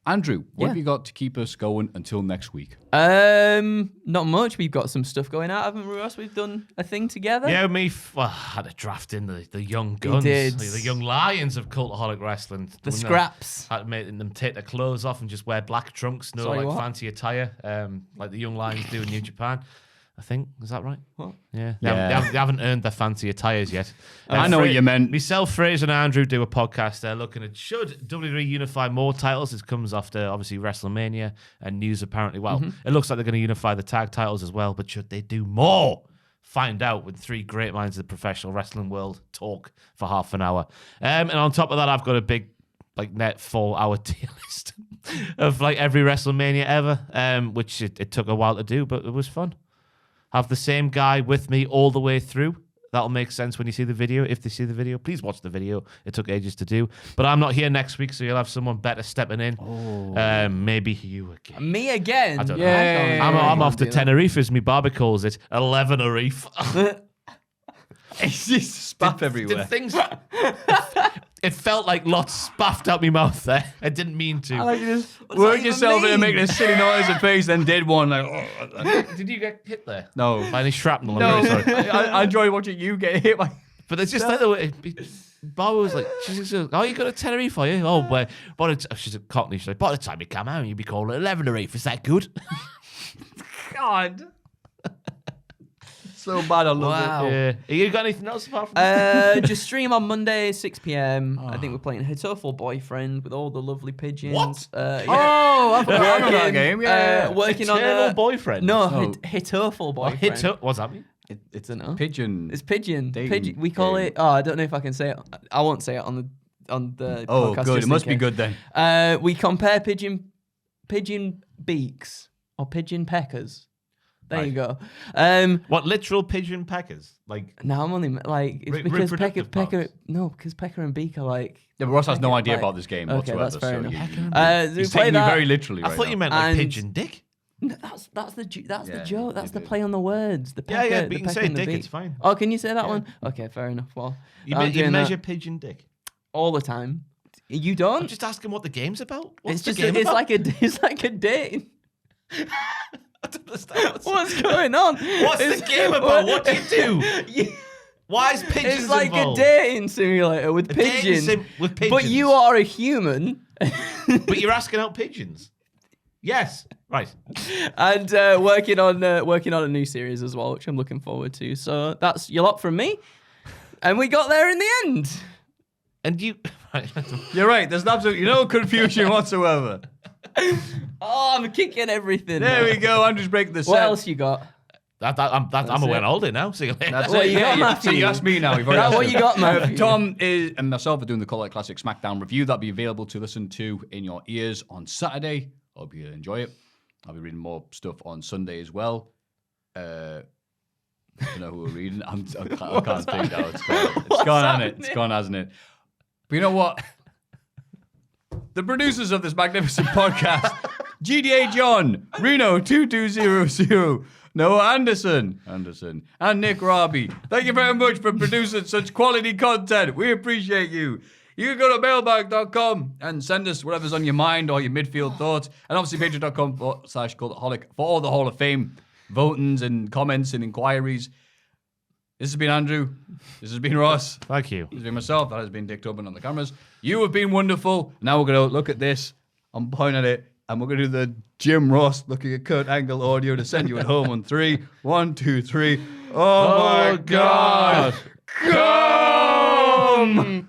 Andrew, what have you got to keep us going until next week? Not much. We've got some stuff going out, haven't we, Ross? We've done a thing together. Yeah, I had to draft in the young guns. did. The young lions of Cultaholic Wrestling. The scraps. Had to make them take their clothes off and just wear black trunks, no Tell you like what. fancy attire, like the young lions do in New Japan. I think. Is that right? What? Yeah. Yeah. They haven't earned their fancy attires yet. I know what you meant. Myself, Fraser, and Andrew do a podcast there looking at should WWE unify more titles. This comes after, obviously, Wrestlemania and news, apparently. Well, it looks like they're going to unify the tag titles as well, but should they do more? Find out when three great minds of the professional wrestling world talk for half an hour. And on top of that, I've got a big net 4-hour tier list of every WrestleMania ever, which it took a while to do, but it was fun. Have the same guy with me all the way through. That'll make sense when you see the video. If they see the video, please watch the video. It took ages to do. But I'm not here next week, so you'll have someone better stepping in. Maybe you again. Me again? I don't know. Yay. I'm off to Tenerife, as my barber calls it. 11 a reef. It's just spaff everywhere. Did things... It felt like lots spaffed out my mouth there. I didn't mean to. Like you just that worked even yourself into mean? making a silly noise and face, then did one. Did you get hit there? No. By any shrapnel? No, I'm really sorry. I enjoy watching you get hit by. But it's just like the way Barbara was like, she's like, oh, you got a Tenerife, are you? Oh, well, she's a Cockney. She's like, by the time you come out, you'll be called 11 or 8. Is that good? God. So bad, I love Wow. it. Yeah. You got anything else apart from Just stream on Monday, 6 p.m. I think we're playing Hitoful Boyfriend with all the lovely pigeons. What? Yeah. Oh, I forgot I know that game. Yeah. Working on Eternal a boyfriend? No, Oh. Hitoful Boyfriend. What's that mean? It's a no. Pigeon. It's pigeon. Dating Pigeon. We call game. it. Oh, I don't know if I can say it. I won't say it on the Oh, podcast. good. just It in must be case. good then. We compare pigeon beaks or pigeon peckers. There you go. What, literal pigeon peckers? Like, No, I'm only like it's Re- because reproductive pecker. parts. No, because pecker and beak are like. Yeah, but Ross has no idea like- about this game Okay, whatsoever. that's fair so enough. you- We he's play taking me that. very literally I right thought now. you meant like And- pigeon dick. No, that's the Yeah, joke. That's you the do. play on the words. The Yeah, pecker, yeah, the but you can pecker say and the dick, beak. it's fine. Oh, can you say that one? Okay, fair enough. Well, You, I'm you doing measure that pigeon dick. all the time. You I'm don't. just asking what the game's about. What's It's the just game it's about? like a date. I don't understand. What's going on? What's the game about? What do you do? Why is pigeons It's like involved? a dating simulator with dating pigeons. sim with But pigeons. you are a human. But you're asking out pigeons. Yes. Right. And working on a new series as well, which I'm looking forward to. So that's your lot from me. And we got there in the end. And you... You're right. There's absolutely no confusion whatsoever. Oh, I'm kicking everything. There we go. Andrew's breaking the set. What else you got? I'm away on holiday now. See you later. That's What it. you got, Yeah, Maffew? so you asked me now. You've already Now, asked what him. you got, Maffew? Tom and myself are doing the Cultaholic Classic SmackDown review. That'll be available to listen to in your ears on Saturday. Hope you enjoy it. I'll be reading more stuff on Sunday as well. I don't know who we're reading. I can't think now. It's gone, hasn't it? It's gone, hasn't it? But you know what? The producers of this magnificent podcast, GDA John, Reno 2200, Noah Anderson, and Nick Robbie. Thank you very much for producing such quality content. We appreciate you. You can go to mailbag.com and send us whatever's on your mind or your midfield thoughts. And obviously patreon.com/cultaholic for all the Hall of Fame votings and comments and inquiries. This has been Andrew. This has been Ross. Thank you. This has been myself. That has been Dick Tobin on the cameras. You have been wonderful. Now we're going to look at this. I'm pointing at it. And we're going to do the Jim Ross looking at Kurt Angle audio to send you at home on 3. 1, 2, 3. Oh my God. Come!